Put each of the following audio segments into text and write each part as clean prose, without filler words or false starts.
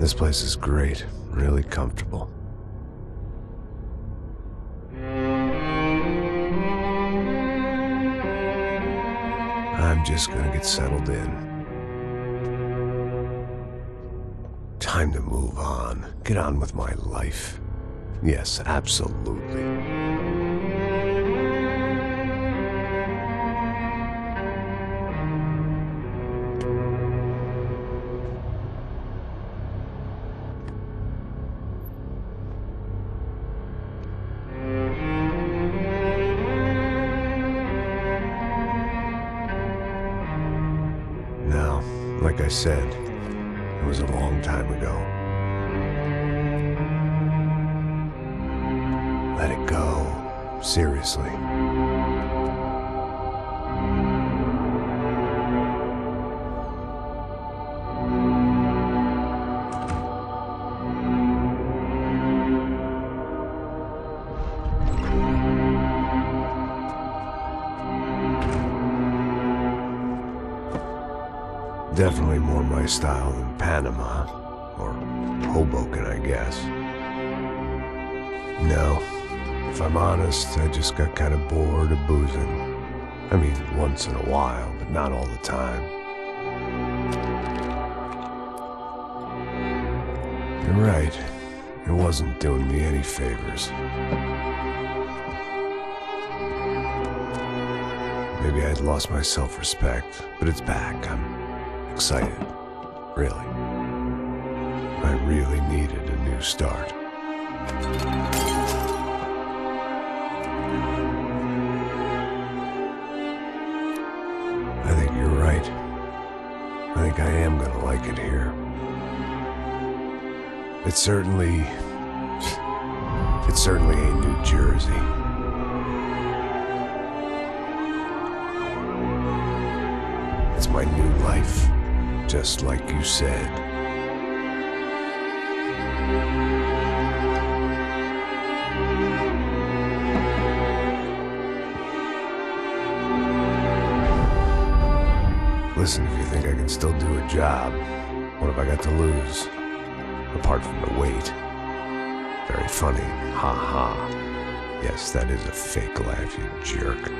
This place is great, really comfortable. I'm just gonna get settled in. Time to move on. Get on with my life. Yes, absolutely. Now, like I said, it was a long time ago. Let it go. Seriously. Definitely more my style than Panama, or Hoboken, I guess. No, if I'm honest, I just got kind of bored of boozing. I mean, once in a while, but not all the time. You're right, it wasn't doing me any favors. Maybe I'd lost my self-respect, but it's back. I'm excited, really. I really needed a new start. I think you're right. I think I am gonna like it here. It certainly ain't New Jersey. It's my new life. Just like you said. Listen, if you think I can still do a job, what have I got to lose? Apart from the weight. Very funny. Ha ha. Yes, that is a fake laugh, you jerk.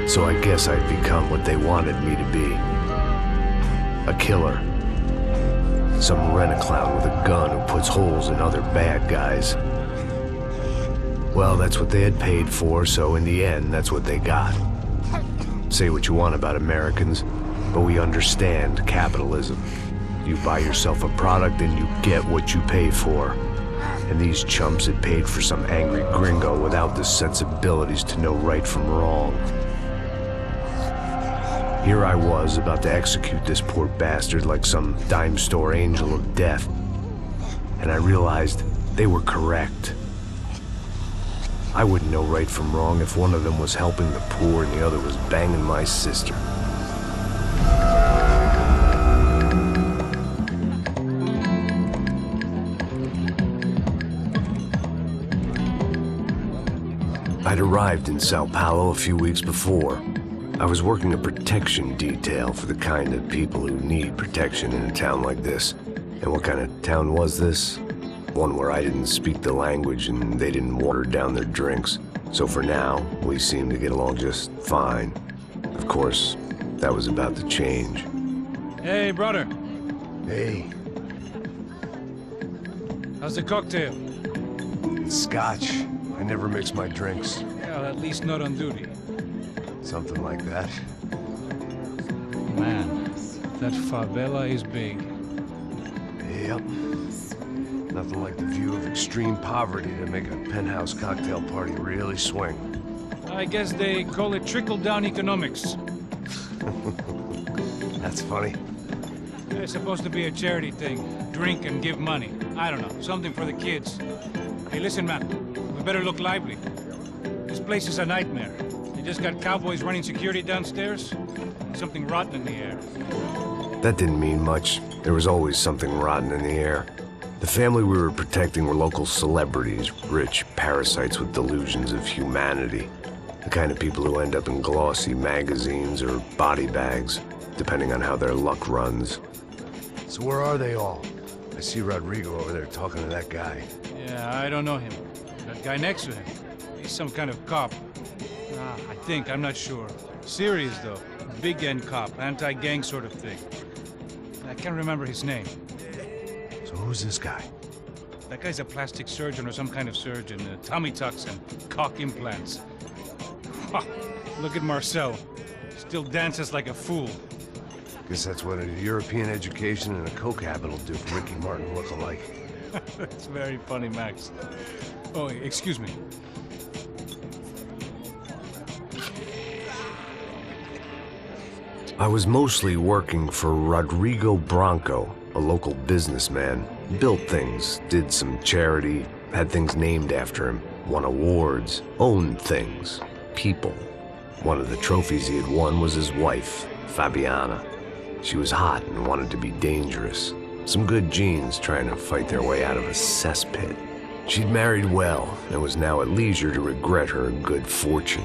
So I guess I'd become what they wanted me to be. A killer. Some rent-a-clown with a gun who puts holes in other bad guys. Well, that's what they had paid for, so in the end, that's what they got. Say what you want about Americans, but we understand capitalism. You buy yourself a product and you get what you pay for. And these chumps had paid for some angry gringo without the sensibilities to know right from wrong. Here I was, about to execute this poor bastard like some dime store angel of death. And I realized they were correct. I wouldn't know right from wrong if one of them was helping the poor and the other was banging my sister. I'd arrived in Sao Paulo a few weeks before. I was working a protection detail for the kind of people who need protection in a town like this. And what kind of town was this? One where I didn't speak the language and they didn't water down their drinks. So for now, we seemed to get along just fine. Of course, that was about to change. Hey, brother. Hey. How's the cocktail? It's scotch. I never mix my drinks. Well, at least not on duty. Something like that. Man, that favela is big. Yep. Nothing like the view of extreme poverty to make a penthouse cocktail party really swing. I guess they call it trickle-down economics. That's funny. It's supposed to be a charity thing. Drink and give money. I don't know, something for the kids. Hey, listen, man. We better look lively. This place is a nightmare. They just got cowboys running security downstairs. And something rotten in the air. That didn't mean much. There was always something rotten in the air. The family we were protecting were local celebrities, rich parasites with delusions of humanity. The kind of people who end up in glossy magazines or body bags, depending on how their luck runs. So where are they all? I see Rodrigo over there talking to that guy. Yeah, I don't know him. That guy next to him. He's some kind of cop. I think, I'm not sure. Serious, though. Big end cop, anti-gang sort of thing. I can't remember his name. So who's this guy? That guy's a plastic surgeon or some kind of surgeon. Tummy tucks and cock implants. Look at Marcel. Still dances like a fool. Guess that's what a European education and a coke habit will do for Ricky Martin look-alike. It's very funny, Max. Oh, excuse me. I was mostly working for Rodrigo Branco, a local businessman. Built things, did some charity, had things named after him, won awards, owned things, people. One of the trophies he had won was his wife, Fabiana. She was hot and wanted to be dangerous. Some good genes trying to fight their way out of a cesspit. She'd married well and was now at leisure to regret her good fortune.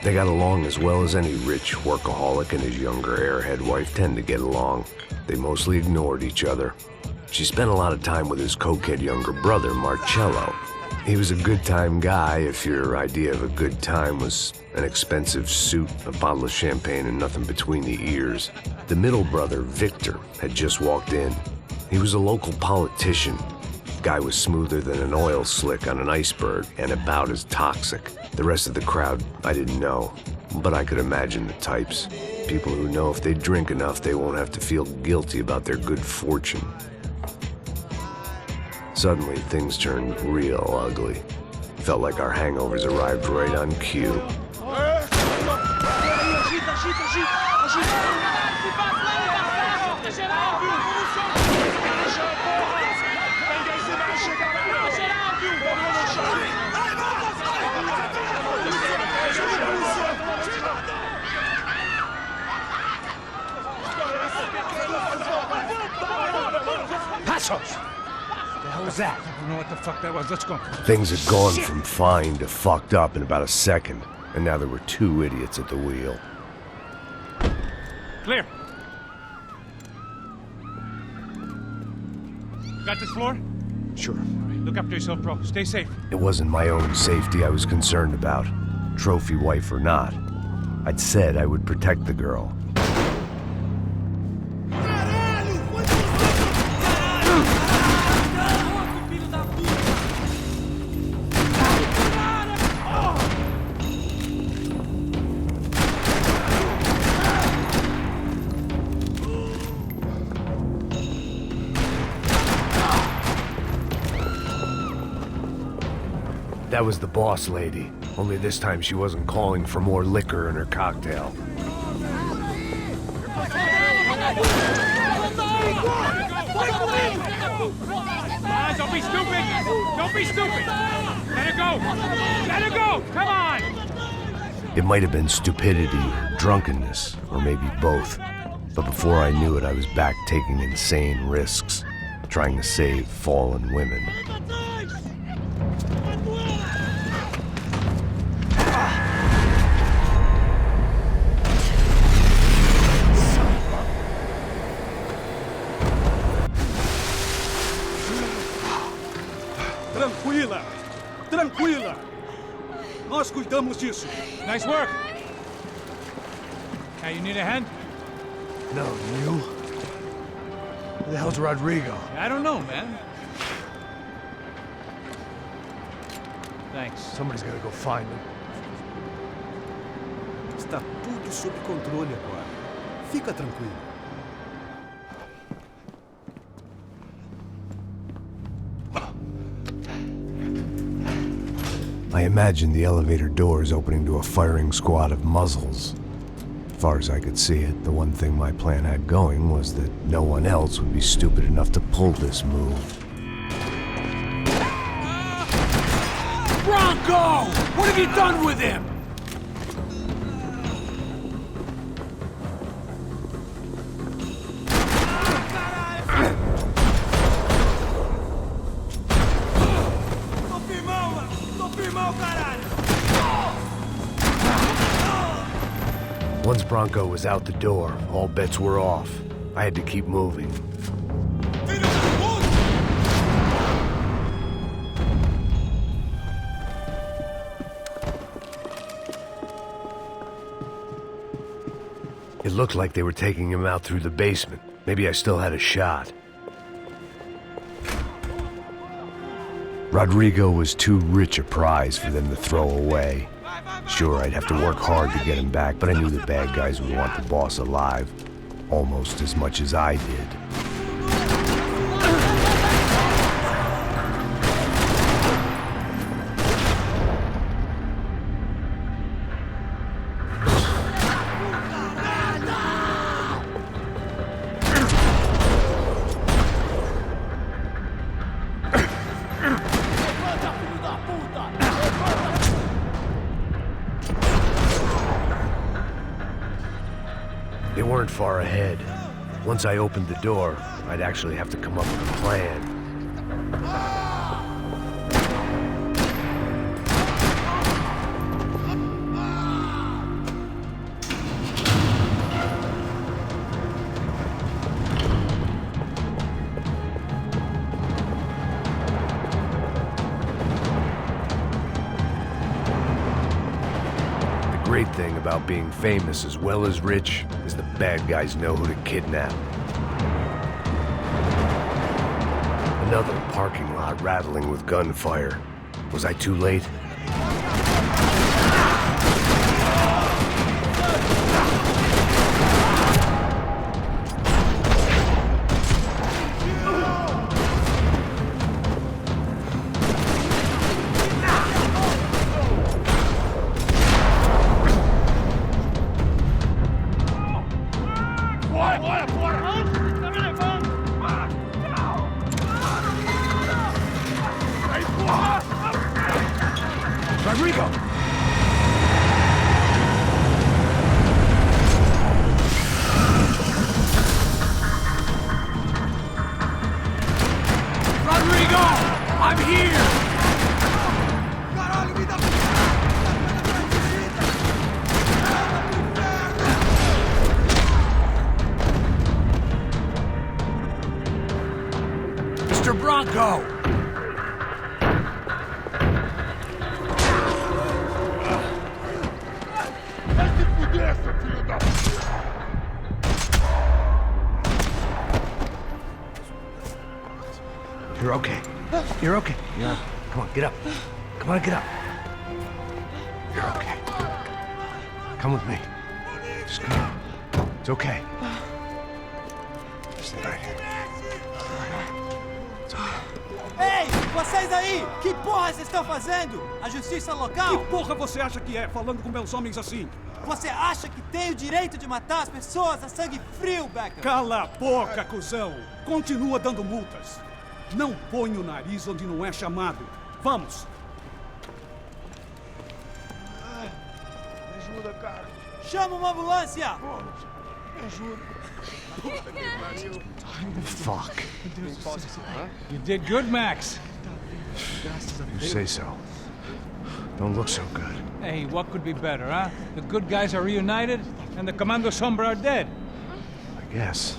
They got along as well as any rich workaholic and his younger airhead wife tend to get along. They mostly ignored each other. She spent a lot of time with his cokehead younger brother, Marcello. He was a good-time guy if your idea of a good time was an expensive suit, a bottle of champagne, and nothing between the ears. The middle brother, Victor, had just walked in. He was a local politician. Guy was smoother than an oil slick on an iceberg and about as toxic. The rest of the crowd, I didn't know, but I could imagine the types. People who know if they drink enough, they won't have to feel guilty about their good fortune. Suddenly, things turned real ugly. Felt like our hangovers arrived right on cue. Passos! The hell was that? I don't know what the fuck that was. Let's go. Things had gone from fine to fucked up in about a second, and now there were two idiots at the wheel. Clear. Got this floor? Sure. All right, look after yourself, bro. Stay safe. It wasn't my own safety I was concerned about, trophy wife or not. I'd said I would protect the girl. That was the boss lady, only this time she wasn't calling for more liquor in her cocktail. Don't be stupid! Don't be stupid! Let her go! Let her go! Come on! It might have been stupidity, drunkenness, or maybe both. But before I knew it, I was back taking insane risks, trying to save fallen women. tranquila. Nós cuidamos disso. Nice work. Hey, you need a hand? No, you? Who the hell's Rodrigo? I don't know, man. Thanks. Somebody's gotta go find him. Está tudo sob controle agora. Fica tranquilo. I imagined the elevator doors opening to a firing squad of muzzles. As far as I could see it, the one thing my plan had going was that no one else would be stupid enough to pull this move. Bronco! What have you done with him? Once Bronco was out the door, all bets were off. I had to keep moving. It looked like they were taking him out through the basement. Maybe I still had a shot. Rodrigo was too rich a prize for them to throw away. Sure, I'd have to work hard to get him back, but I knew the bad guys would want the boss alive almost as much as I did. They weren't far ahead. Once I opened the door, I'd actually have to come up with a plan. The great thing about being famous as well as rich is the bad guys know who to kidnap. Another parking lot rattling with gunfire. Was I too late? Rodrigo! Rodrigo! I'm here! Mr. Bronco! You're okay. You're okay. Yeah. Come on, get up. Come on, get up. You're okay. Come with me. Just come on. It's okay. Stay right here. It's okay. Ei, vocês aí! Que porra vocês estão fazendo? A justiça local? Que porra você acha que é, falando com meus homens assim? Você acha que tem o direito de matar as pessoas a sangue frio, Becker? Cala a boca, cuzão! Continua dando multas. Não põe o nariz onde não é chamado. Vamos! Me ajuda, cara. Chama uma ambulância! Me ajuda. Fuck. You did good, Max. You say so. Don't look so good. Hey, what could be better, huh? The good guys are reunited, and the Commando Sombra are dead. I guess.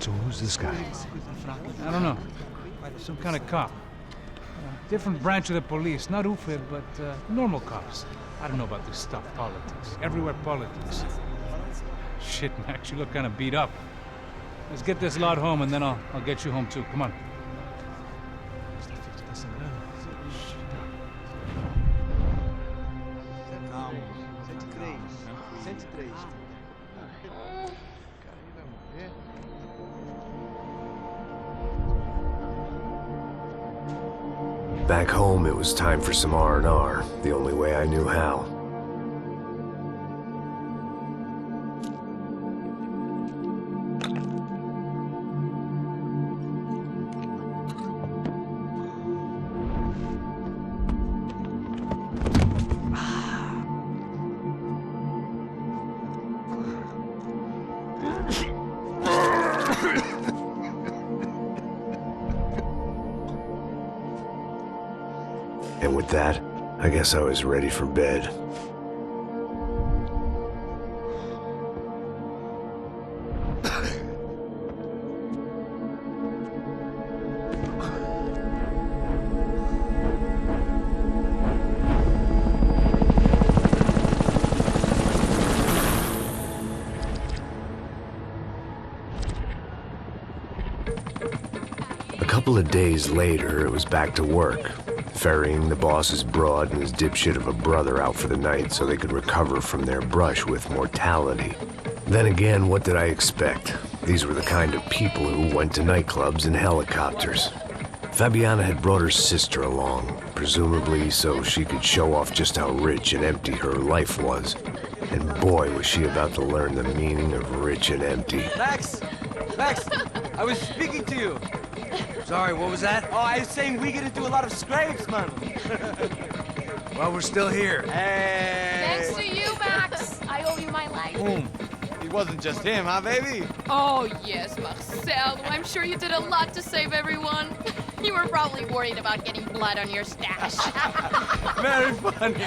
So who's this guy? I don't know. Some kind of cop. Different branch of the police. Not UFE, but normal cops. I don't know about this stuff, politics. Everywhere politics. Shit, Max, you look kind of beat up. Let's get this lot home, and then I'll get you home, too. Come on. Calma. 103. 103. Back home, it was time for some R&R, the only way I knew how. And with that, I guess I was ready for bed. A couple of days later, it was back to work. Ferrying the boss's broad and his dipshit of a brother out for the night so they could recover from their brush with mortality. Then again, what did I expect? These were the kind of people who went to nightclubs in helicopters. Fabiana had brought her sister along, presumably so she could show off just how rich and empty her life was. And boy, was she about to learn the meaning of rich and empty. Max! Max! I was speaking to you. Sorry, what was that? Oh, I was saying we gotta do a lot of scrapes, man. Well, we're still here. Hey! Thanks to you, Max. I owe you my life. Boom. It wasn't just him, huh, baby? Oh, yes, Marcel. I'm sure you did a lot to save everyone. You were probably worried about getting blood on your stash. Very funny.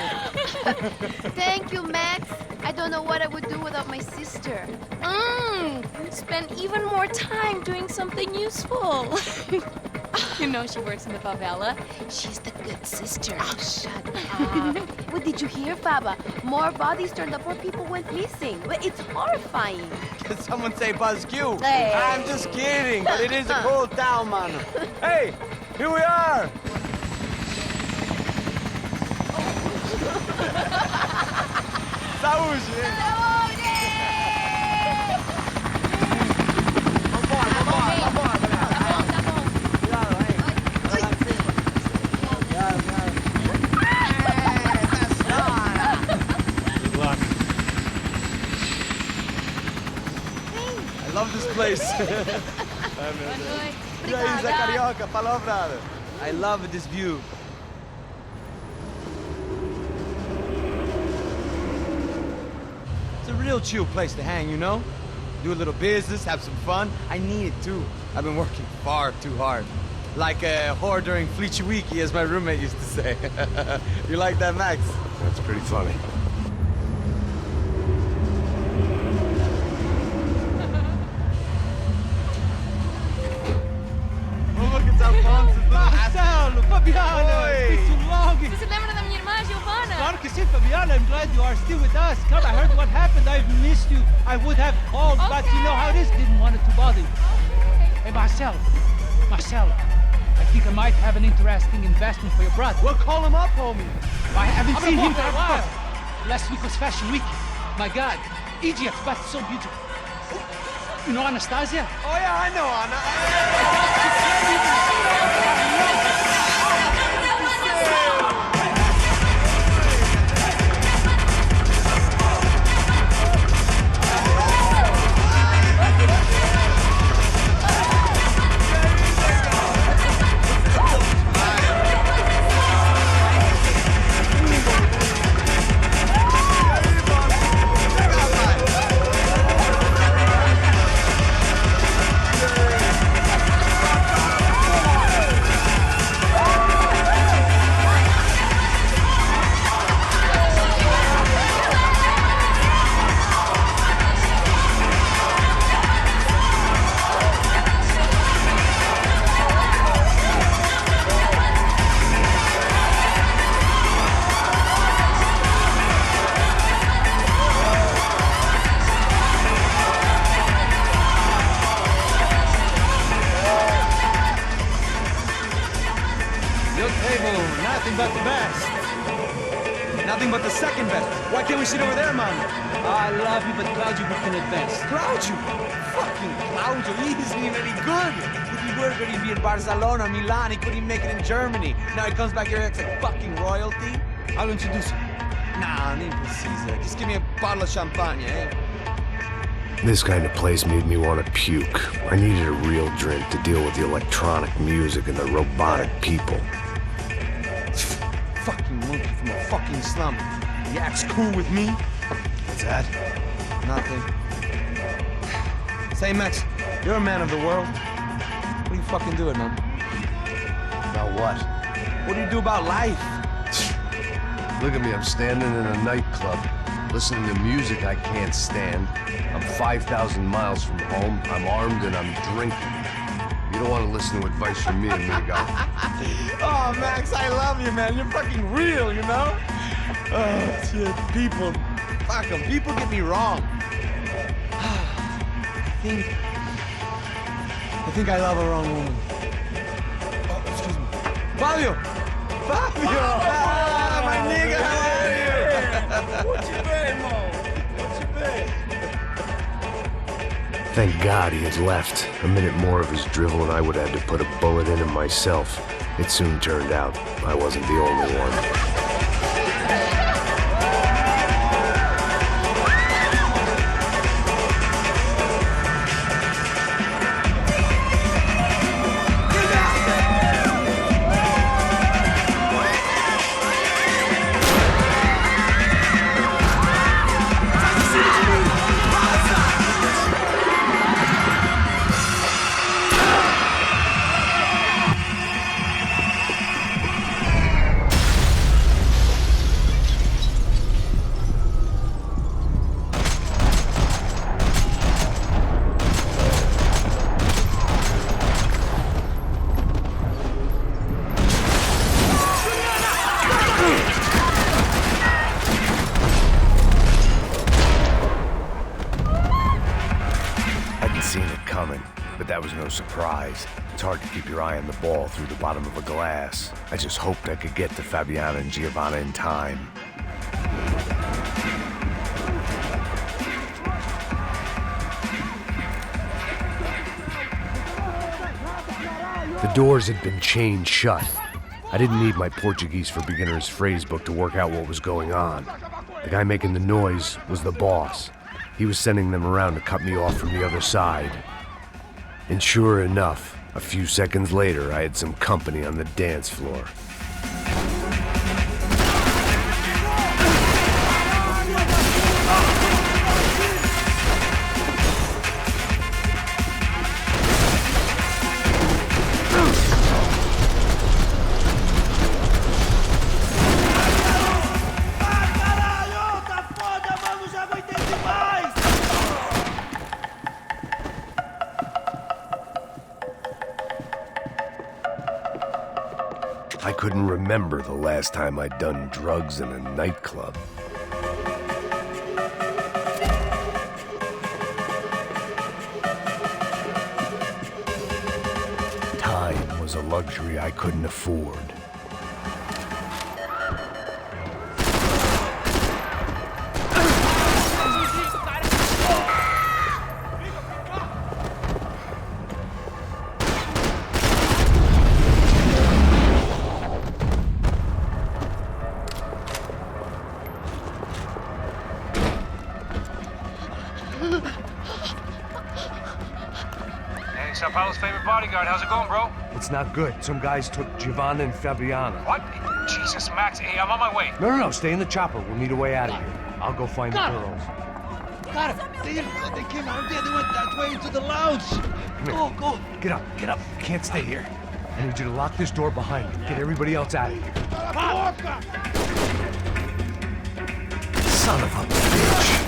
Thank you, Max. I don't know what I would do without my sister. Spend even more time doing something useful. You know she works in the favela. She's the good sister. Oh, shut up. What did you hear, Baba? More bodies turned up where people went missing. It's horrifying. Did someone say Buzz Q? Hey. I'm just kidding, but it is a cool town, man. Hey, here we are. Saúde! I love this place. E aí, Zé Carioca, falou, brother. I love this view. It's a real chill place to hang, you know? Do a little business, have some fun. I need it too. I've been working far too hard. Like a whore during Fleechy Weeky, as my roommate used to say. You like that, Max? That's pretty funny. Marcelo, Fabiana, Oi. it's been too long. Você se lembra da minha irmã, Giovanna? Claro que sim, Fabiana. I'm glad you are still with us. Come, I heard what happened. I've missed you. I would have called, but you know how it is. Didn't want it to bother you. Hey, Marcel, I think I might have an interesting investment for your brother. Well, call him up, homie. I haven't seen him for a while. Last week was Fashion Week. My God, Egypt, but so beautiful. You know Anastasia? Oh yeah, I know Anna. Nothing but the second best. Why can't we sit over there, man? I love you, but Claudio booked in advance. Claudio? Fucking Claudio, he isn't even any good. If he were good, he'd be in Barcelona, Milan, he couldn't even make it in Germany. Now he comes back here and acts like fucking royalty. I'll introduce you. Nah, need Caesar. Just give me a bottle of champagne, eh? This kind of place made me want to puke. I needed a real drink to deal with the electronic music and the robotic people. Fucking monkey from a fucking slum. He acts cool with me. What's that? Nothing. Say, Max, you're a man of the world. What do you fucking do it, man? About what? What do you do about life? Look at me, I'm standing in a nightclub, listening to music I can't stand. I'm 5,000 miles from home, I'm armed, and I'm drinking. You don't want to listen to advice from me, amigo. Oh, Max, I love you, man. You're fucking real, you know? Oh, shit. People. Fuck them. People get me wrong. I think I love a wrong woman. Oh, excuse me. Fabio! Fabio! Ah, my nigga, how are you? What you been, Mo? What you been? Thank God he had left. A minute more of his drivel and I would have had to put a bullet in him myself. It soon turned out I wasn't the only one. But that was no surprise. It's hard to keep your eye on the ball through the bottom of a glass. I just hoped I could get to Fabiana and Giovanna in time. The doors had been chained shut. I didn't need my Portuguese for Beginners phrase book to work out what was going on. The guy making the noise was the boss. He was sending them around to cut me off from the other side. And sure enough, a few seconds later, I had some company on the dance floor. I couldn't remember the last time I'd done drugs in a nightclub. Time was a luxury I couldn't afford. Sao Paulo's favorite bodyguard. How's it going, bro? It's not good. Some guys took Giovanna and Fabiana. What? Jesus, Max. Hey, I'm on my way. No. Stay in the chopper. We'll need a way out of here. I'll go find the girls. Got it. They came out there. They went that way into the lounge. Go. Get up. You can't stay here. I need you to lock this door behind me. Get everybody else out of here. Son of a bitch.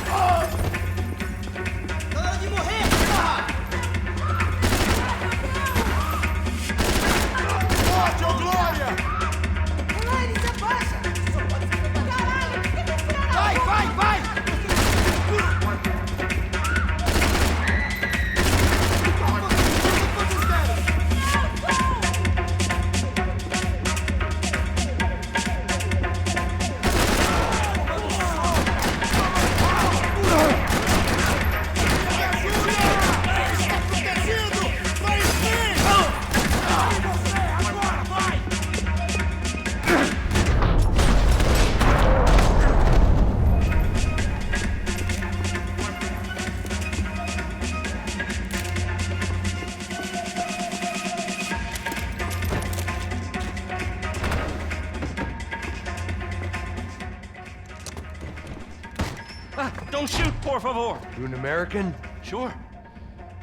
Don't shoot, por favor. You an American? Sure.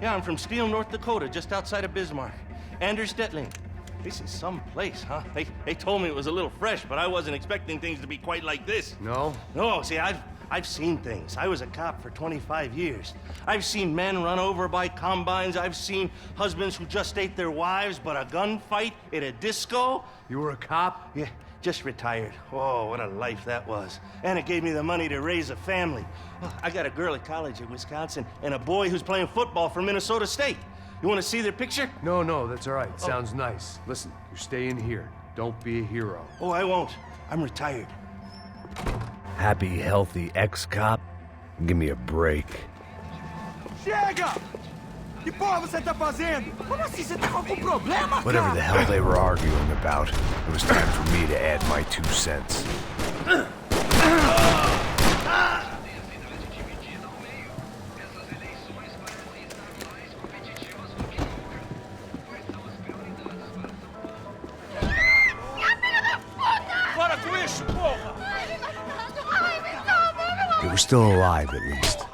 Yeah, I'm from Steele, North Dakota, just outside of Bismarck. Anders Detling. This is some place, huh? They told me it was a little fresh, but I wasn't expecting things to be quite like this. No? No, see, I've seen things. I was a cop for 25 years. I've seen men run over by combines. I've seen husbands who just ate their wives, but a gunfight at a disco. You were a cop? Yeah, just retired. Oh, what a life that was. And it gave me the money to raise a family. Oh, I got a girl at college in Wisconsin and a boy who's playing football for Minnesota State. You want to see their picture? No, that's all right. Sounds nice. Listen, you're staying here. Don't be a hero. Oh, I won't. I'm retired. Happy, healthy ex-cop? Give me a break. Chega! Que porra você tá fazendo? Como assim? Você tá com algum problema, Whatever the hell they were arguing about, it was time for me to add my 2 cents. They were still alive, at least.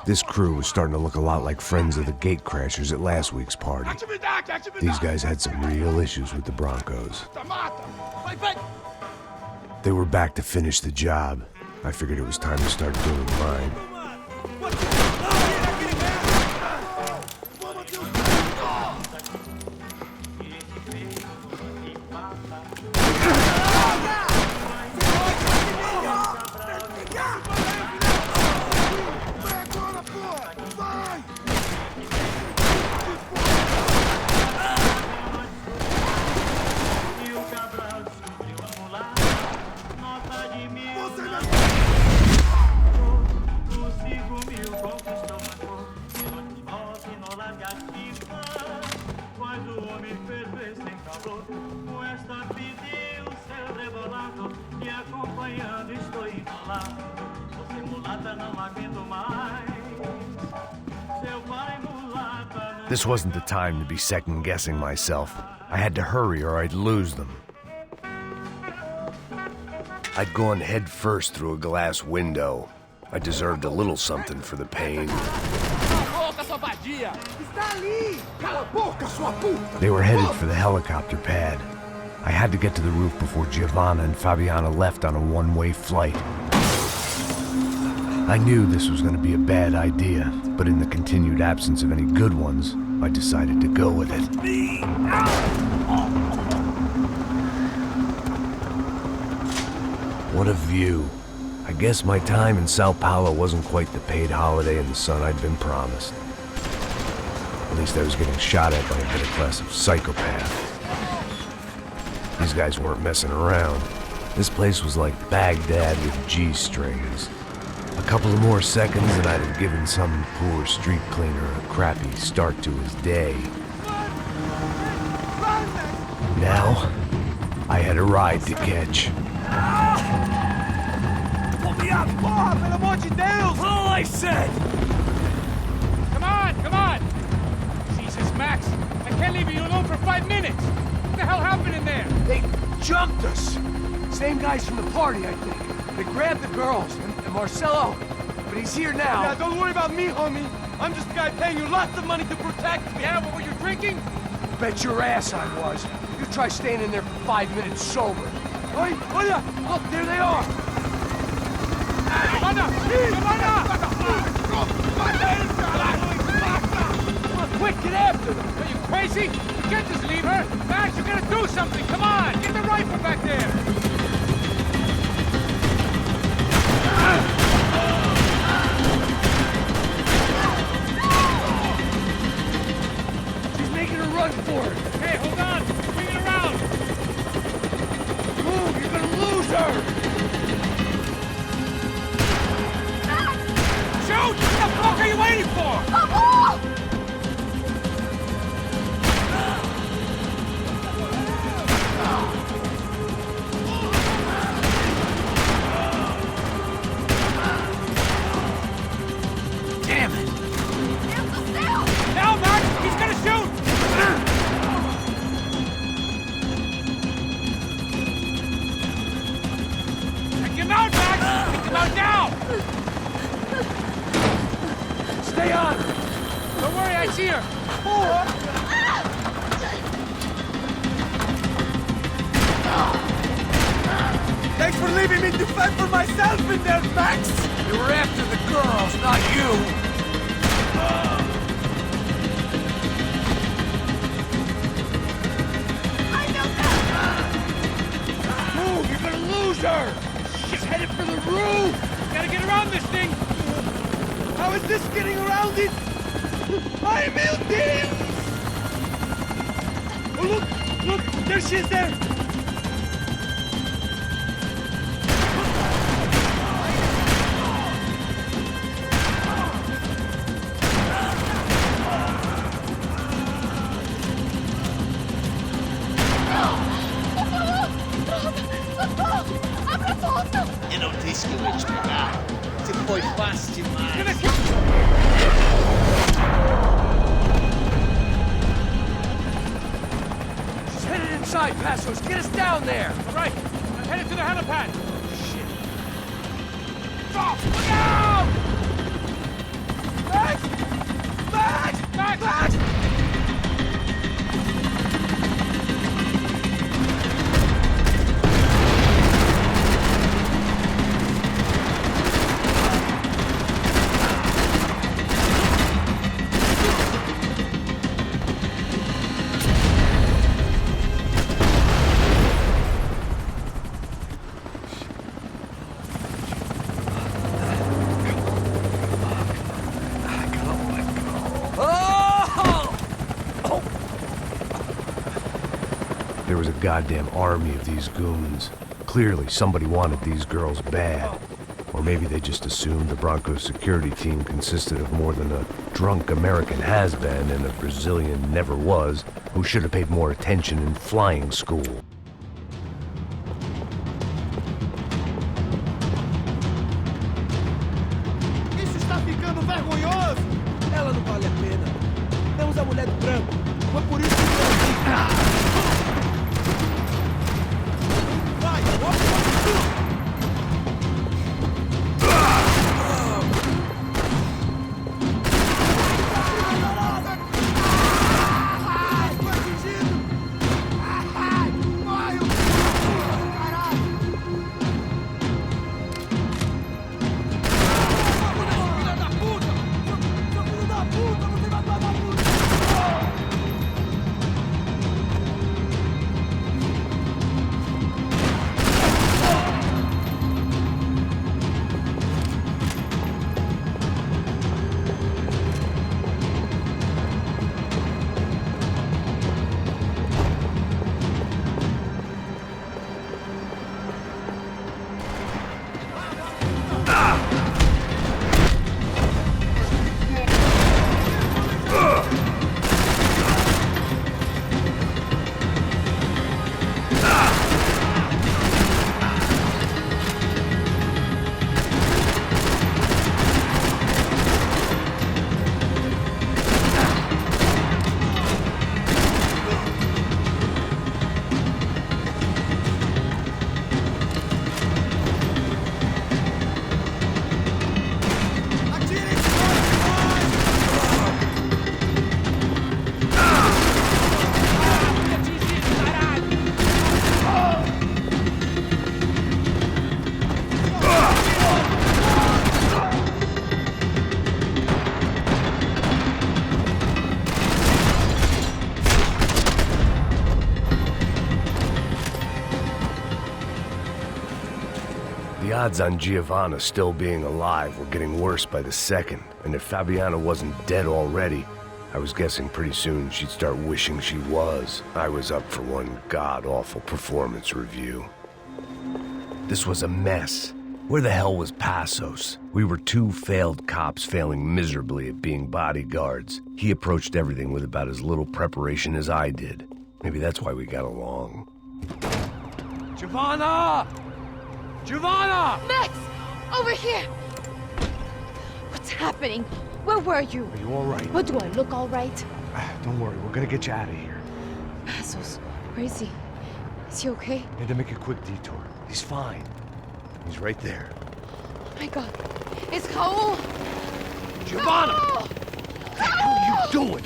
This crew was starting to look a lot like friends of the gatecrashers at last week's party. These guys had some real issues with the Broncos. They were back to finish the job. I figured it was time to start doing mine. This wasn't the time to be second-guessing myself. I had to hurry or I'd lose them. I'd gone head first through a glass window. I deserved a little something for the pain. They were headed for the helicopter pad. I had to get to the roof before Giovanna and Fabiana left on a one-way flight. I knew this was going to be a bad idea, but in the continued absence of any good ones, I decided to go with it. What a view. I guess my time in Sao Paulo wasn't quite the paid holiday in the sun I'd been promised. At least I was getting shot at by a better class of psychopath. These guys weren't messing around. This place was like Baghdad with G-strings. A couple of more seconds and I'd have given some poor street cleaner a crappy start to his day. Now, I had a ride to catch. Pull me up! Porra, pelo amor de Deus! All I said! Come on! Jesus, Max, I can't leave you alone for 5 minutes! What the hell happened in there? They jumped us! Same guys from the party, I think. They grabbed the girls, and Marcelo, but he's here now. Yeah, don't worry about me, homie. I'm just a guy paying you lots of money to protect me. Yeah, but were you drinking? Bet your ass I was. You try staying in there for 5 minutes sober. Oi, olha! Look, there they are! Come on, quick, get after them! Are you crazy? You can't just leave her! Max, you gotta do something! Come on! Get the rifle back there! She's making a run for it! Hey, hold on! Bring it around! Move, you're gonna lose her! Shoot! What the fuck are you waiting for? Damn it! Now, Max! He's gonna shoot! Take him out, Max! Take him out now! Stay on! Don't worry, I see her. Thanks for leaving me to fend for myself in there, Max! You were after the girls, not you! Move, you're gonna lose her! She's headed for the roof! Gotta get around this thing! How is this getting around it? I'm melting! Oh, look! There she is there! Eu não disse que eu ia te pegar. Você foi fácil demais. She's headed inside, Passos. Get us down there! All right, I'm headed to the helipad. Shit. Stop! Look out! Max! Max! Max! Max! There was a goddamn army of these goons. Clearly, somebody wanted these girls bad. Or maybe they just assumed the Broncos security team consisted of more than a drunk American has-been and a Brazilian never-was who should have paid more attention in flying school. Isso está ficando vergonhoso! Ela não vale a pena. Temos a mulher do branco. Foi por isso que eu aqui. Vai! The odds on Giovanna still being alive were getting worse by the second, and if Fabiana wasn't dead already, I was guessing pretty soon she'd start wishing she was. I was up for one god-awful performance review. This was a mess. Where the hell was Passos? We were two failed cops failing miserably at being bodyguards. He approached everything with about as little preparation as I did. Maybe that's why we got along. Giovanna! Giovanna! Max! Over here! What's happening? Where were you? Are you all right? What do I look all right? Don't worry, we're gonna get you out of here. Passos, where is he? Is he okay? Had to make a quick detour. He's fine. He's right there. Oh my God. It's Raul! Giovanna! What the hell are you doing?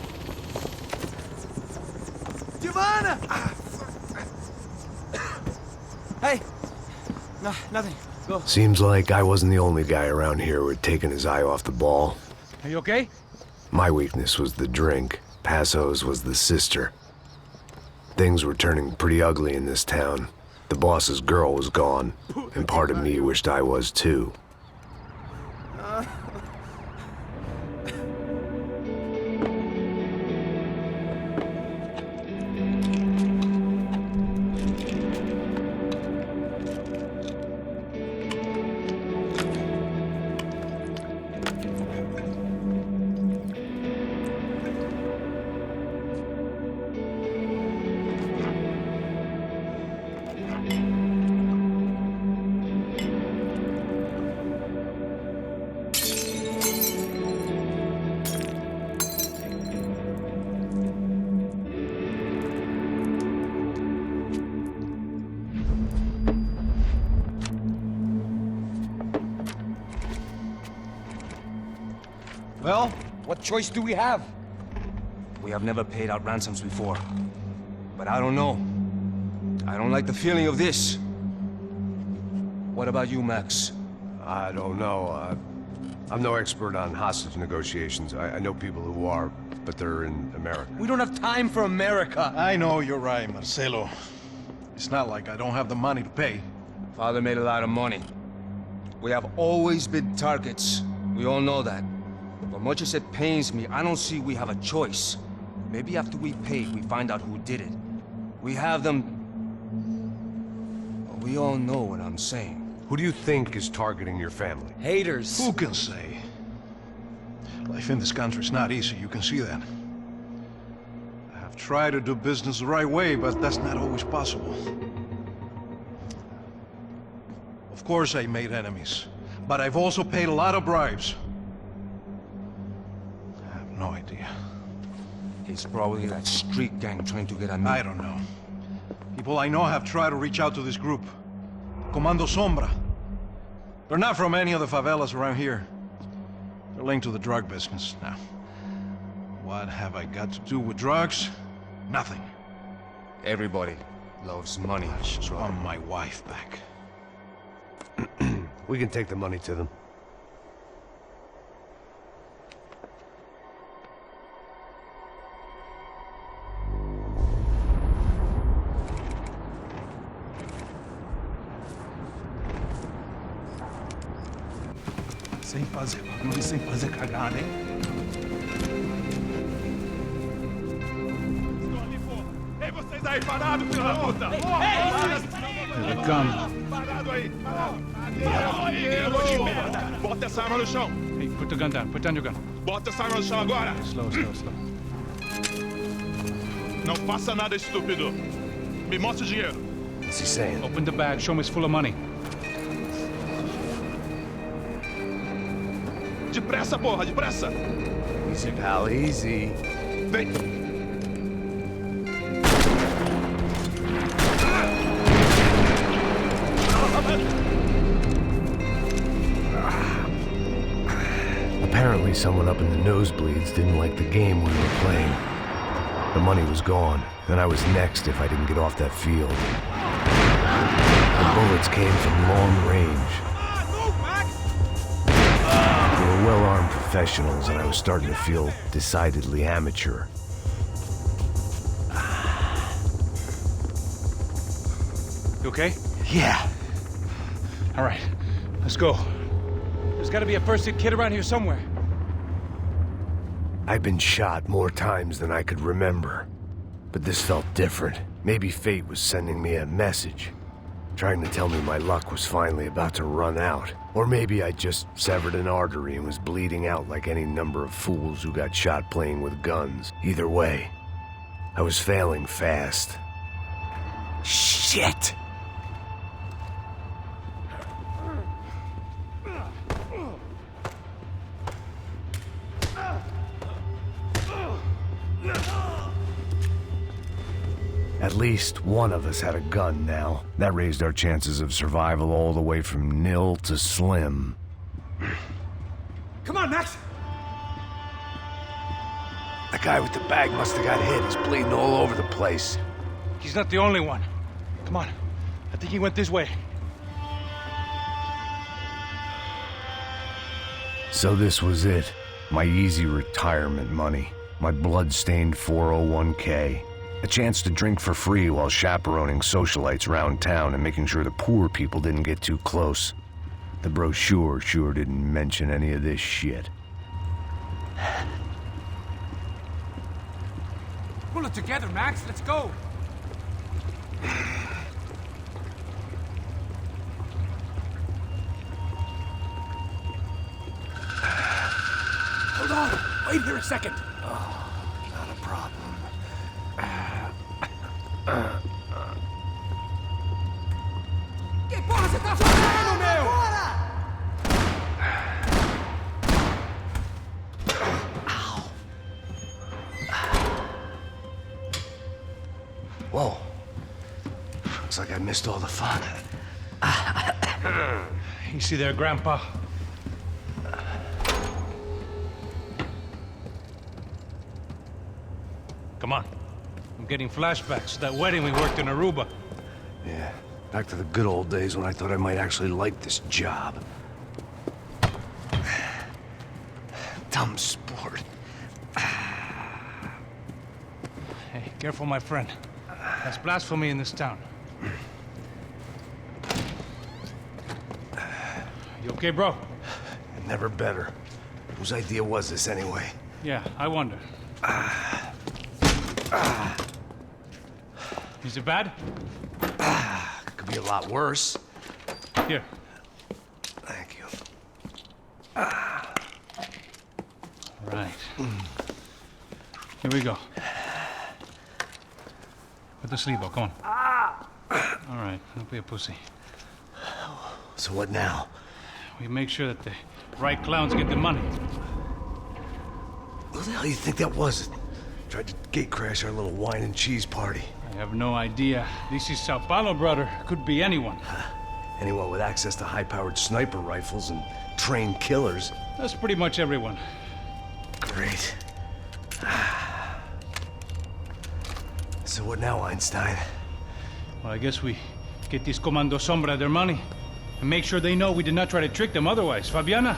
Giovanna! Hey! No, nothing. Go. Seems like I wasn't the only guy around here who had taken his eye off the ball. Are you okay? My weakness was the drink. Passo's was the sister. Things were turning pretty ugly in this town. The boss's girl was gone, and part of me wished I was too. Well, what choice do we have? We have never paid out ransoms before. But I don't know. I don't like the feeling of this. What about you, Max? I don't know. I'm no expert on hostage negotiations. I know people who are, but they're in America. We don't have time for America. I know you're right, Marcelo. It's not like I don't have the money to pay. Father made a lot of money. We have always been targets. We all know that. But much as it pains me, I don't see we have a choice. Maybe after we pay, we find out who did it. We have them... We all know what I'm saying. Who do you think is targeting your family? Haters. Who can say? Life in this country is not easy, you can see that. I have tried to do business the right way, but that's not always possible. Of course I made enemies, but I've also paid a lot of bribes. I have no idea. It's probably that street gang trying to get at me. I don't know. People I know have tried to reach out to this group. Comando Sombra. They're not from any of the favelas around here. They're linked to the drug business. Now, what have I got to do with drugs? Nothing. Everybody loves money. I just want my wife back. We can take the money to them. Sem fazer cagada, hein? Ei, vocês aí, parados, filho da puta! Here they come. Parado aí! Bota essa arma no chão! Hey, put the gun down. Put down your gun. Bota essa arma no chão agora! Slow, slow, slow. Não faça nada estúpido! Me mostre o dinheiro! What's he saying? Open the bag. Show me it's full of money. Depressa, porra, depressa! Easy, pal, easy. Vem! Apparently someone up in the nosebleeds didn't like the game we were playing. The money was gone, and I was next if I didn't get off that field. The bullets came from long range. They were well-armed professionals, and I was starting to feel decidedly amateur. You okay? Yeah. All right. Let's go. There's got to be a first-aid kit around here somewhere. I've been shot more times than I could remember. But this felt different. Maybe fate was sending me a message. Trying to tell me my luck was finally about to run out. Or maybe I just severed an artery and was bleeding out like any number of fools who got shot playing with guns. Either way, I was failing fast. Shit! At least one of us had a gun now. That raised our chances of survival all the way from nil to slim. Come on, Max! The guy with the bag must have got hit. He's bleeding all over the place. He's not the only one. Come on. I think he went this way. So this was it. My easy retirement money. My blood-stained 401k. A chance to drink for free while chaperoning socialites around town and making sure the poor people didn't get too close. The brochure sure didn't mention any of this shit. Pull it together, Max. Let's go. Hold on. Wait here a second. Oh, not a problem. Que porra você tá fazendo, meu? Whoa. Looks like I missed all the fun. You see there, Grandpa? Come on. I'm getting flashbacks to that wedding we worked in Aruba. Yeah, back to the good old days when I thought I might actually like this job. Dumb sport. Hey, careful, my friend. That's blasphemy in this town. You okay, bro? Never better. Whose idea was this anyway? Yeah, I wonder. Is it bad? Could be a lot worse. Here. Thank you. Right. Here we go. Put the sleeve on, come on. All right, don't be a pussy. So what now? We make sure that the right clowns get the money. Who the hell do you think that was? Tried to gate crash our little wine and cheese party. I have no idea. This is Sao Paulo, brother. Could be anyone. Anyone with access to high-powered sniper rifles and trained killers. That's pretty much everyone. Great. So what now, Einstein? Well, I guess we get these Comando Sombra their money and make sure they know we did not try to trick them otherwise. Fabiana,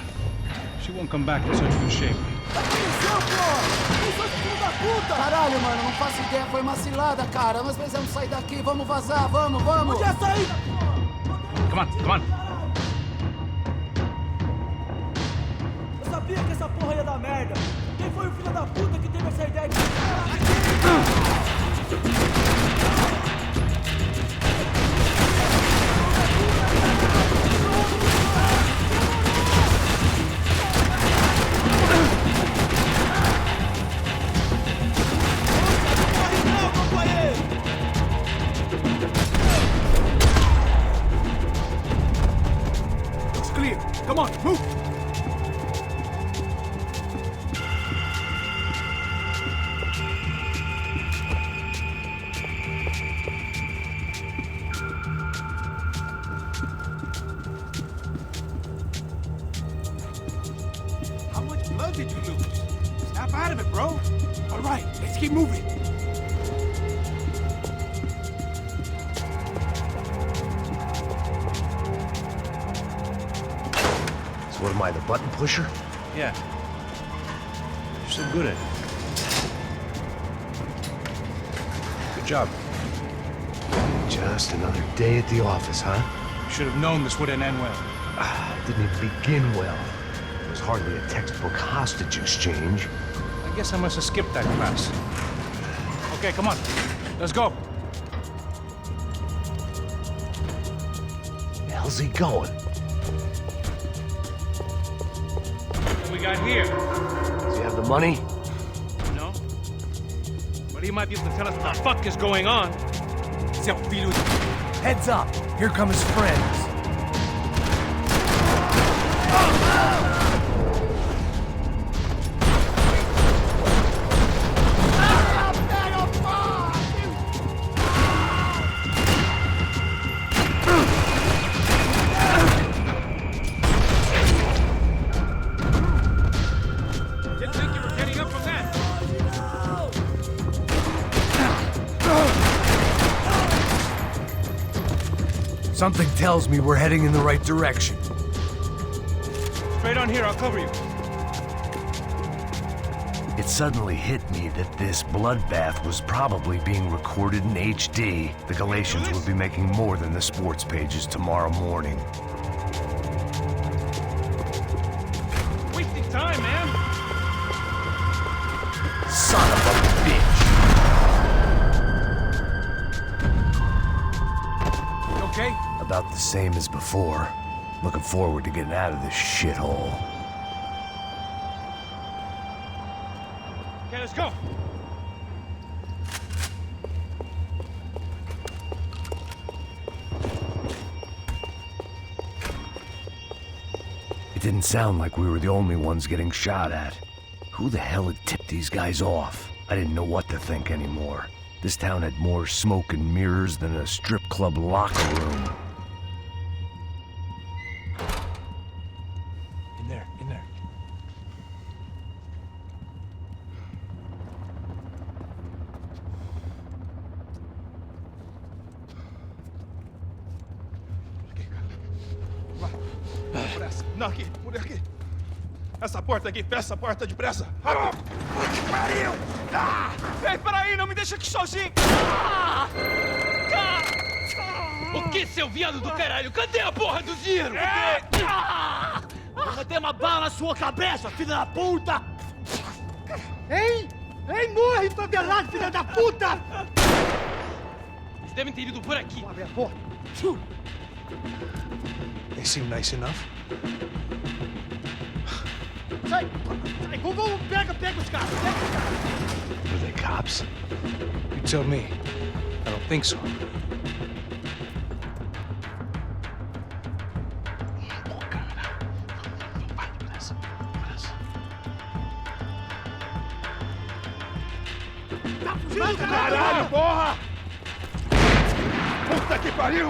she won't come back in such good shape. Caralho, mano, não faço ideia, foi uma cilada, cara. Nós precisamos sair daqui, vamos vazar, vamos! Onde é sair? Come on, come on. Eu sabia que essa porra ia dar merda. Quem foi o filho da puta que teve essa ideia de... Looks clear. Come on, move. How much blood did you lose? Snap out of it, bro. All right, let's keep moving. So what am I, the button pusher? Yeah. You're so good at it. Good job. Just another day at the office, huh? Should have known this wouldn't end well. Didn't even begin well. It was hardly a textbook hostage exchange. I guess I must have skipped that class. Okay, come on. Let's go. Where the hell's he going? What we got here? Does he have the money? No. But he might be able to tell us what the fuck is going on. Heads up. Here come his friends. Didn't think you were getting up from that. Something tells me we're heading in the right direction. Straight on here, I'll cover you. It suddenly hit me that this bloodbath was probably being recorded in HD. The Galatians would be making more than the sports pages tomorrow morning. Wasting time, man! Son of a bitch! You okay? About the same as before. Looking forward to getting out of this shithole. Okay, let's go! It didn't sound like we were the only ones getting shot at. Who the hell had tipped these guys off? I didn't know what to think anymore. This town had more smoke and mirrors than a strip club locker room. In there. Não, aqui, por aqui. Essa porta aqui, fecha essa porta depressa. Rápido! Que pariu! Ei, peraí, não me deixa aqui sozinho! O que, seu viado do caralho? Cadê a porra do tiro? Vou meter uma bala na sua cabeça, filha da puta! Ei, morre, favelado, filha da puta! Eles devem ter ido por aqui. Abre a porta. They seem nice enough. Sai, vamos, pega os caras, Were they cops? You tell me. I don't think so. Caralho, porra! Puta que pariu!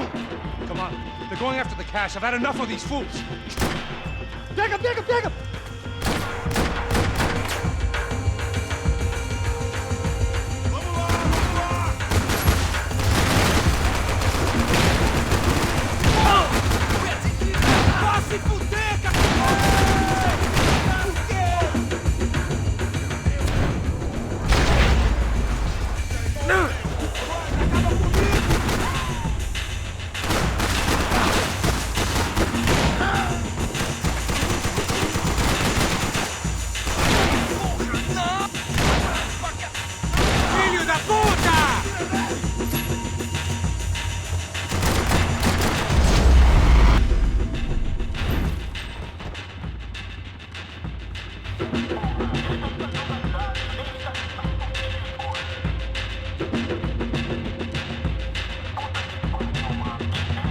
Come on. They're going after the cash. I've had enough of these fools. Pega! Se fuder, cara! Filho da puta!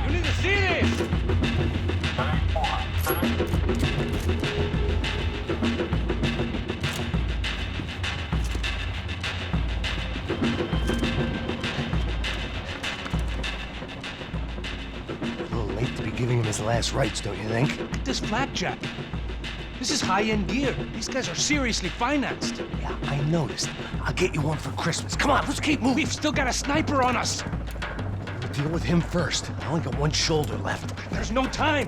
You need to see this! A little late to be giving him his last rites, don't you think? Look at this flapjack. This is high-end gear. These guys are seriously financed. Yeah, I noticed. I'll get you one for Christmas. Come on, let's keep moving. We've still got a sniper on us. We'll deal with him first. I only got one shoulder left. There's no time.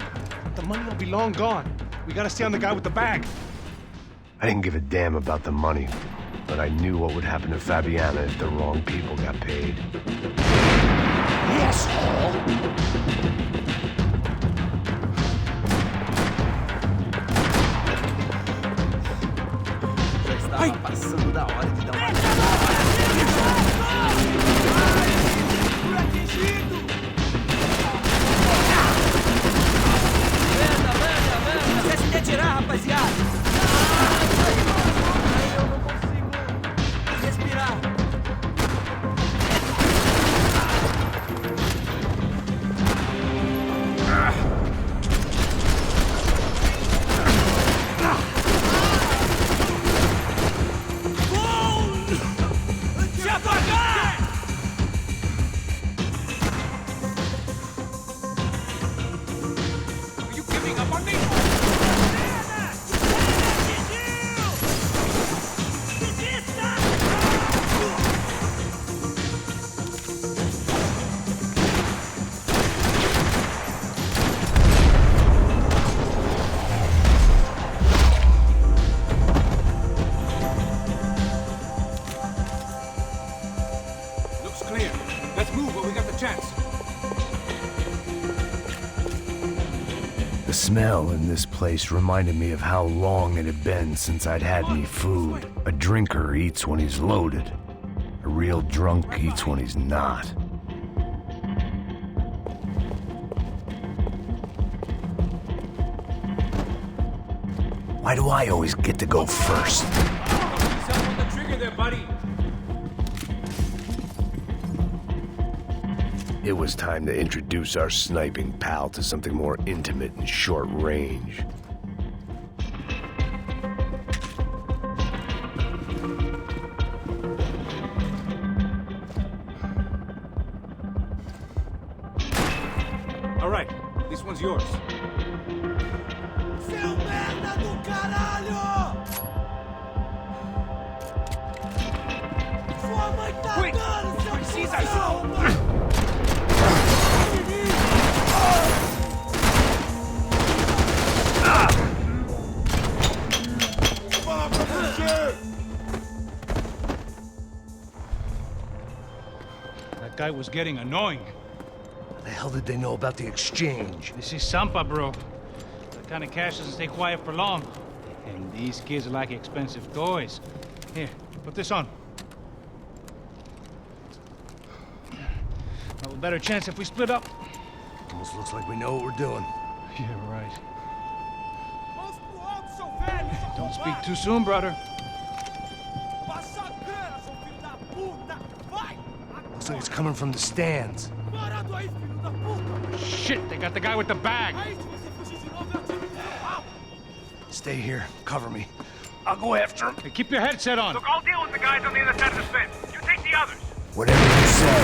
The money will be long gone. We gotta stay on the guy with the bag. I didn't give a damn about the money, but I knew what would happen to Fabiana if the wrong people got paid. Yes, Ai! Passando da hora de dar uma... Merda! Esquece de atirar, rapaziada! Eu não consigo respirar. smell in this place reminded me of how long it had been since I'd had any food. A drinker eats when he's loaded. A real drunk eats when he's not. Why do I always get to go first? On the trigger there, buddy. It was time to introduce our sniping pal to something more intimate and short range. All right, this one's yours. Seu merda do caralho! Sua mãe tá dando, seu cuzão! That guy was getting annoying. What the hell did they know about the exchange? This is Sampa, bro. That kind of cash doesn't stay quiet for long. And these kids like expensive toys. Here, put this on. Have a better chance if we split up. Almost looks like we know what we're doing. Yeah, right. Don't speak too soon, brother. Looks like it's coming from the stands. Shit, they got the guy with the bag. Stay here. Cover me. I'll go after him. Hey, keep your headset on. Look, I'll deal with the guys on the other side of the fence. You take the others. Whatever you say.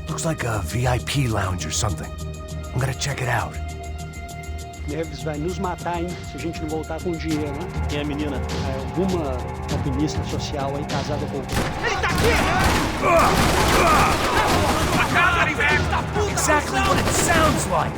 Looks like a VIP lounge or something. I'm gonna check it out. Neves vai nos matar, hein? Se a gente não voltar com dinheiro, né? Quem é a menina? É alguma alpinista social aí casada com... Ele tá aqui! Exactly what it sounds like!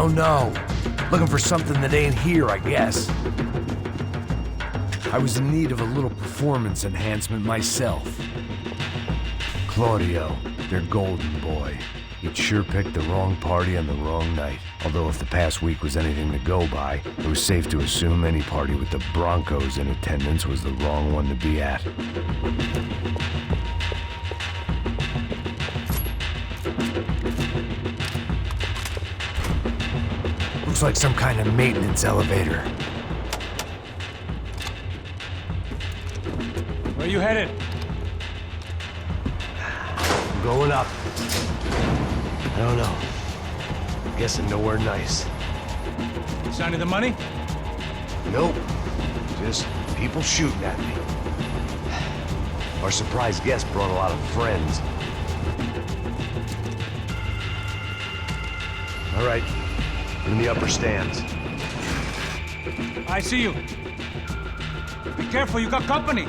don't know. Looking for something that ain't here, I guess. I was in need of a little performance enhancement myself. Claudio, their golden boy. He'd sure picked the wrong party on the wrong night. Although if the past week was anything to go by, it was safe to assume any party with the Broncos in attendance was the wrong one to be at. Looks like some kind of maintenance elevator. Where you headed? I'm going up. I don't know. Guessing nowhere nice. Sign of the money? Nope. Just people shooting at me. Our surprise guest brought a lot of friends. All right. We're in the upper stands. I see you. Be careful, you got company.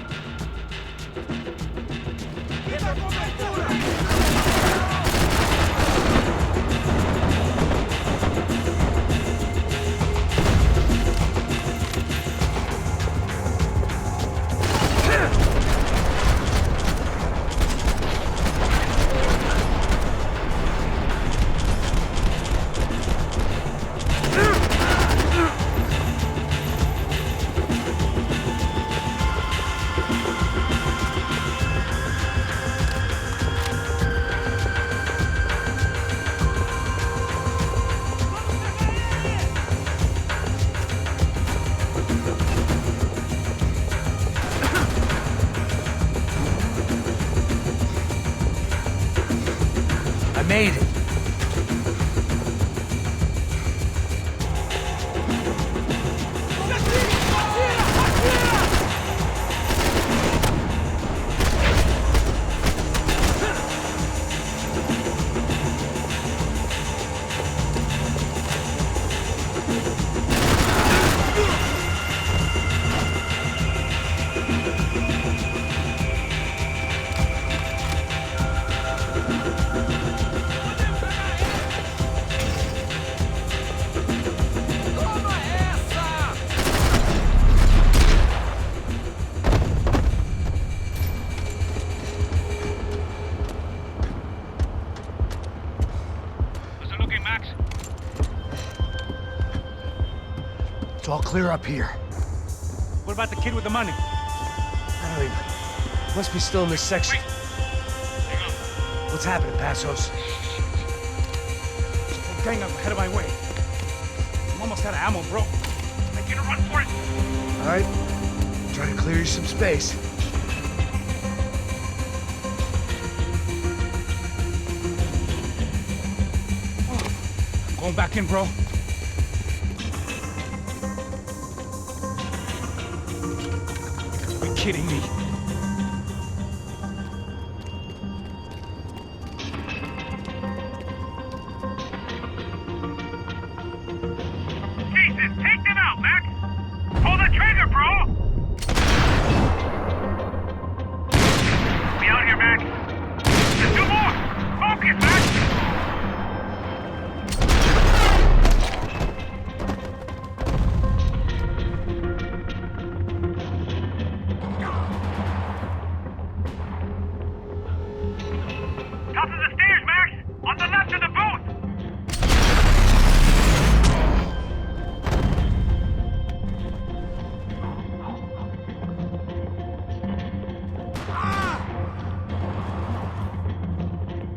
Made it. It's all clear up here. What about the kid with the money? I don't even... Must be still in this section. What's happening, Passos? Whole gang up ahead of my way. I'm almost out of ammo, bro. I get a run for it. All right. Try to clear you some space. I'm going back in, bro. Are you kidding me? Jesus, take them out, Max! Pull the trigger, bro! We out here, Max. There's two more! Focus, Max! Top of the stairs, Max! On the left of the booth!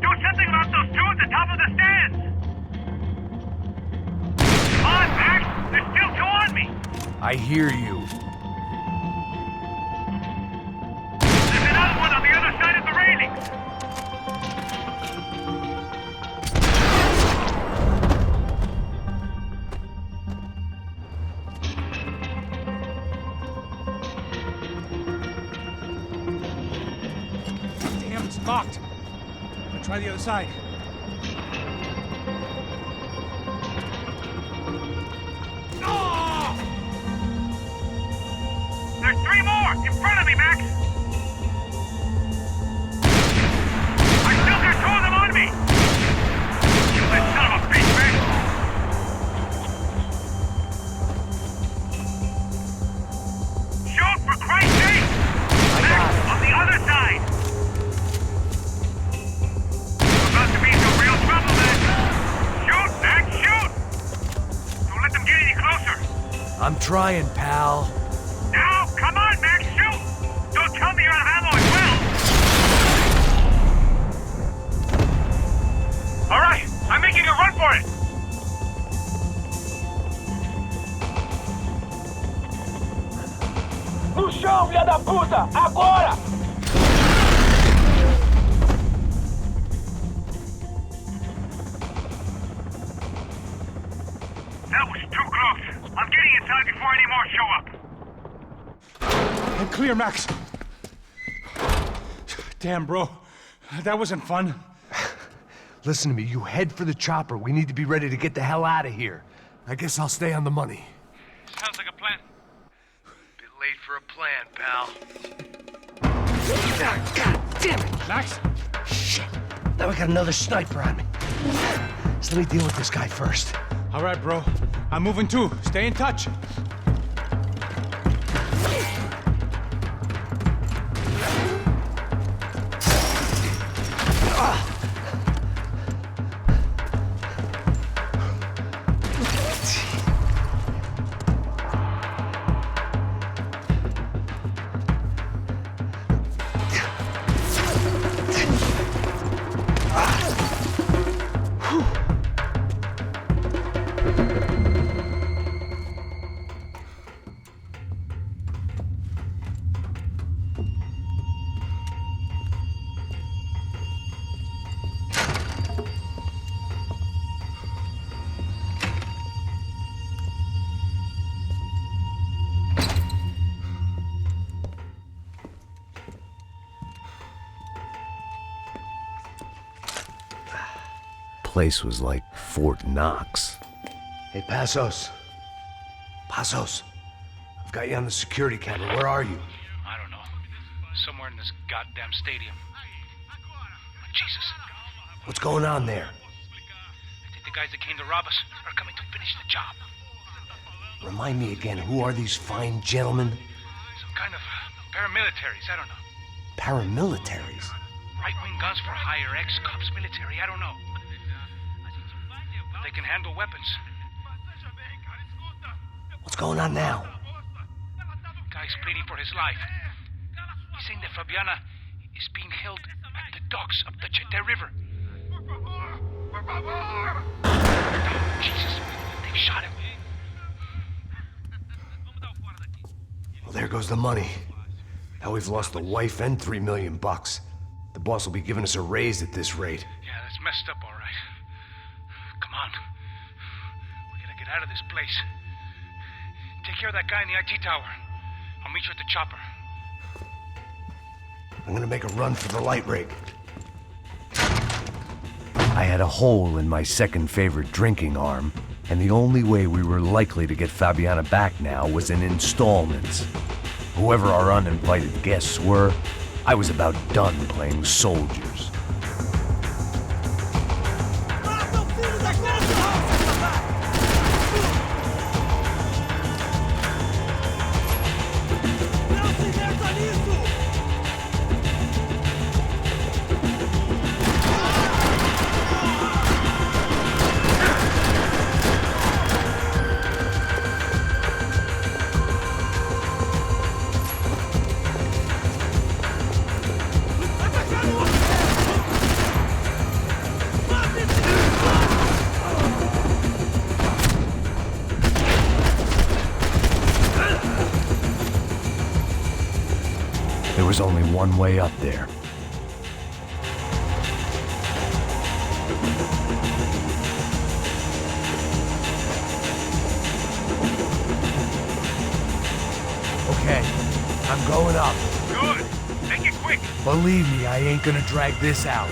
Do something about those two at the top of the stairs! Come on, Max! There's still two on me! I hear you. There's another one on the other side of the railings! Damn, it's locked. I'll try the other side. There's three more! In front of me, Max! I still got two of them on me! You little son of a bitch, Max! trying, pal. Now, come on, Max, shoot! Don't tell me you're out of ammo as well! All right, I'm making a run for it! No chão, filha da puta! Agora! That was too close. I'm getting inside before any more show up. I'm clear, Max. Damn, bro. That wasn't fun. Listen to me, you head for the chopper. We need to be ready to get the hell out of here. I guess I'll stay on the money. Sounds like a plan. Bit late for a plan, pal. God damn it! Max? Shit. Now we got another sniper on me. So let me deal with this guy first. All right, bro. I'm moving too. Stay in touch. Place was like Fort Knox. Hey, Passos. Passos. I've got you on the security camera. Where are you? I don't know. Somewhere in this goddamn stadium. Jesus. What's going on there? I think the guys that came to rob us are coming to finish the job. Remind me again, who are these fine gentlemen? Some kind of paramilitaries, I don't know. Paramilitaries? Right-wing guns for hire, ex-cops, military, I don't know. They can handle weapons. What's going on now? Guy's pleading for his life. He's saying that Fabiana is being held at the docks of the Chete River. Jesus, they've shot him. Well, there goes the money. Now we've lost the wife and $3 million. The boss will be giving us a raise at this rate. Yeah, that's messed up, all right. Come on. We gotta get out of this place. Take care of that guy in the IT tower. I'll meet you at the chopper. I'm gonna make a run for the light rig. I had a hole in my second favorite drinking arm, and the only way we were likely to get Fabiana back now was in installments. Whoever our uninvited guests were, I was about done playing soldiers. There was only one way up there. Okay, I'm going up. Good. Make it quick. Believe me, I ain't gonna drag this out.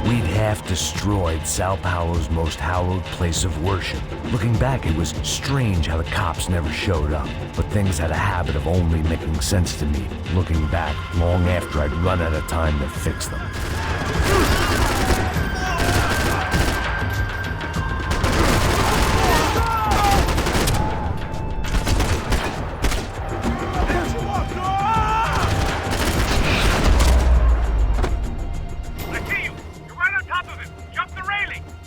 we'd half destroyed Sao Paulo's most hallowed place of worship. Looking back, it was strange how the cops never showed up, but things had a habit of only making sense to me, looking back long after I'd run out of time to fix them.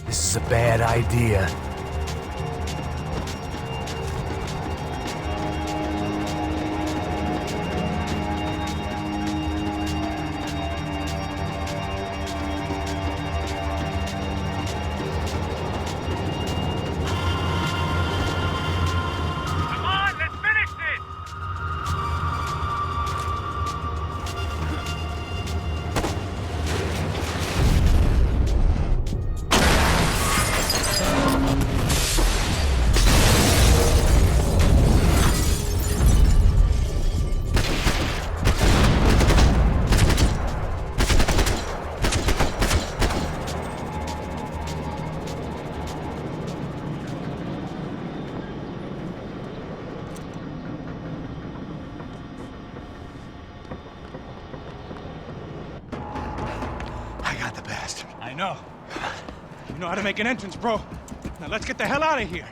This is a bad idea. I know. You know how to make an entrance, bro. Now let's get the hell out of here.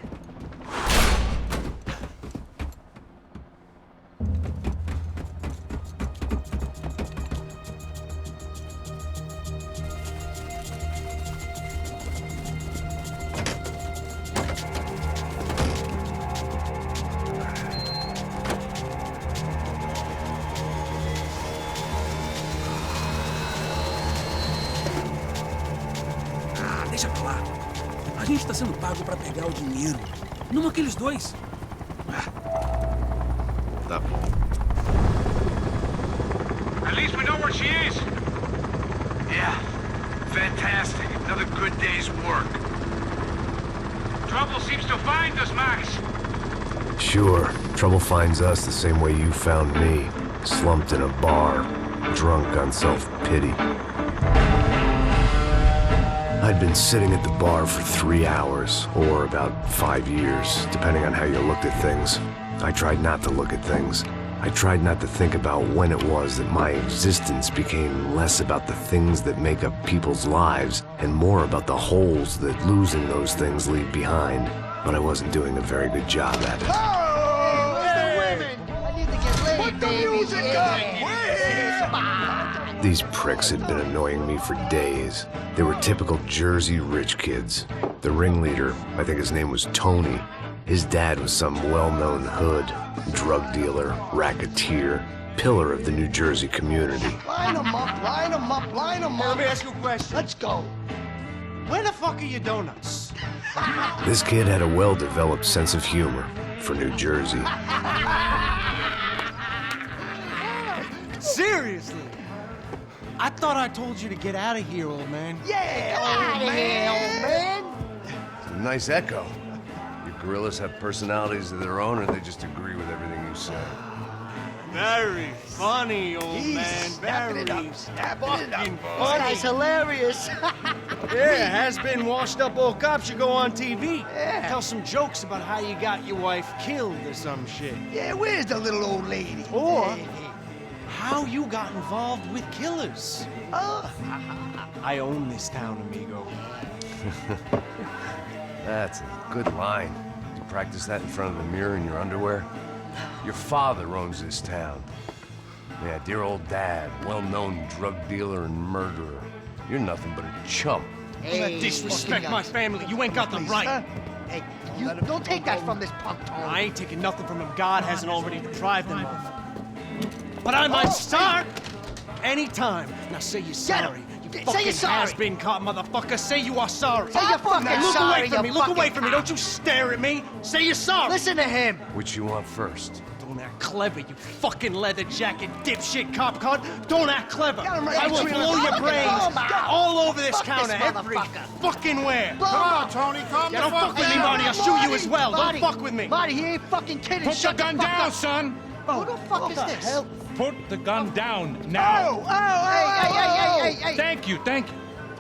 Deixa pra lá. A gente tá sendo pago pra pegar o dinheiro. Não aqueles dois. Tá. At least we know where she is. Yeah. Fantastic. Another good day's work. Trouble seems to find us, Max. Sure, trouble finds us the same way you found me. Slumped in a bar, drunk on self-pity. I'd been sitting at the bar for 3 hours, or about 5 years, depending on how you looked at things. I tried not to look at things. I tried not to think about when it was that my existence became less about the things that make up people's lives, and more about the holes that losing those things leave behind. But I wasn't doing a very good job at it. Oh, hey. The women! I need to get laid, put the music up! These pricks had been annoying me for days. They were typical Jersey rich kids. The ringleader, I think his name was Tony. His dad was some well-known hood, drug dealer, racketeer, pillar of the New Jersey community. Line them up, line them up, line them up. Let me ask you a question. Let's go. Where the fuck are your donuts? This kid had a well-developed sense of humor for New Jersey. Seriously? I thought I told you to get out of here, old man. Yeah, old man, old man. It's a nice echo. Your gorillas have personalities of their own, or they just agree with everything you say? Very funny, old man. Snapping it Very up, snapping it up. fucking This funny. guy's hilarious. Yeah, has-been washed-up old cop should go on TV. Yeah. Tell some jokes about how you got your wife killed or some shit. Yeah, where's the little old lady? Or Hey, hey. how you got involved with killers. Oh. I own this town, amigo. That's a good line. You practice that in front of the mirror in your underwear? Your father owns this town. Yeah, dear old dad, well-known drug dealer and murderer. You're nothing but a chump. Hey, Don't disrespect my family. You ain't got the right. Huh? Hey, you don't take that from this punk, Tony. I ain't taking nothing from him God hasn't already deprived them of. But I might start anytime. Now say you're sorry. You Say fucking you're sorry. has-been caught, motherfucker. Say you are sorry. Say you're fucking Now, look sorry, away from me. you Look away fucking from me. Don't you stare at me. Say you're sorry. Listen to him. Which you want first? Don't act clever, you fucking leather jacket dipshit cop cunt. Don't act clever. Get him right I will between blow the- your Look at brains him. all over this Fuck this counter, every motherfucker. fucking where. Blow him up. Tony, calm Yeah, don't fuck with me, Marty. I'll shoot you as well. Marty, Don't fuck with me. Marty, he ain't fucking kidding. Put the Shut gun fuck down, up. son! Who the fuck is this? Put the gun down now. Hey, hey, hey, hey, hey, hey. Thank you, thank you.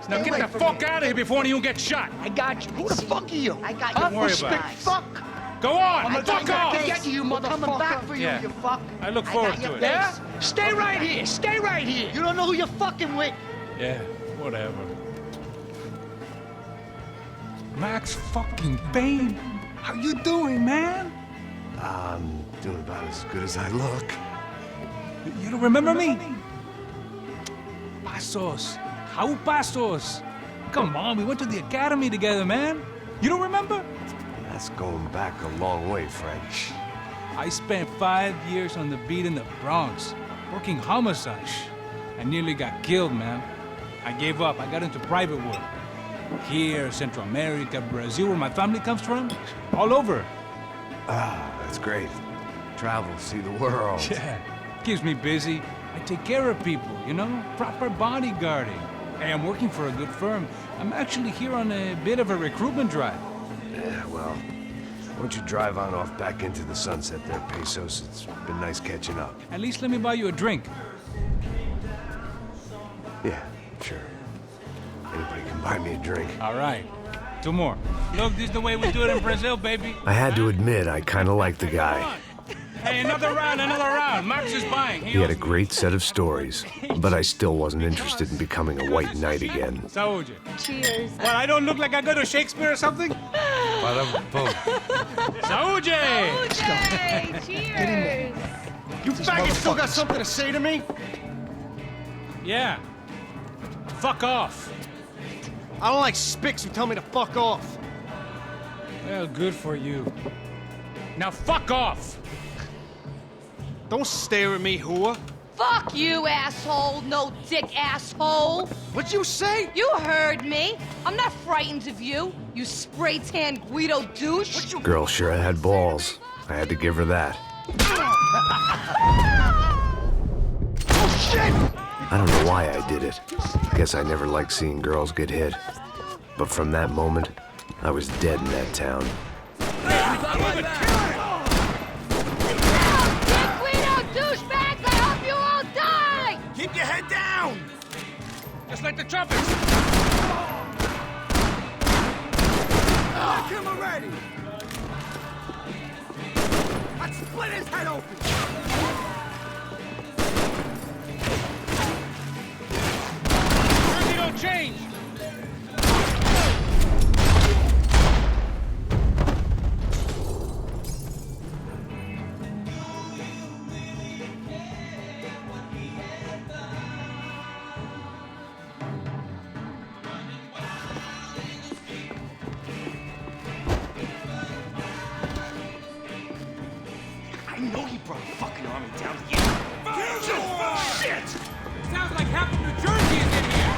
Now get the fuck out of here before you get shot. I got you. Who the fuck are you? I got Don't you. worry Spit about it. fuck. Go on, fuck off! Get you, motherfucker. Coming back for you, Yeah. you fuck. I look forward to it. Yeah? Stay right here. Stay right here. You don't know who you're fucking with. Yeah, whatever. Max fucking Payne. How you doing, man? I'm doing about as good as I look. You don't remember me? Pasos. How Pasos? Come on, we went to the academy together, man. You don't remember? That's going back a long way, French. I spent 5 years on the beat in the Bronx, working homicide. I nearly got killed, man. I gave up. I got into private work. Here, Central America, Brazil, where my family comes from. All over. Ah, that's great. Travel, see the world. Yeah, keeps me busy. I take care of people, you know? Proper bodyguarding. Hey, I'm working for a good firm. I'm actually here on a bit of a recruitment drive. Yeah, well, why don't you drive on off back into the sunset there, Pesos? It's been nice catching up. At least let me buy you a drink. Yeah, sure. Anybody can buy me a drink. All right. 2 more. Look, this is the way we do it in Brazil, baby. I had to admit, I kind of liked the guy. Hey, another round, another round. Max is buying. He had a great set of stories, but I still wasn't interested in becoming a white knight again. Saúde. Cheers. What, I don't look like I go to Shakespeare or something? Saúde! Cheers. You faggot still got something to say to me? Yeah. Fuck off. I don't like spicks who tell me to fuck off. Well, good for you. Now fuck off! Don't stare at me, whore. Fuck you, asshole. No dick asshole. What'd you say? You heard me. I'm not frightened of you, you spray-tan Guido douche. Girl sure had balls. I had to give her that. Oh, shit! I don't know why I did it. Guess I never liked seeing girls get hit. But from that moment, I was dead in that town. Keep your head down! Just like the trumpets! Knock him already! Let's split his head open! You don't change! I know he brought a fucking army down here. Shit! Sounds like half of New Jersey is in here!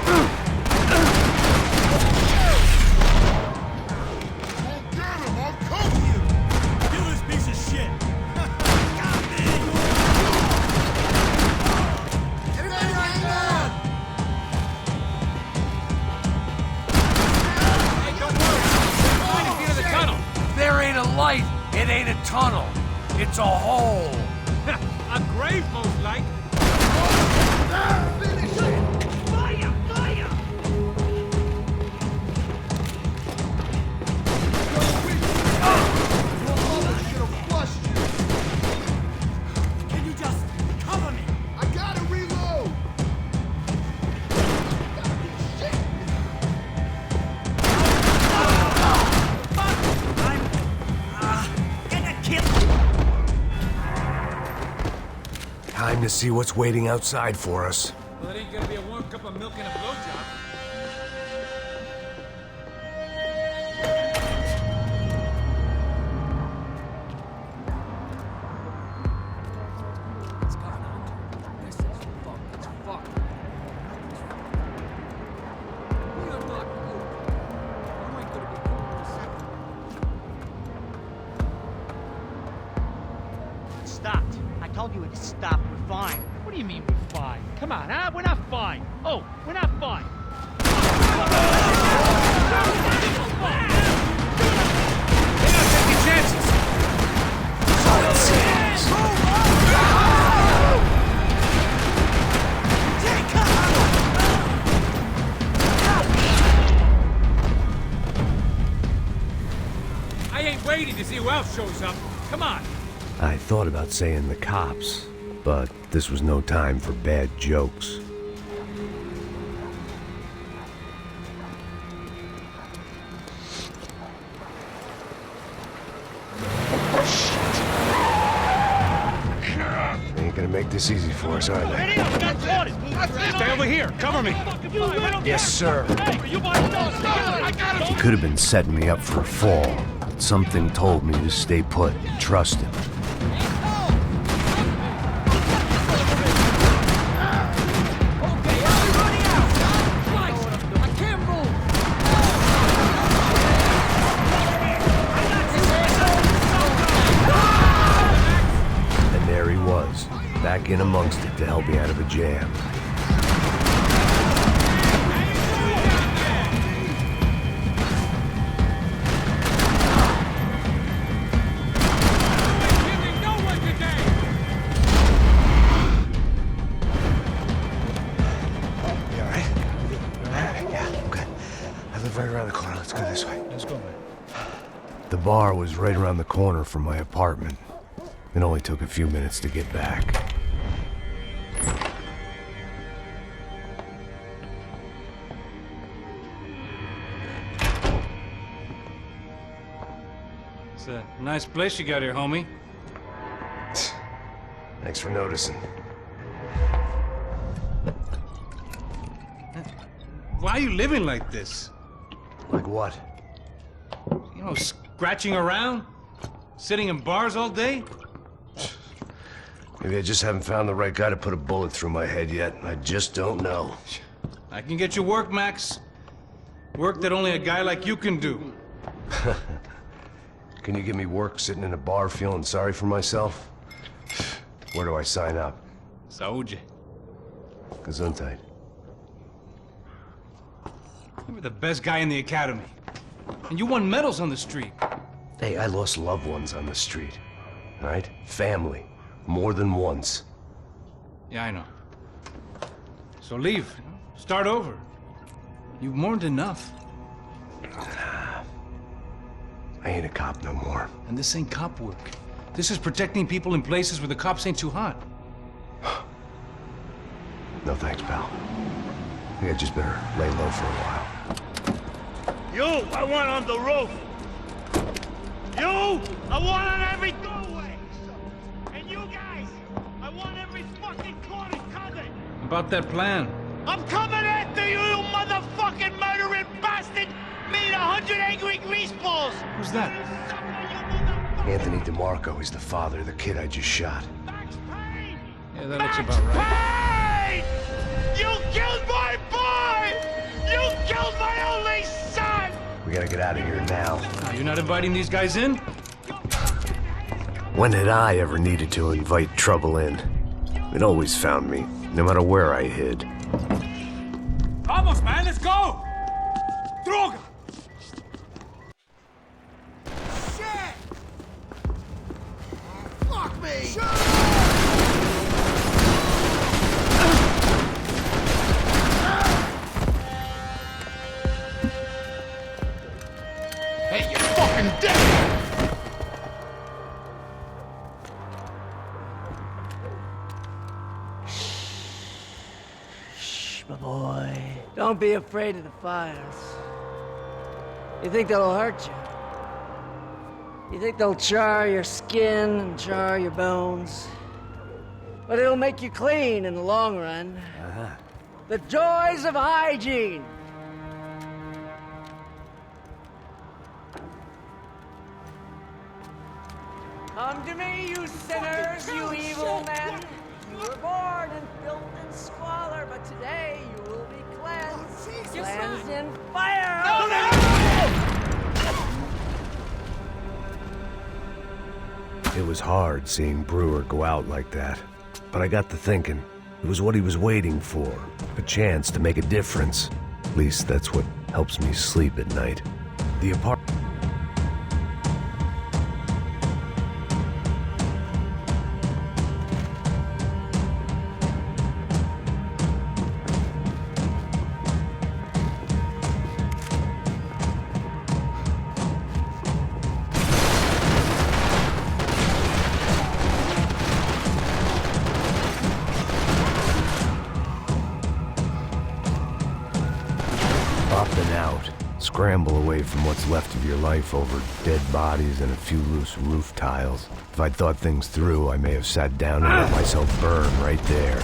Get him! I'll cover you! Kill this piece of shit! Got me! Everybody hang on! Hey, don't worry. We're going to get to the tunnel. There ain't a light. It ain't a tunnel. It's a hole. A grave, most like. Finish it! Fire! Fire! Can you just cover me? I gotta reload! Time to see what's waiting outside for us. Well, it ain't gonna be a warm cup of milk and a blowjob. Stopped. I told you it stopped. We're fine. What do you mean we're fine? Come on, huh? We're not fine. Oh, we're not fine. see who else shows up. Come on. I thought about saying the cops, but this was no time for bad jokes. They ain't gonna make this easy for us, are they? Stay over here. Cover me. Yes, sir. He could have been setting me up for a fall, but something told me to stay put and trust him. And there he was, back in amongst it to help me out of a jam. Right around the corner. Let's go this way. Let's go, man. The bar was right around the corner from my apartment. It only took a few minutes to get back. It's a nice place you got here, homie. Thanks for noticing. Why are you living like this? Like what? You know, scratching around? Sitting in bars all day? Maybe I just haven't found the right guy to put a bullet through my head yet. I just don't know. I can get you work, Max. Work that only a guy like you can do. Can you give me work sitting in a bar feeling sorry for myself? Where do I sign up? Saúde. Gesundheit. You were the best guy in the academy. And you won medals on the street. Hey, I lost loved ones on the street. All right? Family. More than once. Yeah, I know. So leave. Start over. You've mourned enough. I ain't a cop no more. And this ain't cop work. This is protecting people in places where the cops ain't too hot. No thanks, pal. I think I just better lay low for a while. You, I want on the roof. You, I want on every doorway. And you guys, I want every fucking corner covered. About that plan. I'm coming after you, you motherfucking murdering bastard! Me and 100 angry greaseballs! Who's that? Anthony DeMarco. He's the father of the kid I just shot. Yeah, that looks about right. Payne! You killed my boy! You killed my only son! We gotta get out of here now. You're not inviting these guys in? When had I ever needed to invite trouble in? It always found me, no matter where I hid. Vamos, man, let's go! Droga! Shit! Fuck me! Hey, you're fucking dead! My boy, don't be afraid of the fires. You think they'll hurt you? You think they'll char your skin and char your bones? But it'll make you clean in the long run. The joys of hygiene! Come to me, you sinners, you evil men! You were born in filth and squalor, but today you will be cleansed. Cleansed in fire! It was hard seeing Brewer go out like that, but I got to thinking, it was what he was waiting for, a chance to make a difference. At least that's what helps me sleep at night. The apartment. Up and out. Scramble away from what's left of your life over dead bodies and a few loose roof tiles. If I'd thought things through, I may have sat down and let myself burn right there.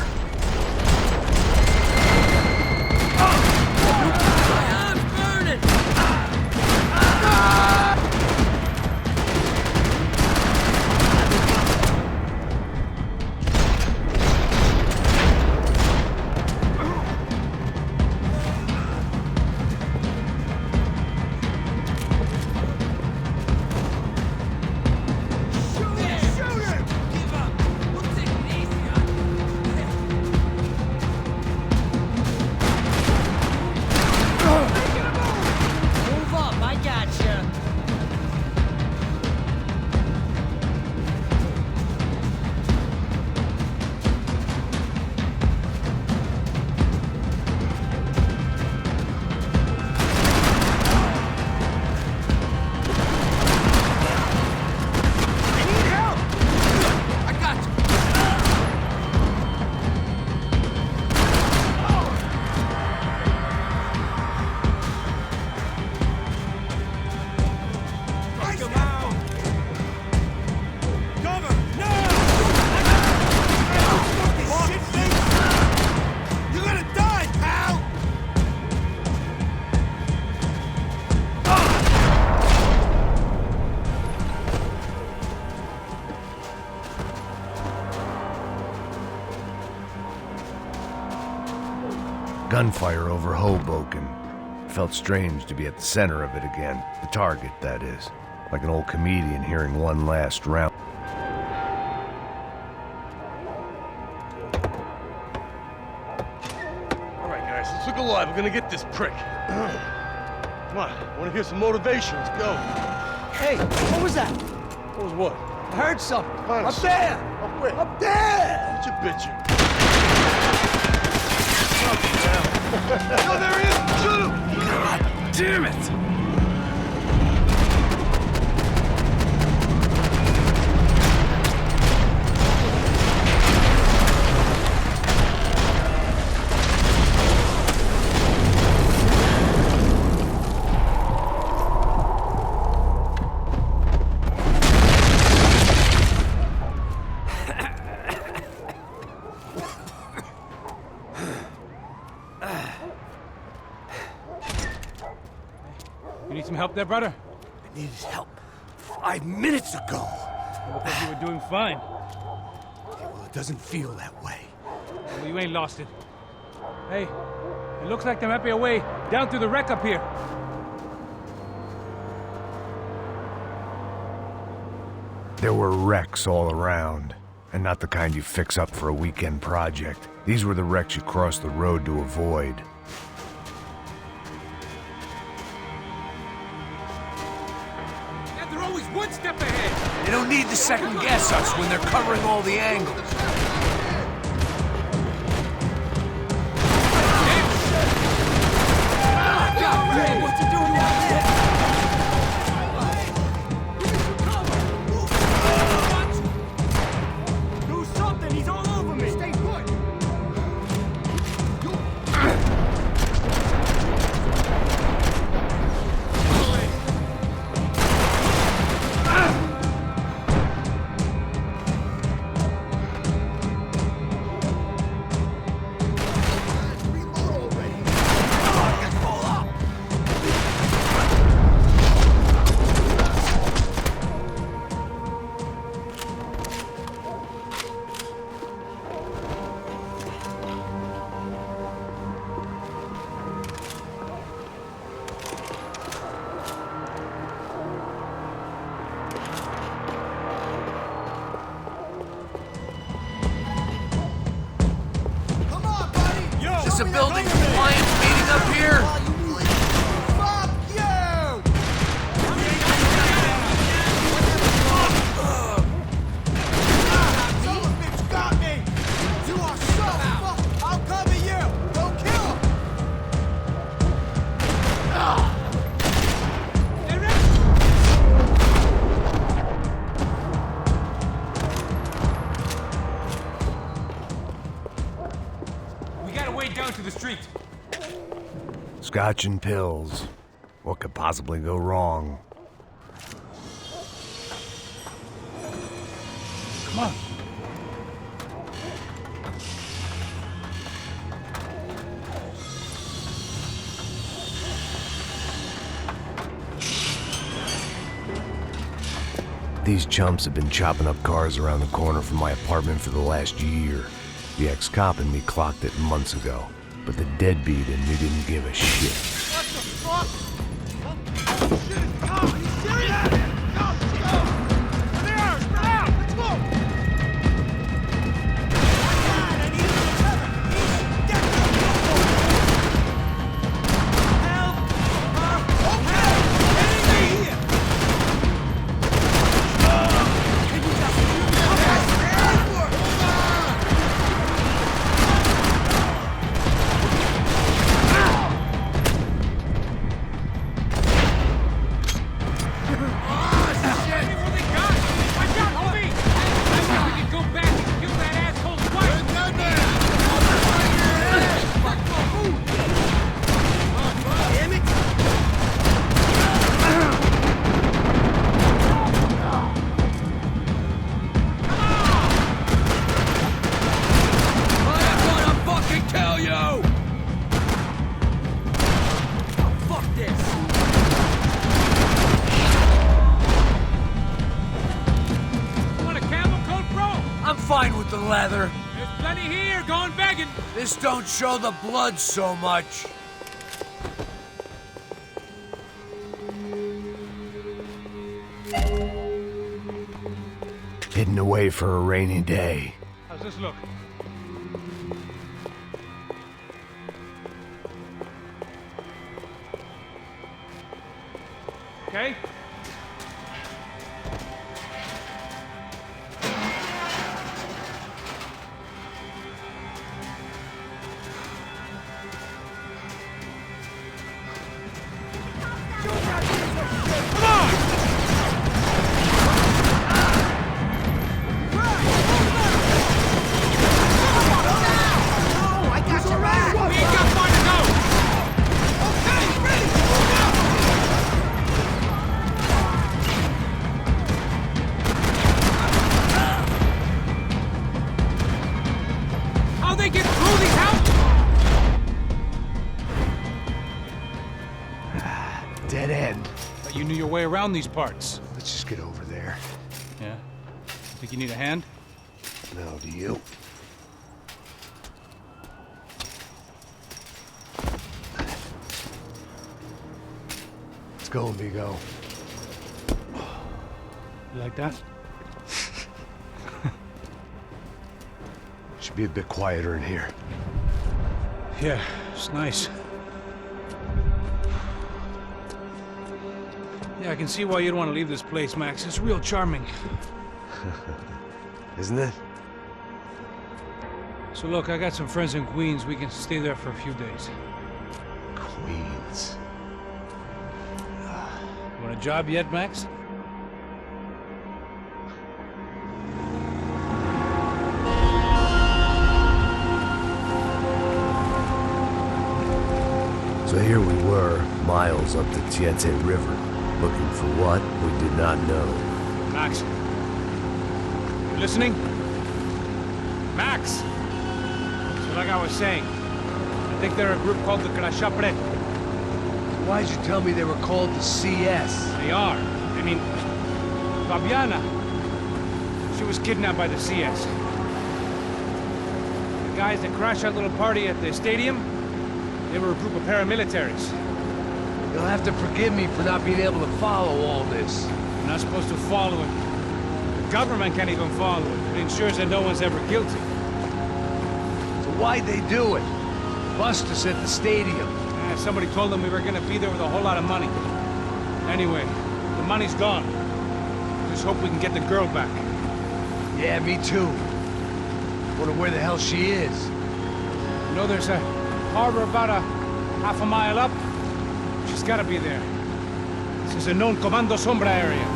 Gunfire over Hoboken. Felt strange to be at the center of it again. The target, that is. Like an old comedian hearing one last round. Alright guys, let's look alive. We're gonna get this prick. Come on, I wanna hear some motivation. Let's go. Hey, what was that? What was what? I heard something. Honest. Up there! Up where? Up there! What you bitching? No, there he is! Shoot him! God damn it! You need some help there, brother? I needed help 5 minutes ago. You look like you were doing fine. Okay, well, it doesn't feel that way. Well, you ain't lost it. Hey, it looks like there might be a way down through the wreck up here. There were wrecks all around, and not the kind you fix up for a weekend project. These were the wrecks you crossed the road to avoid. Yeah, they're always one step ahead. They don't need to second guess us when they're covering all the angles. God damn, what's he doing out there? Do something! He's all over me! Stay put! Scotch and pills. What could possibly go wrong? Come on. These chumps have been chopping up cars around the corner from my apartment for the last year. The ex-cop in me clocked it months ago, but the deadbeat in me didn't give a shit. What the fuck? Oh, shit, it's Tom! Are you serious? Go, let's go! There, spread out! Let's go! My God, I need a little cover! Easy! Get help! Okay! Enemy here! Can you just do that? Fine with the leather. There's plenty here, going begging. This don't show the blood so much. Hidden away for a rainy day. How's this look? Okay? Dead end. But you knew your way around these parts. Let's just get over there. Yeah? Think you need a hand? No, do you? Let's go, Vigo. You like that? Should be a bit quieter in here. Yeah, it's nice. Yeah, I can see why you'd want to leave this place, Max. It's real charming. Isn't it? So look, I got some friends in Queens. We can stay there for a few days. Queens. You want a job yet, Max? So here we were, miles up the Tietze River, looking for what we did not know. Max. You listening? Max! So like I was saying, I think they're a group called the Crashapret. Why'd you tell me they were called the CS? They are. I mean, Fabiana. She was kidnapped by the CS. The guys that crashed that little party at the stadium, they were a group of paramilitaries. You'll have to forgive me for not being able to follow all this. You're not supposed to follow it. The government can't even follow it. It ensures that no one's ever guilty. So why'd they do it? Bust us at the stadium. Somebody told them we were gonna be there with a whole lot of money. Anyway, the money's gone. Just hope we can get the girl back. Yeah, me too. Wonder where the hell she is. You know, there's a harbor about a half a mile up. She's gotta be there. This is a known Comando Sombra area.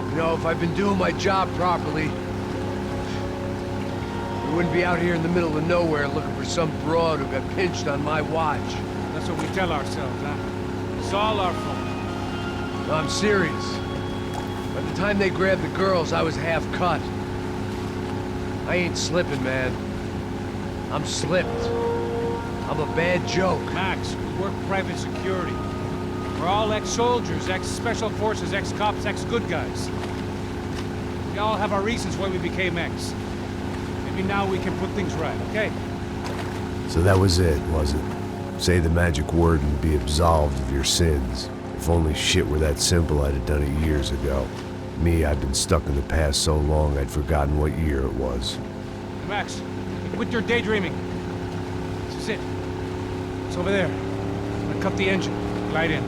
You know, if I've been doing my job properly, we wouldn't be out here in the middle of nowhere looking for some broad who got pinched on my watch. That's what we tell ourselves, huh? It's all our fault. No, I'm serious. By the time they grabbed the girls, I was half cut. I ain't slipping, man. I'm slipped. I'm a bad joke. Max, we work private security. We're all ex-soldiers, ex-special forces, ex-cops, ex-good guys. We all have our reasons why we became ex. Maybe now we can put things right, okay? So that was it, was it? Say the magic word and be absolved of your sins. If only shit were that simple, I'd have done it years ago. Me, I'd been stuck in the past so long I'd forgotten what year it was. Max, quit your daydreaming. This is it. It's over there. I'm gonna cut the engine. Glide in.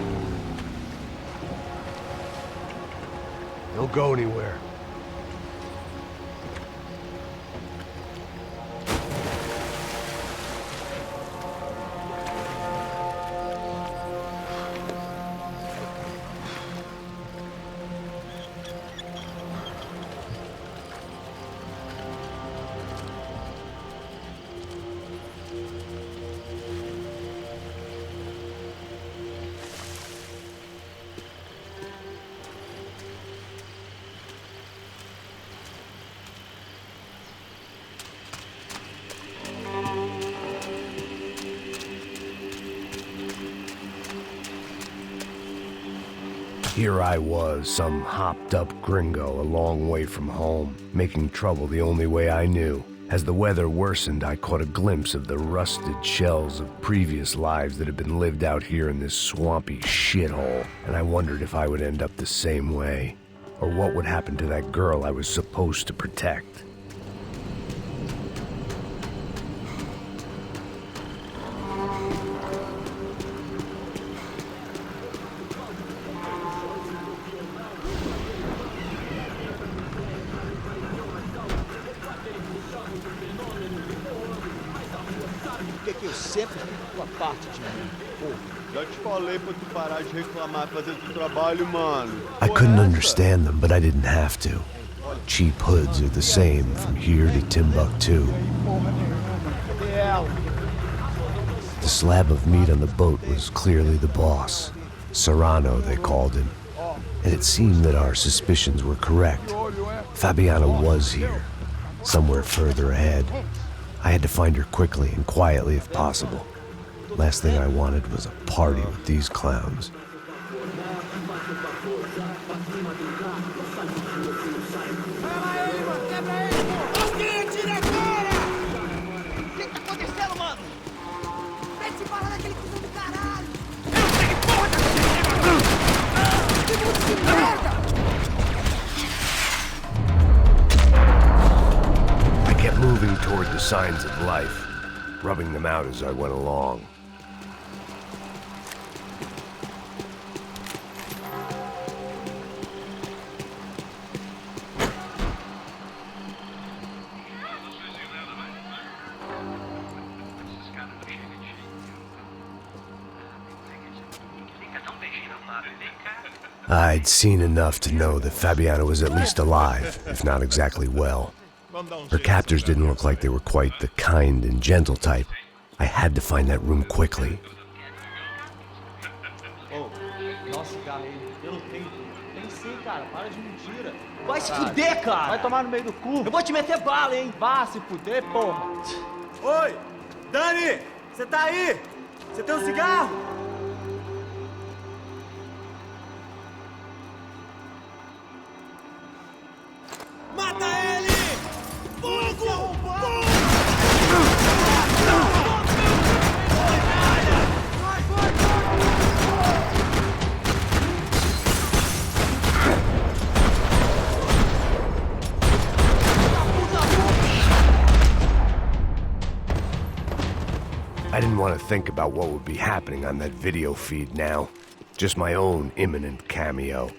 Don't go anywhere. Here I was, some hopped-up gringo a long way from home, making trouble the only way I knew. As the weather worsened, I caught a glimpse of the rusted shells of previous lives that had been lived out here in this swampy shithole, and I wondered if I would end up the same way, or what would happen to that girl I was supposed to protect. Que eu sempre fico com a parte de mim. Pô, já te falei pra tu parar de reclamar e fazer teu trabalho, mano. I couldn't understand them, but I didn't have to. Cheap hoods are the same from here to Timbuktu. The slab of meat on the boat was clearly the boss. Serrano, they called him. And it seemed that our suspicions were correct. Fabiana was here, somewhere further ahead. I had to find her quickly and quietly if possible. Last thing I wanted was a party with these clowns. I kept moving toward the signs of life, rubbing them out as I went along. I'd seen enough to know that Fabiana was at least alive, if not exactly well. Her captors didn't look like they were quite the kind and gentle type. I had to find that room quickly. Nossa, cigarro aí. Eu não tenho. Tem sim, cara. Para de mentira. Vai se fuder, cara. Vai tomar no meio do cu. Eu vou te meter bala, hein. Vá se fuder, porra. Oi, Dani, você tá aí? Você tem um cigarro? Mata ele! Fogo! I didn't want to think about what would be happening on that video feed now. Just my own imminent cameo.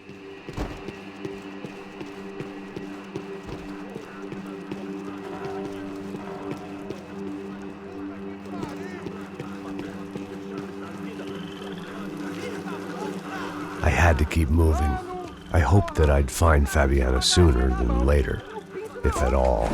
I had to keep moving. I hoped that I'd find Fabiana sooner than later, if at all.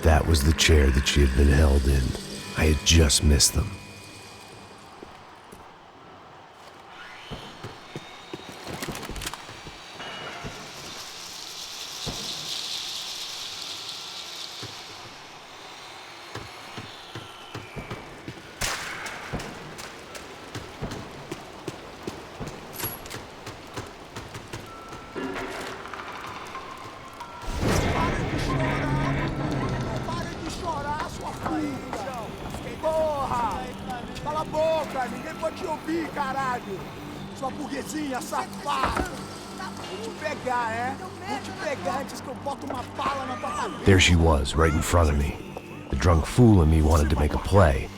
That was the chair that she had been held in. I had just missed them. Porra! Cala a boca! Ninguém pode te ouvir, caralho! Sua burguesinha safada! Vou te pegar, é? Vou te pegar antes que eu boto uma bala na tua cabeça! There she was, right in front of me. The drunk fool in me wanted to make a play.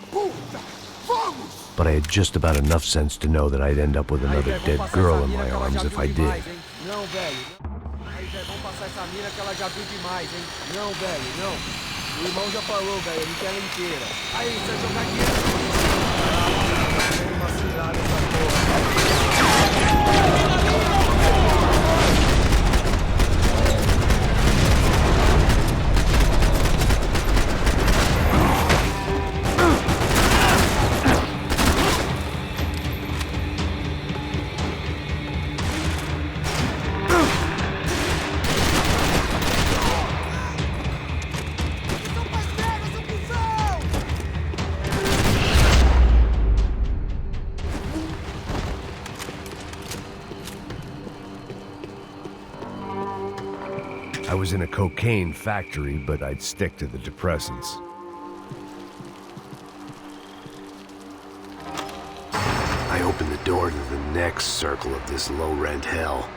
But I had just about enough sense to know that I'd end up with another dead girl in my arms if I did. Não, velho. Aí, velho, vamos passar essa mina que ela já viu demais, hein? Não, velho, não. O irmão já falou, velho, ele quer ela inteira. Aí, você vai jogar dinheiro. Uma cilada essa porra. I was in a cocaine factory, but I'd stick to the depressants. I opened the door to the next circle of this low-rent hell.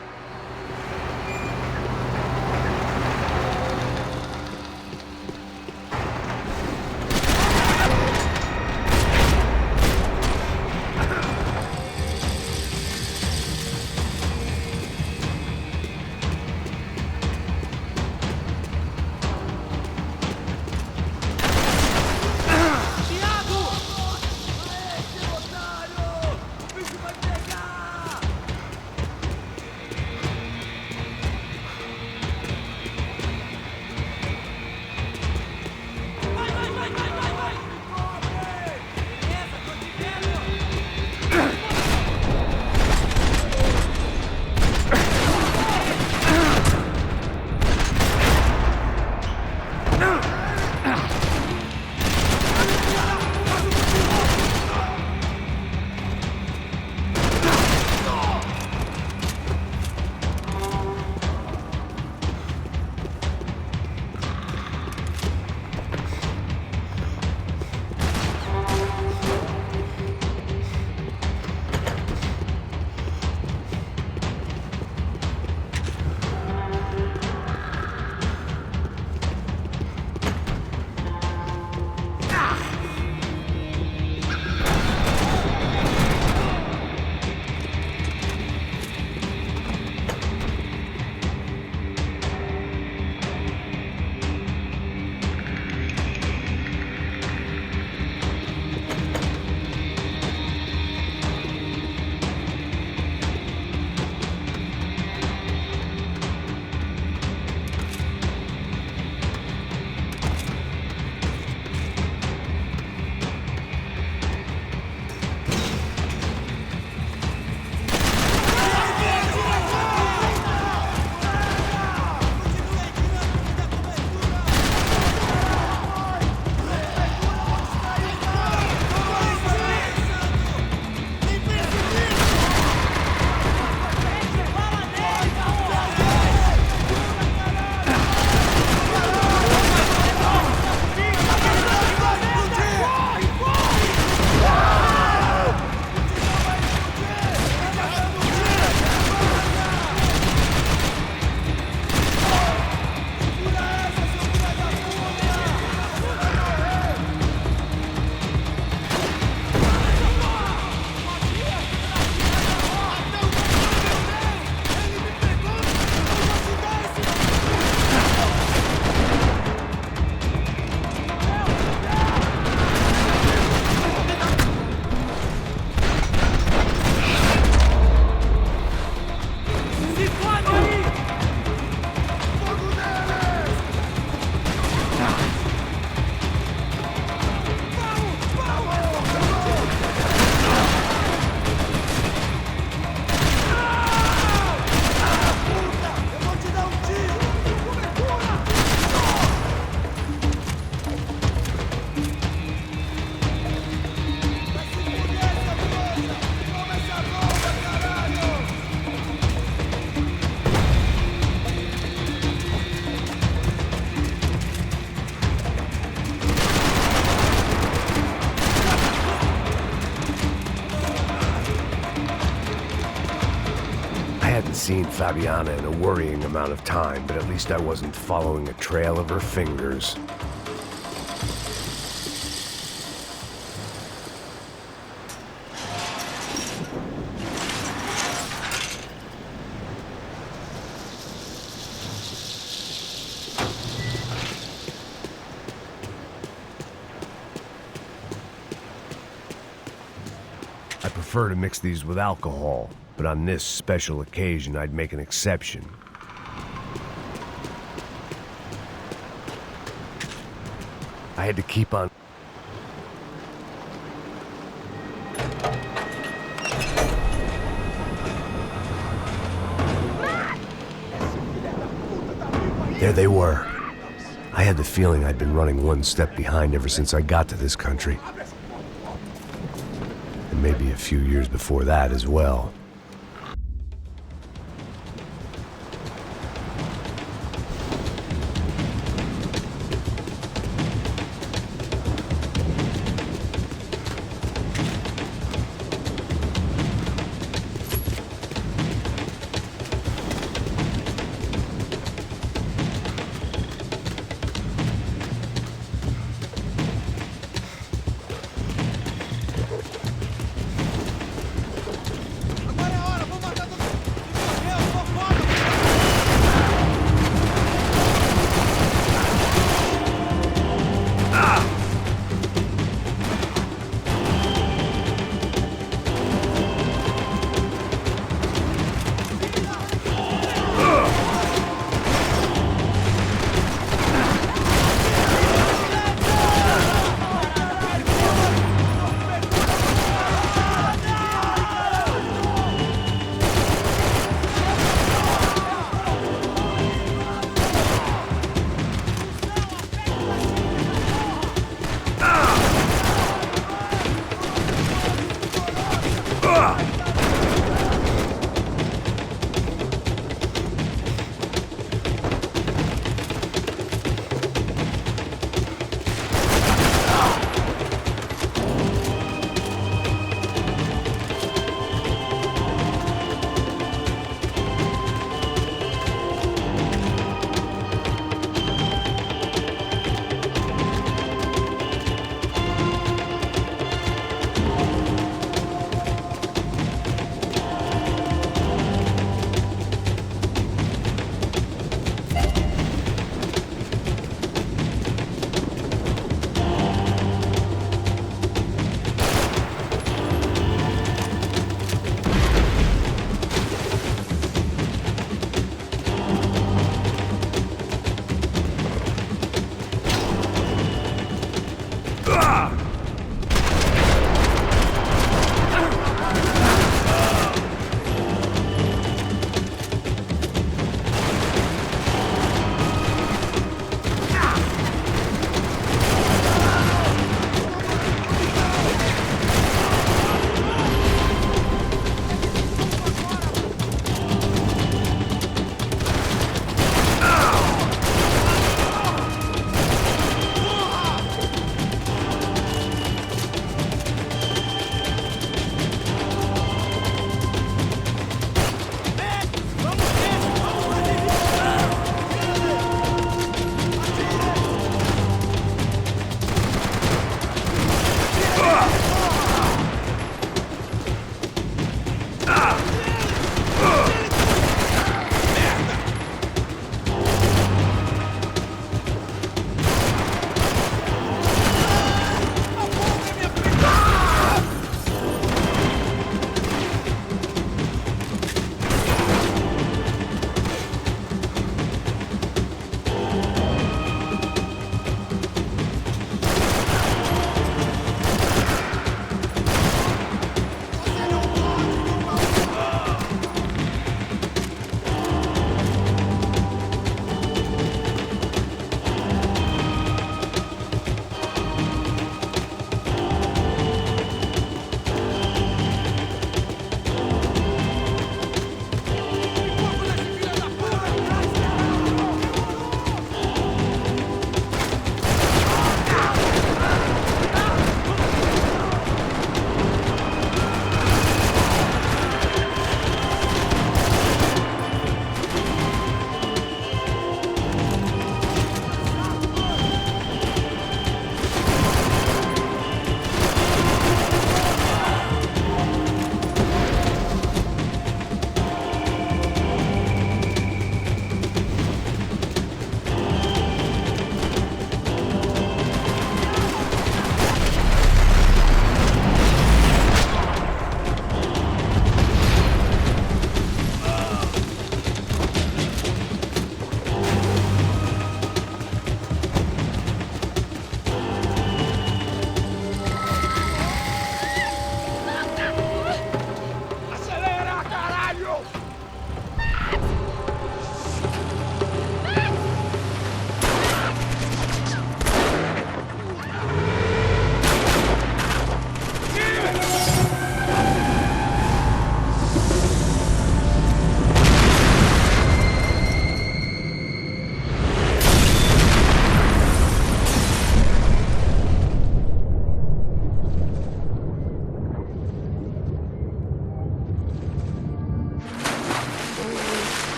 seen Fabiana in a worrying amount of time, but at least I wasn't following a trail of her fingers. I prefer to mix these with alcohol, but on this special occasion, I'd make an exception. I had to keep on... There they were. I had the feeling I'd been running one step behind ever since I got to this country. And maybe a few years before that as well.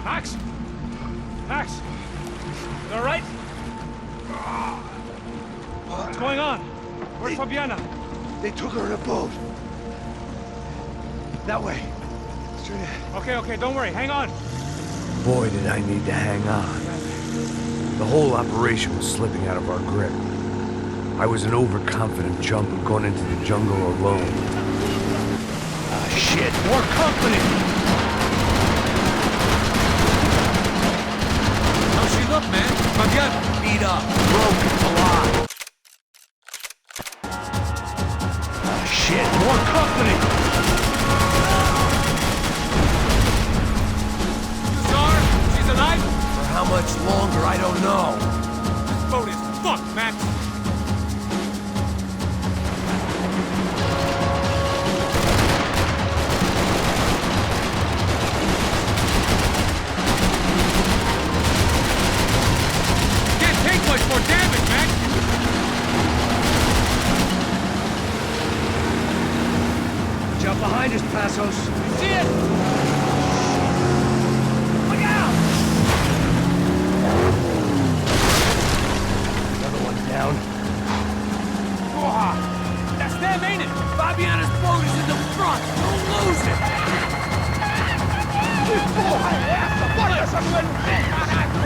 Max? Max? You all right? What's going on? Where's Fabiana? They took her in a boat. That way. Straight ahead. Okay, don't worry. Hang on. Boy, did I need to hang on. The whole operation was slipping out of our grip. I was an overconfident chump who'd gone into the jungle alone. Ah, shit. More company! How's she look, man? Fabiana? Beat up. Broken. Alive. Ah, shit. More company! You saw her? She's alive? For how much longer, I don't know. This boat is fucked, Max. Can't take much more damage, Max. Watch out behind us, Passos. See it? Look out! Another one down. Oh, that's them, ain't it? Fabiana's boat is in the front. Don't lose it. Que porra é essa? Bota essa mulher no pé, caralho!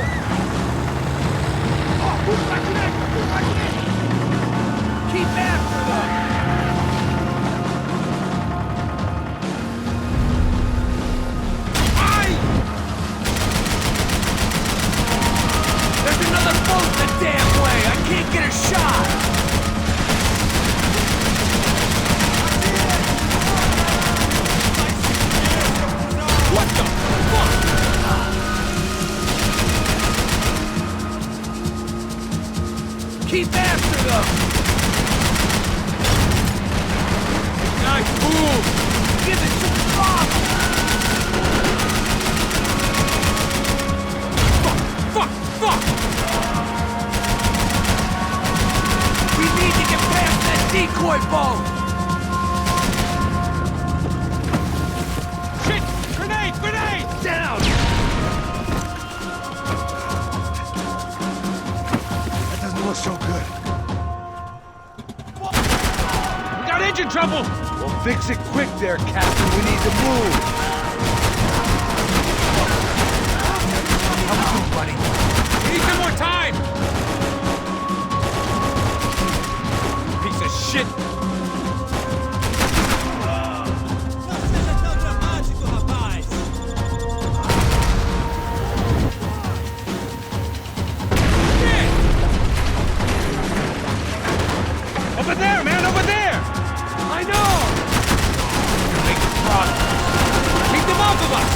Ó, puxa pra direita, puxa pra direita! Keep after them. There's another boat the damn way! I can't get a shot! What the fuck? Keep after them! Nice move! Give it to the father! Fuck! We need to get past that decoy boat! Shit! Grenade! Down! That doesn't look so good. We got engine trouble! Well, fix it quick there, Captain. We need to move. How we doing, buddy? We need some more time! Piece of shit! Não seja tão dramático, rapaz! Over there, man! Over there! I know! Make the progress! Keep them off of us!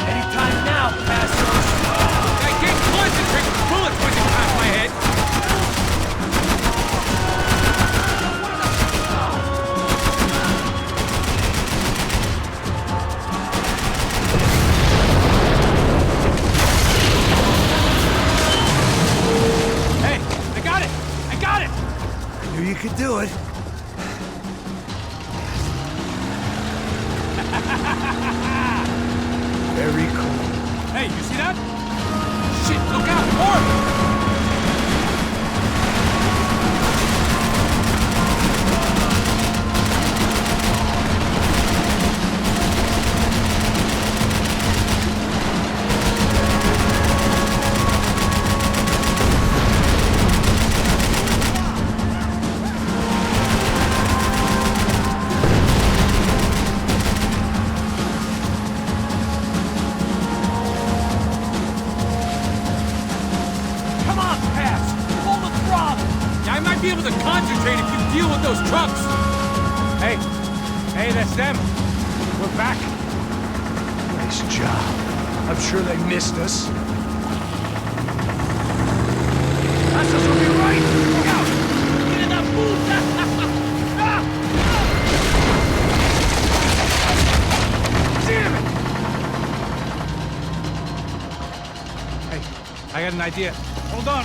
Anytime now, Passos! I can't concentrate with bullets whizzing past my head! Hey, I got it! I knew you could do it. Very cool. Hey, you see that? Shit, look out! More! Come on, Pass! Pull the throttle! Yeah, I might be able to concentrate if you deal with those trucks! Hey, that's them. We're back. Nice job. I'm sure they missed us. Passos will be right! Look out! Get that puta! Damn it! Hey, I got an idea. Hold on.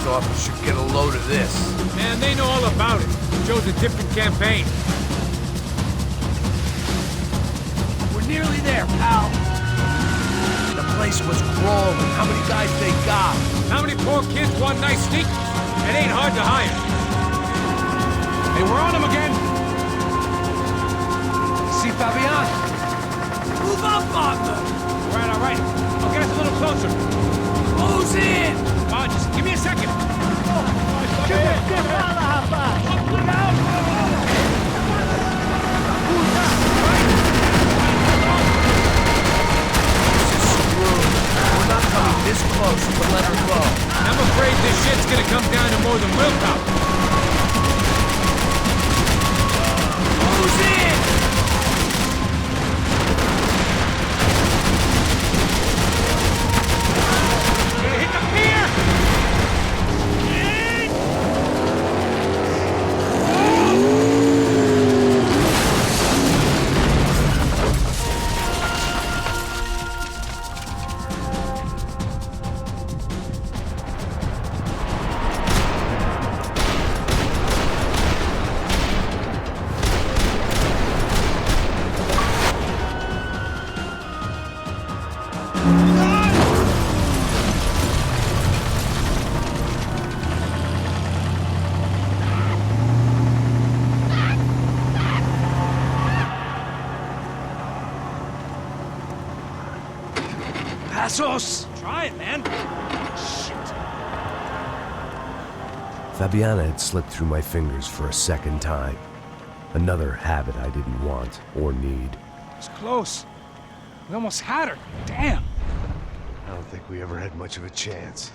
post office should get a load of this. Man, they know all about it. Chose a different campaign. We're nearly there, pal. The place was crawling. How many guys they got? How many poor kids want nice sneakers? It ain't hard to hire. Hey, we're on them again. See Fabian? Move up, partner. All right. I'll get us a little closer. Who's in? Come on, just give me a second. We're not coming this close to let her go. I'm afraid this shit's gonna come down to more than willpower. Who's in? Gonna hit the pier! Passos! Try it, man. Shit. Fabiana had slipped through my fingers for a second time. Another habit I didn't want or need. It's close. We almost had her. Damn. I don't think we ever had much of a chance.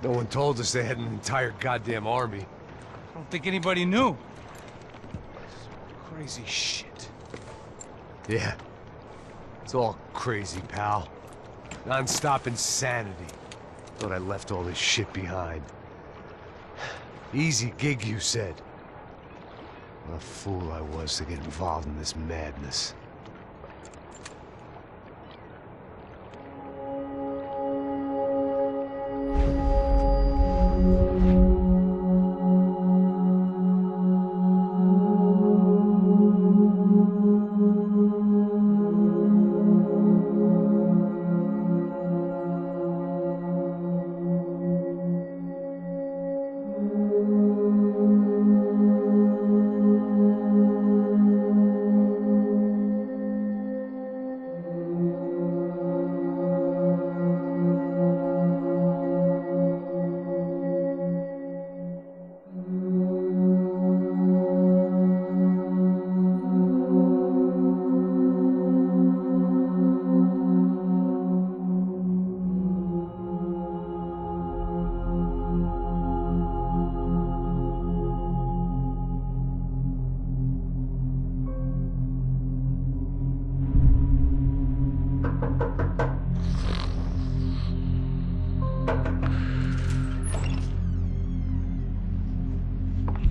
No one told us they had an entire goddamn army. I don't think anybody knew. Crazy shit. Yeah. It's all crazy, pal. Non-stop insanity. Thought I left all this shit behind. Easy gig, you said. What a fool I was to get involved in this madness.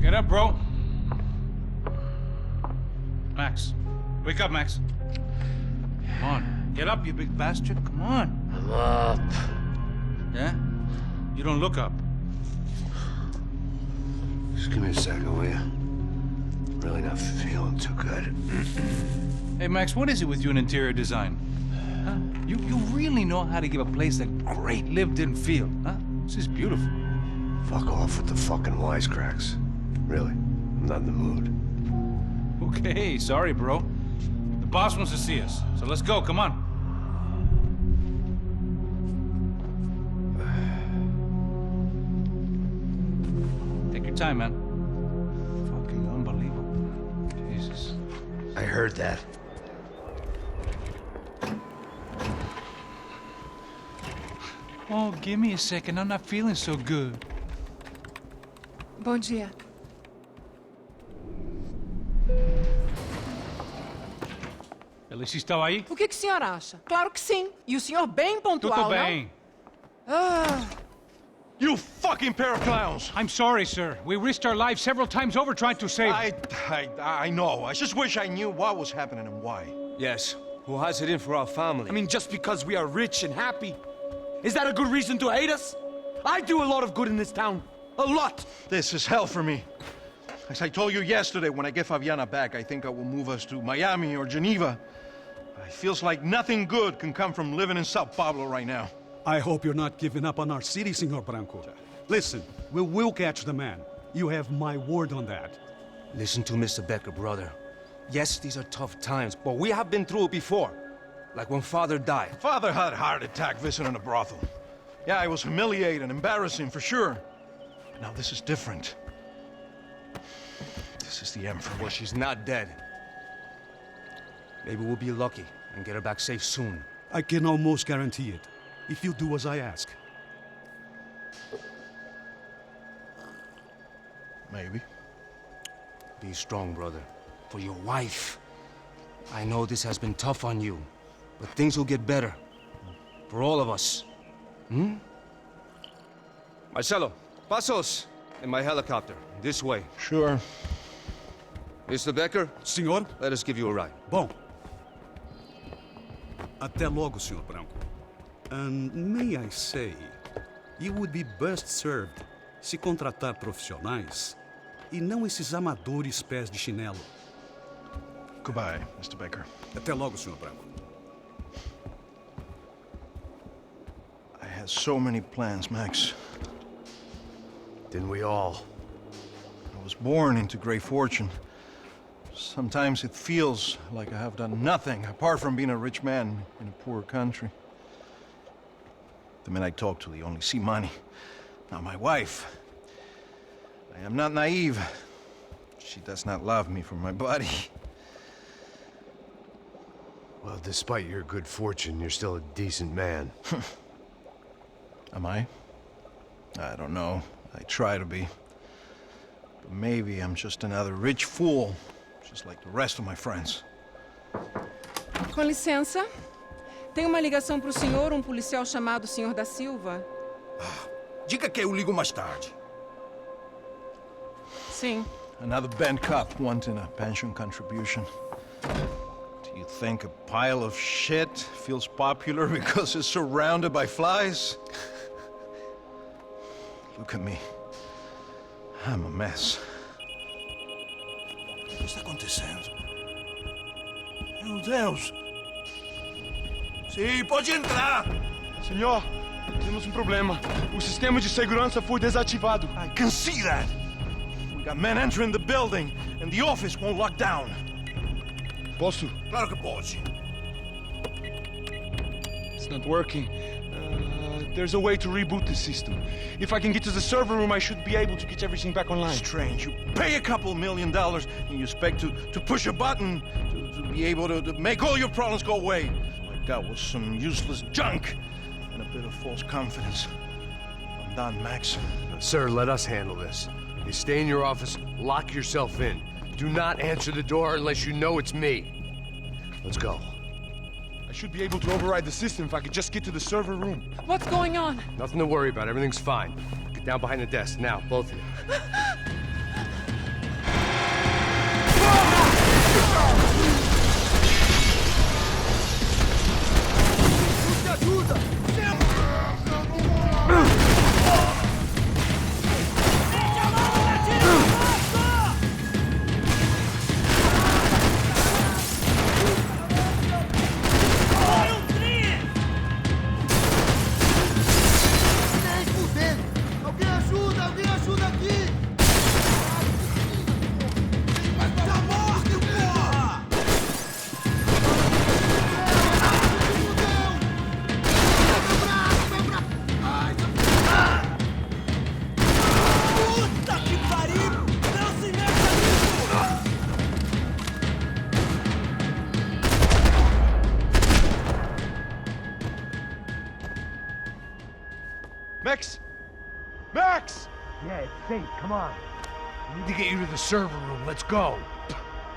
Get up, bro. Max. Wake up, Max. Come on. Get up, you big bastard. Come on. I'm up. Yeah? You don't look up. Just give me a second, will you? Really not feeling too good. Hey, Max, what is it with you and interior design? Huh? You really know how to give a place a great lived-in feel, huh? This is beautiful. Fuck off with the fucking wisecracks. Really, I'm not in the mood. Okay, sorry, bro. The boss wants to see us, so let's go, come on. Take your time, man. Fucking unbelievable. Jesus. I heard that. Oh, give me a second. I'm not feeling so good. Bom dia. Alice estava aí? O que o senhor acha? Claro que sim. E o senhor bem pontual, Tudo bem. não? Ah. You fucking pair of clowns! I'm sorry, sir. We risked our lives several times over trying to save... I know. I just wish I knew what was happening and why. Yes. Who has it in for our family? I mean, just because we are rich and happy? Is that a good reason to hate us? I do a lot of good in this town. A lot. This is hell for me. As I told you yesterday, when I get Fabiana back, I think I will move us to Miami or Geneva. It feels like nothing good can come from living in Sao Paulo right now. I hope you're not giving up on our city, Senor Branco. Listen, we will catch the man. You have my word on that. Listen to Mr. Becker, brother. Yes, these are tough times, but we have been through it before. Like when Father died. Father had a heart attack visiting a brothel. Yeah, it was humiliating, embarrassing, for sure. But now this is different. This is the end for me. Well, she's not dead. Maybe we'll be lucky and get her back safe soon. I can almost guarantee it, if you do as I ask. Maybe. Be strong, brother. For your wife. I know this has been tough on you, but things will get better. For all of us. Hmm? Marcelo, pasos in my helicopter. This way. Sure. Mr. Becker? Senhor? Let us give you a ride. Bom. Até logo, Senhor Branco. And may I say, you would be best served se contratar profissionais e não esses amadores pés de chinelo. Goodbye, Mr. Baker. Até logo, Senhor Branco. I had so many plans, Max. Didn't we all? I was born into great fortune. Sometimes it feels like I have done nothing apart from being a rich man in a poor country. The men I talk to, they only see money. Now my wife, I am not naive. She does not love me for my body. Well, despite your good fortune, you're still a decent man. Am I? I don't know. I try to be. But maybe I'm just another rich fool, just like the rest of my friends. Com licença. Tem uma ligação para o senhor, policial chamado Senhor da Silva. Diga que eu ligo mais tarde. Sim. Another bent cop wanting a pension contribution. Do you think a pile of shit feels popular because it's surrounded by flies? Look at me. I'm a mess. O que está acontecendo? Meu Deus! Sim, pode entrar! Senhor, temos problema. O sistema de segurança foi desativado. I can see that! We got men entering the building, and the office won't lock down. Posso? Claro que pode. It's not working. There's a way to reboot the system. If I can get to the server room, I should be able to get everything back online. Strange. You pay a couple $1 million, and you expect to push a button to be able to make all your problems go away. All I got was some useless junk and a bit of false confidence. I'm done, Max. Sir, let us handle this. You stay in your office, lock yourself in. Do not answer the door unless you know it's me. Let's go. I should be able to override the system if I could just get to the server room. What's going on? Nothing to worry about. Everything's fine. Get down behind the desk. Now, both of you. Max! Max! Yeah, it's safe. Come on. We need to get you to the server room. Let's go.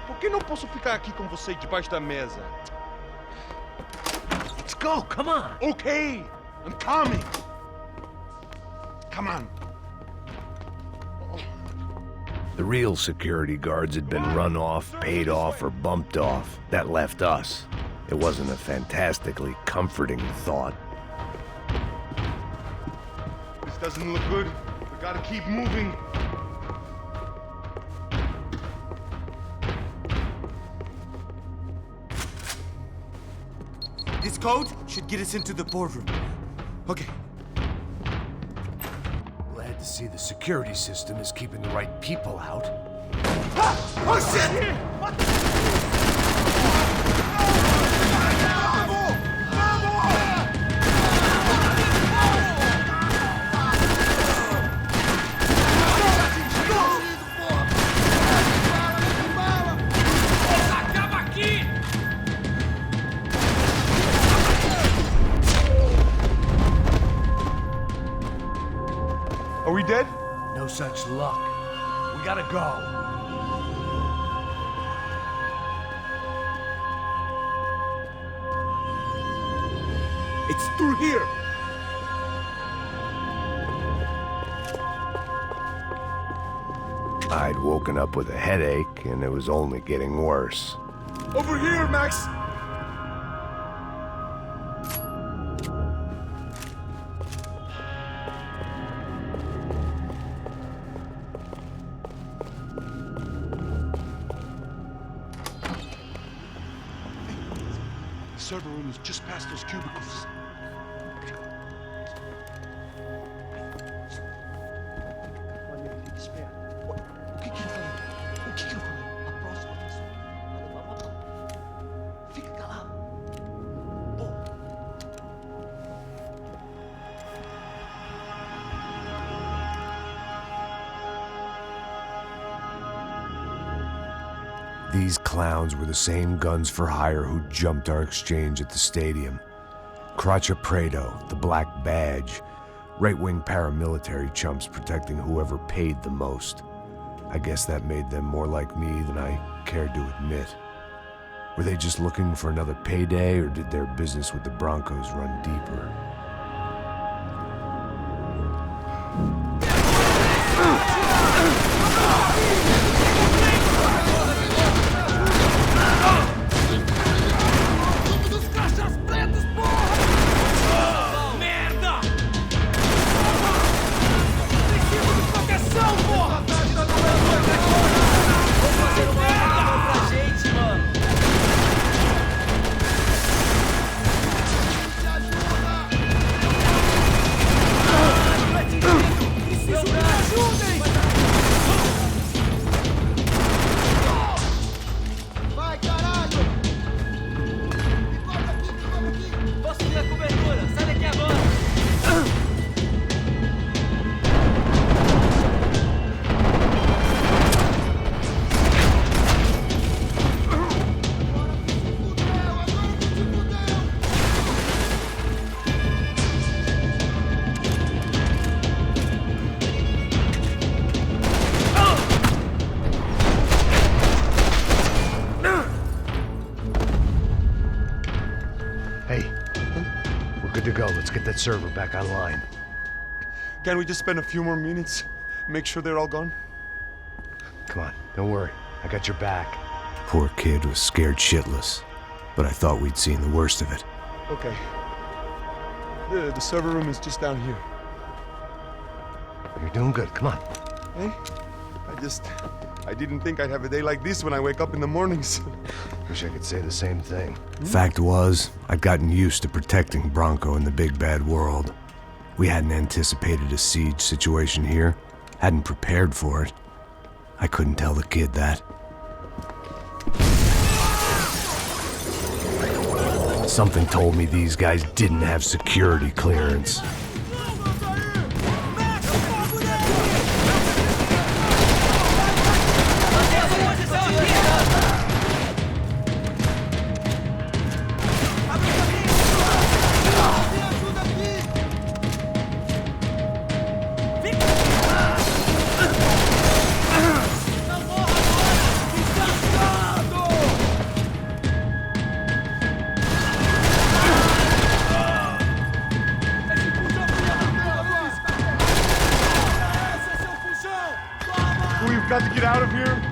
Por que não posso ficar aqui com você debaixo da mesa? Let's go. Come on. Okay, I'm coming. Come on. The real security guards had been run off, paid off, or bumped off. That left us. It wasn't a fantastically comforting thought. This Doesn't look good. We gotta keep moving. This code should get us into the boardroom. Okay. Glad to see the security system is keeping the right people out. Ah! Oh shit! Are we dead? No such luck. We gotta go. It's through here. I'd woken up with a headache, and it was only getting worse. Over here, Max. The server room is just past those cubicles. O que ele falou? O que eu falei? A próxima pessoa. Fica calado. These clowns were the same guns for hire who jumped our exchange at the stadium. Crotcha Prado, the Black Badge, right-wing paramilitary chumps protecting whoever paid the most. I guess that made them more like me than I cared to admit. Were they just looking for another payday, or did their business with the Broncos run deeper? Let's get that server back online. Can't we just spend a few more minutes? Make sure they're all gone? Come on, don't worry. I got your back. Poor kid was scared shitless, but I thought we'd seen the worst of it. Okay. The server room is just down here. You're doing good. Come on. Hey? I didn't think I'd have a day like this when I wake up in the mornings. Wish I could say the same thing. Fact was, I'd gotten used to protecting Bronco in the big bad world. We hadn't anticipated a siege situation here, hadn't prepared for it. I couldn't tell the kid that. Something told me these guys didn't have security clearance. We've got to get out of here.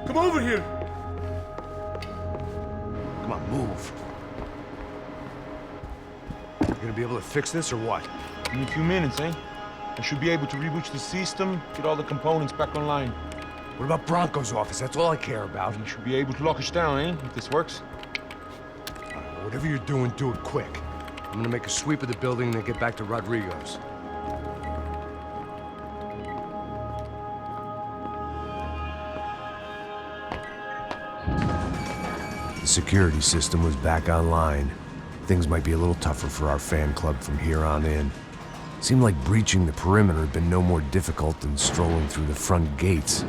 Come over here. Come on, move. You gonna be able to fix this or what? In a few minutes, eh? I should be able to reboot the system, get all the components back online. What about Bronco's office? That's all I care about. You should be able to lock us down, eh? If this works. Whatever you're doing, do it quick. I'm gonna make a sweep of the building and then get back to Rodrigo's. The security system was back online. Things might be a little tougher for our fan club from here on in. Seemed like breaching the perimeter had been no more difficult than strolling through the front gates.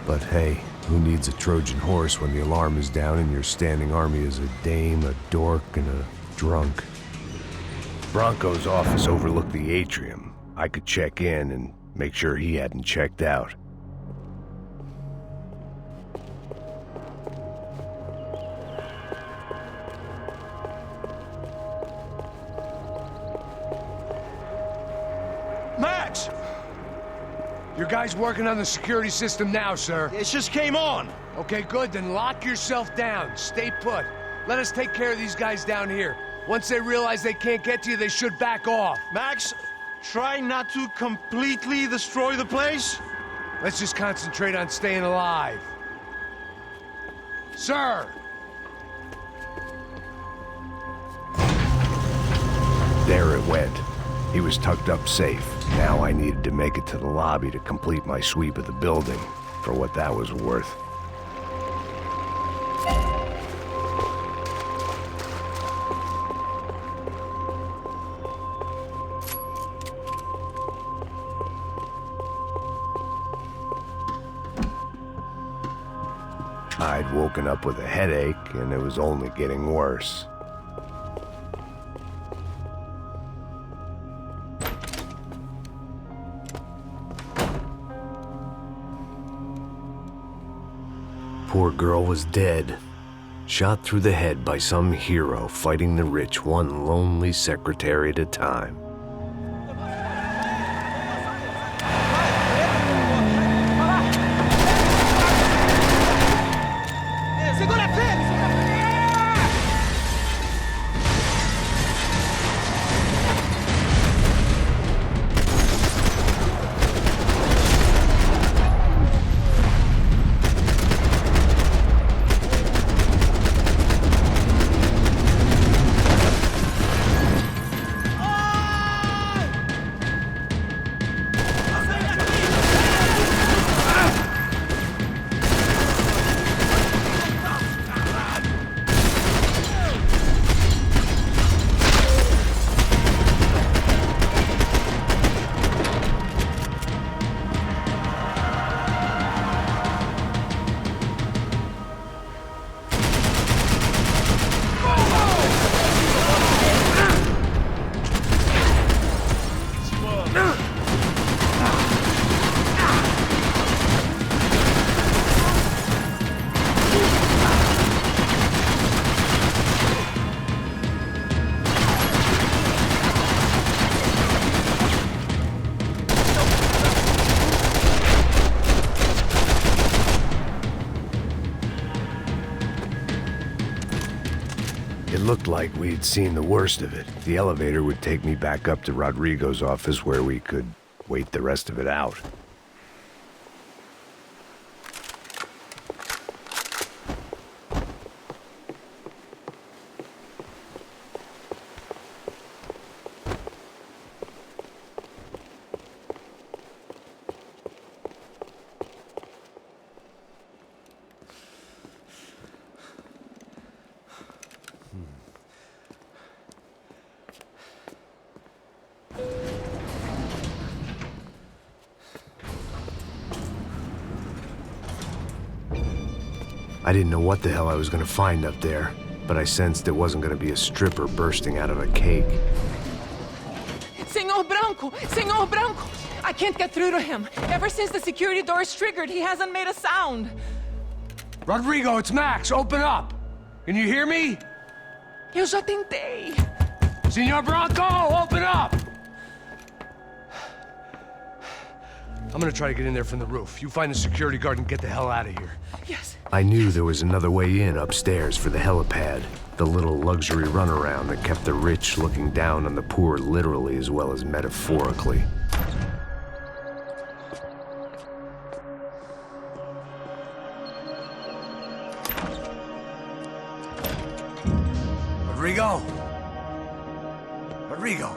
But hey, who needs a Trojan horse when the alarm is down and your standing army is a dame, a dork, and a drunk? Bronco's office overlooked the atrium. I could check in and make sure he hadn't checked out. Max! Your guy's working on the security system now, sir. It just came on. Okay, good. Then lock yourself down. Stay put. Let us take care of these guys down here. Once they realize they can't get to you, they should back off. Max, try not to completely destroy the place. Let's just concentrate on staying alive. Sir! There it went. He was tucked up safe. Now I needed to make it to the lobby to complete my sweep of the building, for what that was worth. I'd woken up with a headache, and it was only getting worse. Poor girl was dead, shot through the head by some hero fighting the rich one lonely secretary at a time. It looked like we'd seen the worst of it. The elevator would take me back up to Rodrigo's office where we could wait the rest of it out. I didn't know what the hell I was going to find up there, but I sensed it wasn't going to be a stripper bursting out of a cake. Senor Branco! Senor Branco! I can't get through to him. Ever since the security door is triggered, he hasn't made a sound. Rodrigo, it's Max. Open up. Can you hear me? Eu já tentei. Senor Branco, open up! I'm gonna try to get in there from the roof. You find the security guard and get the hell out of here. Yes. I knew there was another way in upstairs for the helipad, the little luxury runaround that kept the rich looking down on the poor literally as well as metaphorically. Rodrigo! Rodrigo!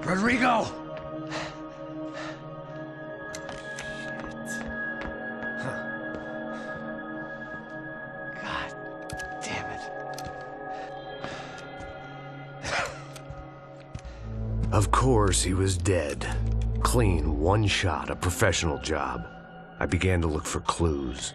Rodrigo! Of course, he was dead. Clean, one shot, a professional job. I began to look for clues.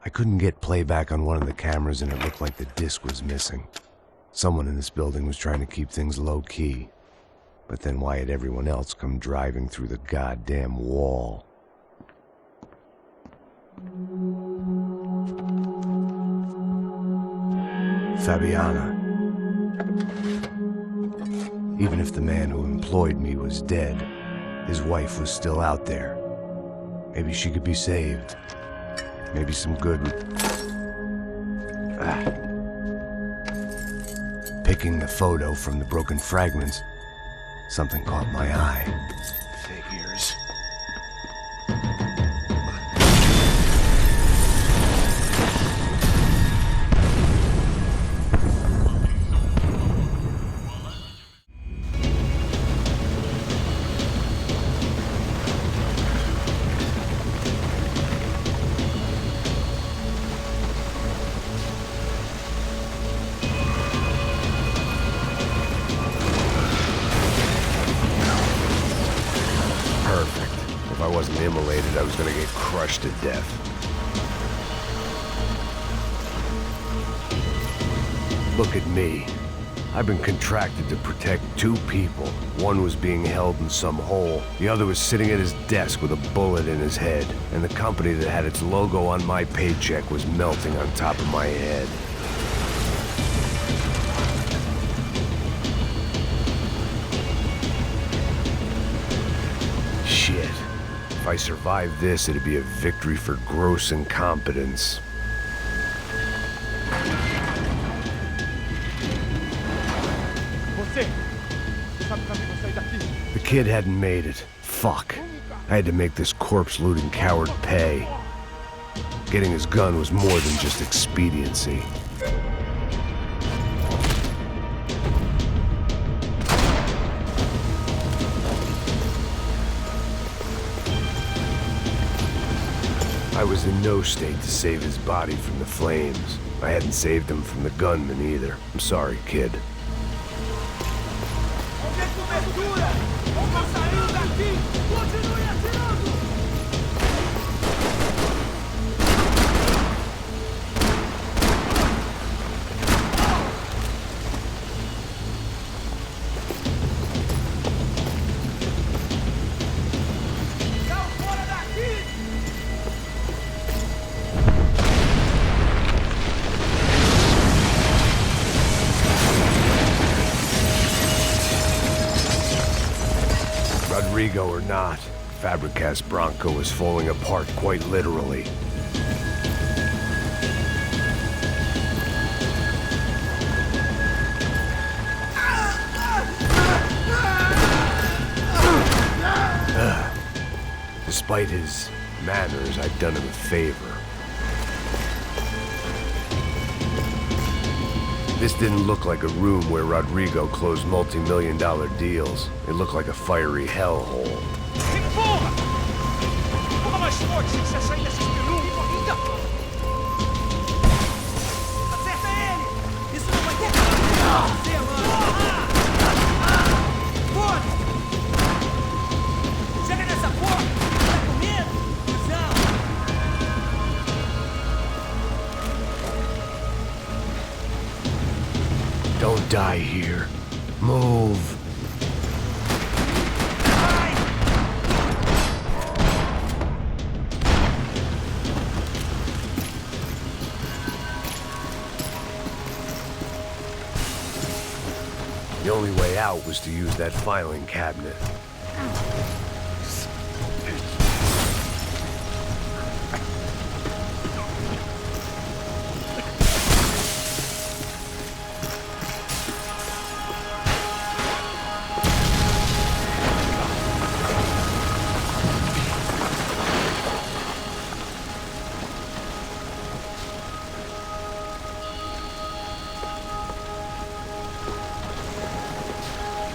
I couldn't get playback on one of the cameras and it looked like the disc was missing. Someone in this building was trying to keep things low-key. But then why had everyone else come driving through the goddamn wall? Fabiana. Even if the man who employed me was dead, his wife was still out there. Maybe she could be saved. Maybe some good would... Picking the photo from the broken fragments, something caught my eye. Figures. Immolated, I was gonna get crushed to death. Look at me. I've been contracted to protect two people. One was being held in some hole. The other was sitting at his desk with a bullet in his head. And the company that had its logo on my paycheck was melting on top of my head. Shit. If I survived this, it'd be a victory for gross incompetence. The kid hadn't made it. Fuck. I had to make this corpse-looting coward pay. Getting his gun was more than just expediency. I was in no state to save his body from the flames. I hadn't saved him from the gunman either. I'm sorry, kid. Rodrigo or not, Fabricas Bronco was falling apart quite literally. Despite his manners, I'd done him a favor. This didn't look like a room where Rodrigo closed multi-million-dollar deals. It looked like a fiery hellhole. Don't die here. Move. The only way out was to use that filing cabinet.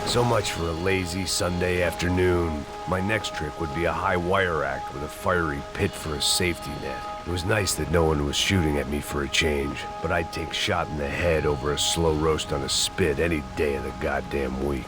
So much for a lazy Sunday afternoon. My next trick would be a high wire act with a fiery pit for a safety net. It was nice that no one was shooting at me for a change, but I'd take shot in the head over a slow roast on a spit any day of the goddamn week.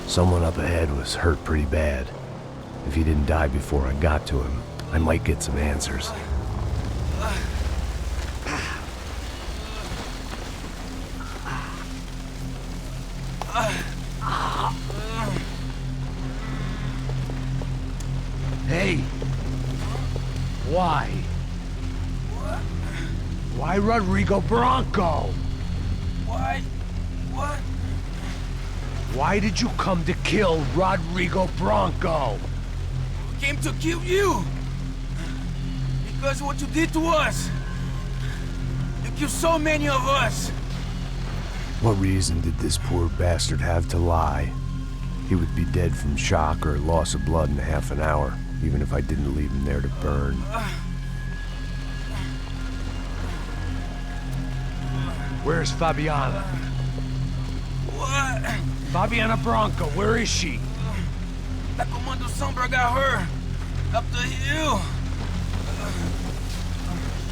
Someone up ahead was hurt pretty bad. If he didn't die before I got to him, I might get some answers. Hey! Why? Why Rodrigo Bronco? Why? What? Why did you come to kill Rodrigo Bronco? We came to kill you! Because of what you did to us! You killed so many of us! What reason did this poor bastard have to lie? He would be dead from shock or loss of blood in half an hour, even if I didn't leave him there to burn. Where's Fabiana? What? Fabiana Bronco, where is she? That Comando Sombra got her! Up the hill!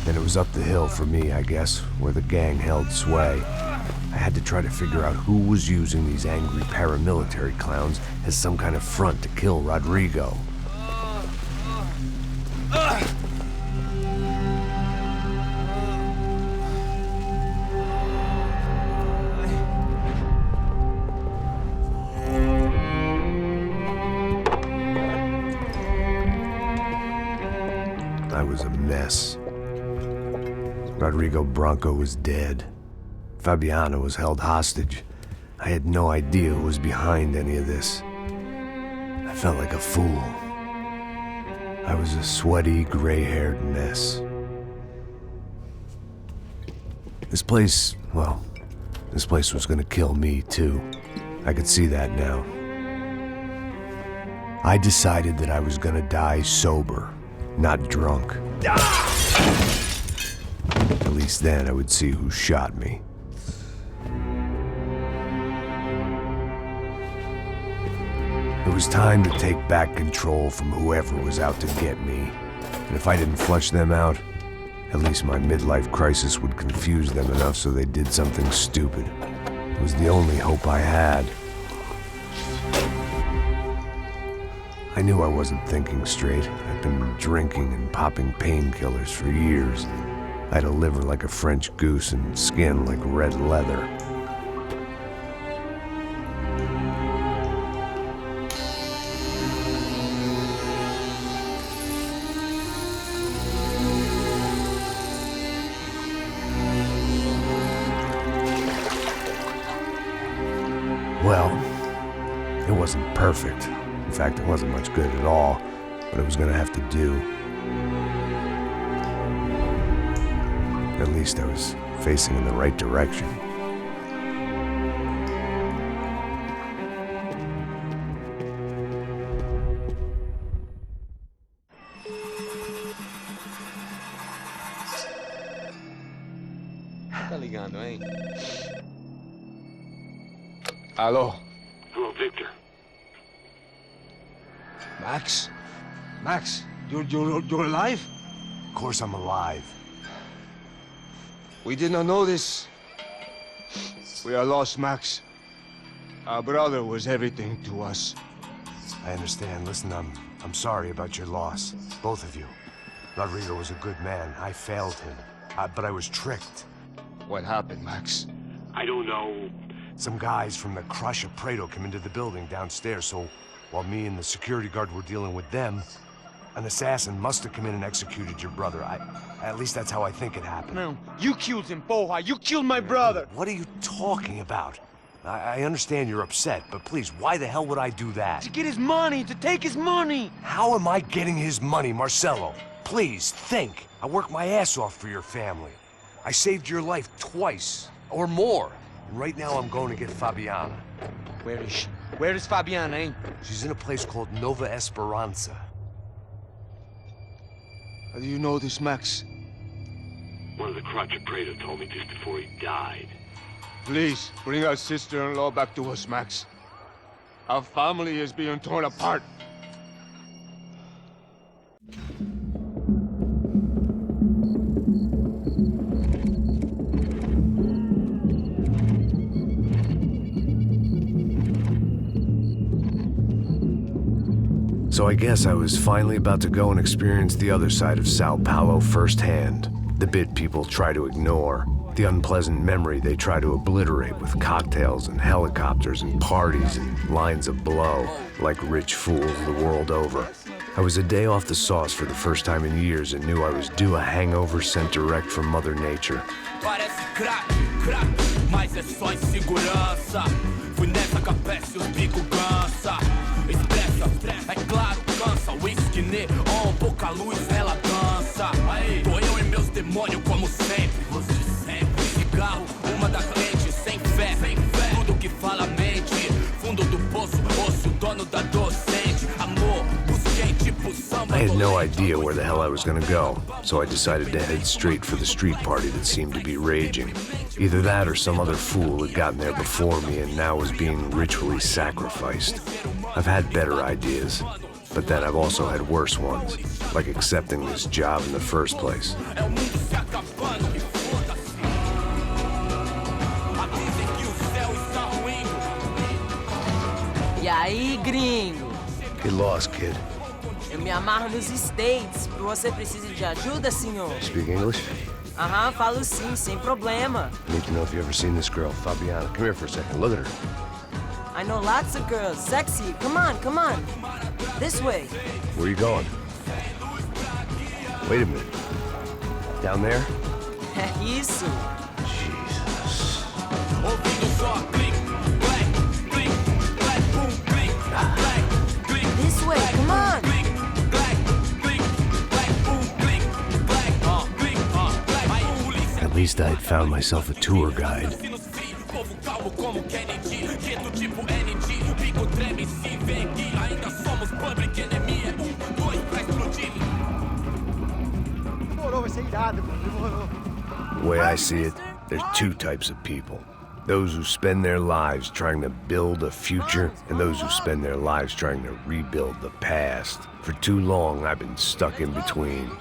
Then it was up the hill for me, I guess, where the gang held sway. I had to try to figure out who was using these angry paramilitary clowns as some kind of front to kill Rodrigo. I was a mess. Rodrigo Bronco was dead. Fabiana was held hostage. I had no idea who was behind any of this. I felt like a fool. I was a sweaty, gray-haired mess. This place, well, this place was gonna kill me too. I could see that now. I decided that I was gonna die sober, not drunk. At least then I would see who shot me. It was time to take back control from whoever was out to get me. And if I didn't flush them out, at least my midlife crisis would confuse them enough so they did something stupid. It was the only hope I had. I knew I wasn't thinking straight. I'd been drinking and popping painkillers for years. I had a liver like a French goose and skin like red leather. Well, it wasn't perfect. In fact, it wasn't much good at all, but it was gonna have to do. At least I was facing in the right direction. Tá ligando, hein? Alô? Hello, Victor. Max? Max, you're alive? Of course I'm alive. We did not know this. We are lost, Max. Our brother was everything to us. I understand. Listen, I'm sorry about your loss. Both of you. Rodrigo was a good man. I failed him. But I was tricked. What happened, Max? I don't know. Some guys from the Crush of Prado came into the building downstairs, so while me and the security guard were dealing with them, an assassin must have come in and executed your brother. At least that's how I think it happened. No, you killed him, Porra. You killed my brother. What are you talking about? I understand you're upset, but please, why the hell would I do that? To get his money, to take his money. How am I getting his money, Marcelo? Please, think. I worked my ass off for your family. I saved your life twice, or more. And right now I'm going to get Fabiana. Where is she? Where is Fabiana, eh? She's in a place called Nova Esperanza. How do you know this, Max? One of the Crotch of Prado told me just before he died. Please, bring our sister-in-law back to us, Max. Our family is being torn apart. So I guess I was finally about to go and experience the other side of Sao Paulo firsthand. The bit people try to ignore. The unpleasant memory they try to obliterate with cocktails and helicopters and parties and lines of blow, like rich fools the world over. I was a day off the sauce for the first time in years and knew I was due a hangover sent direct from Mother Nature. Parece crack, mas é só insegurança. Fui nessa capeste, os bico cansa. Expressa, é claro, cansa. Whisky, neon, pouca luz, ela dança. Tô eu e meus demônios como sempre. Você sempre. Cigarro, uma da frente, sem fé. Tudo que fala mente. Fundo do poço, osso, dono da docente. Amor, busquei tipo samba. I had no idea where the hell I was gonna go, so I decided to head straight for the street party that seemed to be raging. Either that or some other fool had gotten there before me and now was being ritually sacrificed. I've had better ideas, but then I've also had worse ones, like accepting this job in the first place. E aí, gringo? Get lost, kid. Eu me amarro nos States. Você precisa de ajuda, senhor? Speak English? Aham, falo sim, sem problema. I need to know if you've ever seen this girl, Fabiana. Come here for a second. Look at her. I know lots of girls. Sexy. Come on, come on. This way. Where are you going? Wait a minute. Down there? Isso. Jesus. This way, come on. At least I'd found myself a tour guide. The way I see it, there's two types of people. Those who spend their lives trying to build a future, and those who spend their lives trying to rebuild the past. For too long, I've been stuck in between,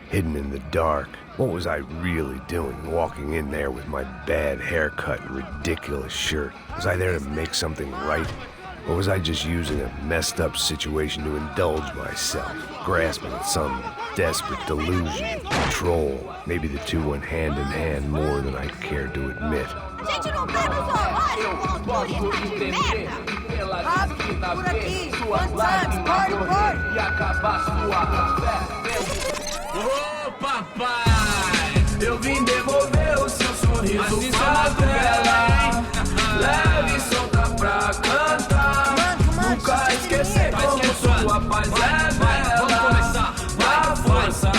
hidden in the dark. What was I really doing, walking in there with my bad haircut and ridiculous shirt? Was I there to make something right? Or was I just using a messed up situation to indulge myself, grasping at some desperate delusion, control? Maybe the two went hand in hand more than I cared to admit. Gente, não pega os horários! Rápido, por aqui! One time, party, party! E acabar sua fé. Ô, papai! Eu vim devolver o seu sorriso favela. Leve e solta pra cantar. Nunca esquecer como sua paz é bela. A força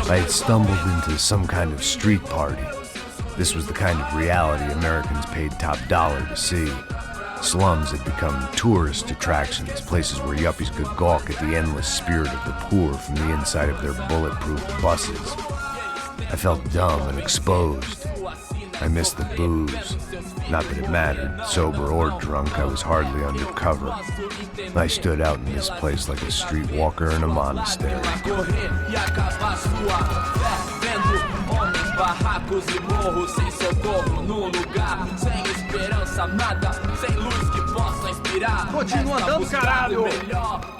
I had stumbled into some kind of street party. This was the kind of reality Americans paid top dollar to see. Slums had become tourist attractions, places where yuppies could gawk at the endless spirit of the poor from the inside of their bulletproof buses. I felt dumb and exposed. I missed the booze. Not that it mattered, sober or drunk, I was hardly undercover. I stood out in this place like a streetwalker in a monastery. Barracos e morros sem socorro num lugar sem esperança, nada, sem luz que possa inspirar. Continua andando, caralho!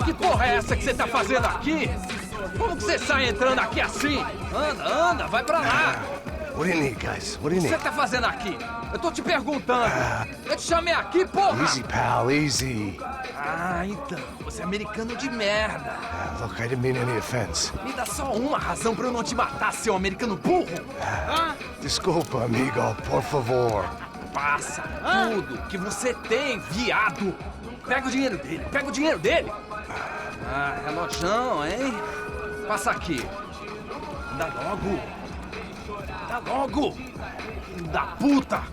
Que porra é essa que você tá fazendo aqui? Como que você sai entrando aqui assim? Anda, vai pra lá. What do you need, guys? What do O you que você need? tá fazendo aqui? Eu tô te perguntando. Eu te chamei aqui, porra. Easy, pal, easy. Ah, então. Você é americano de merda. Look, I didn't mean any offense. Me dá só uma razão pra eu não te matar, seu americano burro. Desculpa, amigo, por favor. Passa tudo que você tem, viado. Pega o dinheiro dele. Ah, relojão, hein? Passa aqui. Dá logo. Filho da puta.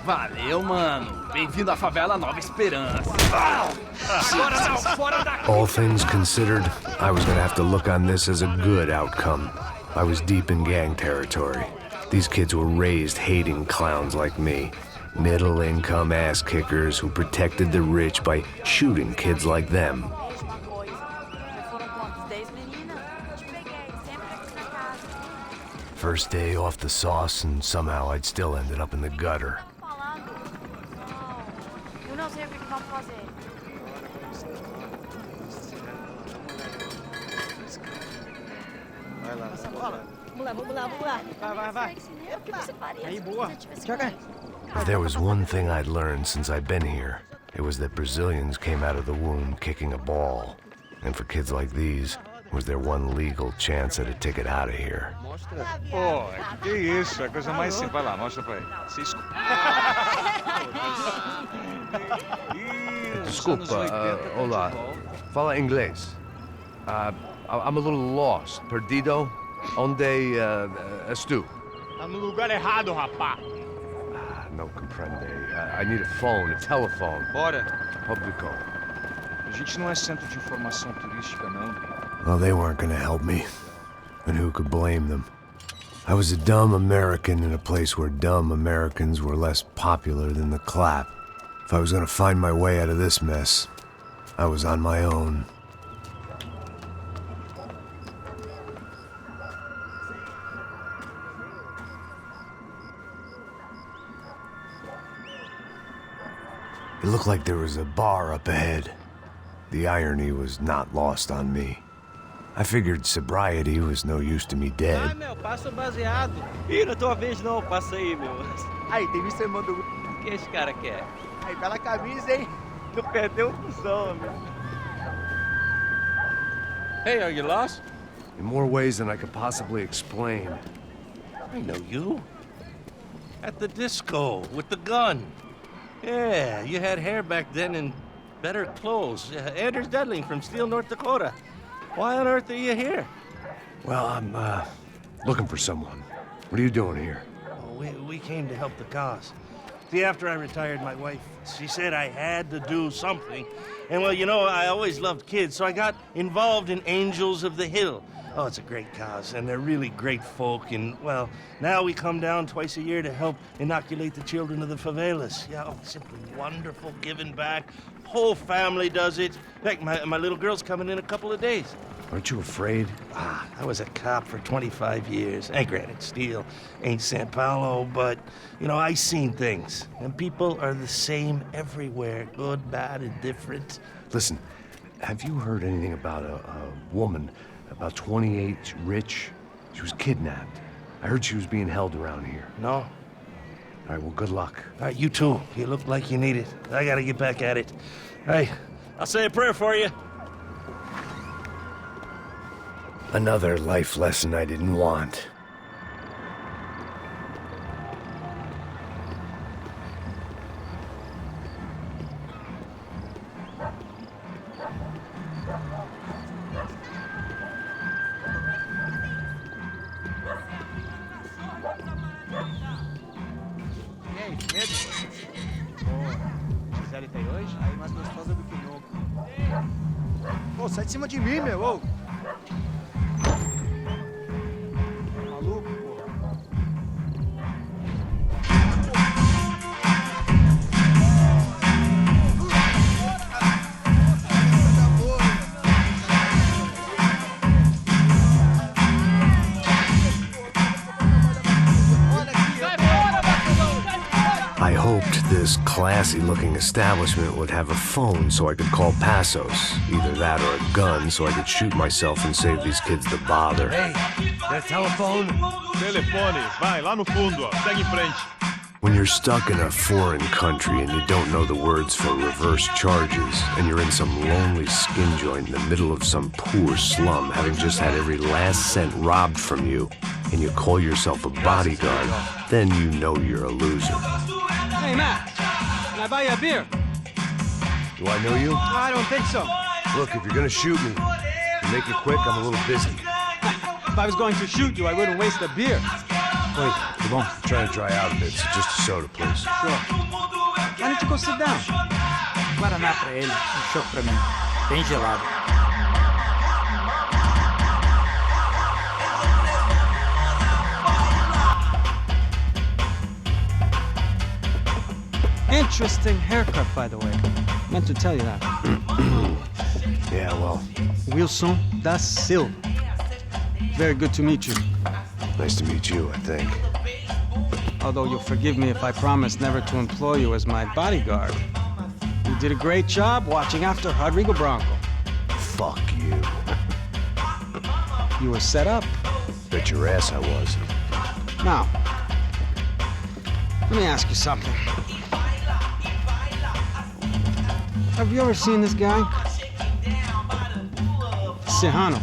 Valeu, mano. Bem-vindo à favela Nova Esperança. Agora não, fora daqui. All things considered, I was gonna have to look on this as a good outcome. I was deep in gang territory. These kids were raised hating clowns like me. Middle-income ass-kickers who protected the rich by shooting kids like them. First day off the sauce, and somehow I'd still ended up in the gutter. Eu não sei o que vamos fazer. Vai lá. Vamos lá. Vai. O que você faria? Aí, boa. If there was one thing I'd learned since I'd been here, it was that Brazilians came out of the womb kicking a ball. And for kids like these, was their one legal chance at a ticket out of here. Pô, que isso? É a coisa mais simples. Vai lá, mostra pra ele. Cisco. Desculpa, olá. Fala inglês. I'm a little lost. Perdido? Onde estou? Tá no lugar errado, rapá. Não compreende. I need a phone, a telephone. Bora. Publico. A gente não é centro de informação turística, não. Well, they weren't gonna help me. And who could blame them? I was a dumb American in a place where dumb Americans were less popular than the clap. If I was gonna find my way out of this mess, I was on my own. It looked like there was a bar up ahead. The irony was not lost on me. I figured sobriety was no use to me dead. Meu, passa o baseado. Ih, não é tua vez não, passa aí, meu. Aí, tem visto o irmão do... O que esse cara quer? Aí, bela camisa, hein? Não perdeu o cuzão, meu. Hey, are you lost? In more ways than I could possibly explain. I know you. At the disco, with the gun. Yeah, you had hair back then and better clothes. Anders Dudling from Steele, North Dakota. Why on earth are you here? Well, I'm, looking for someone. What are you doing here? We came to help the cause. See, after I retired, my wife, she said I had to do something. And, well, you know, I always loved kids, so I got involved in Angels of the Hill. Oh, it's a great cause, and they're really great folk. And, well, now we come down twice a year to help inoculate the children of the favelas. Yeah, oh, simply wonderful, giving back. Whole family does it. In fact, my little girl's coming in a couple of days. Aren't you afraid? I was a cop for 25 years. And granted, Steele ain't San Paulo, but, you know, I seen things. And people are the same everywhere, good, bad, and different. Listen, have you heard anything about a woman, about 28, rich? She was kidnapped. I heard she was being held around here. No. All right, well, good luck. All right, you too. You look like you need it. I gotta get back at it. Hey, I'll say a prayer for you. Another life lesson I didn't want. E aí, medo? Ô, Gisele tá aí hoje? Aí, mais gostosa do que nunca. Ô, sai de cima de mim, meu, ô! Maluco, pô. I hoped the this classy-looking establishment would have a phone so I could call Passos. Either that or a gun so I could shoot myself and save these kids the bother. Hey, that telephone? Telefone, vai, lá no fundo, ó. Segue em frente. When you're stuck in a foreign country and you don't know the words for reverse charges, and you're in some lonely skin joint in the middle of some poor slum, having just had every last cent robbed from you, and you call yourself a bodyguard, then you know you're a loser. Hey, Matt, can I buy you a beer? Do I know you? I don't think so. Look, if you're gonna shoot me, to make it quick, I'm a little busy. If I was going to shoot you, I wouldn't waste a beer. Wait, come on. I'm trying to dry out a bit, so just a soda, please. Sure. Why don't you go sit down? Guaraná pra ele, chopp pra mim. Bem gelado. Interesting haircut, by the way. Meant to tell you that. Yeah, well. Wilson da Silva. Very good to meet you. Nice to meet you, I think. Although you'll forgive me if I promise never to employ you as my bodyguard. You did a great job watching after Rodrigo Branco. Fuck you. You were set up. Bet your ass I was. Now, let me ask you something. Have you ever seen this guy? Serrano.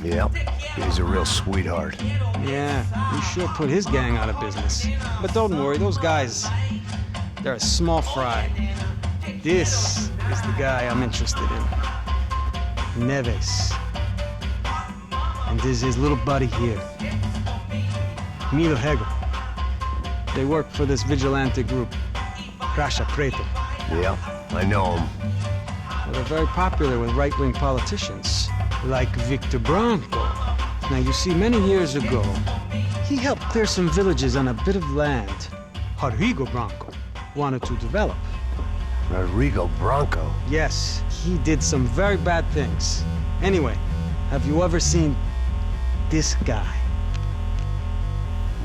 Yeah, he's a real sweetheart. Yeah, he sure put his gang out of business. But don't worry, those guys, they're a small fry. This is the guy I'm interested in. Neves. And this is his little buddy here. Milo Hegel. They work for this vigilante group, Crasha Preto. Yeah, I know him. Well, they're very popular with right-wing politicians, like Victor Branco. Now, you see, many years ago, he helped clear some villages on a bit of land Rodrigo Branco wanted to develop. Rodrigo Branco? Yes, he did some very bad things. Anyway, have you ever seen this guy?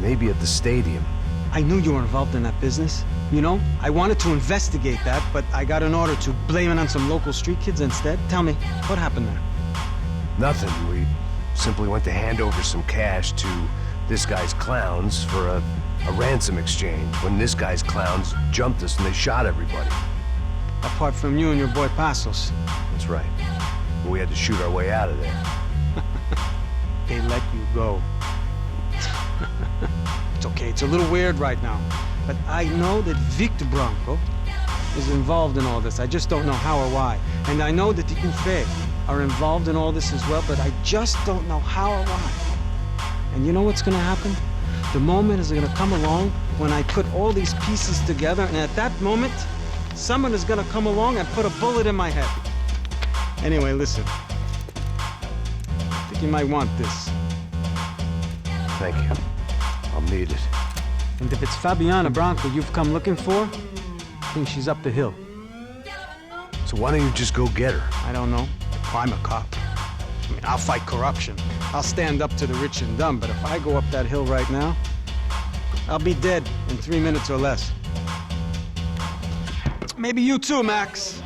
Maybe at the stadium. I knew you were involved in that business. You know, I wanted to investigate that, but I got an order to blame it on some local street kids instead. Tell me, what happened there? Nothing. We simply went to hand over some cash to this guy's clowns for a ransom exchange when this guy's clowns jumped us and they shot everybody. Apart from you and your boy Passos. That's right. We had to shoot our way out of there. They let you go. It's okay, it's a little weird right now. But I know that Victor Branco is involved in all this. I just don't know how or why. And I know that the UFE are involved in all this as well, but I just don't know how or why. And you know what's gonna happen? The moment is gonna come along when I put all these pieces together, and at that moment, someone is gonna come along and put a bullet in my head. Anyway, listen. I think you might want this. Thank you. I'll need it. And if it's Fabiana Branco you've come looking for, I think she's up the hill. So why don't you just go get her? I don't know. I'm a cop. I mean, I'll fight corruption. I'll stand up to the rich and dumb, but if I go up that hill right now, I'll be dead in 3 minutes or less. Maybe you too, Max.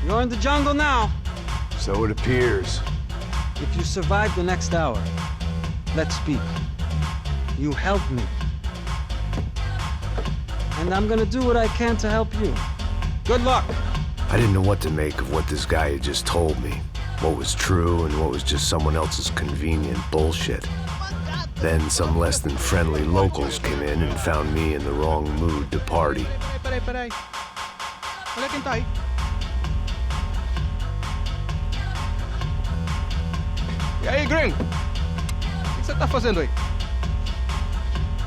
You're in the jungle now. So it appears. If you survive the next hour, let's speak. You helped me. And I'm gonna do what I can to help you. Good luck. I didn't know what to make of what this guy had just told me. What was true and what was just someone else's convenient bullshit. Then some less than friendly locals came in and found me in the wrong mood to party. Peraí. Olha quem tá aí. E aí, gringo? O que você tá fazendo aí?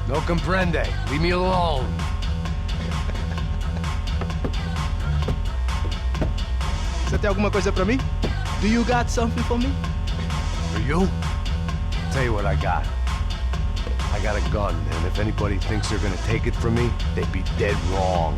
No comprende. Leave me alone. Você tem alguma coisa pra mim? Do you got something for me? For you? Tell you what I got. I got a gun, and if anybody thinks they're gonna take it from me, they'd be dead wrong.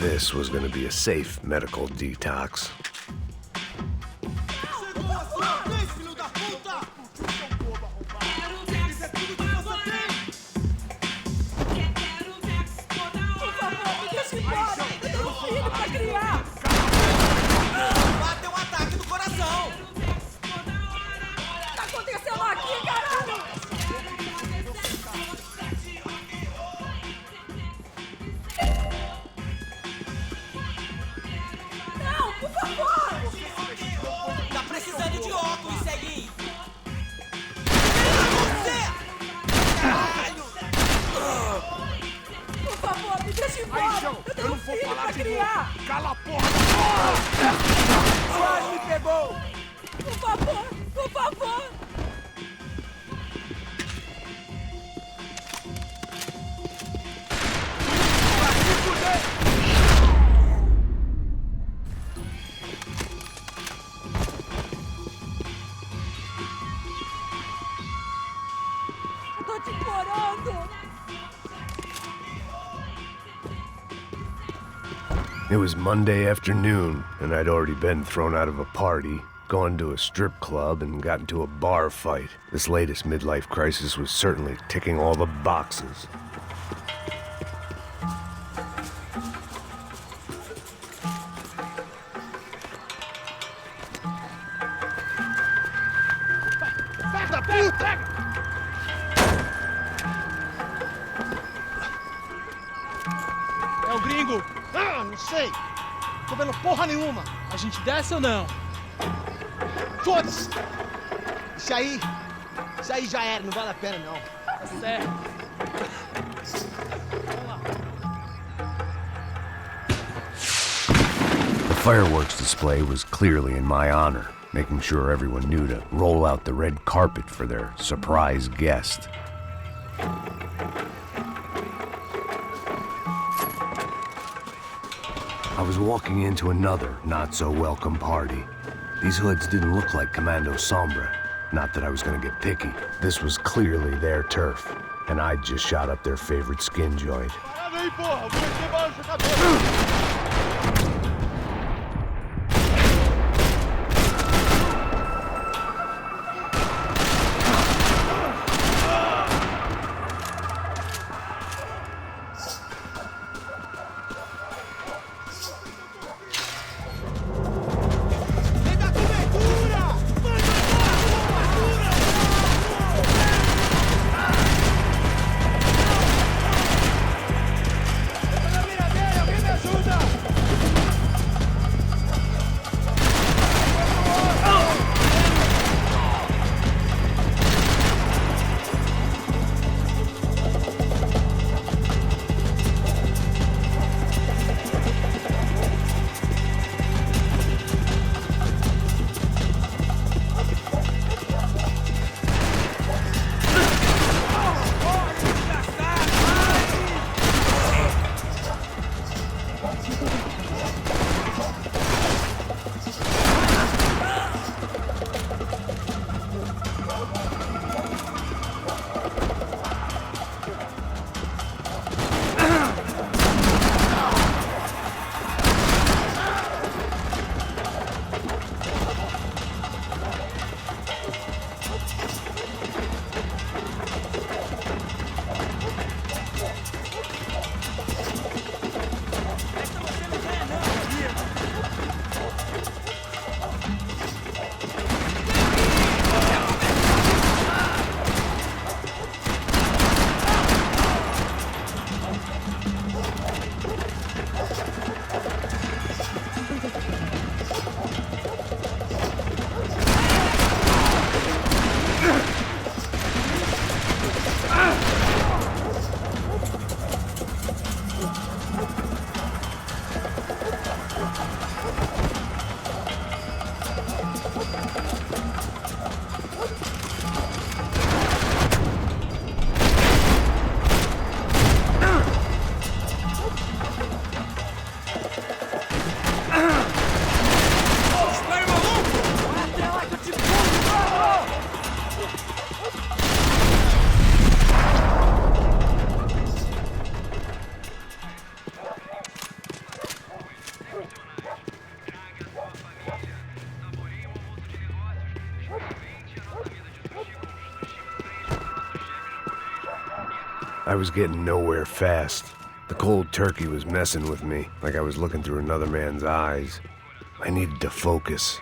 This was gonna be a safe medical detox. Eu não vou falar de novo. Cala a porra! Quase me pegou! Por favor, por favor! Eu tô te implorando! It was Monday afternoon, and I'd already been thrown out of a party, gone to a strip club, and got into a bar fight. This latest midlife crisis was certainly ticking all the boxes. Filho da puta! É o gringo! Ah, não sei! Tô vendo porra nenhuma! A gente desce ou não? Foda-se! Isso aí já era, não vale a pena não. Tá certo. The fireworks display was clearly in my honor, making sure everyone knew to roll out the red carpet for their surprise guest. I was walking into another not-so-welcome party. These hoods didn't look like Commando Sombra. Not that I was gonna get picky. This was clearly their turf, and I'd just shot up their favorite skin joint. Parada aí, porra! Vou meter bala na sua cabeça! Ajuda! I was getting nowhere fast. The cold turkey was messing with me, like I was looking through another man's eyes. I needed to focus.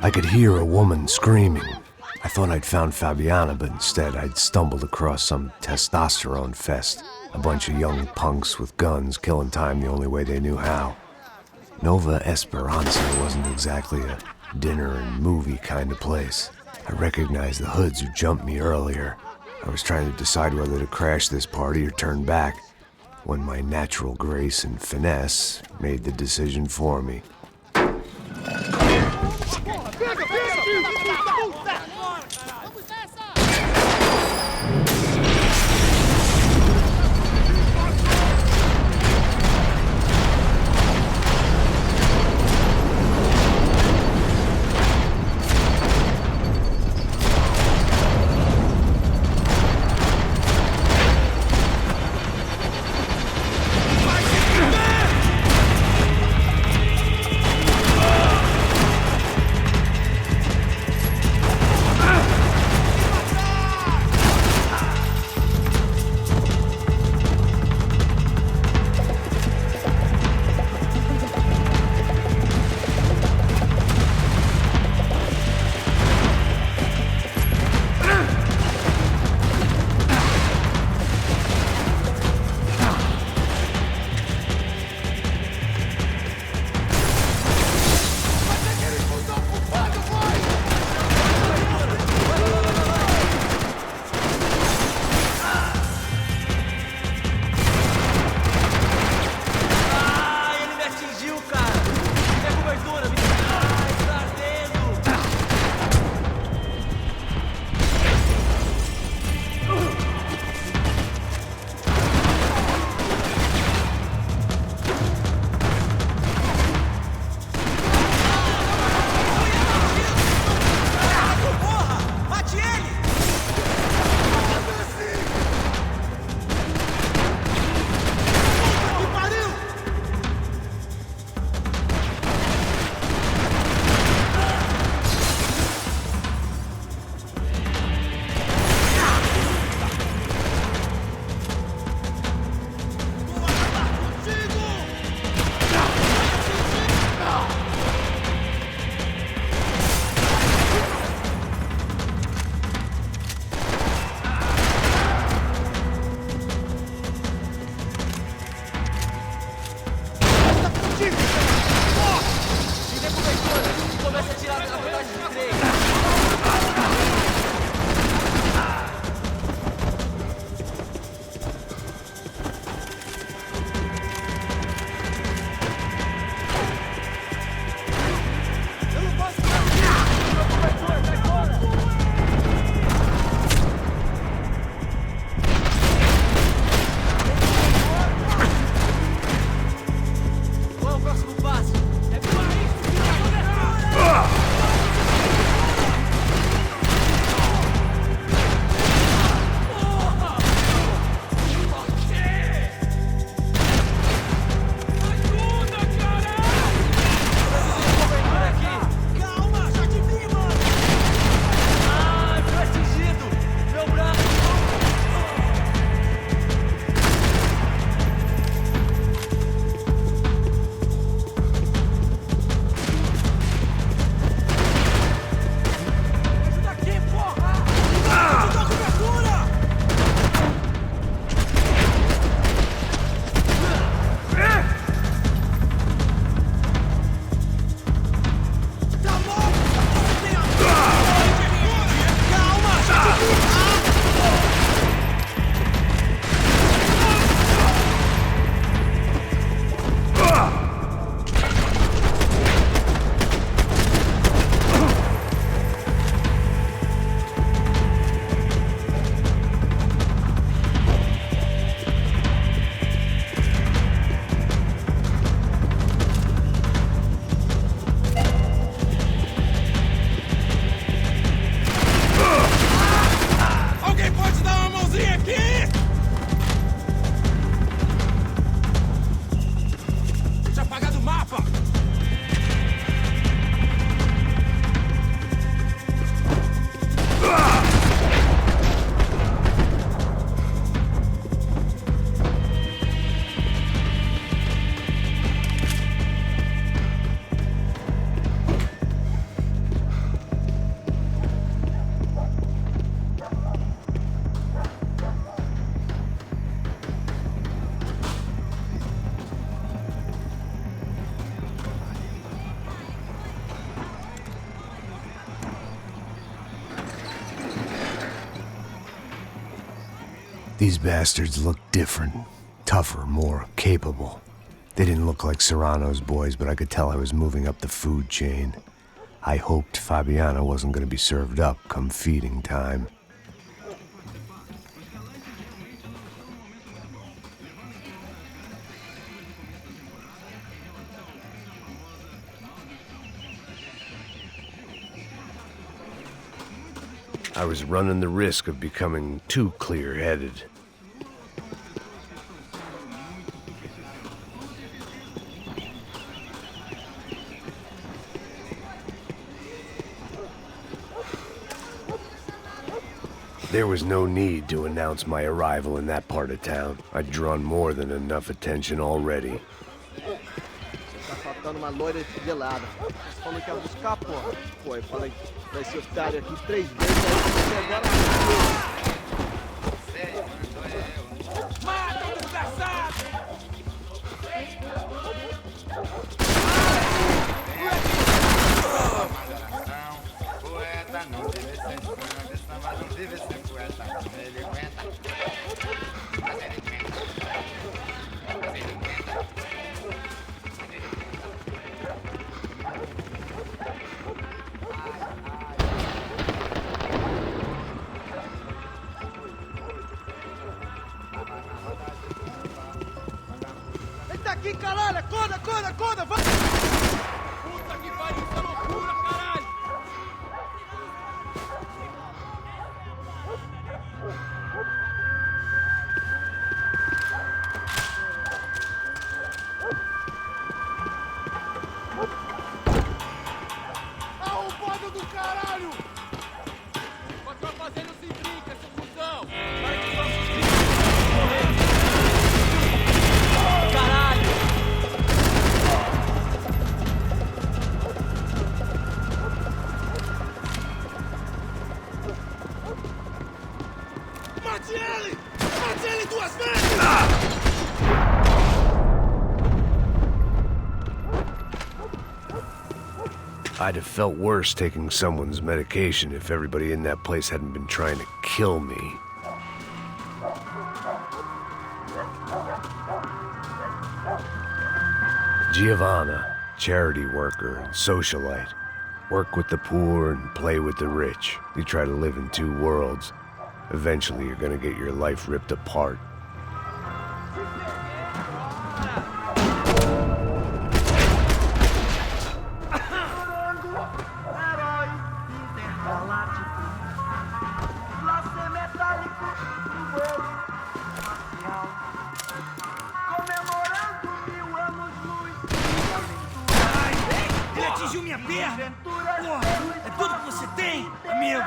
I could hear a woman screaming. I thought I'd found Fabiana, but instead I'd stumbled across some testosterone fest. A bunch of young punks with guns killing time the only way they knew how. Nova Esperanza wasn't exactly a dinner and movie kind of place. I recognized the hoods who jumped me earlier. I was trying to decide whether to crash this party or turn back, when my natural grace and finesse made the decision for me. These bastards looked different. Tougher, more capable. They didn't look like Serrano's boys, but I could tell I was moving up the food chain. I hoped Fabiana wasn't going to be served up come feeding time. I was running the risk of becoming too clear-headed. There was no need to announce my arrival in that part of town. I'd drawn more than enough attention already. Tá faltando uma loira gelada. Você falou que ia buscar, porra. Pô, eu falei pra esse otário aqui 3 vezes, aí agora... Mata o desgraçado! Poeta não vive sem samba, samba não vive sem poeta. Ele aguenta, mas ele inventa. Ele inventa. Ele tá aqui, caralho! Acorda, acorda, acorda! Vai! Puta que pariu, isso é loucura, caralho! Arrombado do caralho! Continua fazendo se brinca, seu cuzão! Caralho! Mate ele! Mate ele 2 vezes! I'd have felt worse taking someone's medication if everybody in that place hadn't been trying to kill me. Giovanna, charity worker and socialite. Work with the poor and play with the rich. You try to live in 2 worlds. Eventually you're gonna get your life ripped apart. Ele atingiu minha perna! Porra, é tudo que você tem, amigo!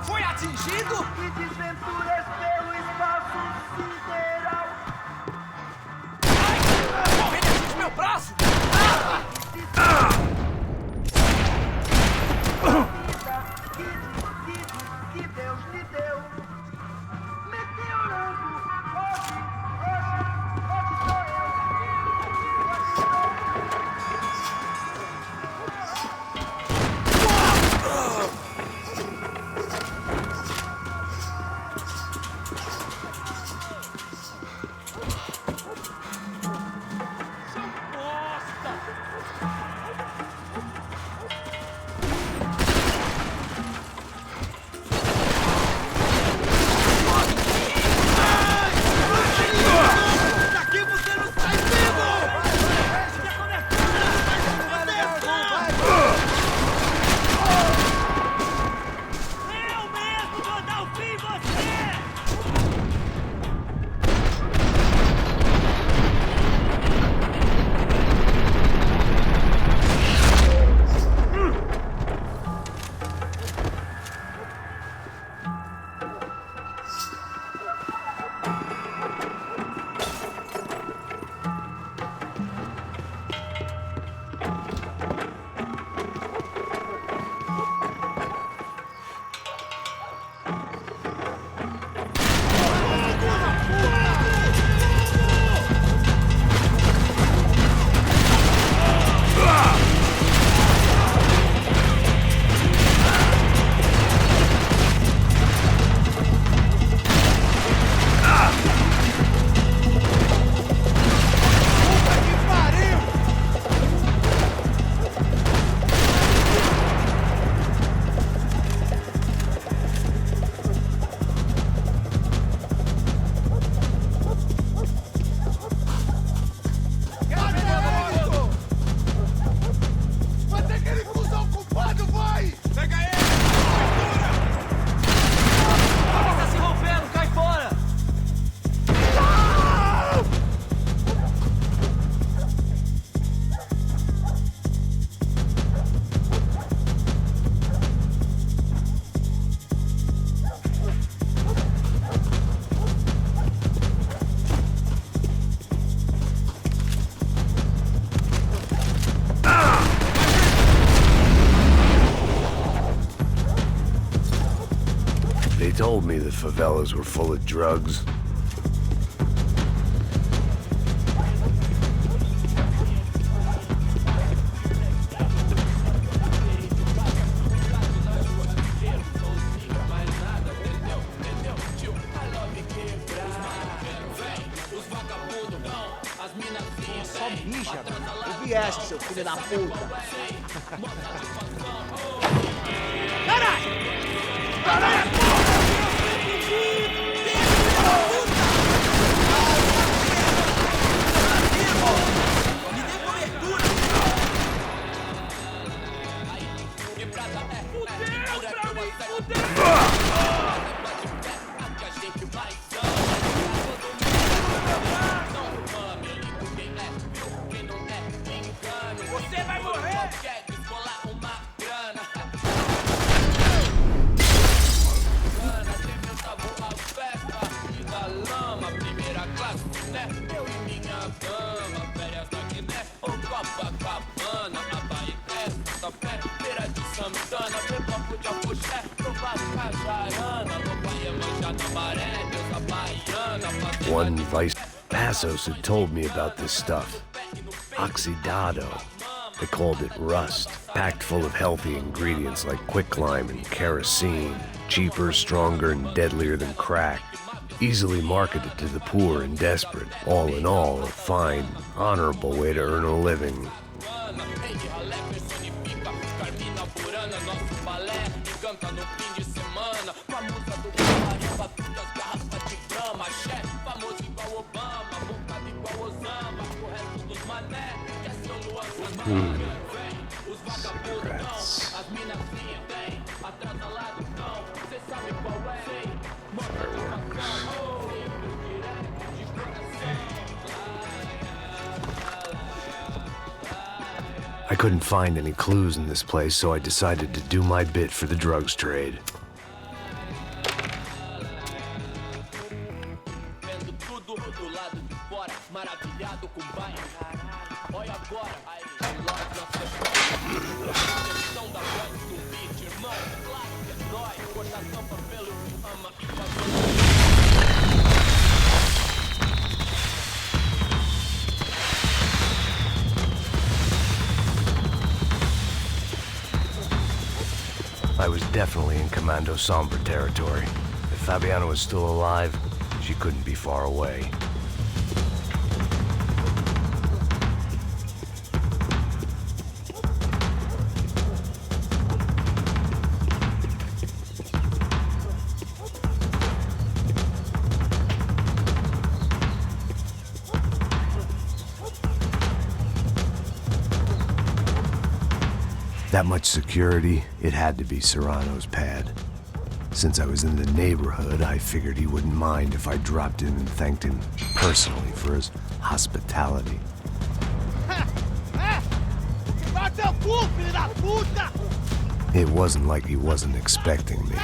Foi atingido? Que desventuras pelo espaço sideral! Porra, ele atinge meu braço! Que Deus lhe deu, meteorando, hoje sou eu. told me the favelas were full of drugs. Só mija, eu vieste, seu filho da puta. Caralho! Caralho! Me dê cobertura! Fudeu pra mim, fudeu! Você vai morrer! Quer descolar uma grana? Grana, sempre eu tava a festa e da lama, primeira classe, né? Eu e minha dama, férias na Guiné ou Copacabana, a Bahia, essa fé, feira de Santana, meu papo de apuxé, provar cajarana, louvaia manjar na maré, deusa baiana. One Vice Passos had told me about this stuff. Oxidado. They called it rust, packed full of healthy ingredients like quicklime and kerosene, cheaper, stronger, and deadlier than crack. Easily marketed to the poor and desperate. All in all, a fine, honorable way to earn a living. Cigarettes. Fireworks. I couldn't find any clues in this place, so I decided to do my bit for the drugs trade. I was definitely in Commando Sombra territory. If Fabiana was still alive, she couldn't be far away. That much security, it had to be Serrano's pad. Since I was in the neighborhood, I figured he wouldn't mind if I dropped in and thanked him personally for his hospitality. It wasn't like he wasn't expecting me.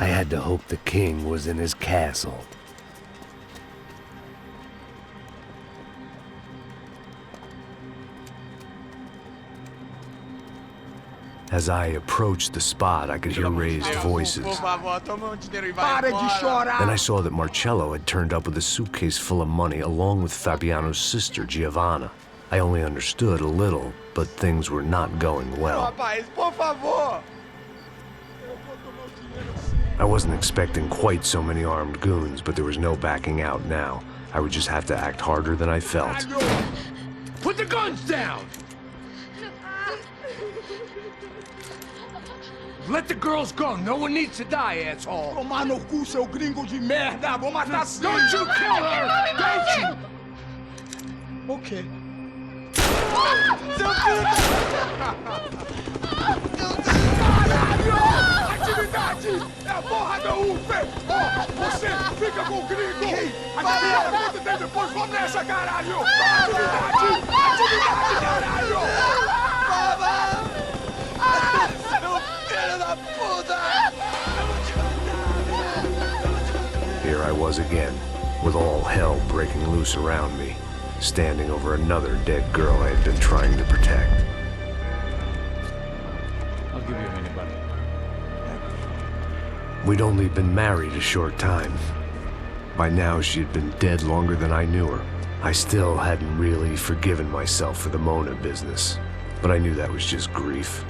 I had to hope the king was in his castle. As I approached the spot, I could hear raised voices. Para de chorar! Then I saw that Marcello had turned up with a suitcase full of money along with Fabiano's sister, Giovanna. I only understood a little, but things were not going well. Rapaz, por favor! I wasn't expecting quite so many armed goons, but there was no backing out now. I would just have to act harder than I felt. Put the guns down! Let the girls go. No one needs to die, asshole. Tomar no cu, seu gringo de merda! Vou matar sim! Don't you kill her! Don't you! Ok. Seu filho Caralho! Atividade! É a porra da UFE! Ó, você fica com o gringo! A gente fala quanto tempo depois, vamos nessa, caralho! Atividade! Atividade, caralho! Seu filho da puta! Here I was again, with all hell breaking loose around me, standing over another dead girl I had been trying to protect. I'll give you a minute, buddy. We'd only been married a short time. By now, she had been dead longer than I knew her. I still hadn't really forgiven myself for the Mona business, but I knew that was just grief.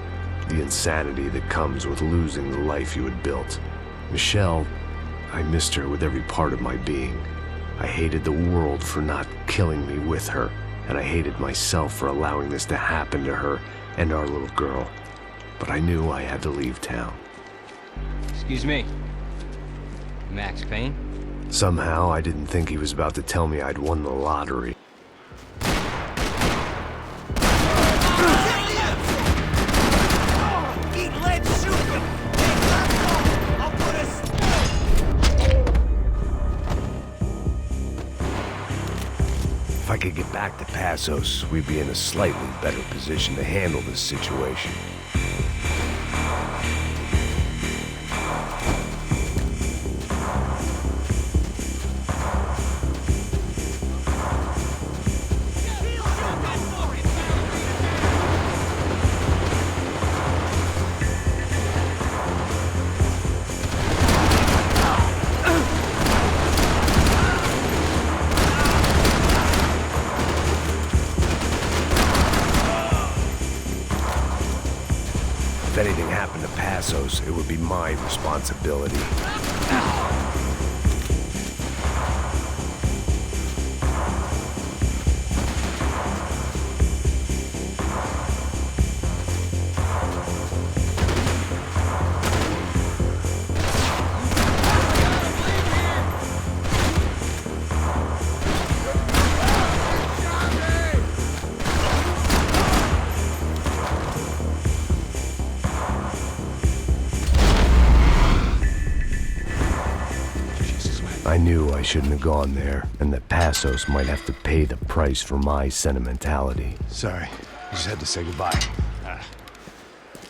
The insanity that comes with losing the life you had built. Michelle, I missed her with every part of my being. I hated the world for not killing me with her, and I hated myself for allowing this to happen to her and our little girl. But I knew I had to leave town. Excuse me. Max Payne? Somehow, I didn't think he was about to tell me I'd won the lottery. If I could get back to Passos, we'd be in a slightly better position to handle this situation. If anything happened to Passos, it would be my responsibility. I knew I shouldn't have gone there, and that Passos might have to pay the price for my sentimentality. Sorry, I just had to say goodbye.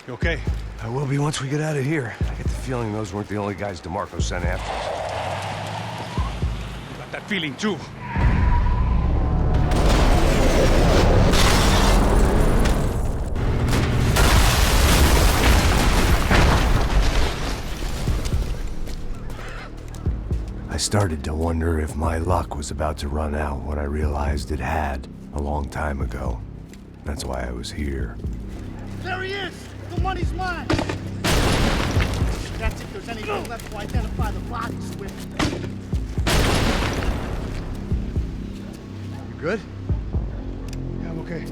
You okay? I will be once we get out of here. I get the feeling those weren't the only guys DeMarco sent after us. Got that feeling too. I started to wonder if my luck was about to run out when I realized it had a long time ago. That's why I was here. There he is! The money's mine! That's if there's anything left to identify the bodies with. You good? Yeah, I'm okay.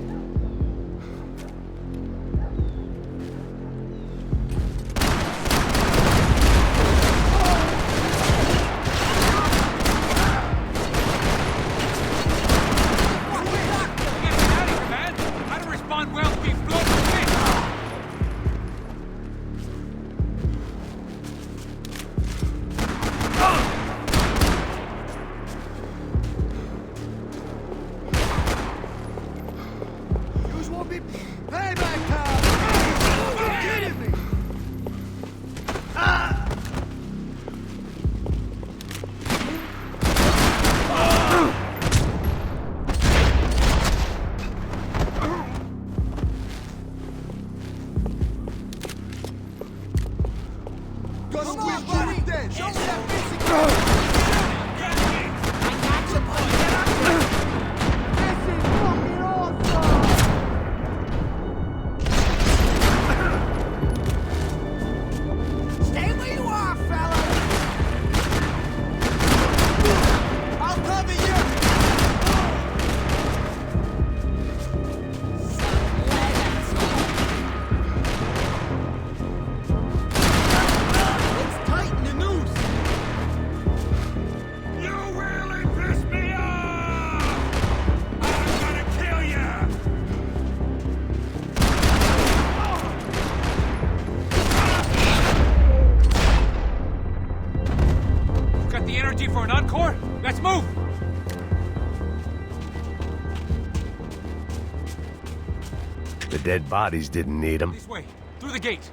The dead bodies didn't need them. This way, through the gate.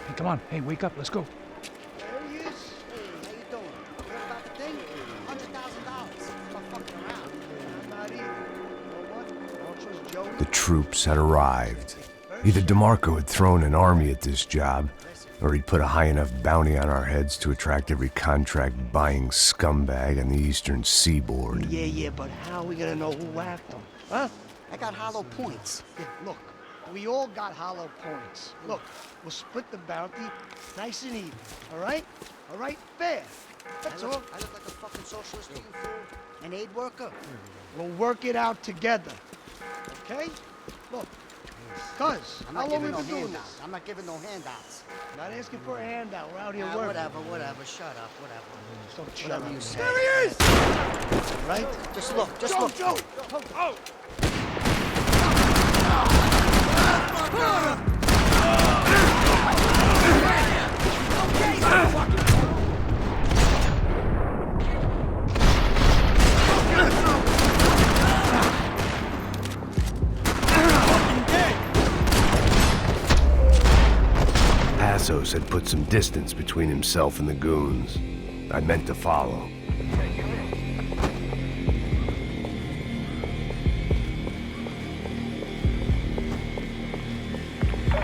Hey, come on. Hey, wake up. Let's go. There he is. Hey, how you doing? What about the thing? $100,000. I'm not fucking around. I'm not either. You know what? I don't trust Joey. The troops had arrived. Either DeMarco had thrown an army at this job, or he'd put a high enough bounty on our heads to attract every contract-buying scumbag on the eastern seaboard. Yeah, but how are we gonna know who whacked him? Huh? I got hollow points. Yeah, look, we all got hollow points. Look, we'll split the bounty nice and even, all right? All right? Fair. That's all. I look like a fucking socialist eating fool? An aid worker? We'll work it out together, okay? Look, cuz, how long have we been doing this? I'm not giving no handouts. Not asking for a handout. We're out here working. Whatever. Shut up, whatever. Don't shut up. You say. There he is! Right? Just look, just look. Joe! Oh! Passos had put some distance between himself and the goons. I meant to follow.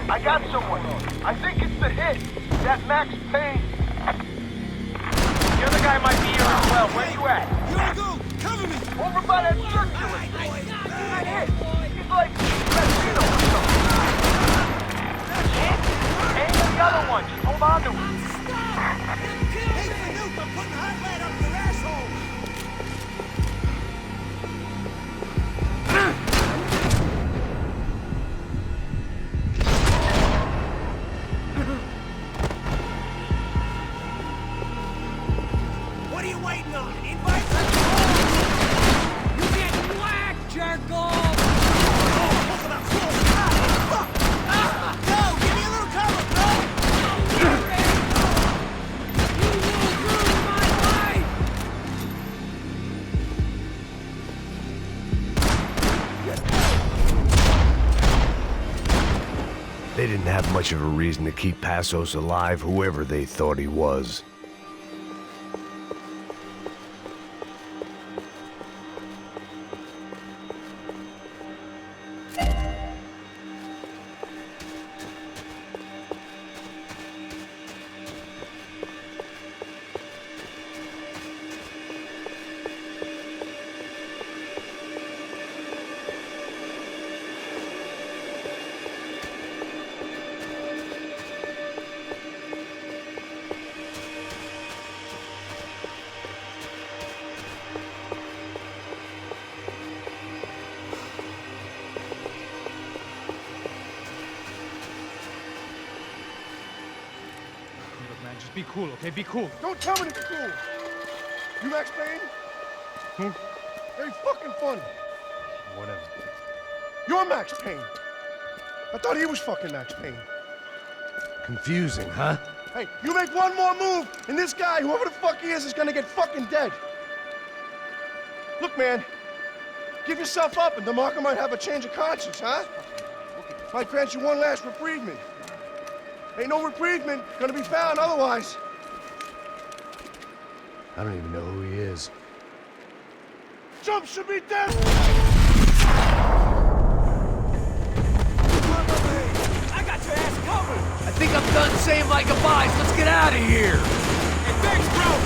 I got someone. I think it's the hit. That Max Payne. The other guy might be here as well. Where you at? Here go. Cover me. Over by that circular. That hit. He's like Messino or something. Aim at the other one. Just hold on to him. Hey, Fanuke, I'm putting hot lead up your asshole. What are you waiting on? An invite? You get whacked, jerk off! Go! Give me a little cover, bro! You will ruin my life! They didn't have much of a reason to keep Passos alive, whoever they thought he was. Just be cool, okay? Be cool. Don't tell me to be cool. You Max Payne? Who? Very fucking funny. Whatever. You're Max Payne. I thought he was fucking Max Payne. Confusing, huh? Hey, you make one more move, and this guy, whoever the fuck he is gonna get fucking dead. Look, man, give yourself up, and DeMarco might have a change of conscience, huh? Might grant you one last reprievement. Ain't no reprievement gonna be found otherwise. I don't even know who he is. Jump should be dead! I got your ass covered! I think I'm done saying my goodbyes. Let's get out of here! Hey, thanks, bro!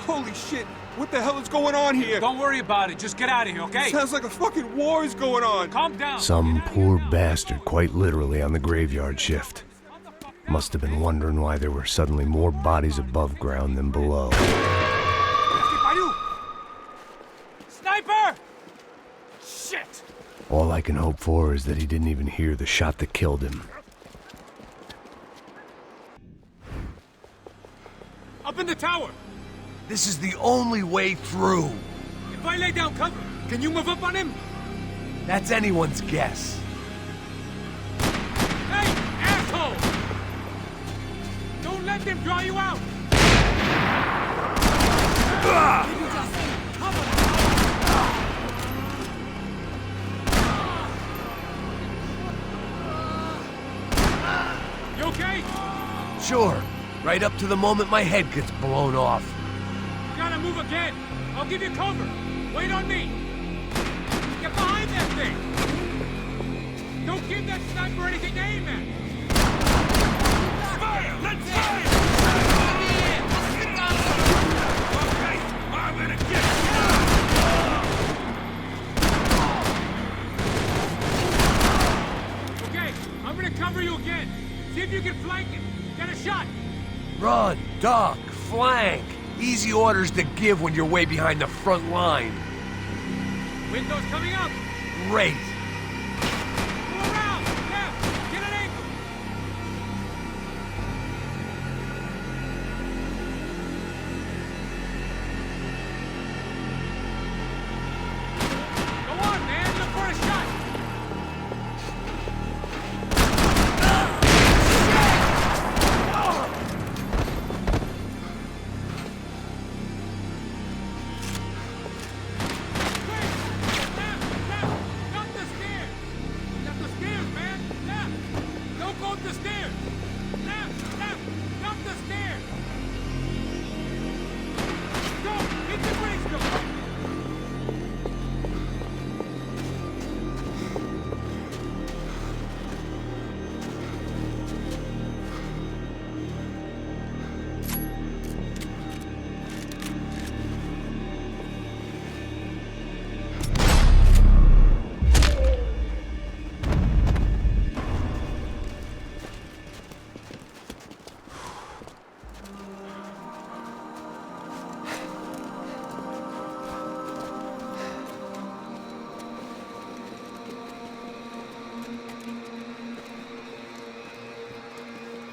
Holy shit! What the hell is going on here? Don't worry about it. Just get out of here, okay? Sounds like a fucking war is going on. Calm down. Some poor bastard, quite literally, on the graveyard shift. Must have been wondering why there were suddenly more bodies above ground than below. Sniper! Shit! All I can hope for is that he didn't even hear the shot that killed him. Up in the tower! This is the only way through. If I lay down cover, can you move up on him? That's anyone's guess. Hey, asshole! Don't let them draw you out! You okay? Sure. Right up to the moment my head gets blown off. You gotta move again. I'll give you cover. Wait on me. Get behind that thing. Don't give that sniper anything to aim at. Fire! Let's fire! Okay, I'm gonna get you. Okay, I'm gonna cover you again. See if you can flank him. Get a shot. Run, duck, flank. Easy orders to give when you're way behind the front line. Windows coming up. Great. Go around. Left. Get an angle. Go on, man. Look for a shot.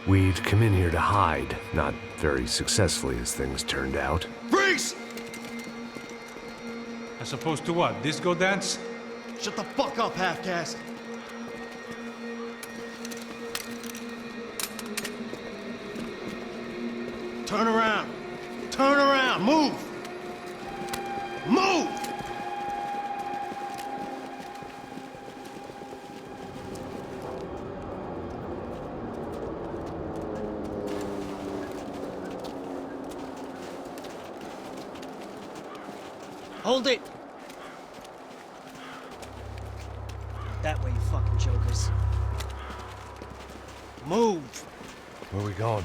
We'd come in here to hide, not very successfully as things turned out. Freeze! As opposed to what? Disco dance? Shut the fuck up, half-caste. Turn around. Turn around. Move. Move! Hold it! That way, you fucking jokers. Move! Where are we going?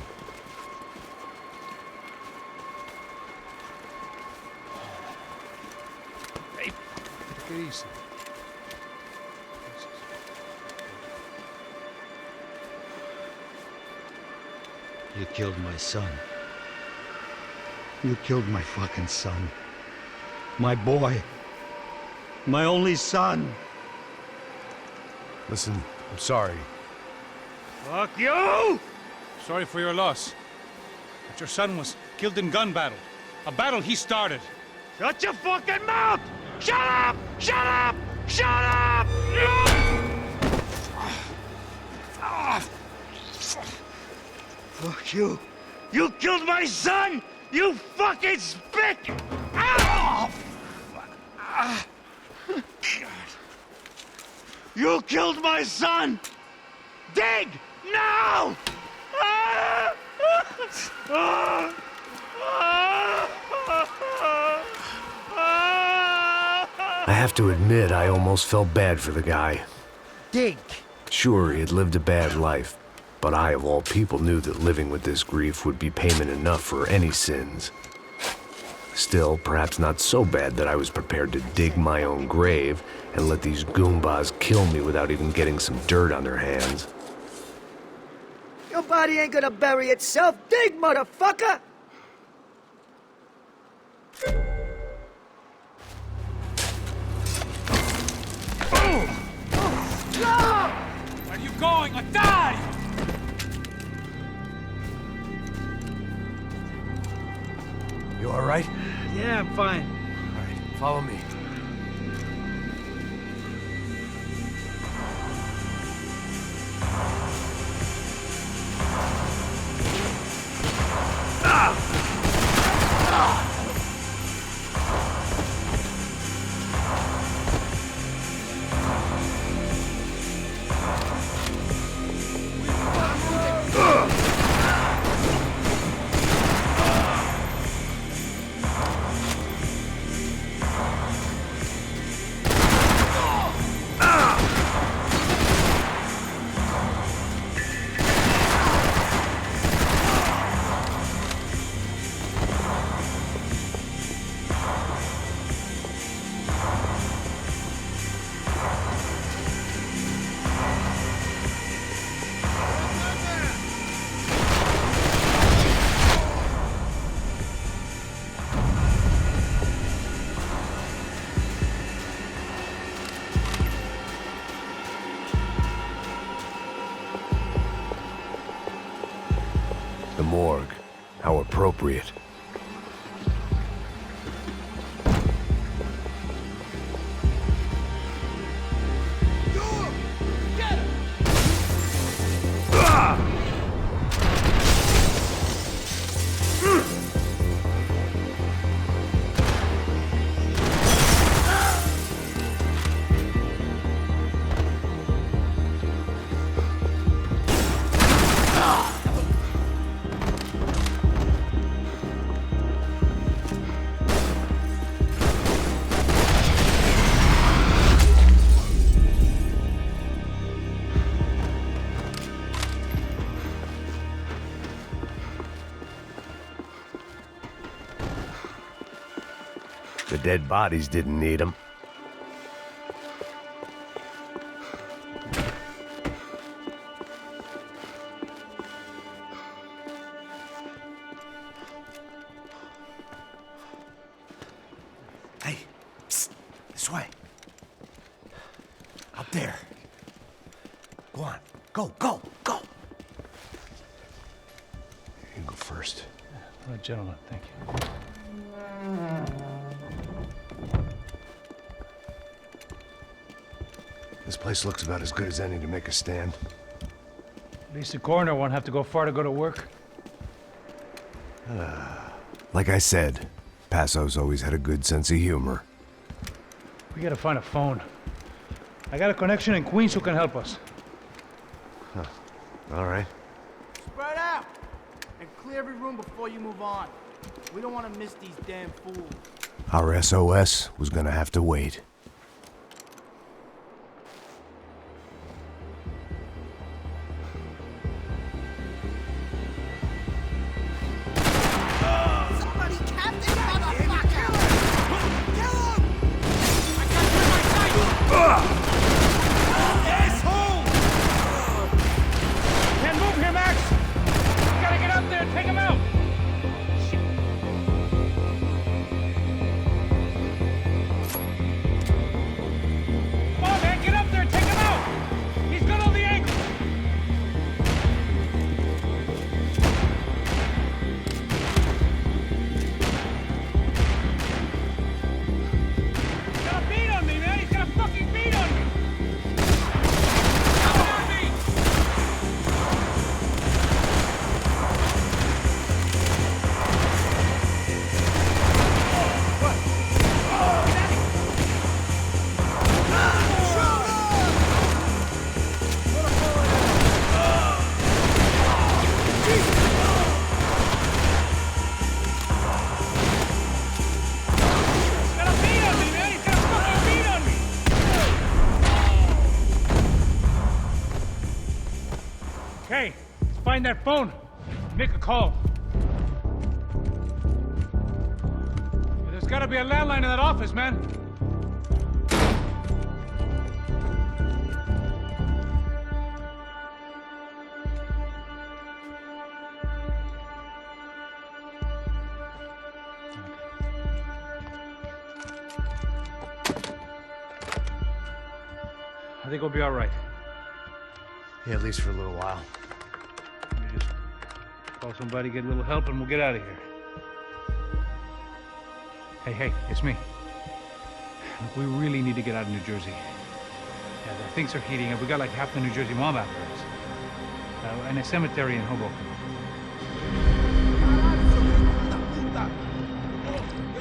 Hey, take it easy. You killed my son. You killed my fucking son. My boy. My only son. Listen, I'm sorry. Fuck you! Sorry for your loss. But your son was killed in gun battle. A battle he started. Shut your fucking mouth! Shut up! Shut up! Shut up! Fuck you. You killed my son! You fucking spick! Ow! You killed my son! Dig! Now! I have to admit, I almost felt bad for the guy. Dig! Sure, he had lived a bad life, but I, of all people, knew that living with this grief would be payment enough for any sins. Still, perhaps not so bad that I was prepared to dig my own grave and let these goombas kill me without even getting some dirt on their hands. Your body ain't gonna bury itself. Dig, motherfucker! Where are you going? Or die! You all right? Yeah, I'm fine. All right, follow me. The morgue. How appropriate. The dead bodies didn't need them. Hey, psst, this way. Up there. Go on, go, go, go. You go first. All right, gentlemen, thank you. This place looks about as good as any to make a stand. At least the coroner won't have to go far to go to work. Like I said, Passo's always had a good sense of humor. We gotta find a phone. I got a connection in Queens who can help us. Huh. All right. Spread out! And clear every room before you move on. We don't want to miss these damn fools. Our SOS was gonna have to wait. Can't move here, Max! You gotta get up there and take him out! Come on, man, get up there and take him out! He's got all the angles! He's got a beat on me, man! He's got a fucking beat on me! Okay, let's find that phone. Make a call. There's gotta be a landline in that office, man. I think we'll be all right. Yeah, at least for a little while. Let me just call somebody, get a little help, and we'll get out of here. Hey, it's me. Look, we really need to get out of New Jersey. Yeah, things are heating up. We got like half the New Jersey mob after us. And a cemetery in Hoboken.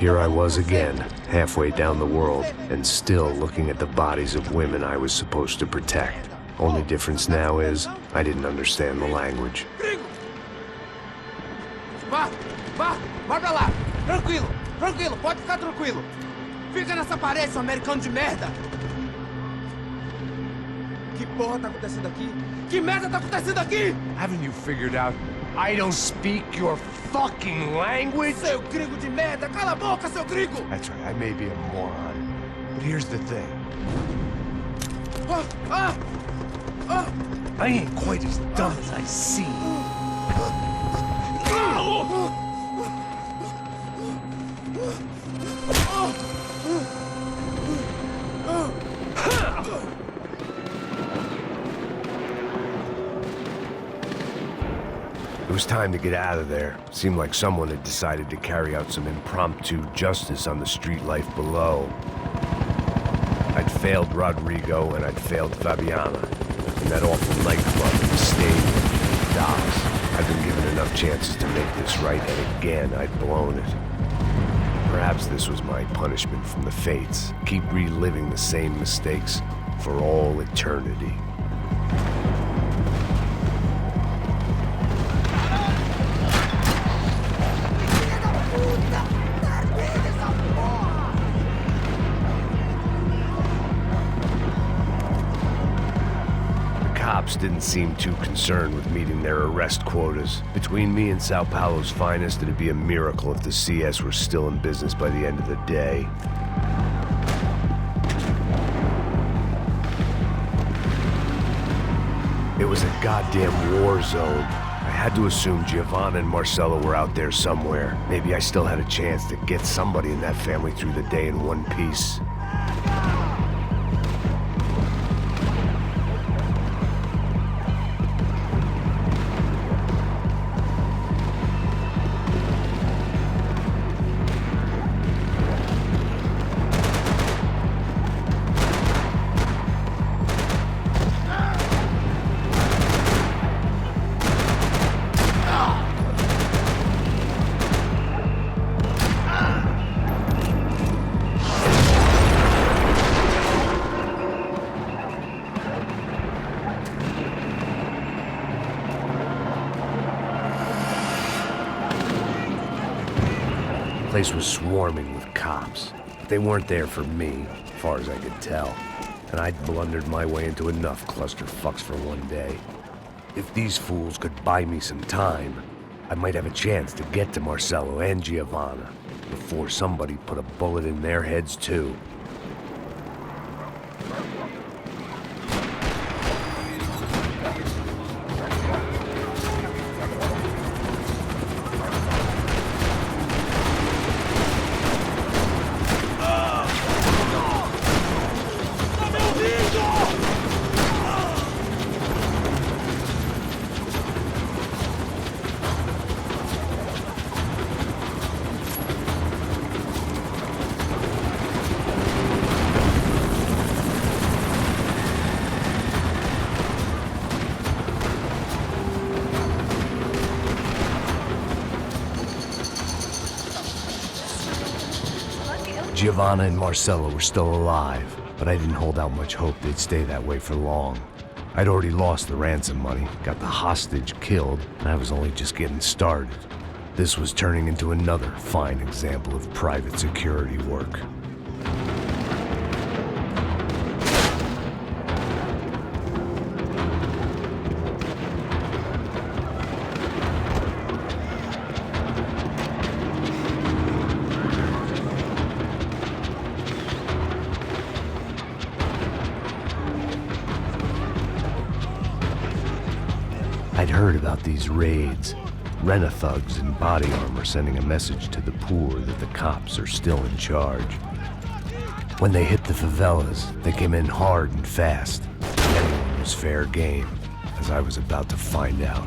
Here I was again, halfway down the world, and still looking at the bodies of women I was supposed to protect. Only difference now is, I didn't understand the language. Vai pra lá! Tranquilo, pode ficar tranquilo! Fica nessa parede, seu americano de merda! Que porra tá acontecendo aqui? Que merda tá acontecendo aqui? Haven't you figured out I don't speak your fucking language? Seu gringo de merda! Cala a boca, seu gringo! That's right, I may be a moron, but here's the thing. I ain't quite as dumb as I seem. It was time to get out of there. Seemed like someone had decided to carry out some impromptu justice on the street life below. I'd failed Rodrigo and I'd failed Fabiana. In that awful nightclub, the stadium, the docks. I'd been given enough chances to make this right, and again, I'd blown it. Perhaps this was my punishment from the fates. Keep reliving the same mistakes for all eternity. Didn't seem too concerned with meeting their arrest quotas. Between me and Sao Paulo's finest, it'd be a miracle if the CS were still in business by the end of the day. It was a goddamn war zone. I had to assume Giovanna and Marcelo were out there somewhere. Maybe I still had a chance to get somebody in that family through the day in one piece. The place was swarming with cops. They weren't there for me, as far as I could tell. And I'd blundered my way into enough clusterfucks for one day. If these fools could buy me some time, I might have a chance to get to Marcelo and Giovanna before somebody put a bullet in their heads too. Giovanna and Marcelo were still alive, but I didn't hold out much hope they'd stay that way for long. I'd already lost the ransom money, got the hostage killed, and I was only just getting started. This was turning into another fine example of private security work. I'd heard about these raids. Rent-a-thugs in body armor sending a message to the poor that the cops are still in charge. When they hit the favelas, they came in hard and fast. Anyone was fair game, as I was about to find out.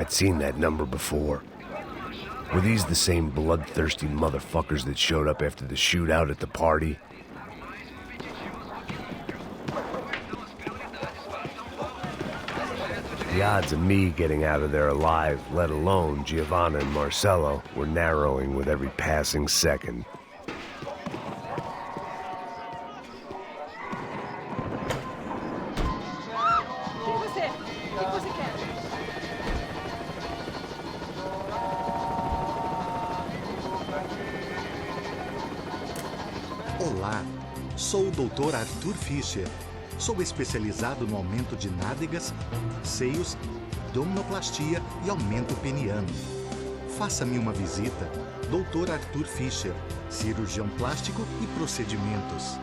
I'd seen that number before. Were these the same bloodthirsty motherfuckers that showed up after the shootout at the party? The odds of me getting out of there alive, let alone Giovanna and Marcello, were narrowing with every passing second. Olá, sou o Dr. Arthur Fischer. Sou especializado no aumento de nádegas, seios, abdominoplastia e aumento peniano. Faça-me uma visita. Dr. Arthur Fischer, cirurgião plástico e procedimentos.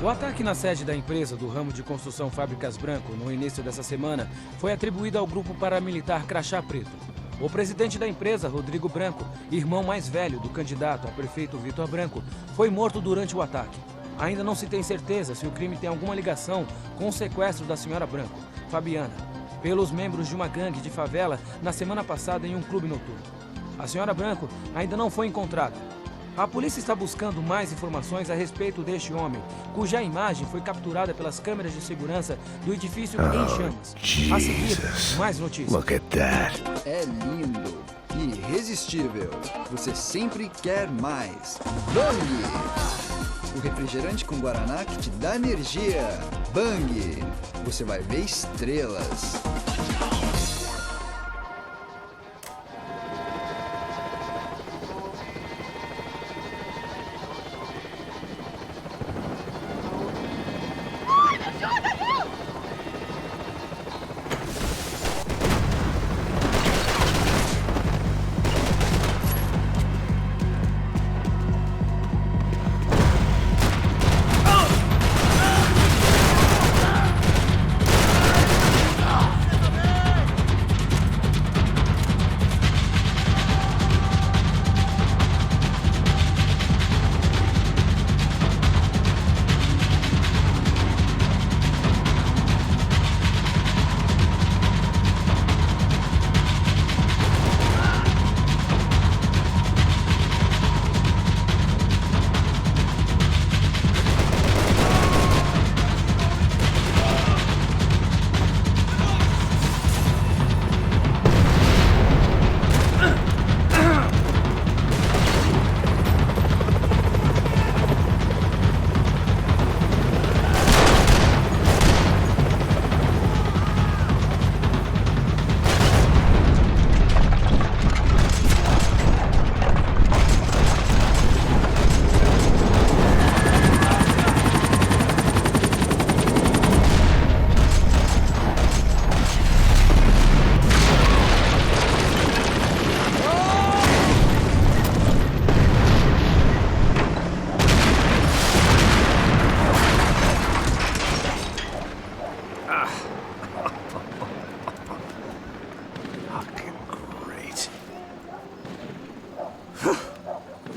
O ataque na sede da empresa do ramo de construção Fábricas Branco no início dessa semana foi atribuído ao grupo paramilitar Crachá Preto. O presidente da empresa, Rodrigo Branco, irmão mais velho do candidato a prefeito Vitor Branco, foi morto durante o ataque. Ainda não se tem certeza se o crime tem alguma ligação com o sequestro da senhora Branco, Fabiana, pelos membros de uma gangue de favela na semana passada em um clube noturno. A senhora Branco ainda não foi encontrada. A polícia está buscando mais informações a respeito deste homem, cuja imagem foi capturada pelas câmeras de segurança do edifício em chamas. A seguir, mais notícias. Look at that. É lindo, irresistível. Você sempre quer mais. Bang! O refrigerante com guaraná que te dá energia. Bang! Você vai ver estrelas.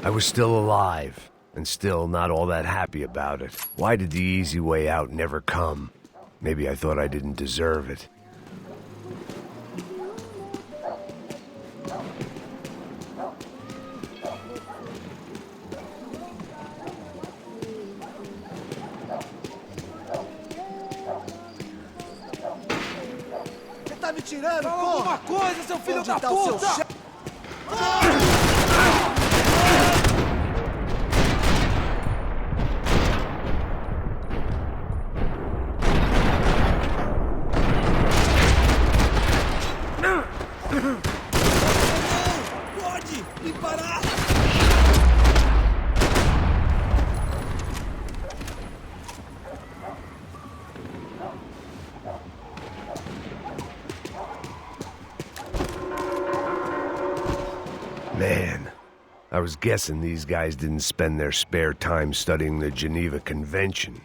I was still alive, and still not all that happy about it. Why did the easy way out never come? Maybe I thought I didn't deserve it. Você tá me tirando, Fala porra? alguma coisa, seu filho Onde da tá o seu puta! chefe? Pode! Me parar! Man, I was guessing these guys didn't spend their spare time studying the Geneva Convention.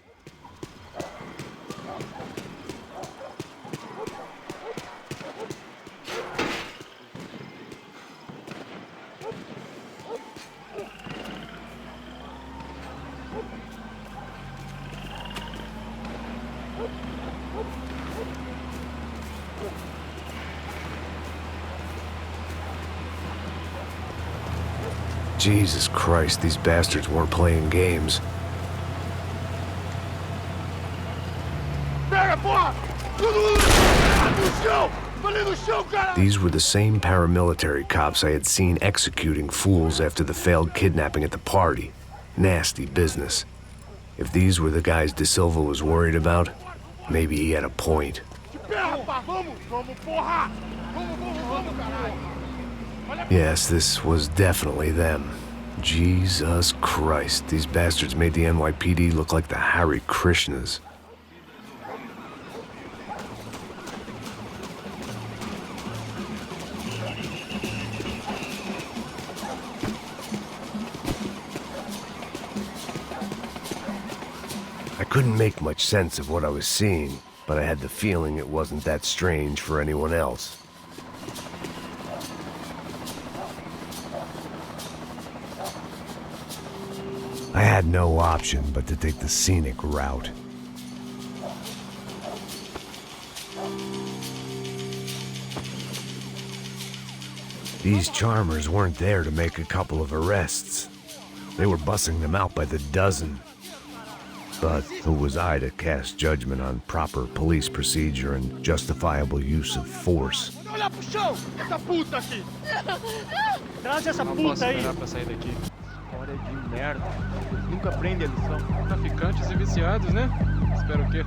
Jesus Christ, these bastards weren't playing games. Pega, porra! No chão! Ali no chão, cara! These were the same paramilitary cops I had seen executing fools after the failed kidnapping at the party. Nasty business. If these were the guys De Silva was worried about, maybe he had a point. Vamos, porra! Vamos, caralho! Yes, this was definitely them. Jesus Christ, these bastards made the NYPD look like the Hare Krishnas. I couldn't make much sense of what I was seeing, but I had the feeling it wasn't that strange for anyone else. I had no option but to take the scenic route. These charmers weren't there to make a couple of arrests. They were bussing them out by the dozen. But who was I to cast judgment on proper police procedure and justifiable use of force? Olha pro chão! Essa puta aqui! Traz essa Não puta posso aí! esperar pra sair daqui. História de merda. Nunca aprende a lição. Traficantes e viciados, né? Espero o quê?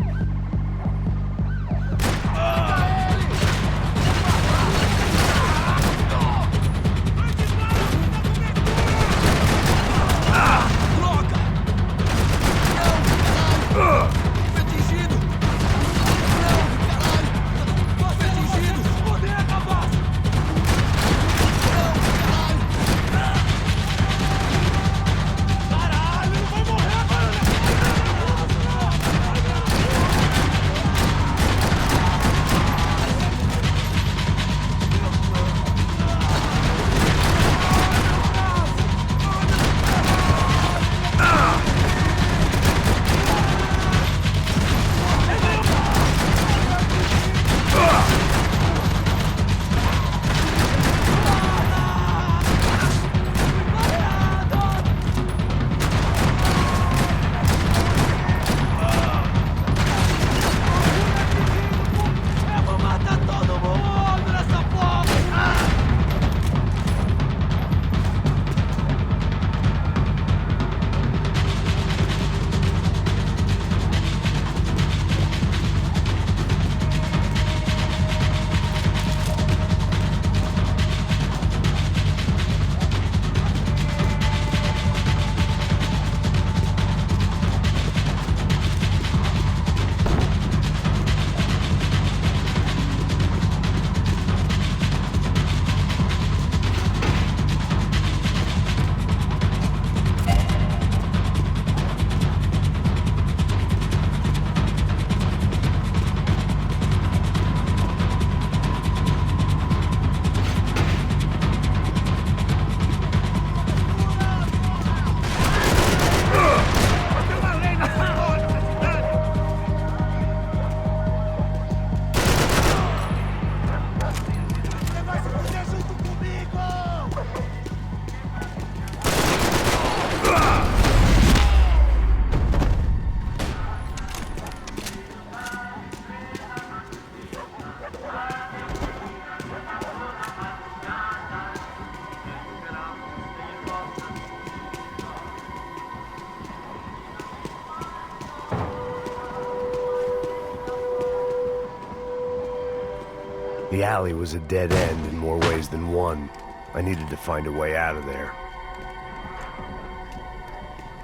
The alley was a dead end in more ways than one. I needed to find a way out of there.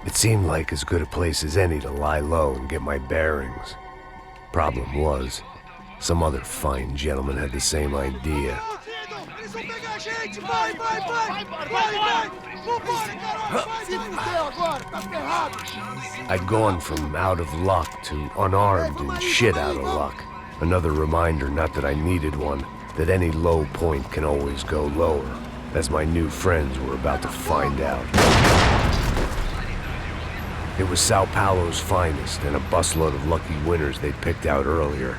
It seemed like as good a place as any to lie low and get my bearings. Problem was, some other fine gentleman had the same idea. I'd gone from out of luck to unarmed and shit out of luck. Another reminder, not that I needed one, that any low point can always go lower, as my new friends were about to find out. It was Sao Paulo's finest and a busload of lucky winners they'd picked out earlier.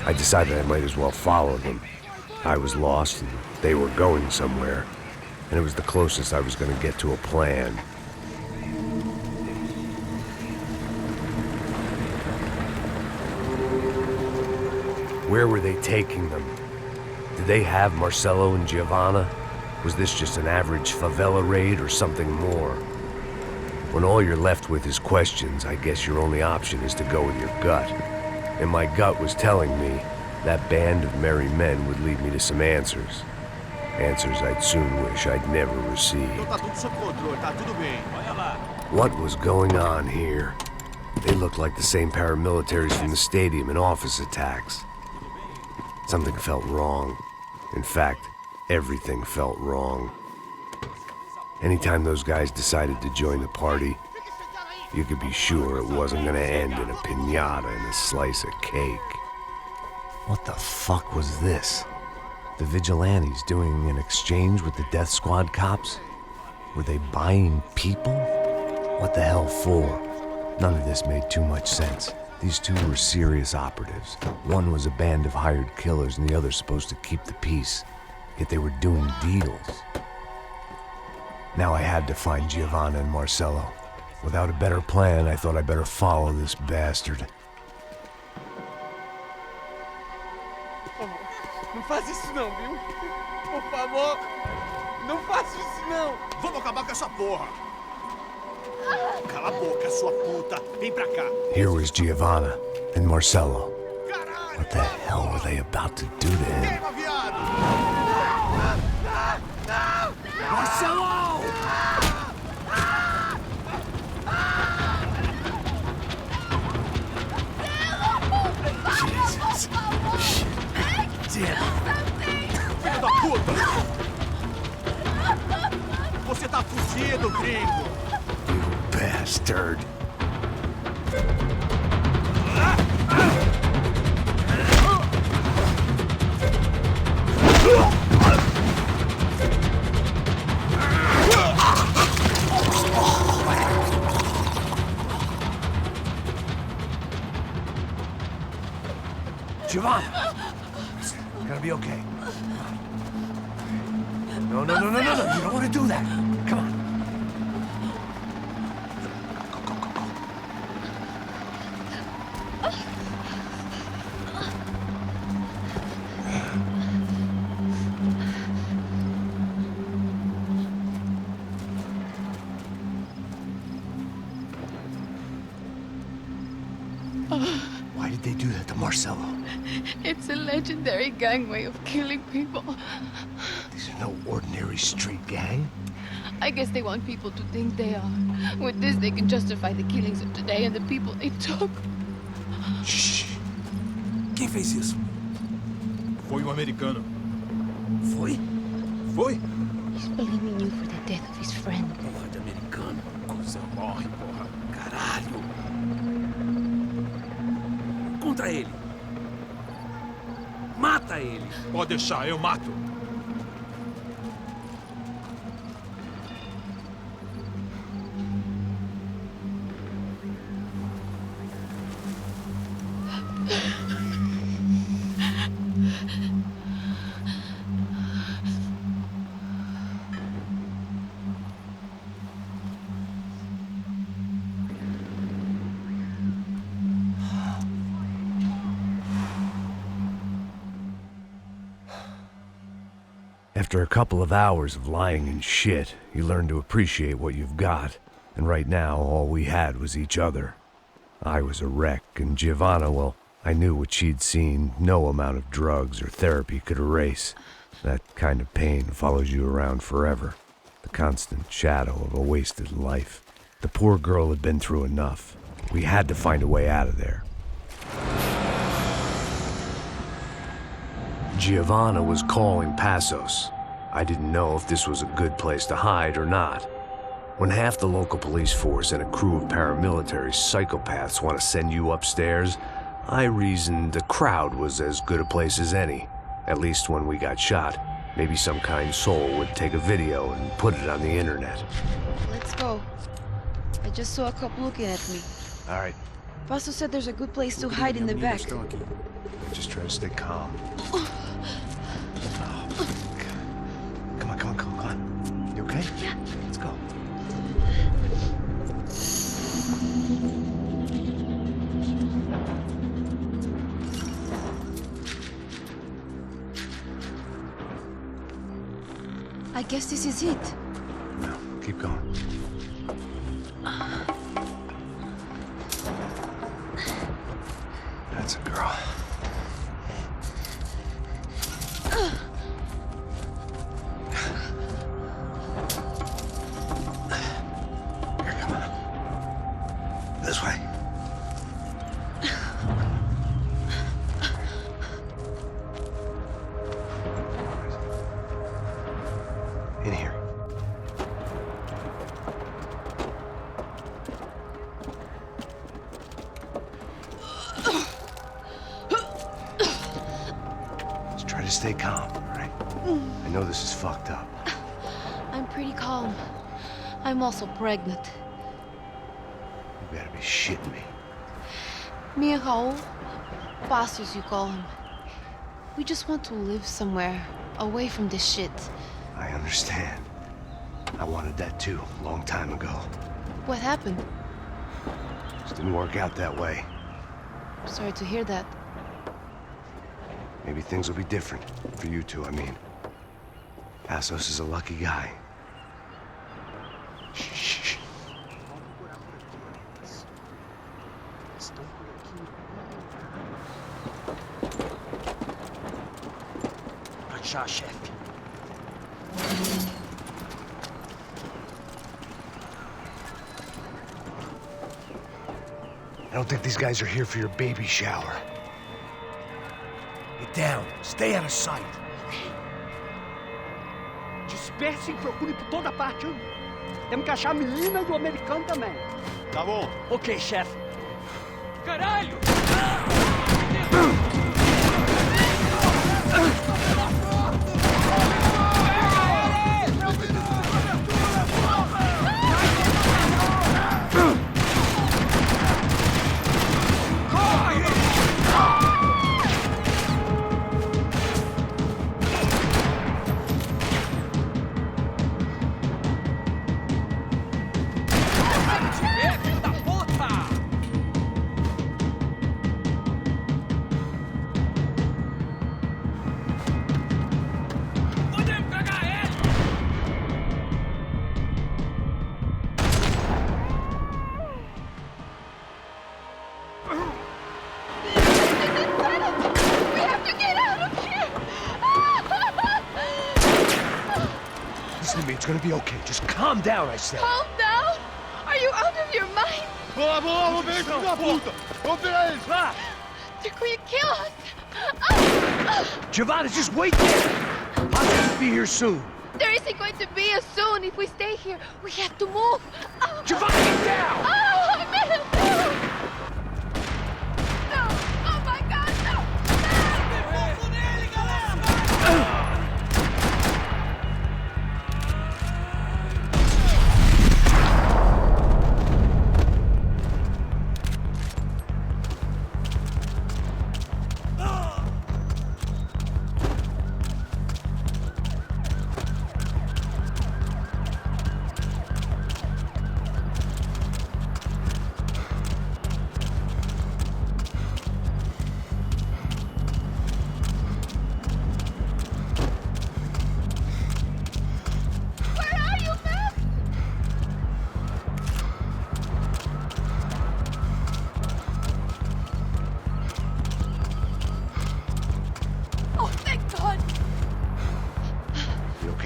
I decided I might as well follow them. I was lost and they were going somewhere, and it was the closest I was going to get to a plan. Where were they taking them? Did they have Marcelo and Giovanna? Was this just an average favela raid or something more? When all you're left with is questions, I guess your only option is to go with your gut. And my gut was telling me that band of merry men would lead me to some answers. Answers I'd soon wish I'd never received. What was going on here? They looked like the same paramilitaries from the stadium in office attacks. Something felt wrong. In fact, everything felt wrong. Anytime those guys decided to join the party, you could be sure it wasn't gonna end in a piñata and a slice of cake. What the fuck was this? The vigilantes doing an exchange with the death squad cops? Were they buying people? What the hell for? None of this made too much sense. These two were serious operatives. One was a band of hired killers and the other supposed to keep the peace. Yet they were doing deals. Now I had to find Giovanna and Marcelo. Without a better plan, I thought I better follow this bastard. Não faz isso não, viu? Por favor, não faça isso não. Vamos acabar com essa porra. Cala a boca, sua puta. Vem pra cá. Here was Giovanna and Marcelo. What the hell were they about to do to him? Marcelo! Jesus. Filho da puta! Você tá fugido, gringo! You bastard. Giovanna! Gonna be okay. No. You don't want to do that. Come on. Why did they do that to Marcelo? It's a legendary gang way of killing people. These are no ordinary street gang. I guess they want people to think they are. With this, they can justify the killings of today and the people they took. Shh. Quem fez isso? Foi americano. Foi? He's blaming you for the death of his friend. Porra de americano. Coisa morre, porra. Caralho. Contra ele. Mata ele. Pode deixar, eu mato. After a couple of hours of lying in shit, you learn to appreciate what you've got. And right now, all we had was each other. I was a wreck, and Giovanna, well, I knew what she'd seen no amount of drugs or therapy could erase. That kind of pain follows you around forever. The constant shadow of a wasted life. The poor girl had been through enough. We had to find a way out of there. Giovanna was calling Passos. I didn't know if this was a good place to hide or not. When half the local police force and a crew of paramilitary psychopaths want to send you upstairs, I reasoned the crowd was as good a place as any. At least when we got shot, maybe some kind soul would take a video and put it on the internet. Let's go. I just saw a cop looking at me. All right, Pastor said there's a good place to hide in the back. just try to stay calm. Come on. You okay? Yeah. Let's go. I guess this is it. No, keep going. That's a girl. Here, come on. This way. In here. Just try to stay calm, all right? I know this is fucked up. I'm pretty calm. I'm also pregnant. You better be shitting me. Me and Raul, Passos you call him. We just want to live somewhere, away from this shit. I understand. I wanted that too, a long time ago. What happened? Just didn't work out that way. Sorry to hear that. Maybe things will be different. For you two, I mean. Passos is a lucky guy. Shh. Achá, chefe. I don't think these guys are here for your baby shower. Get down. Stay out of sight. Disperse e procure por toda parte. Hein? Temos que achar a menina e o americano também. Tá bom. Ok, chefe. Caralho! Listen to me, it's gonna be okay. Just calm down, I said. Calm down? Are you out of your mind? Vamos ver, filho da puta! Vamos pegar eles, vá! They're going to kill us! Giovanna, just wait there! Passos will be here soon. There isn't going to be a soon if we stay here. We have to move. Giovanna, get down! Oh, I made it! No! Oh my God, no!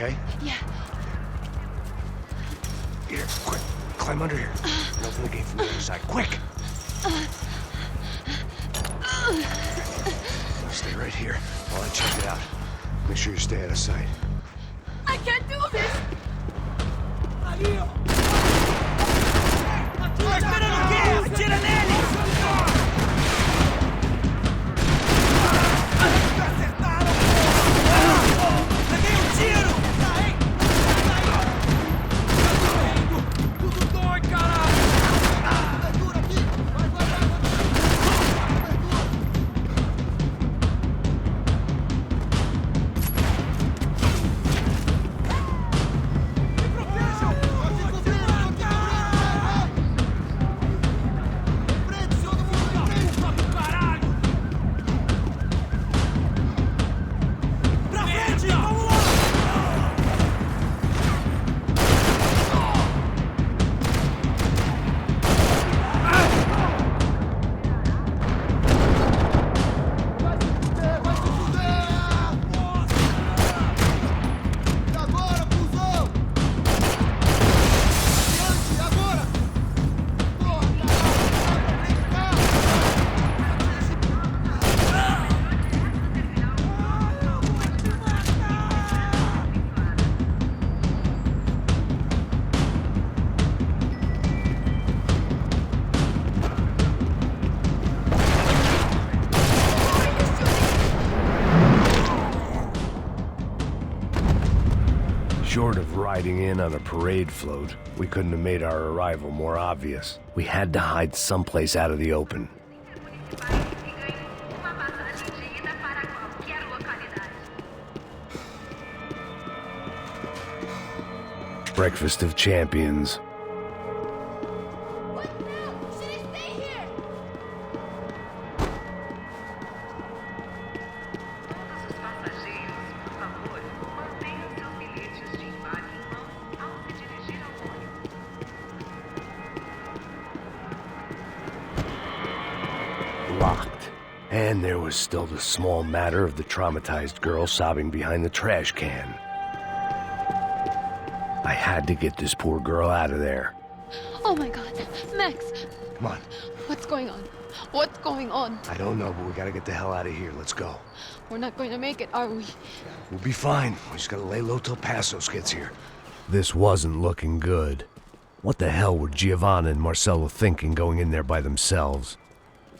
okay? Yeah. Here, quick. Climb under here. And open the gate from the other side. Quick! Stay right here while I check it out. Make sure you stay out of sight. I can't do this! Aspetta no che! Gira nele! Peguei um tiro! Tudo dói, caralho! Abertura aqui! Vai! Me protejam! Pra frente! Vamos lá! E agora, cuzão? Adiante, agora! Porra, Short of riding in on a parade float, we couldn't have made our arrival more obvious. We had to hide someplace out of the open. Breakfast of champions. Locked. And there was still the small matter of the traumatized girl sobbing behind the trash can. I had to get this poor girl out of there. Oh my god. Max, Come on. what's going on? What's going on? I don't know, but we gotta get the hell out of here. Let's go. We're not going to make it, are we? We'll be fine. We just gotta lay low till Passos gets here. This wasn't looking good. What the hell were Giovanna and Marcello thinking going in there by themselves?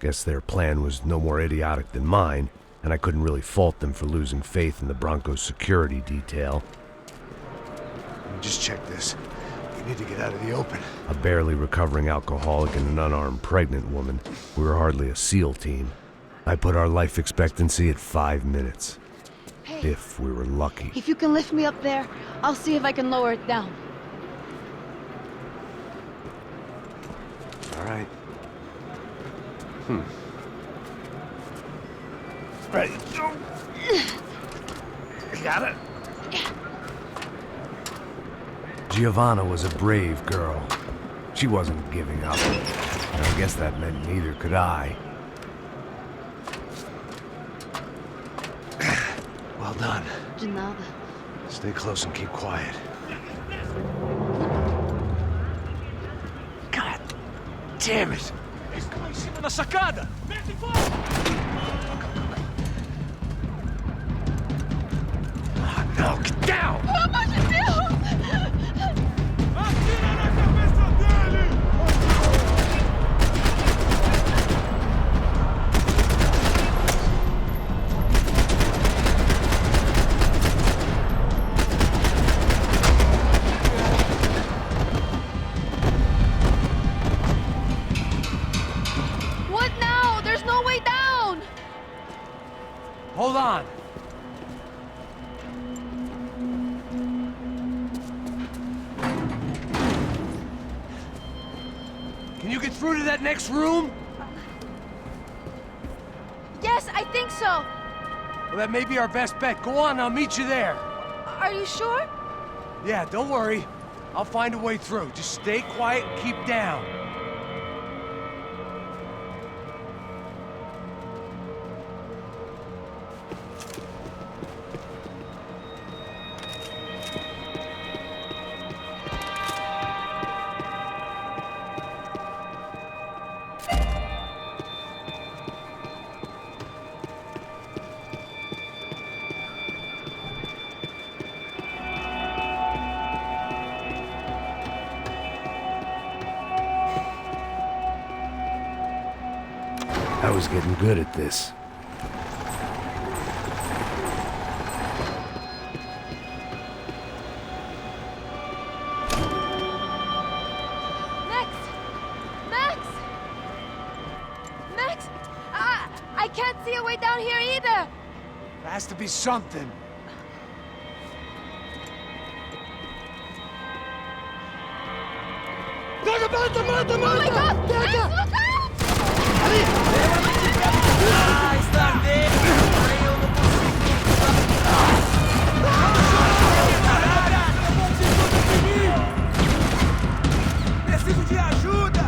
Guess their plan was no more idiotic than mine, and I couldn't really fault them for losing faith in the Broncos security detail. Just check this. We need to get out of the open. A barely recovering alcoholic and an unarmed pregnant woman. We were hardly a SEAL team. I put our life expectancy at 5 minutes. Hey. If we were lucky. If you can lift me up there, I'll see if I can lower it down. All right. Ready, go! You got it? Giovanna was a brave girl. She wasn't giving up. And I guess that meant neither could I. Well done. De nada. Stay close and keep quiet. God damn it! Em cima da sacada! No, get down! Pelo amor de Deus! Atira na cabeça dele! What now? There's no way down! Hold on! Can you get through to that next room? Yes, I think so. Well, that may be our best bet. Go on, I'll meet you there. Are you sure? Yeah, don't worry. I'll find a way through. Just stay quiet and keep down. was getting good at this. Max! I can't see a way down here either! There has to be something. Oh my God! Max, look out! Está dentro! Eu não consigo! Preciso de ajuda!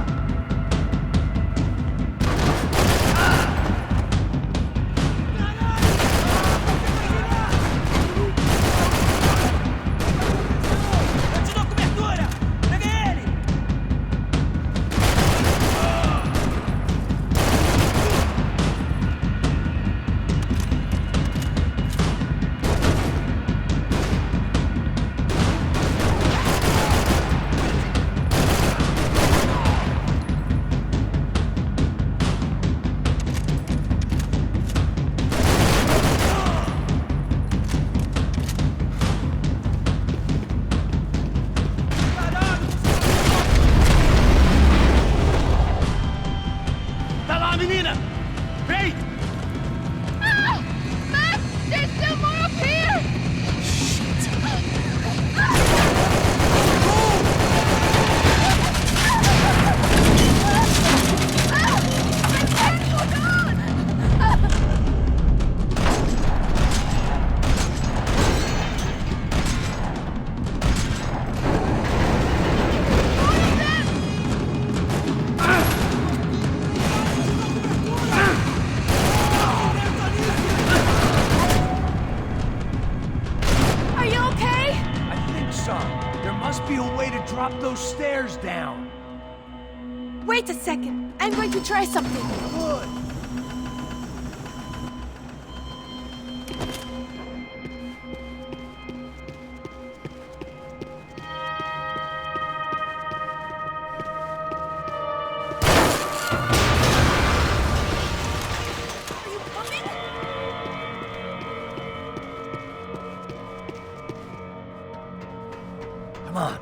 Eu te dou cobertura! Peguei ele! Tá lá, menina! Vem! Ah! Max! There's still more up here! Are you okay? I think so. There must be a way to drop those stairs down. Wait a second. I'm going to try something. Good. Come on.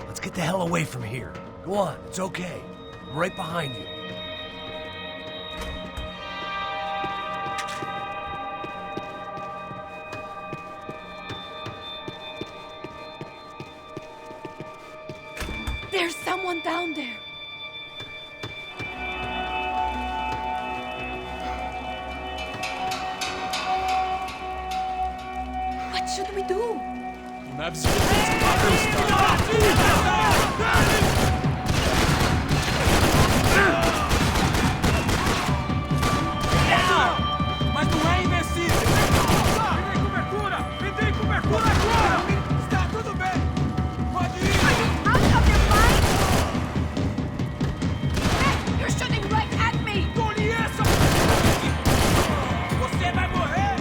Let's get the hell away from here. Go on, it's okay. I'm right behind you. There's someone down there. What should we do? Mas não é invencível! Me dê cobertura! Me dê cobertura agora! Está tudo bem! Pode ir! Out of your mind? Max, you're shooting right at me! Tolhe essa! Você vai morrer!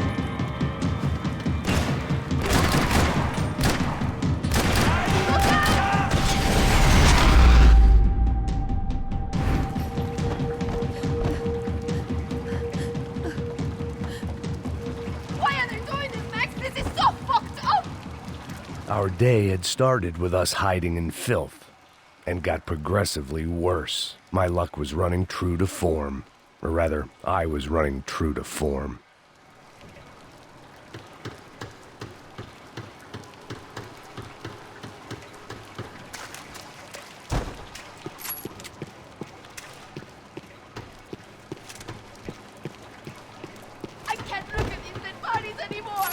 Why are they doing this, Max? This is so fucked up! Our day had started with us hiding in filth, and got progressively worse. My luck was running true to form. Or rather, I was running true to form. I can't look at these dead bodies anymore!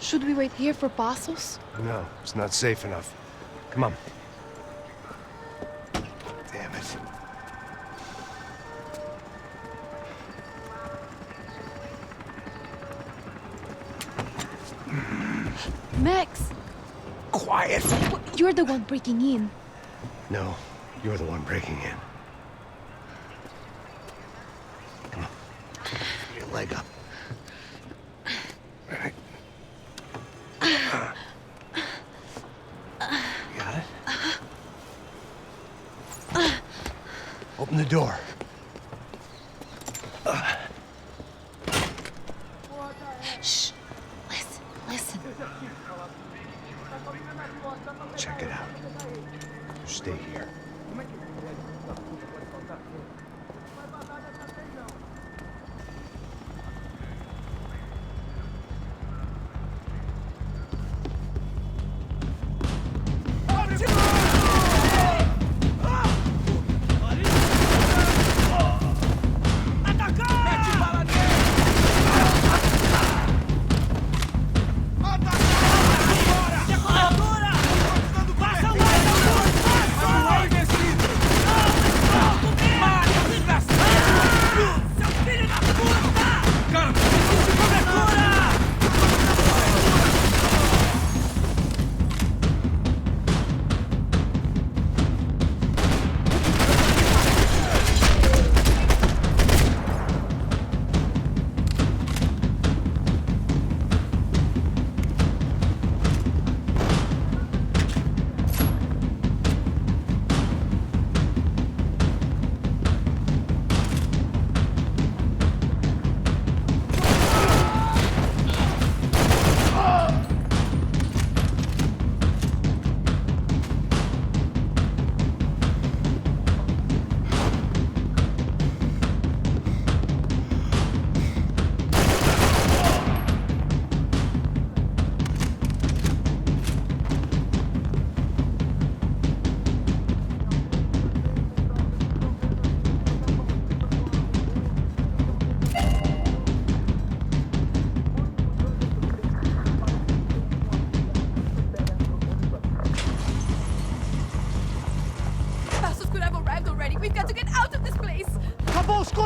Should we wait here for Passos? No, it's not safe enough. Come on. Damn it. Max! Quiet! You're the one breaking in. No, you're the one breaking in. Come on. that leg up. All right. You got it? Open the door. Shh. Listen. Check it out. Stay here.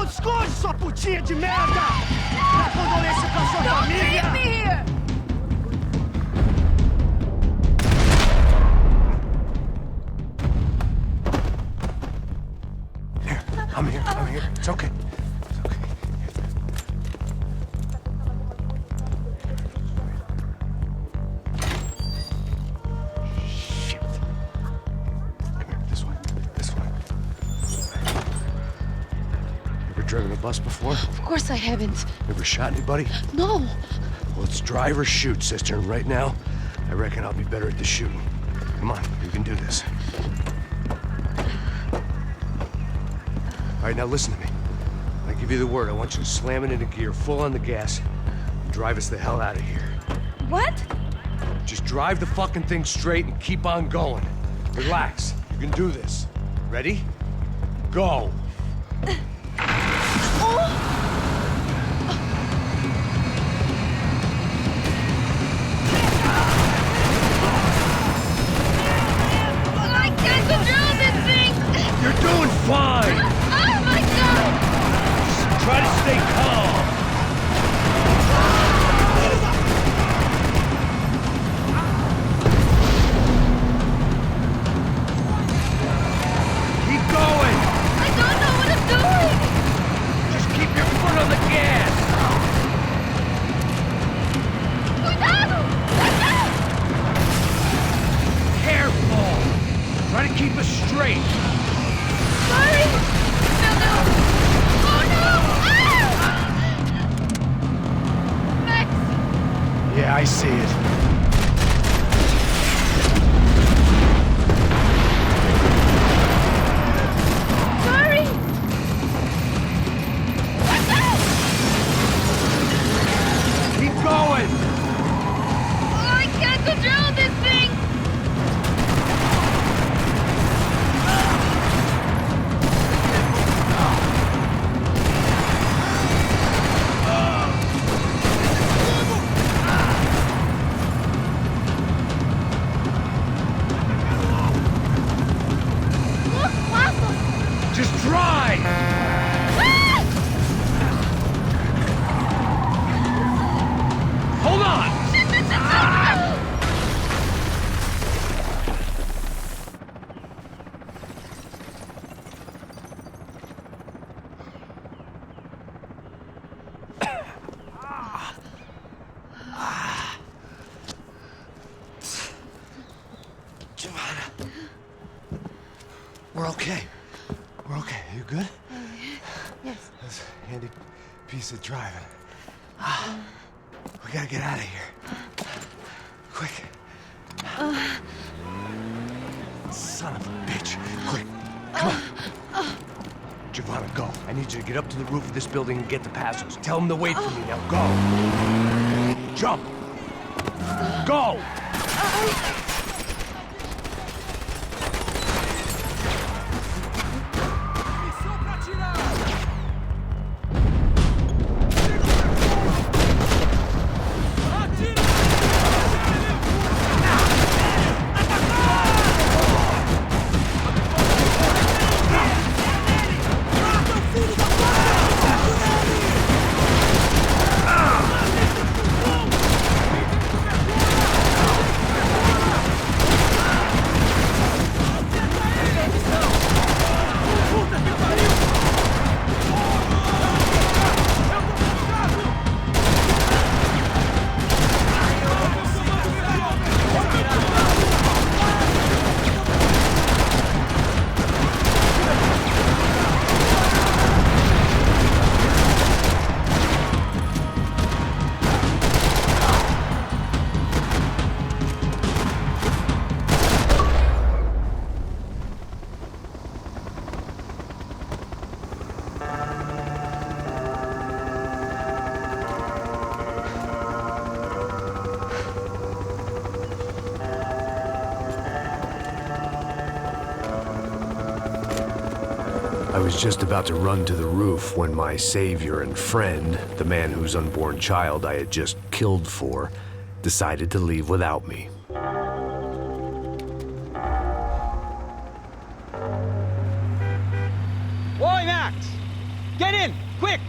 Esconde, sua putinha de merda! Dá condolência pra sua família! Don't leave me here! I'm here. It's okay. Shit. Come here, this way. Ever driven a bus before? Of course I haven't. Ever shot anybody? No. Well, it's drive or shoot, sister, and right now, I reckon I'll be better at the shooting. Come on, you can do this. All right, now listen to me. When I give you the word, I want you to slam it into gear, full on the gas, and drive us the hell out of here. What? Just drive the fucking thing straight and keep on going. Relax. You can do this. Ready? Go. I can't control this thing! You're doing fine! Oh my god! Try to stay calm. Keep going! I don't know what I'm doing! Just keep your foot on the gas! Cuidado! Careful! Try to keep us straight! Sorry! No! Oh no! Ah! Max! Yeah, I see it. Sorry! Keep going! Oh, I can't control this thing! Just drive! Hold on! Giovanna. We're okay. We're okay. You good? Yes. That's a handy piece of driving. We gotta get out of here. Quick. Son of a bitch. Quick. Come on. Giovanna, go. I need you to get up to the roof of this building and get to Passos. Tell them to wait for me. Now go. Jump. Go! I was just about to run to the roof when my savior and friend, the man whose unborn child I had just killed for, decided to leave without me. Boy, Max! Get in! Quick!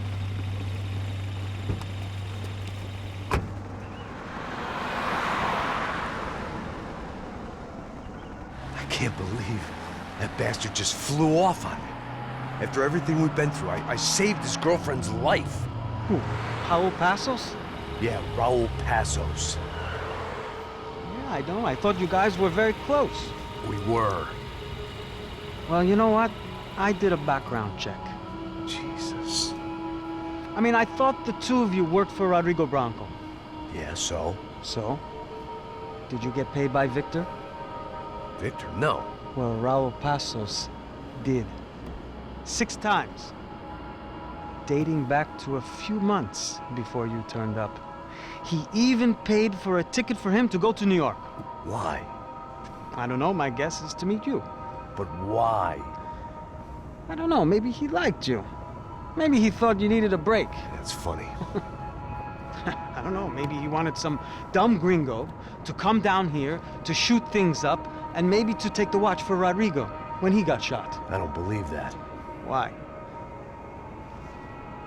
I can't believe that bastard just flew off on me. After everything we've been through, I saved his girlfriend's life. Who? Raul Passos? Yeah, Raul Passos. Yeah, I know. I thought you guys were very close. We were. Well, you know what? I did a background check. Jesus. I mean, I thought the two of you worked for Rodrigo Branco. Yeah, so? So? Did you get paid by Victor? Victor, no. Well, Raul Passos did. 6 times. Dating back to a few months before you turned up. He even paid for a ticket for him to go to New York. Why? I don't know. My guess is to meet you. But why? I don't know. Maybe he liked you. Maybe he thought you needed a break. That's funny. I don't know. Maybe he wanted some dumb gringo to come down here to shoot things up and maybe to take the watch for Rodrigo when he got shot. I don't believe that. Why?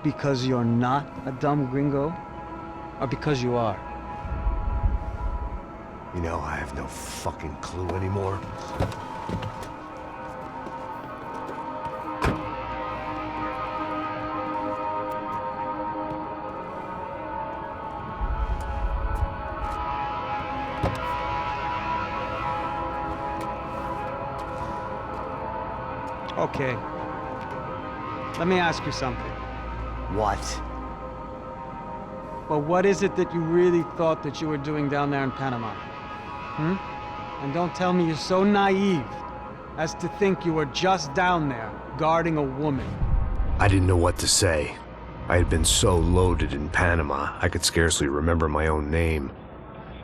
Because you're not a dumb gringo? Or because you are? You know, I have no fucking clue anymore. Okay. Let me ask you something. What? Well, what is it that you really thought that you were doing down there in Panama? And don't tell me you're so naive as to think you were just down there guarding a woman. I didn't know what to say. I had been so loaded in Panama, I could scarcely remember my own name.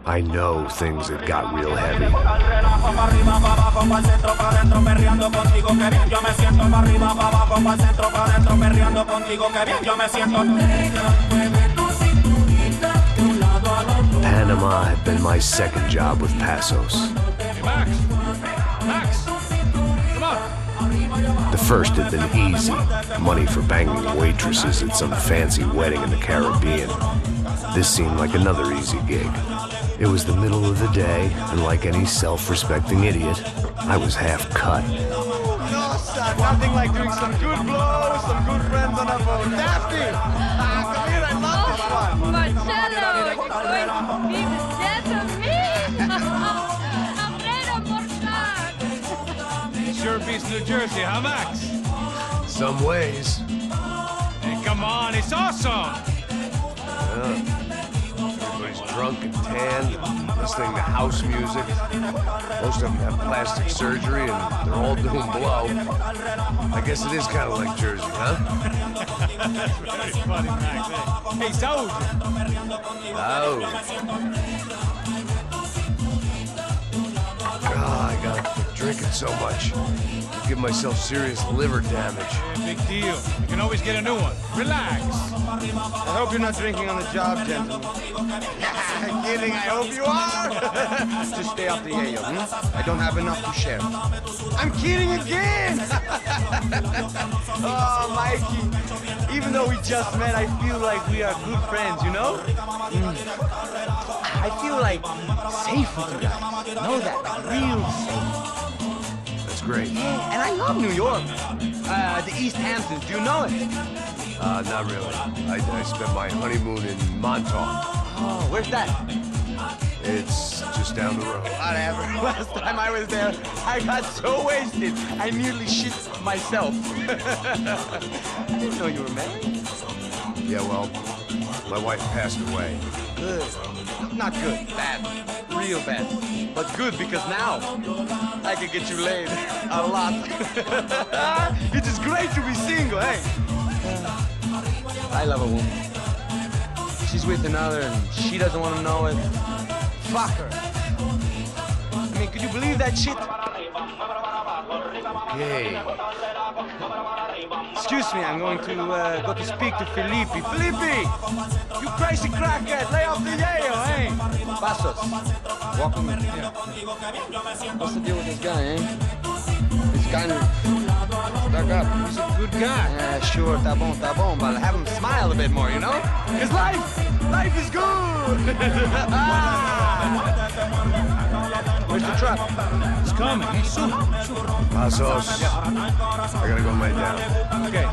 I know things had got real heavy. Panama had been my second job with Passos. Hey, Max! Max! Come on! The first had been easy. Money for banging waitresses at some fancy wedding in the Caribbean. This seemed like another easy gig. It was the middle of the day, and like any self-respecting idiot, I was half cut. No, son, nothing like doing some good blows, some good friends on a boat. Daphne! Come here, I love this one. Marcello, you're going to be the death of me! Alfredo, por favor! Jersey, huh, Max? Some ways. Hey, come on, it's awesome! Yeah. Everybody's drunk and tanned, and listening to house music. Most of them have plastic surgery, and they're all doing blow. I guess it is kind of like Jersey, huh? That's very funny, Max. Hey, Saúde! Oh. God, I got drinking so much. Give myself serious liver damage. Yeah, big deal. You can always get a new one. Relax. I hope you're not drinking on the job, gentlemen. Kidding, I hope you are. Just stay off the yayo, I don't have enough to share. I'm kidding again! Oh, Mikey. Even though we just met, I feel like we are good friends, you know? I feel like safe with you guys. Know that, like real safe. That's great. Yeah, and I love New York. The East Hamptons, do you know it? Not really. I spent my honeymoon in Montauk. Oh, where's that? It's just down the road. Whatever. Last time I was there, I got so wasted, I nearly shit myself. I didn't know you were married. Yeah, well, my wife passed away. Good. Not good. Bad. Real bad. But good because now I can get you laid a lot. It is great to be single, hey? I love a woman. She's with another and she doesn't want to know it. Fuck her. I mean, could you believe that shit? Hey. Excuse me, I'm going to go to speak to Felipe. Felipe! You crazy crackhead, lay off the yayo, eh? Passos, walk with me. Yeah. What's the deal with this guy, eh? He's kind of stuck up. He's a good guy. Yeah, sure, tá bom, but have him smile a bit more, you know? Because life is good! Where's the truck? It's coming. Hey, soon. Passos. I gotta go lay down. Okay.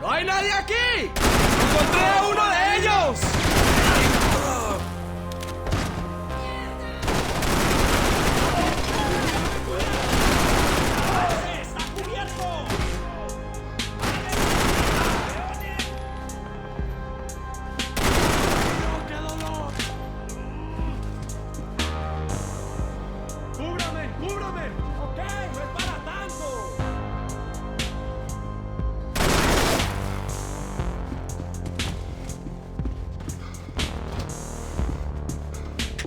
¡No hay nadie aquí! ¡Encontré a uno de ellos!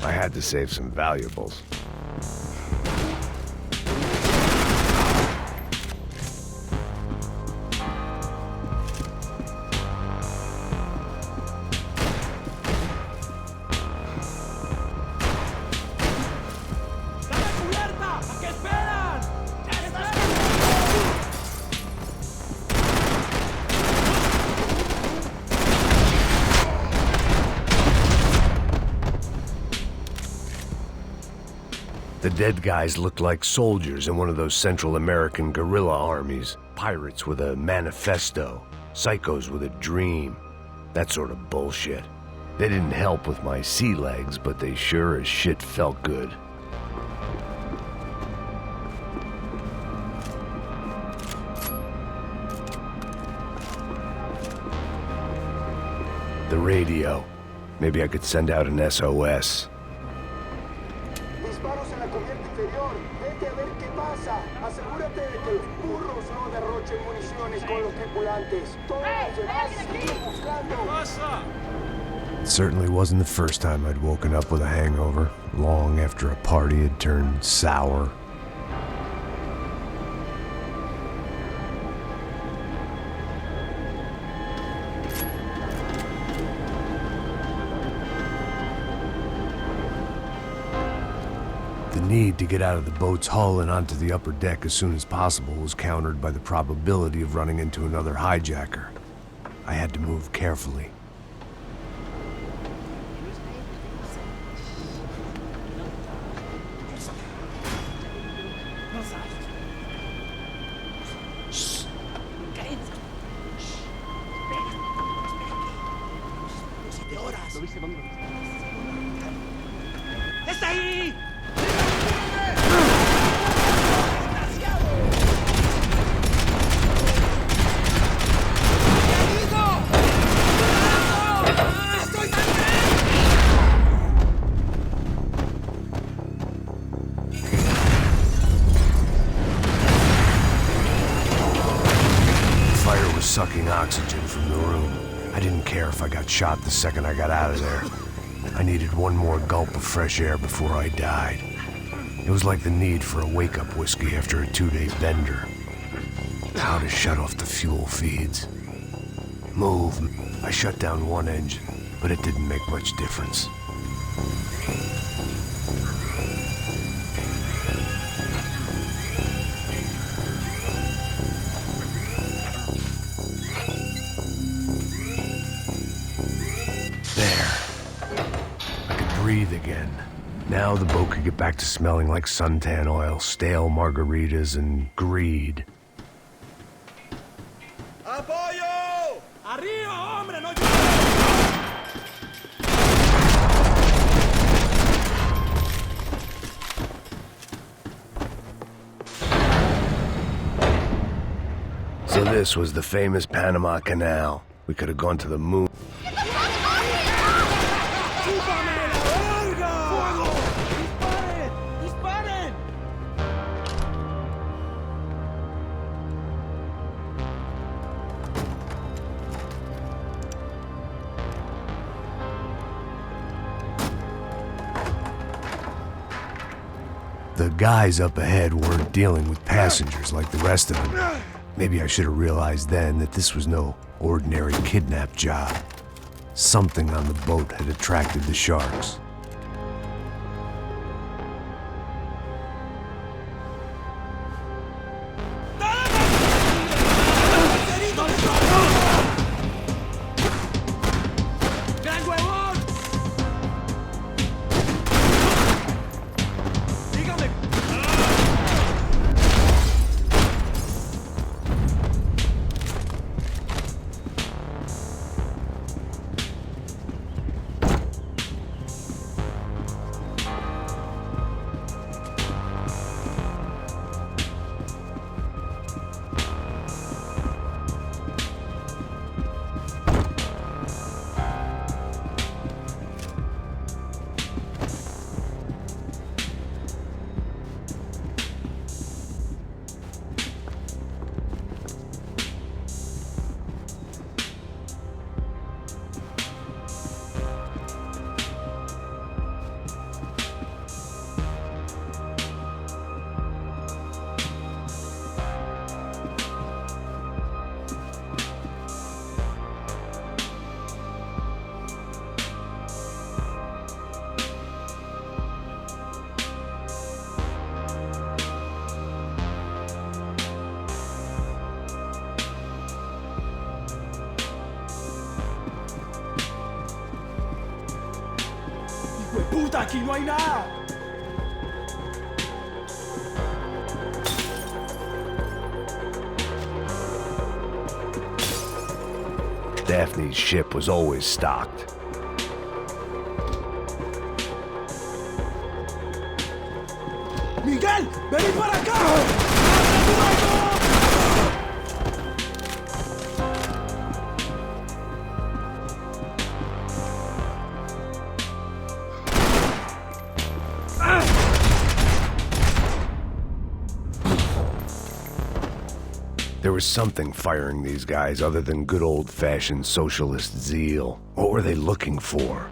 I had to save some valuables. The dead guys looked like soldiers in one of those Central American guerrilla armies. Pirates with a manifesto. Psychos with a dream. That sort of bullshit. They didn't help with my sea legs, but they sure as shit felt good. The radio. Maybe I could send out an SOS. Disparos en la cubierta inferior. Vete a ver qué pasa. Asegúrate de que los burros no derrochen municiones con los tripulantes. Todos los demás siguen buscando. It certainly wasn't the first time I'd woken up with a hangover, long after a party had turned sour. The need to get out of the boat's hull and onto the upper deck as soon as possible was countered by the probability of running into another hijacker. I had to move carefully. ¡Está ahí! Sucking oxygen from the room. I didn't care if I got shot the second I got out of there. I needed one more gulp of fresh air before I died. It was like the need for a wake-up whiskey after a 2-day bender. How to shut off the fuel feeds. Move. I shut down one engine, but it didn't make much difference. Breathe again. Now the boat could get back to smelling like suntan oil, stale margaritas, and greed. ¡Apoyo! ¡Arriba, hombre! ¡No So this was the famous Panama Canal. We could have gone to the moon. The guys up ahead weren't dealing with passengers like the rest of them. Maybe I should have realized then that this was no ordinary kidnap job. Something on the boat had attracted the sharks. ¡Puta, aquí no hay nada! Daphne's ship was always stocked. Miguel, vení para acá! There was something firing these guys other than good old-fashioned socialist zeal. What were they looking for?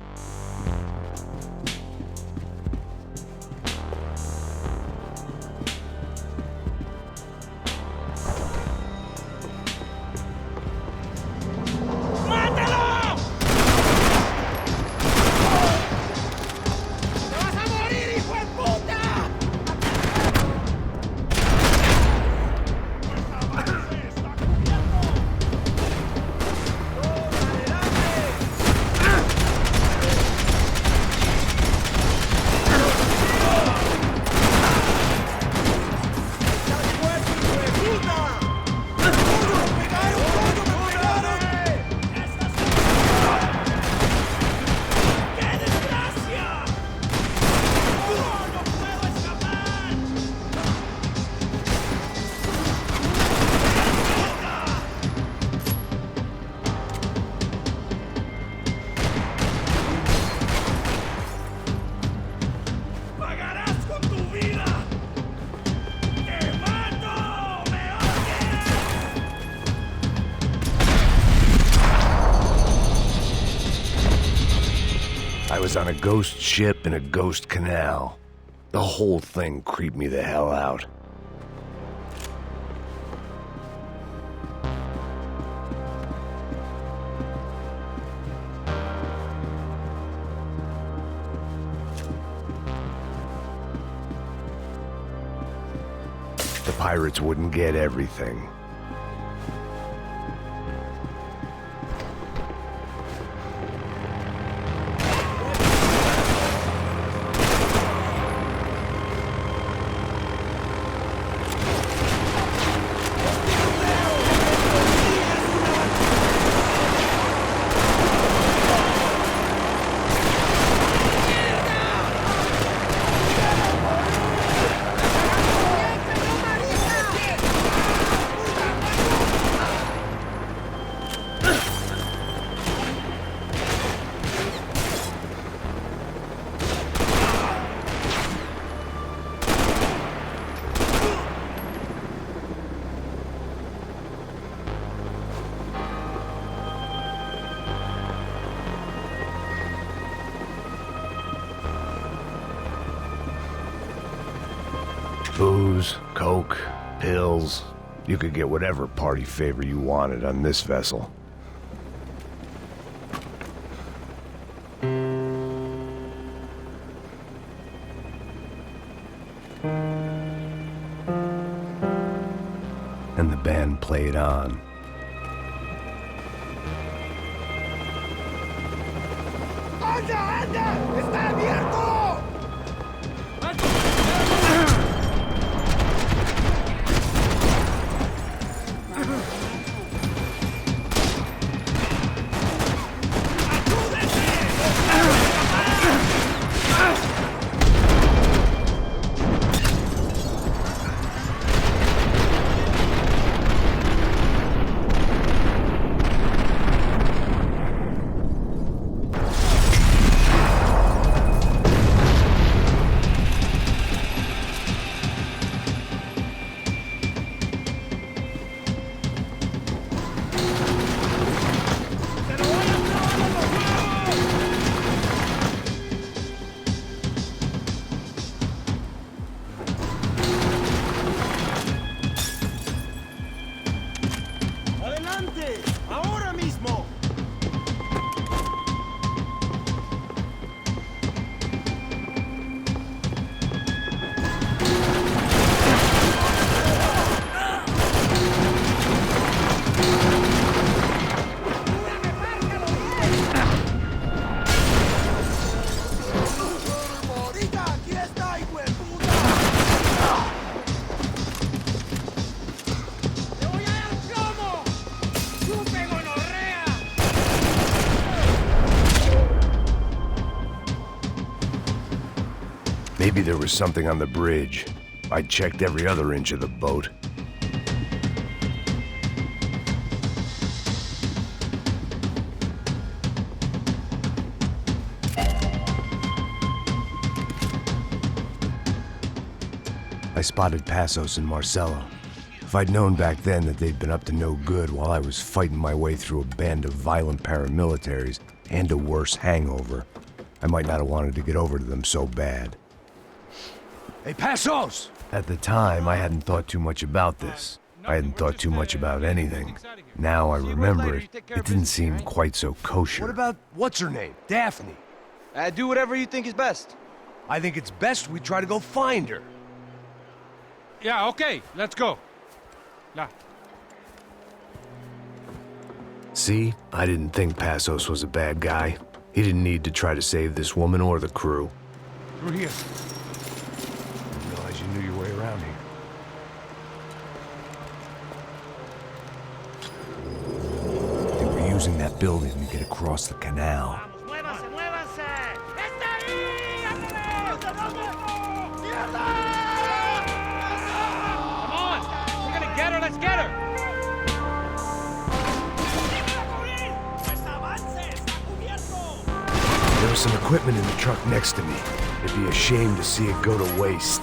I was on a ghost ship in a ghost canal. The whole thing creeped me the hell out. The pirates wouldn't get everything. Booze, coke, pills. You could get whatever party favor you wanted on this vessel. And the band played on. ¡Anda, anda! ¡Está abierto! Maybe there was something on the bridge. I checked every other inch of the boat. I spotted Passos and Marcelo. If I'd known back then that they'd been up to no good while I was fighting my way through a band of violent paramilitaries and a worse hangover, I might not have wanted to get over to them so bad. Hey, Passos! At the time, I hadn't thought too much about this. I hadn't thought too much about anything. Now I remember it, it didn't seem quite so kosher. What about, what's her name? Daphne. Do whatever you think is best. I think it's best we try to go find her. Yeah, okay, let's go. La. See? I didn't think Passos was a bad guy. He didn't need to try to save this woman or the crew. Through here. Didn't realize you knew your way around here. They were using that building to get across the canal. Let's get her! There was some equipment in the truck next to me. It'd be a shame to see it go to waste.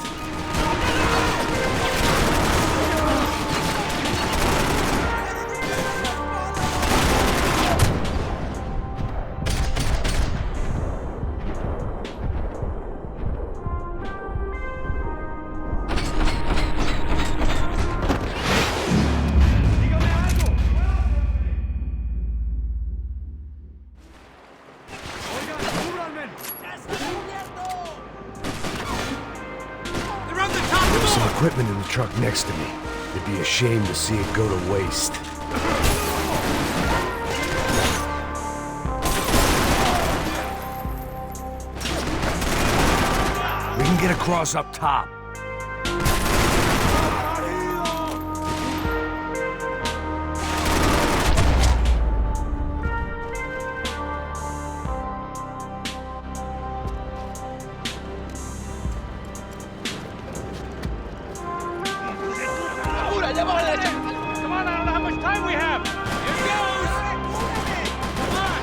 Equipment in the truck next to me. It'd be a shame to see it go to waste. We can get across up top. Come on, I don't know how much time we have. Here goes. Come on.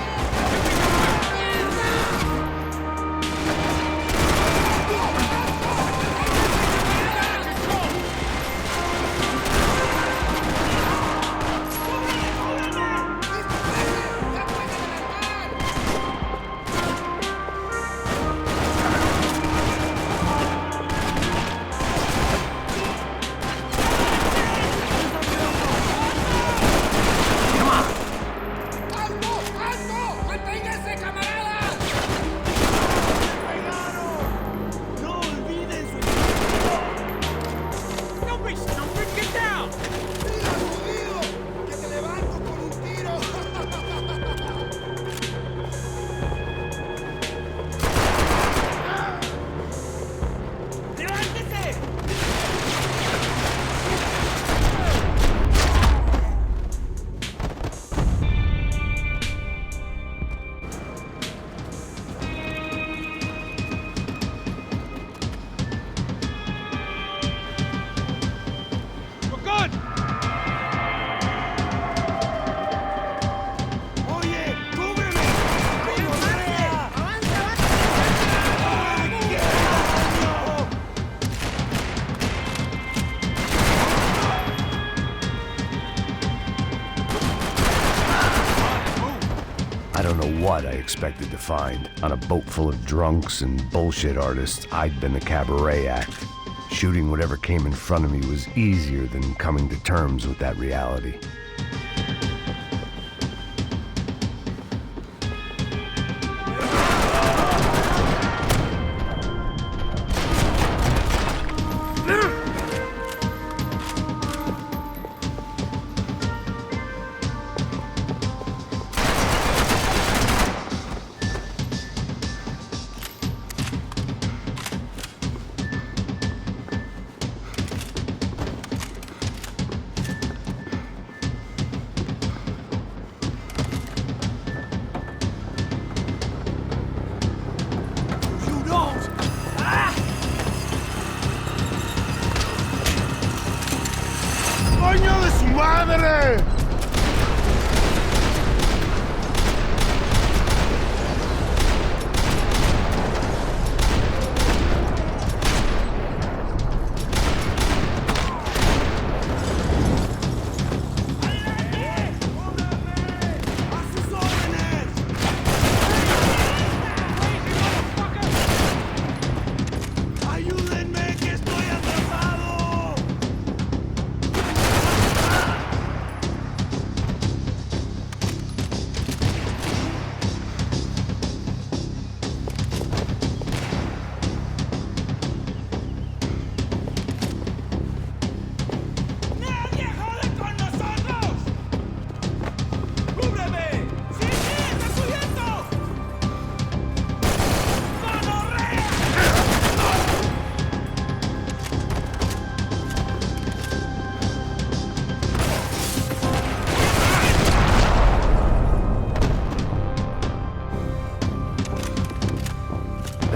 I don't know what I expected to find. On a boat full of drunks and bullshit artists, I'd been a cabaret act. Shooting whatever came in front of me was easier than coming to terms with that reality.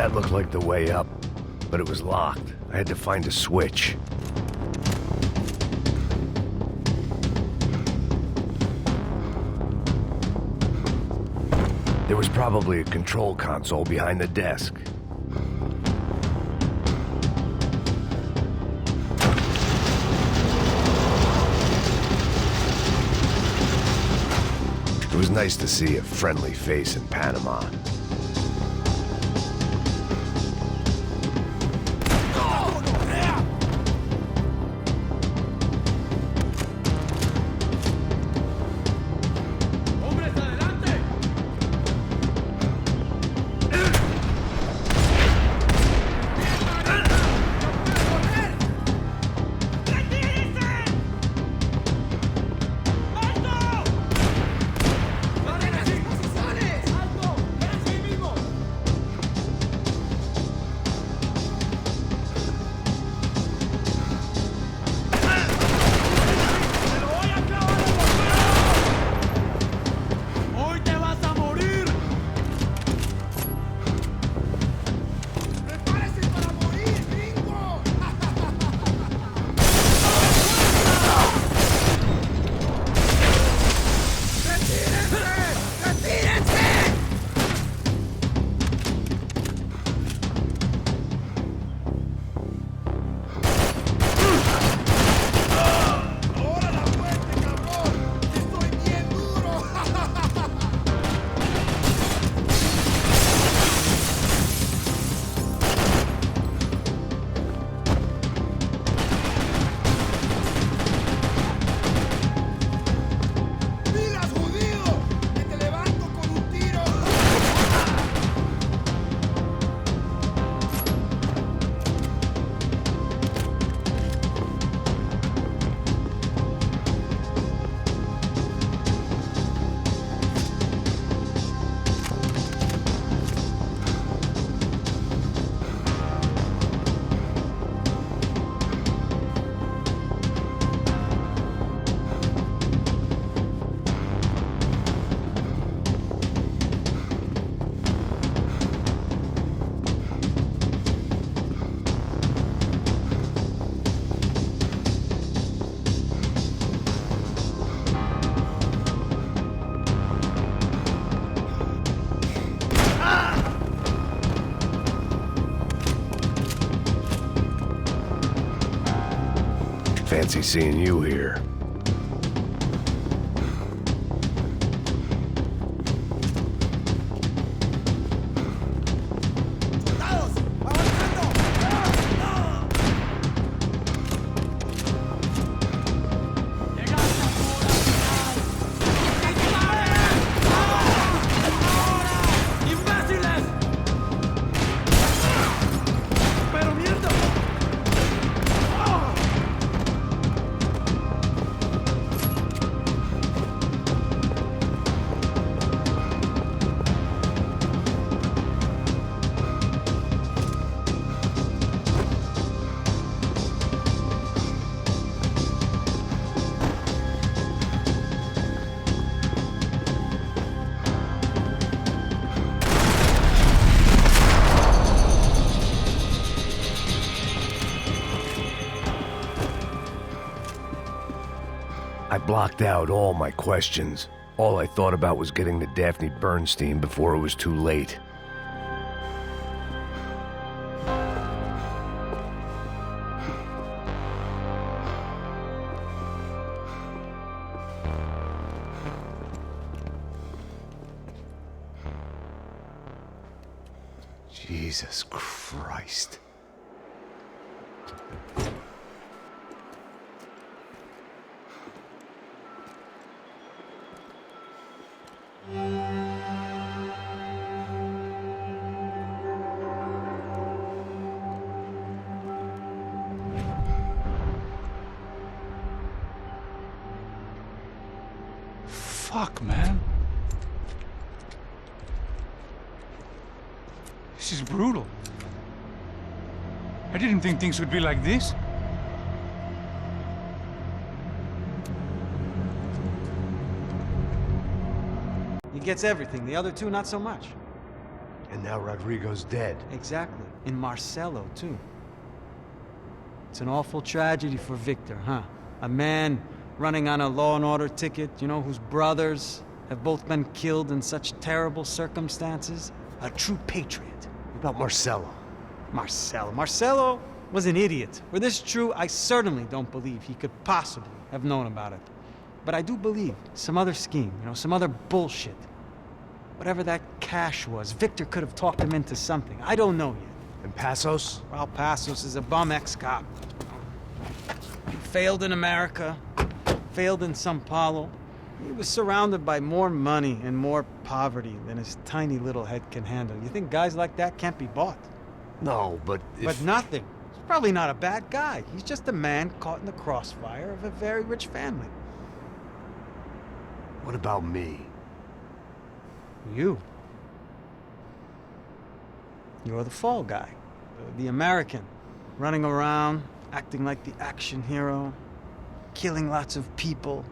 That looked like the way up, but it was locked. I had to find a switch. There was probably a control console behind the desk. It was nice to see a friendly face in Panama. Fancy seeing you here. I blocked out all my questions. All I thought about was getting to Daphne Bernstein before it was too late. Jesus Christ. Fuck, man. This is brutal. I didn't think things would be like this. He gets everything, the other two not so much. And now Rodrigo's dead. Exactly. And Marcelo, too. It's an awful tragedy for Victor, huh? A man running on a law and order ticket, you know, whose brothers have both been killed in such terrible circumstances. A true patriot. What about Marcelo? Marcelo was an idiot. Were this true, I certainly don't believe he could possibly have known about it. But I do believe some other scheme, you know, some other bullshit. Whatever that cash was, Victor could have talked him into something. I don't know yet. And Passos? Well, Passos is a bum ex-cop. He failed in America, failed in Sao Paulo. He was surrounded by more money and more poverty than his tiny little head can handle. You think guys like that can't be bought? No, but if... But nothing. He's probably not a bad guy. He's just a man caught in the crossfire of a very rich family. What about me? You. You're the fall guy. The American. Running around, acting like the action hero. Killing lots of people.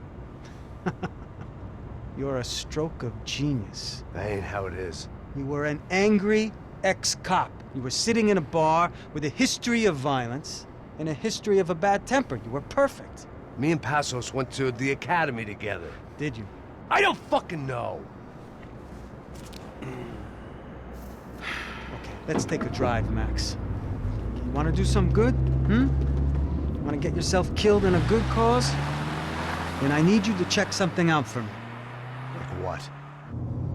You're a stroke of genius. That ain't how it is. You were an angry ex-cop. You were sitting in a bar with a history of violence and a history of a bad temper. You were perfect. Me and Passos went to the academy together. Did you? I don't fucking know. Okay, let's take a drive, Max. You want to do some good? You want to get yourself killed in a good cause? Then I need you to check something out for me. Like what?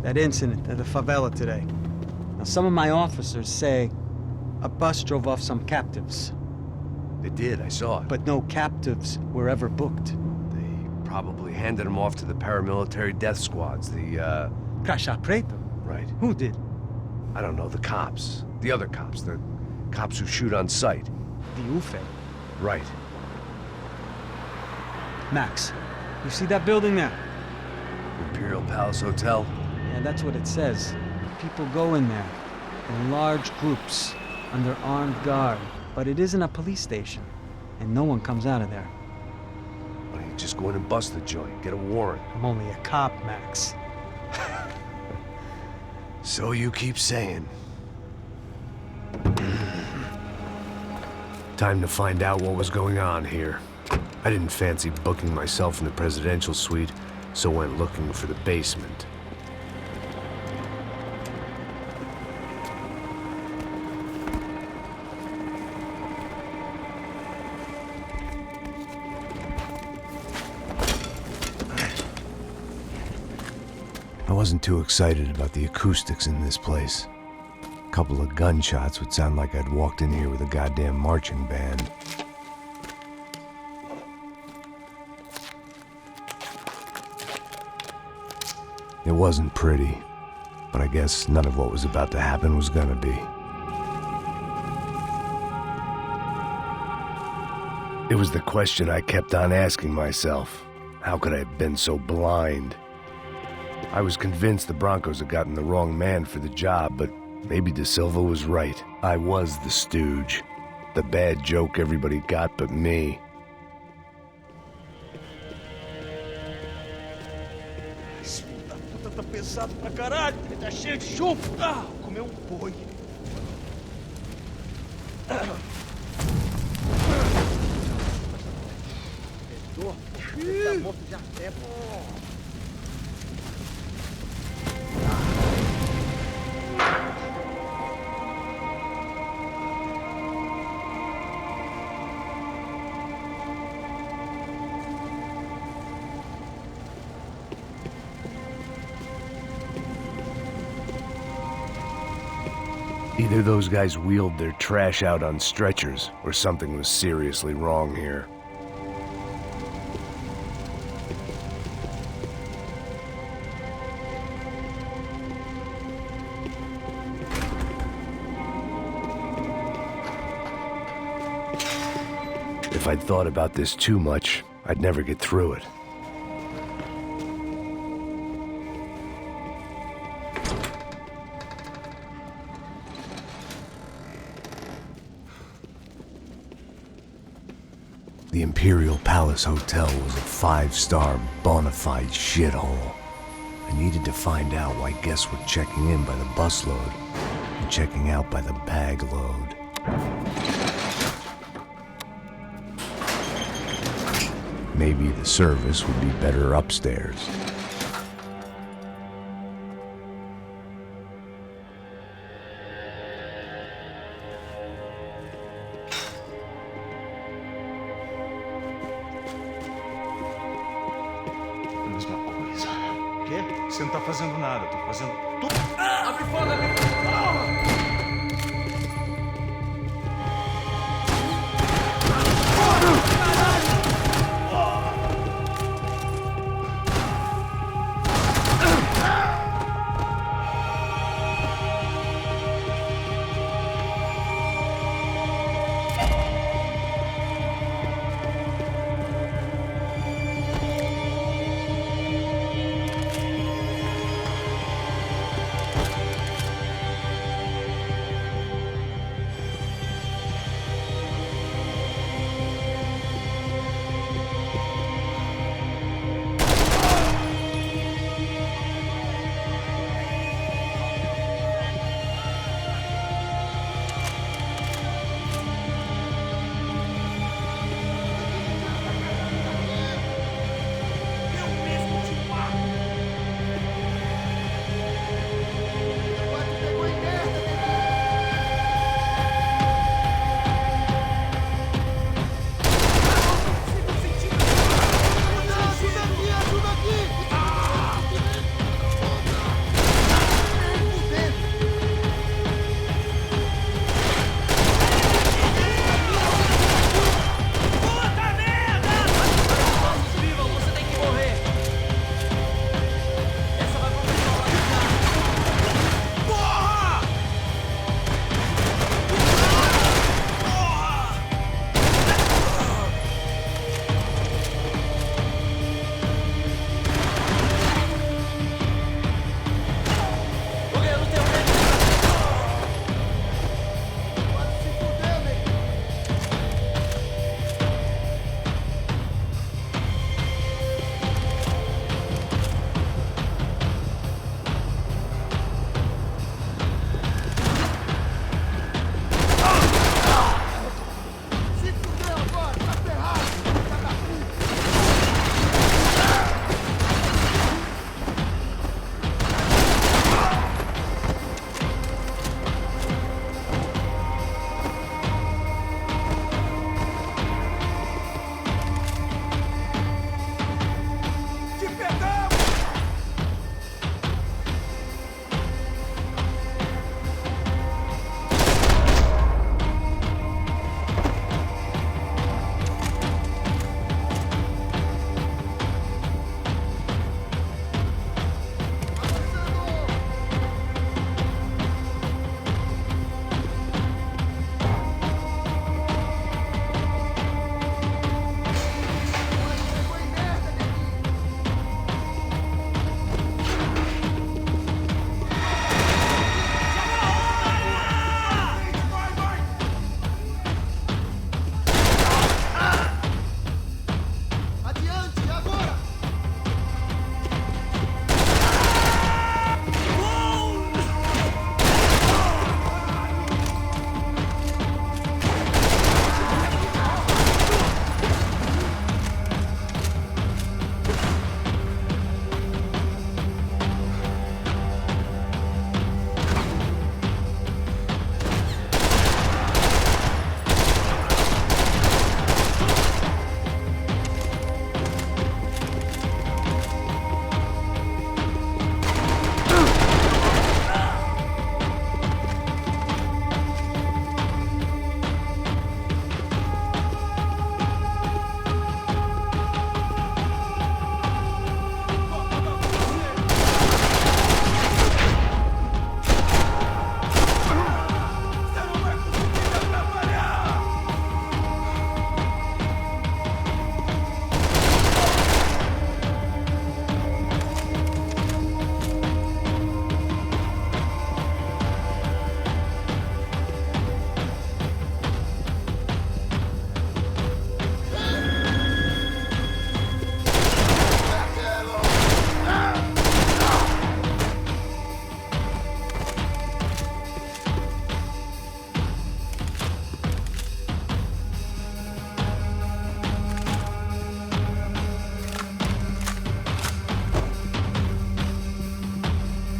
That incident at the favela today. Now, some of my officers say a bus drove off some captives. They did, I saw it. But no captives were ever booked. They probably handed them off to the paramilitary death squads, the, Crasha Preto? Right. Who did? I don't know, the cops. The other cops, the cops who shoot on sight. The UFE. Right. Max, you see that building there? Imperial Palace Hotel? Yeah, that's what it says. People go in there in large groups under armed guard. But it isn't a police station, and no one comes out of there. Why don't you just go in and bust the joint, get a warrant? I'm only a cop, Max. So you keep saying. Time to find out what was going on here. I didn't fancy booking myself in the presidential suite, so went looking for the basement. I wasn't too excited about the acoustics in this place. A couple of gunshots would sound like I'd walked in here with a goddamn marching band. It wasn't pretty, but I guess none of what was about to happen was gonna be. It was the question I kept on asking myself. How could I have been so blind? I was convinced the Broncos had gotten the wrong man for the job, but maybe De Silva was right. I was the stooge. The bad joke everybody got but me. Esse filho da puta tá pesado pra caralho. Ele tá cheio de chumbo. Ah, comeu boi. Ele tá morto já há tempo. Either those guys wheeled their trash out on stretchers, or something was seriously wrong here. If I'd thought about this too much, I'd never get through it. The Imperial Palace Hotel was a 5-star bona fide shithole. I needed to find out why guests were checking in by the busload. and checking out by the bag load. Maybe the service would be better upstairs. Mesma coisa. Quê? Você não tá fazendo nada, tô fazendo tudo. Abre fogo, abre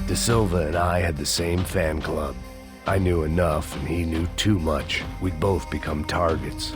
De Silva and I had the same fan club. I knew enough and he knew too much. We'd both become targets.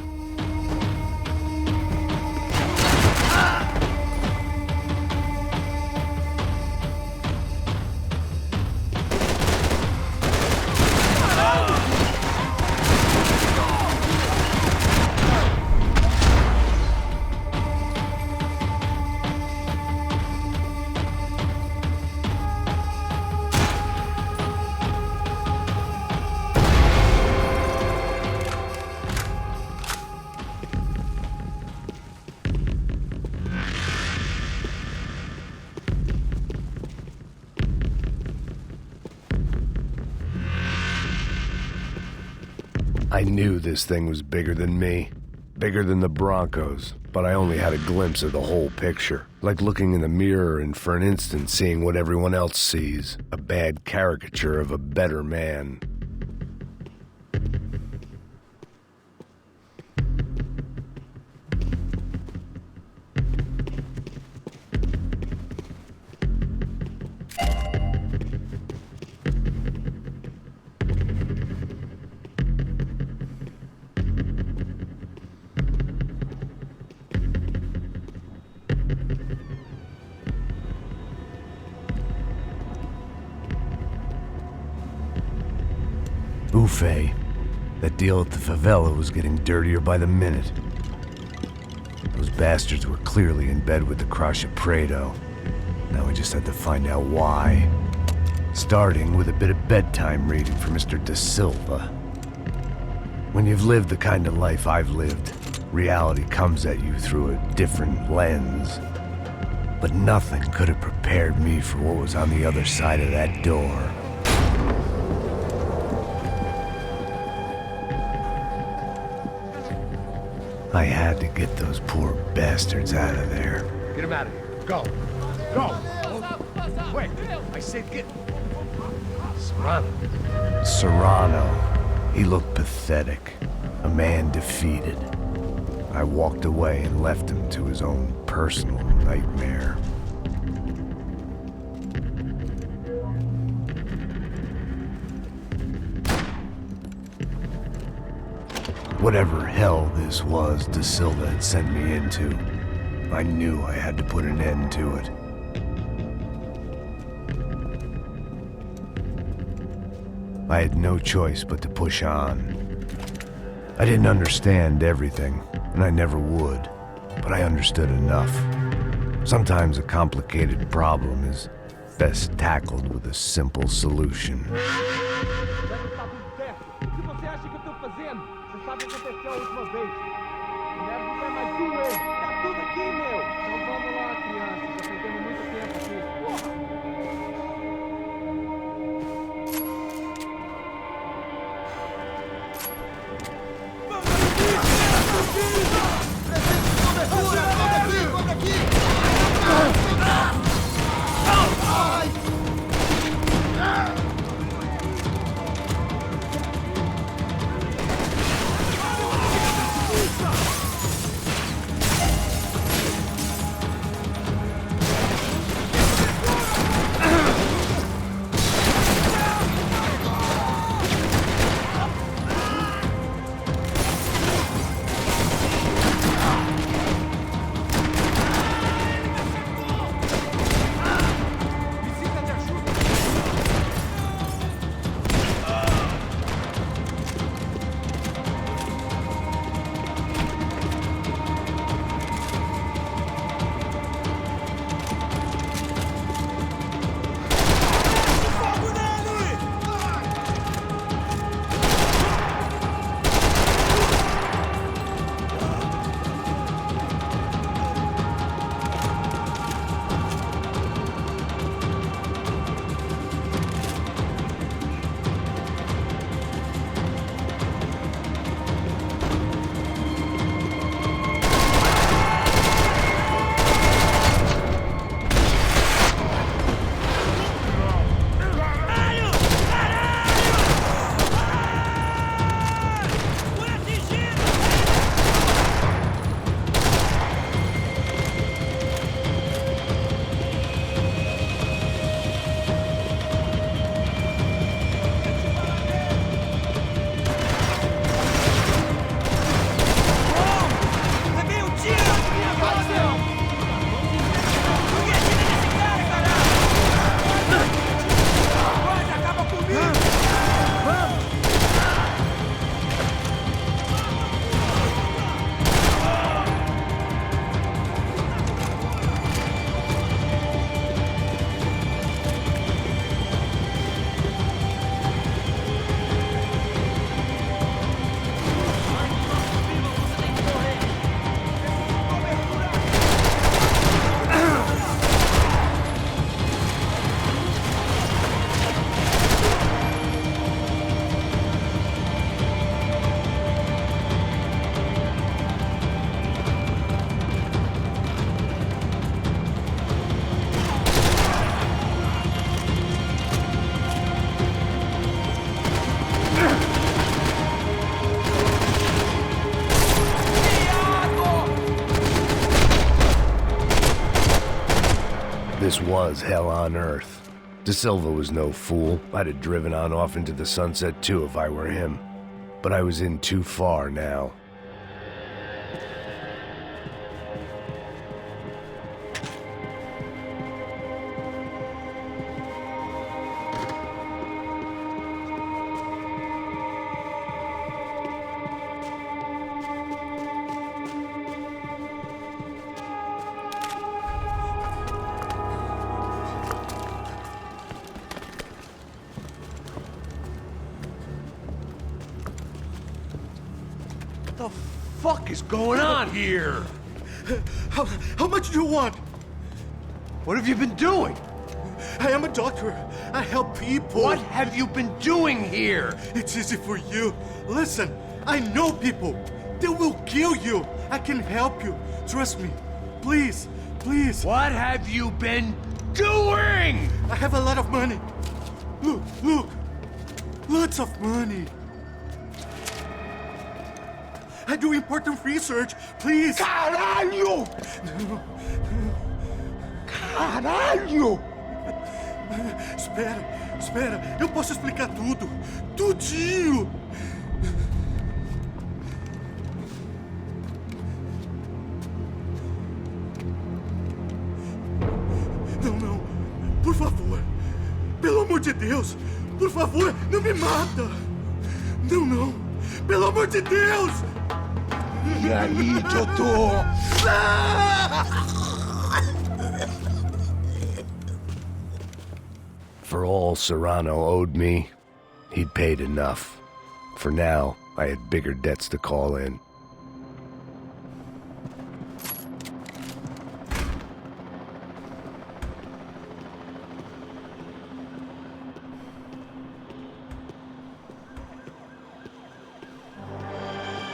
I knew this thing was bigger than me, bigger than the Broncos, but I only had a glimpse of the whole picture, like looking in the mirror and for an instant seeing what everyone else sees, a bad caricature of a better man. Buffet. That deal at the favela was getting dirtier by the minute. Those bastards were clearly in bed with the Crusher Prado. Now we just had to find out why. Starting with a bit of bedtime reading for Mr. De Silva. When you've lived the kind of life I've lived, reality comes at you through a different lens. But nothing could have prepared me for what was on the other side of that door. I had to get those poor bastards out of there. Get him out of here. Go. Go. Wait. I said get... Serrano. Serrano. He looked pathetic. A man defeated. I walked away and left him to his own personal nightmare. Whatever hell this was De Silva had sent me into, I knew I had to put an end to it. I had no choice but to push on. I didn't understand everything, and I never would, but I understood enough. Sometimes a complicated problem is best tackled with a simple solution. This was hell on earth. De Silva was no fool. I'd have driven on off into the sunset too if I were him. But I was in too far now. What the fuck is going on here? How much do you want? What have you been doing? I am a doctor. I help people. What have you been doing here? It's easy for you. Listen, I know people. They will kill you. I can help you. Trust me. Please, please. What have you been doing? I have a lot of money. Look, look. Lots of money. I do important research. Please. Caralho! Caralho! Espera, espera. Eu posso explicar tudo. Tudinho. Não, não. Por favor. Pelo amor de Deus. Por favor, não me mata. Não, não. Pelo amor de Deus. E aí, doutor? For all Serrano owed me, he'd paid enough. For now, I had bigger debts to call in.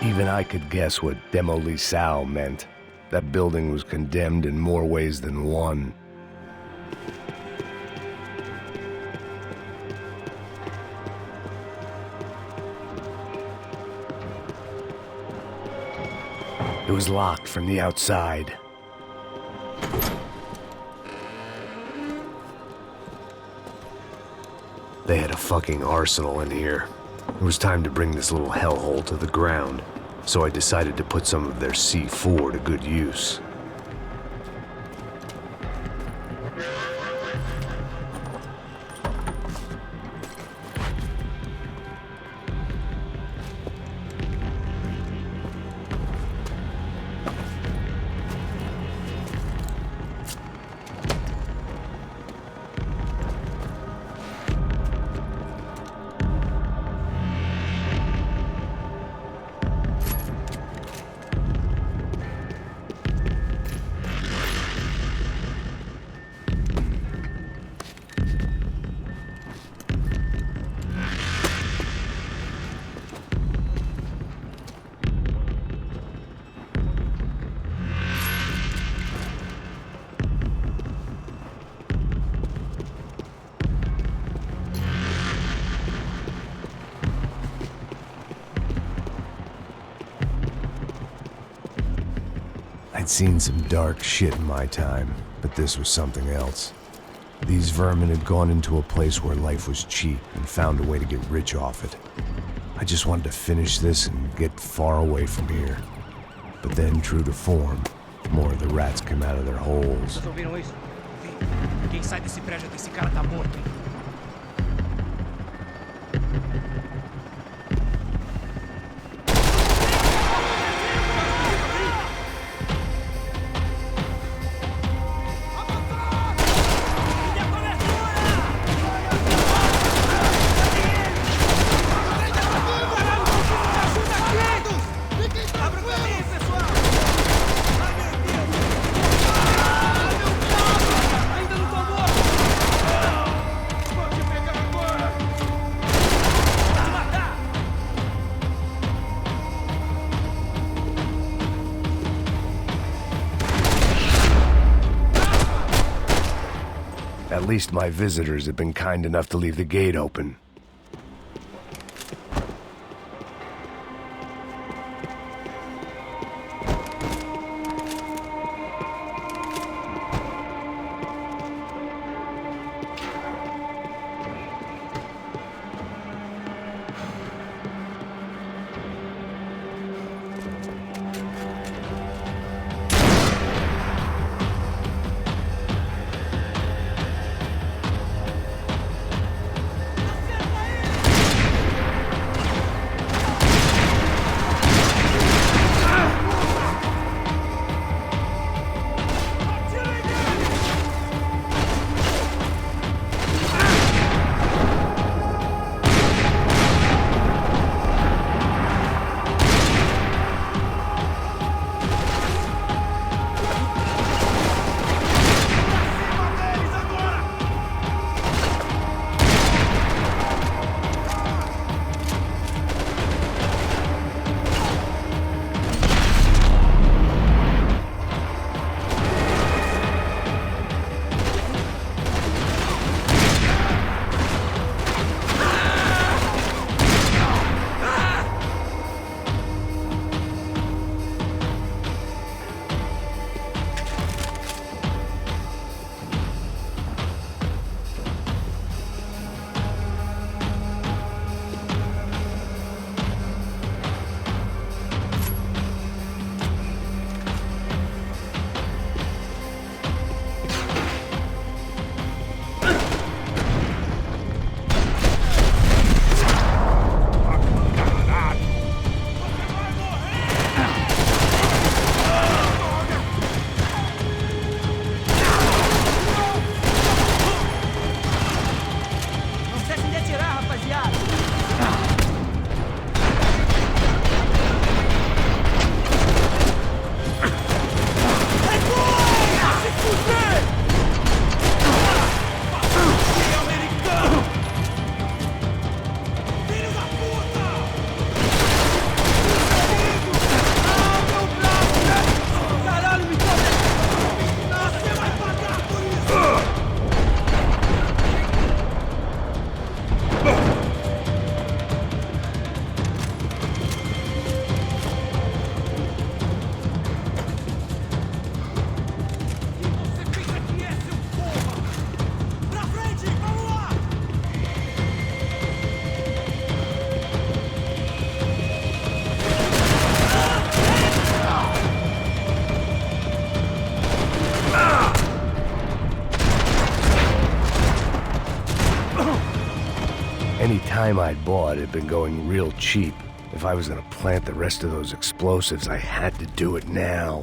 Even I could guess what Demolisão meant. That building was condemned in more ways than one. It was locked from the outside. They had a fucking arsenal in here. It was time to bring this little hellhole to the ground, so I decided to put some of their C4 to good use. I'd seen some dark shit in my time, but this was something else. These vermin had gone into a place where life was cheap and found a way to get rich off it. I just wanted to finish this and get far away from here. But then, true to form, more of the rats came out of their holes. Vocês ouviram isso? Quem sai desse prédio desse cara tá morto, hein? At least my visitors had been kind enough to leave the gate open. atirar, rapaziada! Any time I'd bought had been going real cheap. If I was gonna plant the rest of those explosives, I had to do it now.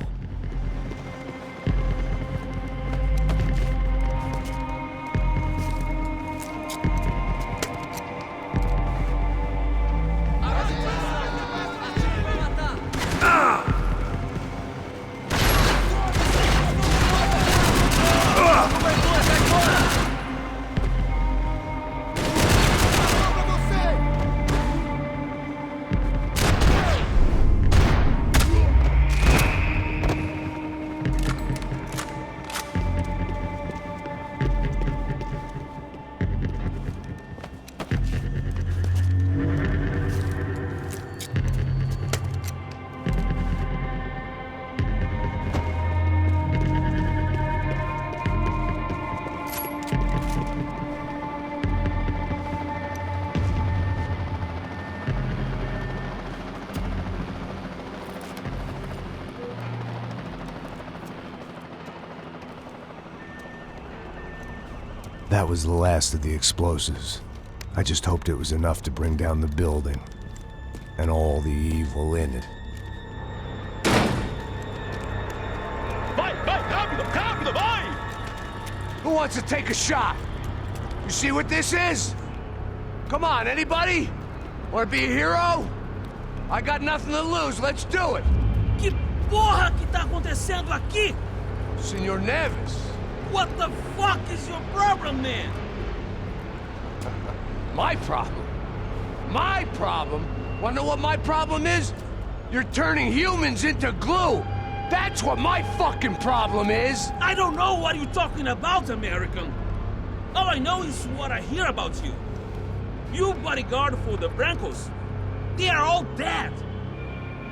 That was the last of the explosives. I just hoped it was enough to bring down the building and all the evil in it. Vai, rápido, rápido, vai! Who wants to take a shot? You see what this is? Come on, anybody? Want to be a hero? I got nothing to lose, let's do it! Que porra que tá acontecendo aqui? Senor Neves. What the fuck is your problem, man? My problem? My problem? Wanna know what my problem is? You're turning humans into glue! That's what my fucking problem is! I don't know what you're talking about, American. All I know is what I hear about you. You bodyguard for the Brancos. They are all dead.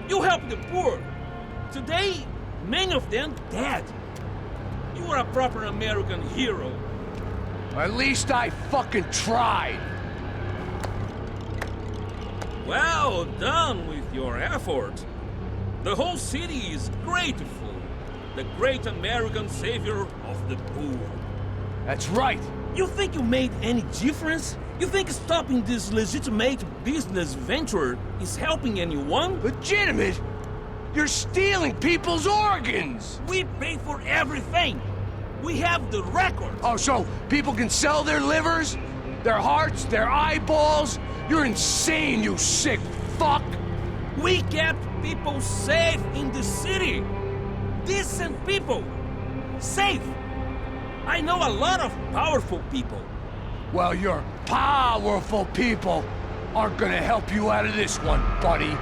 You help the poor. Today, many of them dead. You are a proper American hero. At least I fucking tried. Well done with your effort. The whole city is grateful. The great American savior of the poor. That's right. You think you made any difference? You think stopping this legitimate business venture is helping anyone? Legitimate? You're stealing people's organs! We pay for everything! We have the record! Oh, so people can sell their livers? Their hearts? Their eyeballs? You're insane, you sick fuck! We kept people safe in the city! Decent people! Safe! I know a lot of powerful people. Well, your powerful people aren't gonna help you out of this one, buddy.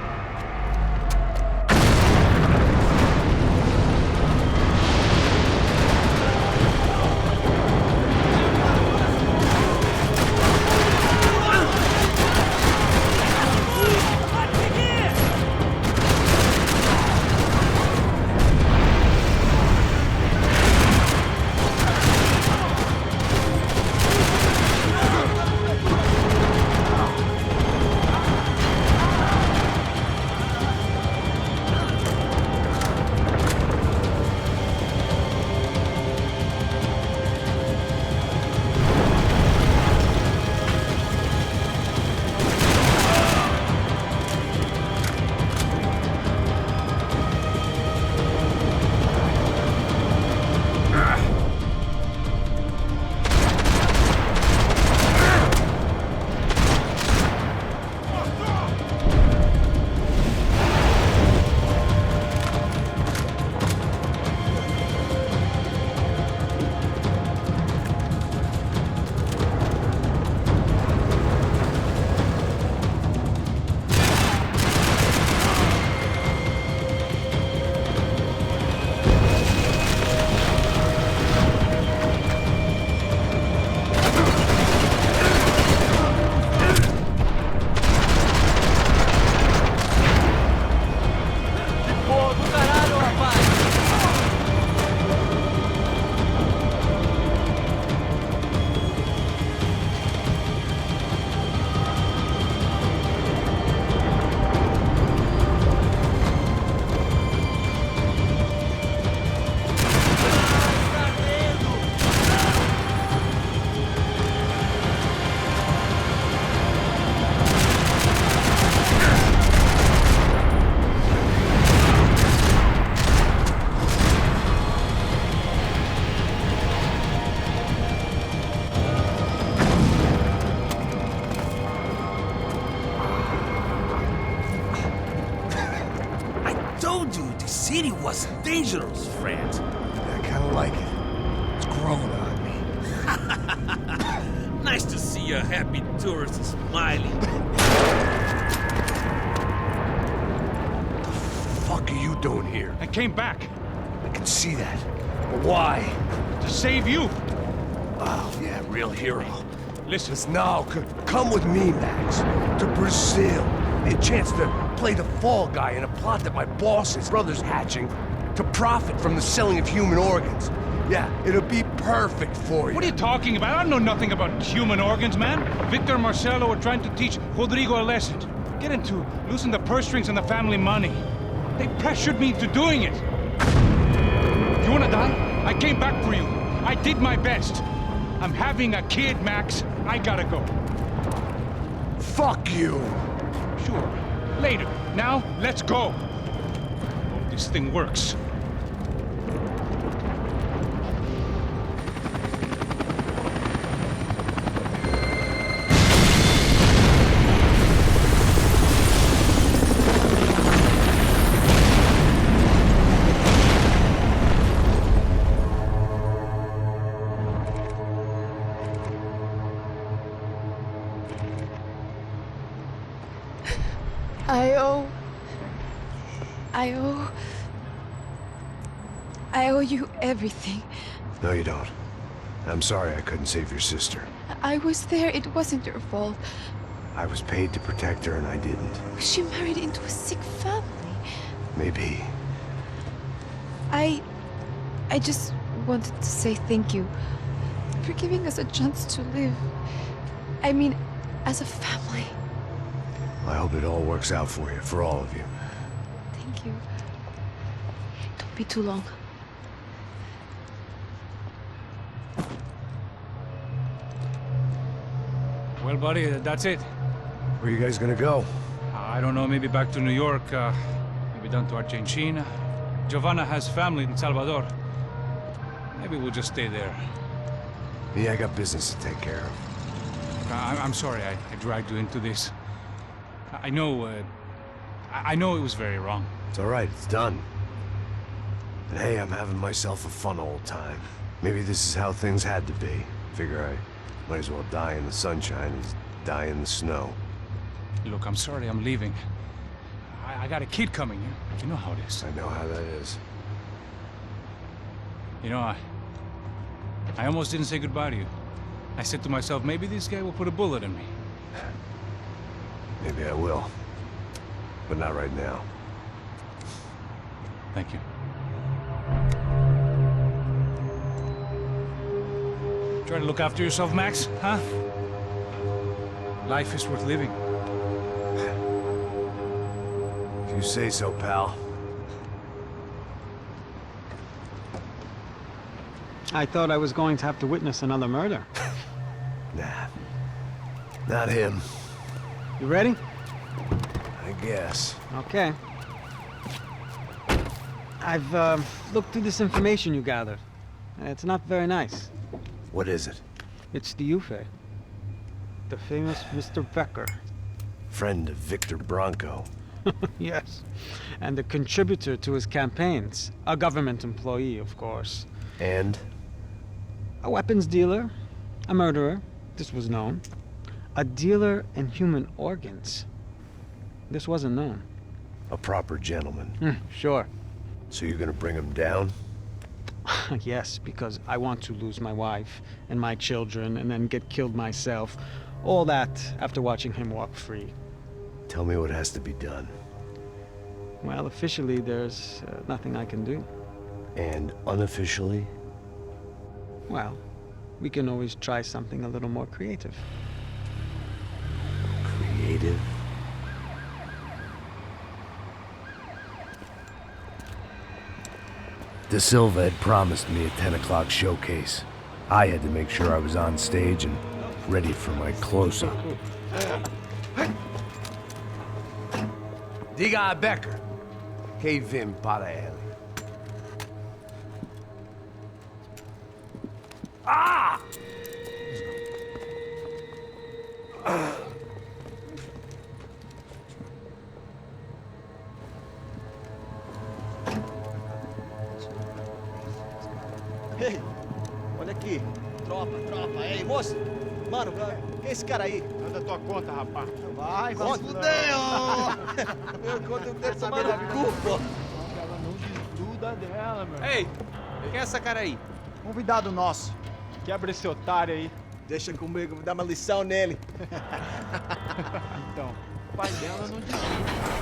city was dangerous, friend. I kind of like it. It's growing on me. Nice to see a happy tourist smiling. What the fuck are you doing here? I came back. I can see that. But why? To save you. Oh, yeah, real hero. Listen. Now, come with me, Max. To Brazil. A chance to play the fall guy in a plot that my boss's brother's hatching to profit from the selling of human organs. Yeah, it'll be perfect for you. What are you talking about? I know nothing about human organs, man. Victor and Marcelo were trying to teach Rodrigo a lesson. Get him to loosen the purse strings and the family money. They pressured me into doing it. You wanna die? I came back for you. I did my best. I'm having a kid, Max. I gotta go. Fuck you. Sure. Later. Now, let's go. Hope this thing works. I owe you everything. No, you don't. I'm sorry I couldn't save your sister. I was there. It wasn't your fault. I was paid to protect her and I didn't. She married into a sick family. Maybe. I just wanted to say thank you for giving us a chance to live. I mean, as a family. I hope it all works out for you, for all of you. Thank you. Don't be too long. Well, buddy, that's it. Where are you guys gonna go? I don't know, maybe back to New York, maybe down to Argentina. Giovanna has family in Salvador. Maybe we'll just stay there. Yeah, I got business to take care of. I'm sorry I dragged you into this. I know it was very wrong. It's all right, it's done. And hey, I'm having myself a fun old time. Maybe this is how things had to be. Figure I might as well die in the sunshine as die in the snow. Look, I'm sorry I'm leaving. I got a kid coming. You know how it is. I know how that is. You know, I almost didn't say goodbye to you. I said to myself, maybe this guy will put a bullet in me. Maybe I will. But not right now. Thank you. Try to look after yourself, Max, huh? Life is worth living. If you say so, pal. I thought I was going to have to witness another murder. Nah. Not him. You ready? I guess. Okay. I've looked through this information you gathered. It's not very nice. What is it? It's the Ufe. The famous Mr. Becker. Friend of Victor Bronco. Yes. And a contributor to his campaigns. A government employee, of course. And? A weapons dealer. A murderer. This was known. A dealer in human organs. This wasn't known. A proper gentleman. Sure. So you're gonna bring him down? Yes, because I want to lose my wife and my children and then get killed myself. All that after watching him walk free. Tell me what has to be done. Well, officially, there's nothing I can do. And unofficially? Well, we can always try something a little more creative. Creative? De Silva had promised me a 10 o'clock showcase. I had to make sure I was on stage and ready for my close-up. Diga a Becker. Que vim para ele. Ah! Moça, mano, quem é esse cara aí? Anda tua conta, rapaz. Vai, se fudeu! Eu conto um dedo tomando cu, pô. Ela não desgruda dela, meu. Ei, quem é essa cara aí? Convidado nosso. Quebra esse otário aí. Deixa comigo, vou dar uma lição nele. Então, o pai dela não desgruda.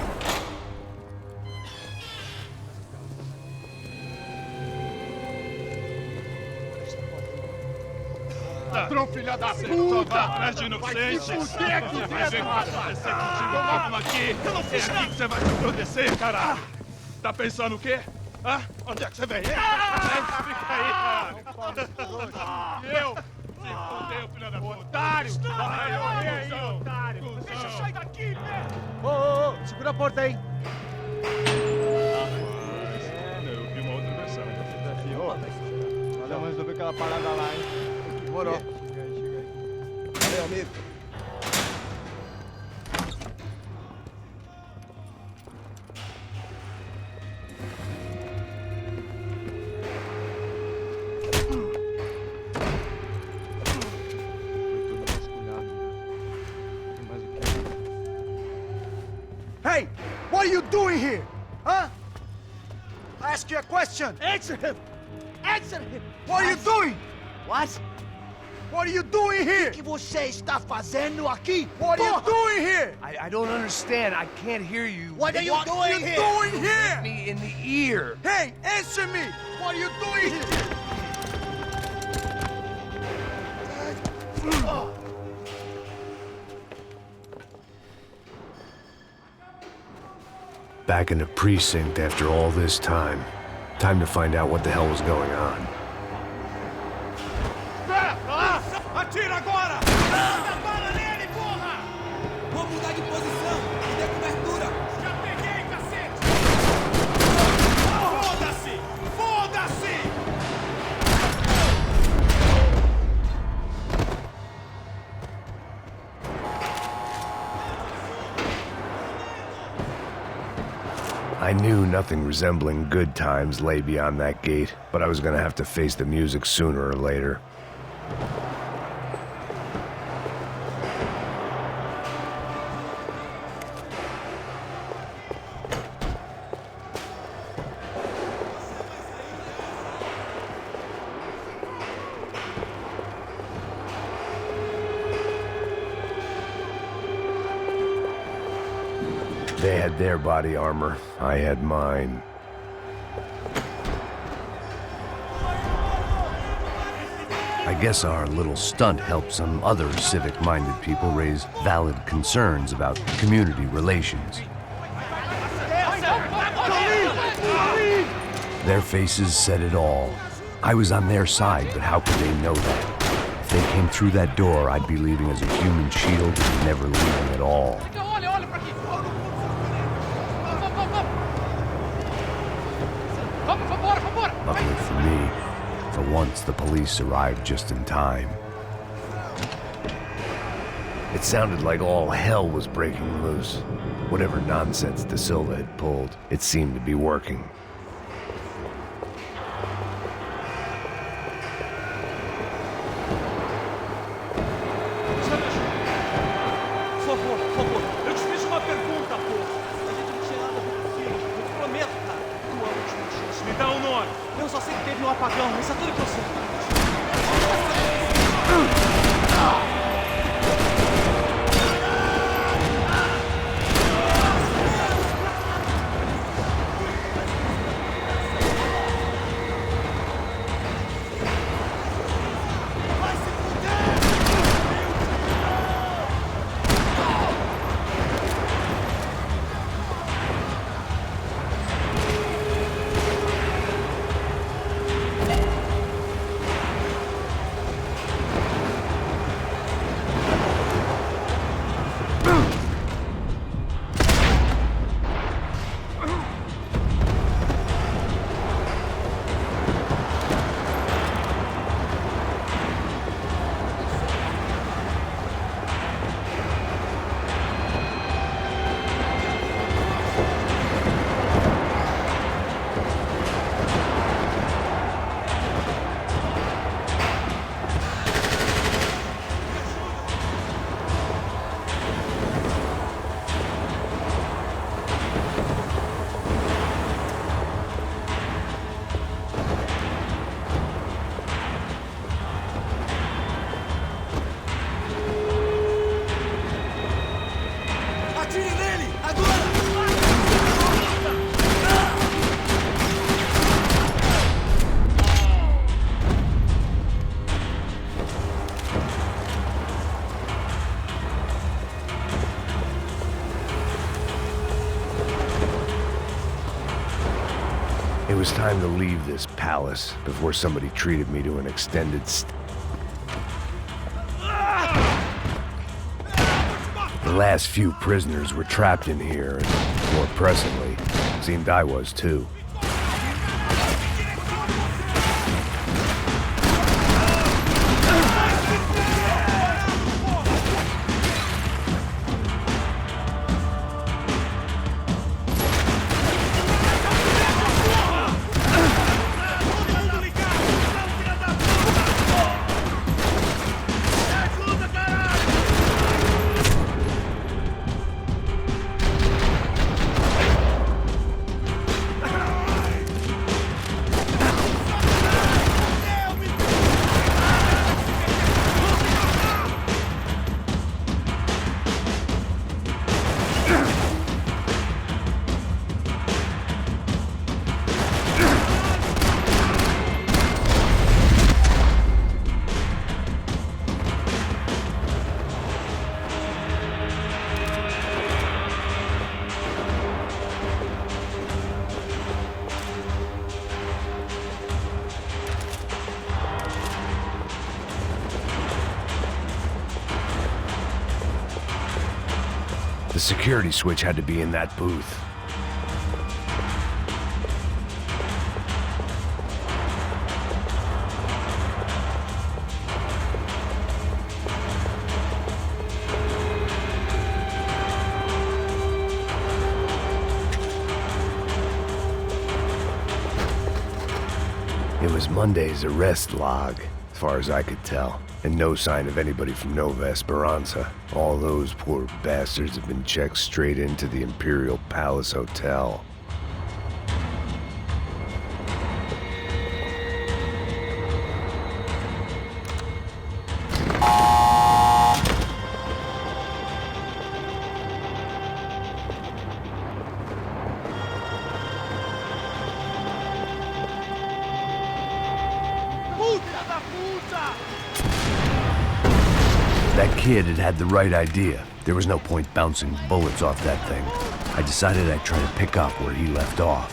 Ladrão, filha da puta! Atrás de inocentes! Vai se fuder aqui dentro! Vai ver o que vai acontecer contigo! Vamos aqui! Eu não fiz nada! É aqui que você vai se proteger, caralho! Tá pensando o quê? Hã? Onde é que você vem? Fica aí, caralho! E eu? Se fudeu, filha da puta! Otário! Vai morrer aí, otário! Deixa eu sair daqui, né? Ô, segura a porta aí. Eu vi uma outra versão. Vamos resolver aquela parada lá, hein? Demorou. Chega aí. Valeu, amigo. Hey, what are you doing here? Huh? I ask you a question. Answer him. Answer him. What are you doing? What? What are you doing here? O que você está fazendo aqui? What are you doing here? I don't understand. I can't hear you. What are you doing here? Doing here? Hit me in the ear. Hey, answer me. What are you doing here? Back in the precinct after all this time. Time to find out what the hell was going on. Atira agora! Dá bala nele, porra! Vou mudar de posição! Me dê cobertura! Já peguei, cacete! Foda-se! Foda-se! I knew nothing resembling good times lay beyond that gate, but I was gonna have to face the music sooner or later. They had their body armor. I had mine. I guess our little stunt helped some other civic-minded people raise valid concerns about community relations. Their faces said it all. I was on their side, but how could they know that? If they came through that door, I'd be leaving as a human shield and never leaving at all. Luckily for me, for once the police arrived just in time. It sounded like all hell was breaking loose. Whatever nonsense De Silva had pulled, it seemed to be working. Por favor, eu te fiz uma pergunta, porra. A gente não tinha nada a ver com o filho. Eu te prometo, cara. Tua última chance. Me dá um nome. Eu só sei que teve um apagão. Isso é tudo que eu sei. was time to leave this palace before somebody treated me to an extended The last few prisoners were trapped in here, and more pressingly, seemed I was too. The security switch had to be in that booth. It was Monday's arrest log, as far as I could tell. And no sign of anybody from Nova Esperanza. All those poor bastards have been checked straight into the Imperial Palace Hotel. That kid had the right idea. There was no point bouncing bullets off that thing. I decided I'd try to pick up where he left off.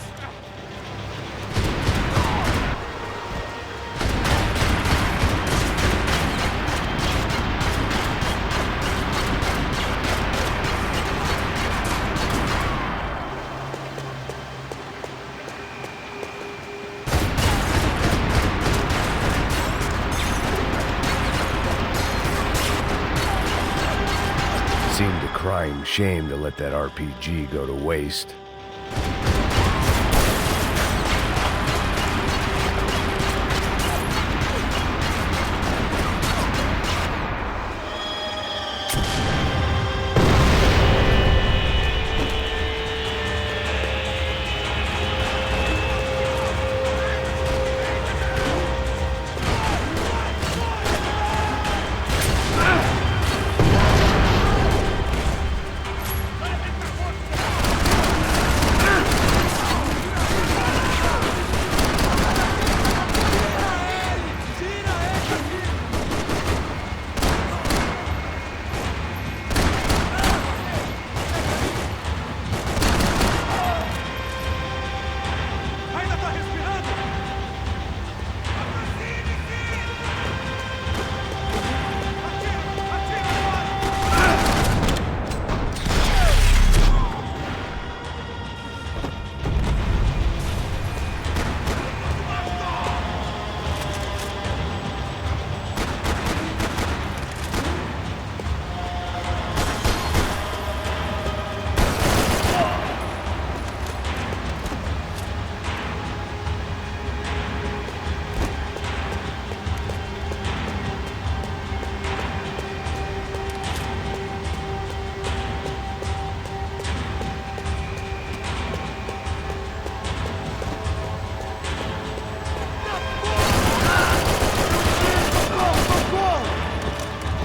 Seemed a crying shame to let that RPG go to waste.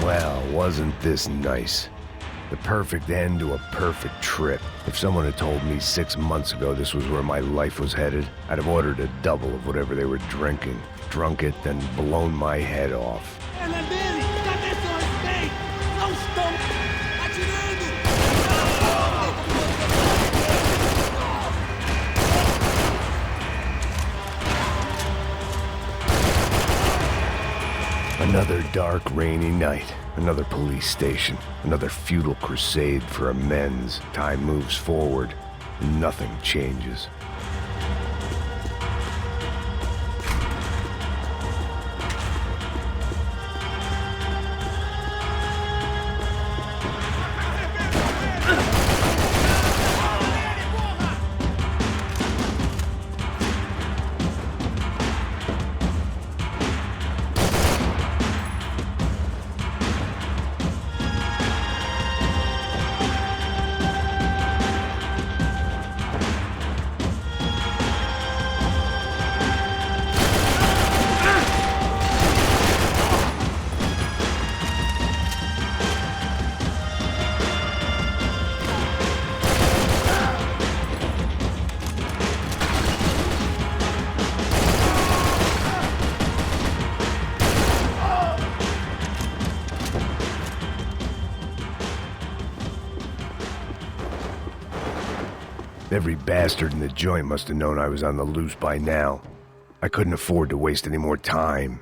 Well, wasn't this nice? The perfect end to a perfect trip. If someone had told me 6 months ago this was where my life was headed, I'd have ordered a double of whatever they were drinking, drunk it, then blown my head off. Another dark, rainy night. Another police station. Another futile crusade for amends. Time moves forward, and nothing changes. Every bastard in the joint must have known I was on the loose by now. I couldn't afford to waste any more time.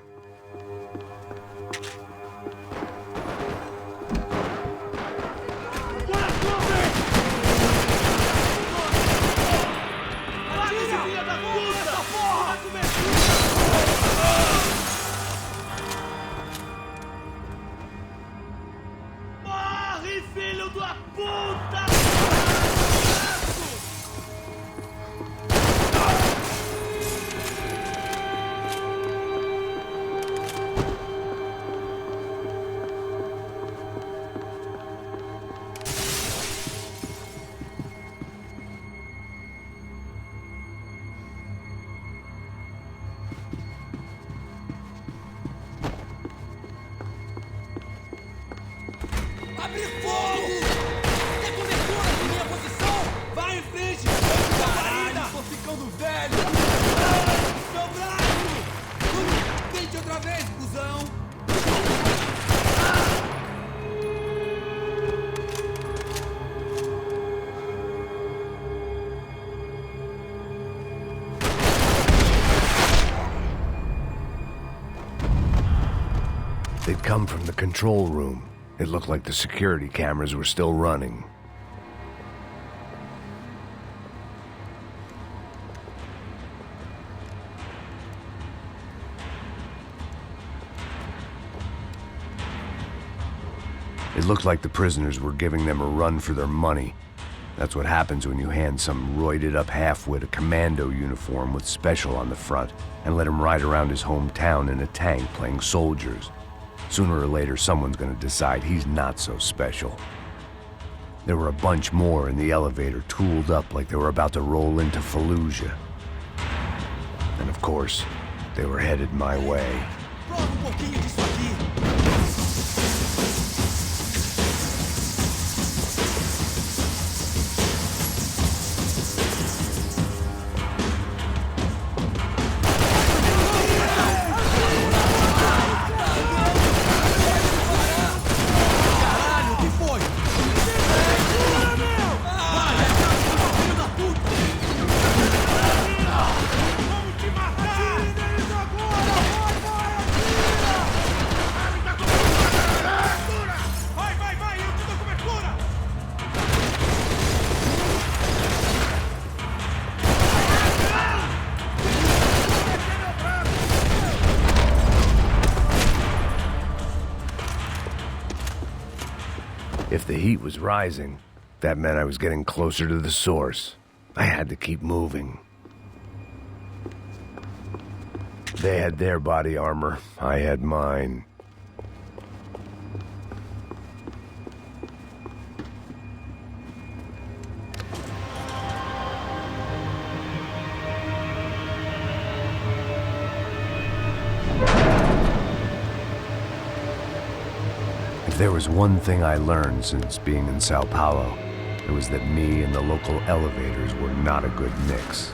Morre, filho da puta! Abre fogo! Quer cobertura de minha posição? Vai em frente! Caralho, tô ficando velho! Meu braço! Tente outra vez, cuzão! They'd come from the control room. It looked like the security cameras were still running. It looked like the prisoners were giving them a run for their money. That's what happens when you hand some roided-up halfwit a commando uniform with special on the front and let him ride around his hometown in a tank playing soldiers. Sooner or later, someone's gonna decide he's not so special. There were a bunch more in the elevator, tooled up like they were about to roll into Fallujah. And of course, they were headed my way. If the heat was rising, that meant I was getting closer to the source. I had to keep moving. They had their body armor. I had mine. If there was one thing I learned since being in Sao Paulo, it was that me and the local elevators were not a good mix.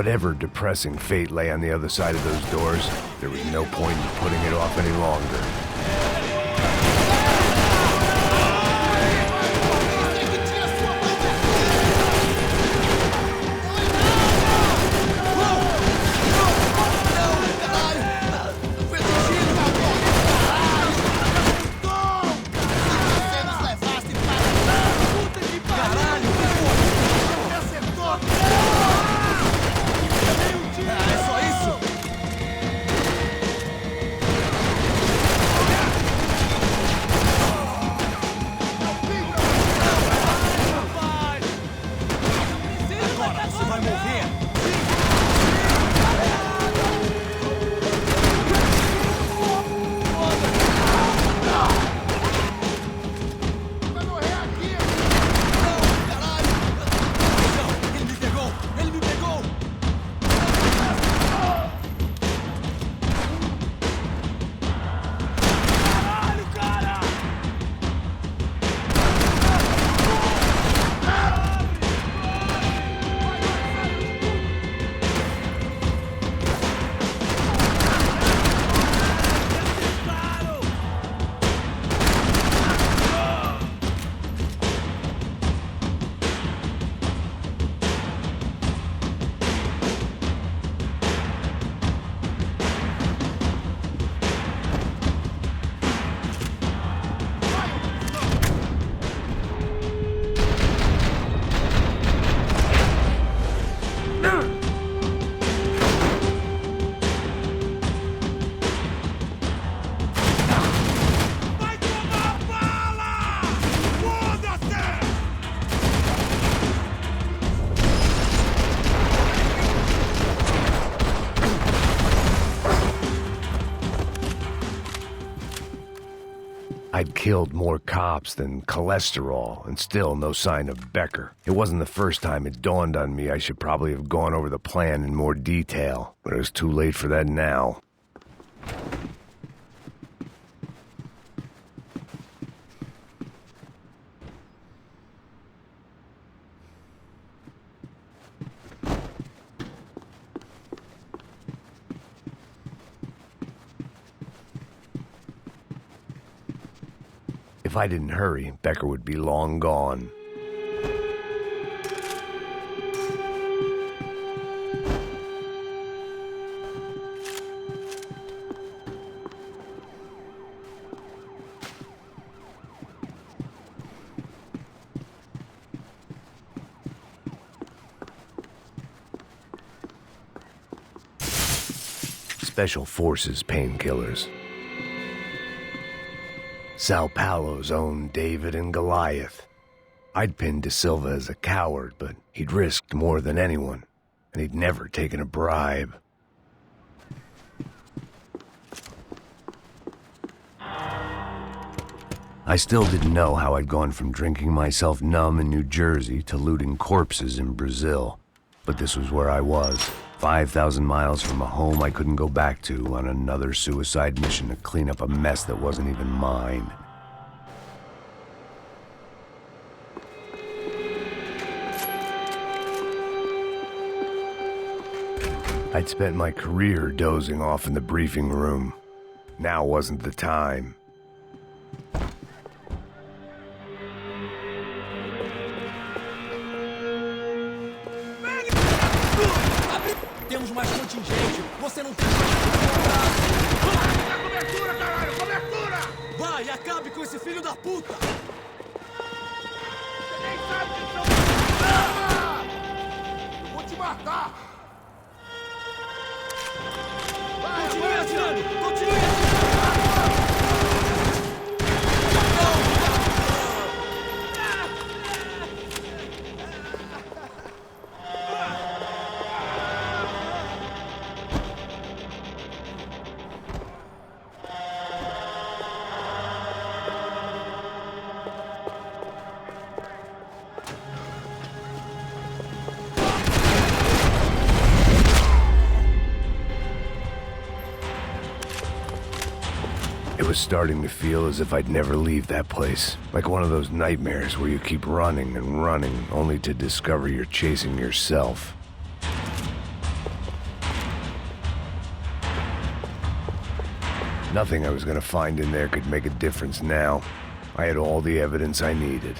Whatever depressing fate lay on the other side of those doors, there was no point in putting it off any longer. I'd killed more cops than cholesterol, and still no sign of Becker. It wasn't the first time it dawned on me I should probably have gone over the plan in more detail, but it was too late for that now. If I didn't hurry, Becker would be long gone. Special Forces painkillers. Sao Paulo's own David and Goliath. I'd pinned De Silva as a coward, but he'd risked more than anyone, and he'd never taken a bribe. I still didn't know how I'd gone from drinking myself numb in New Jersey to looting corpses in Brazil, but this was where I was, 5,000 miles from a home I couldn't go back to on another suicide mission to clean up a mess that wasn't even mine. I'd spent my career dozing off in the briefing room. Now wasn't the time. Temos mais contingente. Você não tem... Cobertura, caralho! Cobertura! Vai, acabe com esse filho da puta! Você nem sabe que são... Eu vou te matar! Continue atirando! Continue atirando! It was starting to feel as if I'd never leave that place. Like one of those nightmares where you keep running and running, only to discover you're chasing yourself. Nothing I was gonna find in there could make a difference now. I had all the evidence I needed.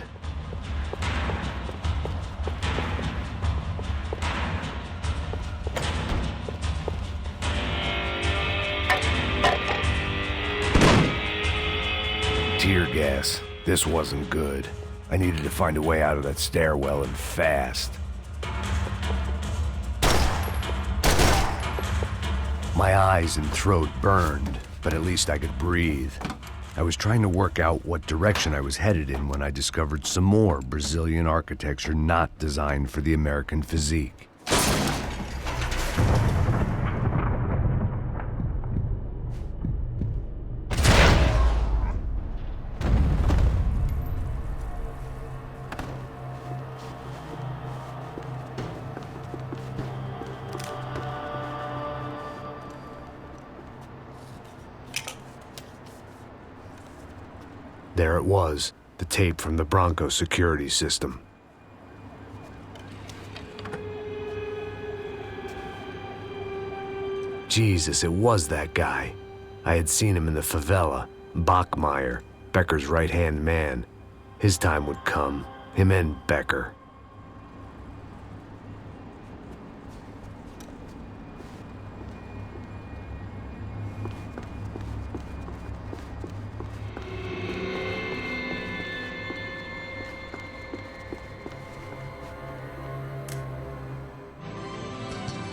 Tear gas. This wasn't good. I needed to find a way out of that stairwell and fast. My eyes and throat burned, but at least I could breathe. I was trying to work out what direction I was headed in when I discovered some more Brazilian architecture not designed for the American physique. There it was, the tape from the Bronco security system. Jesus, it was that guy. I had seen him in the favela, Bachmeyer, Becker's right-hand man. His time would come, him and Becker.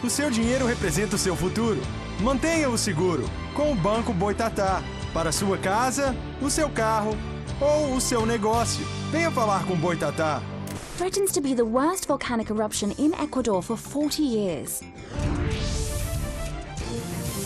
O seu dinheiro representa o seu futuro. Mantenha-o seguro com o Banco Boitatá. Para sua casa, o seu carro ou o seu negócio. Venha falar com Boitatá. Threatens to be the worst volcanic eruption in Ecuador for 40 years.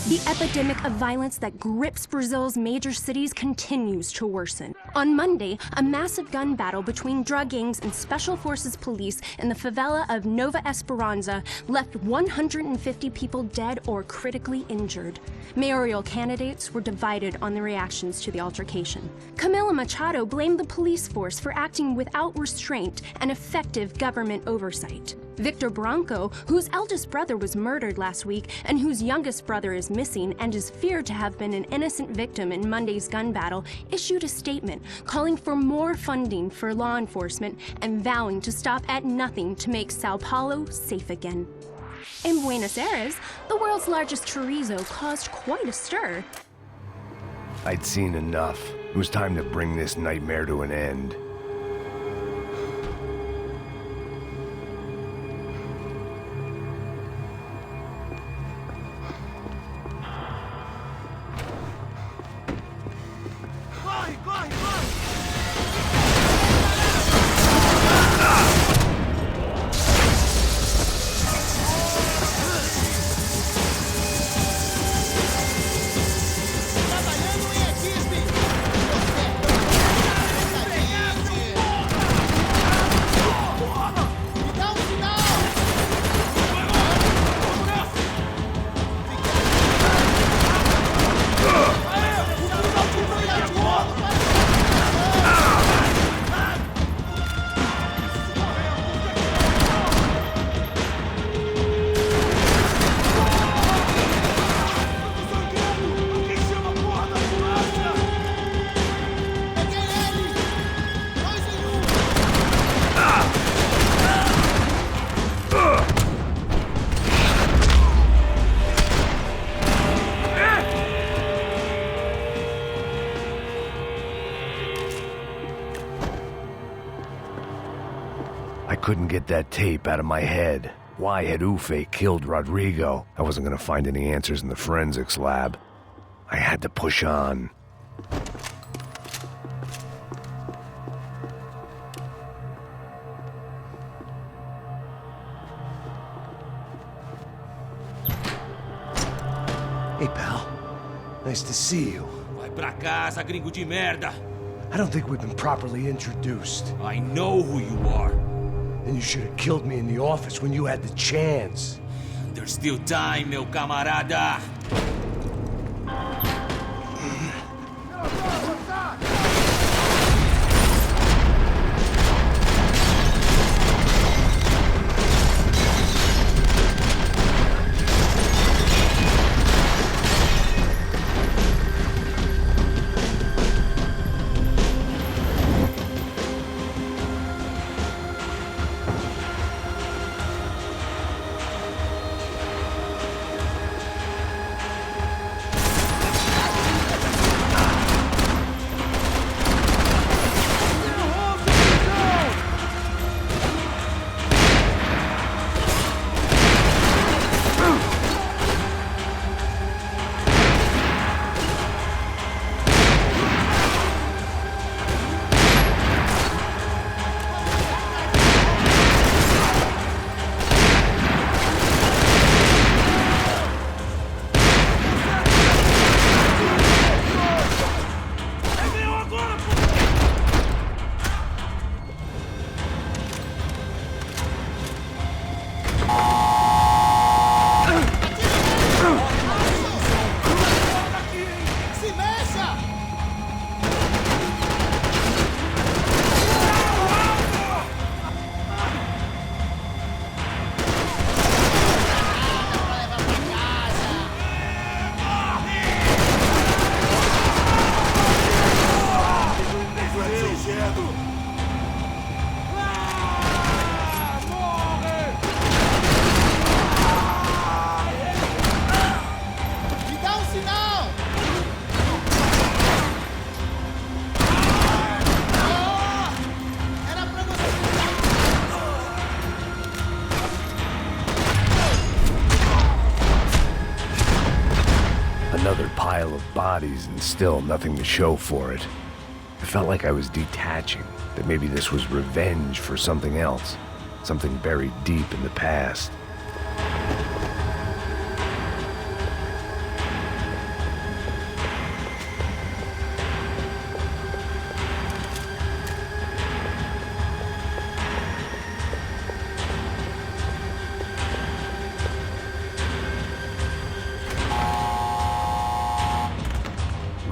The epidemic of violence that grips Brazil's major cities continues to worsen. On Monday, a massive gun battle between drug gangs and special forces police in the favela of Nova Esperanza left 150 people dead or critically injured. Mayoral candidates were divided on the reactions to the altercation. Camila Machado blamed the police force for acting without restraint and effective government oversight. Victor Branco, whose eldest brother was murdered last week and whose youngest brother is missing and is feared to have been an innocent victim in Monday's gun battle, issued a statement calling for more funding for law enforcement and vowing to stop at nothing to make Sao Paulo safe again. In Buenos Aires, the world's largest chorizo caused quite a stir. I'd seen enough. It was time to bring this nightmare to an end. I couldn't get that tape out of my head. Why had Ufe killed Rodrigo? I wasn't gonna find any answers in the forensics lab. I had to push on. Hey, pal. Nice to see you. Vai pra casa, gringo de merda. I don't think we've been properly introduced. I know who you are. Then you should have killed me in the office when you had the chance. There's still time, meu camarada. Another pile of bodies and still nothing to show for it. I felt like I was detaching, that maybe this was revenge for something else, something buried deep in the past.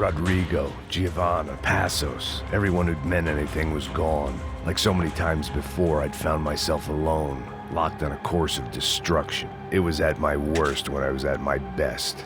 Rodrigo, Giovanna, Passos, everyone who'd meant anything was gone. Like so many times before, I'd found myself alone, locked on a course of destruction. It was at my worst when I was at my best.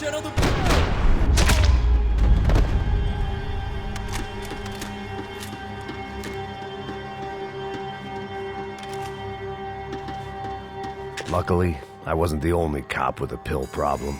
cheirando... Luckily, I wasn't the only cop with a pill problem.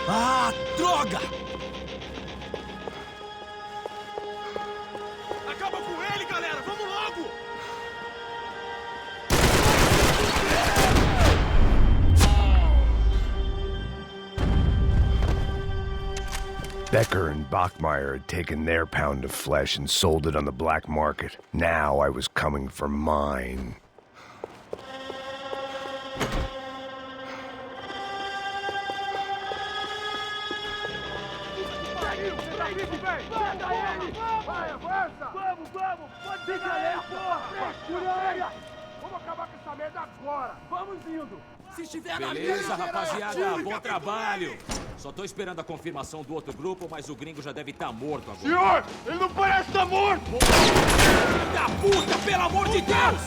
Ah, droga! Acaba com ele, galera! Vamos logo! Becker and Bachmeyer had taken their pound of flesh and sold it on the black market. Now I was coming for mine. Se estiver na Beleza, rapaziada, bom trabalho. Só tô esperando a confirmação do outro grupo, mas o gringo já deve estar morto agora. Senhor, ele não parece estar morto! Filho da puta, pelo amor de Deus!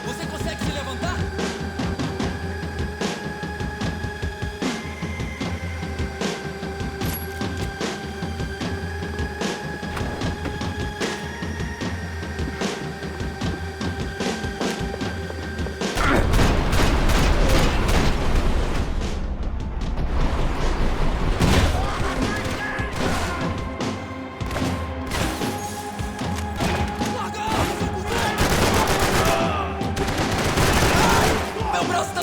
Você consegue se levantar? Meu braço tá...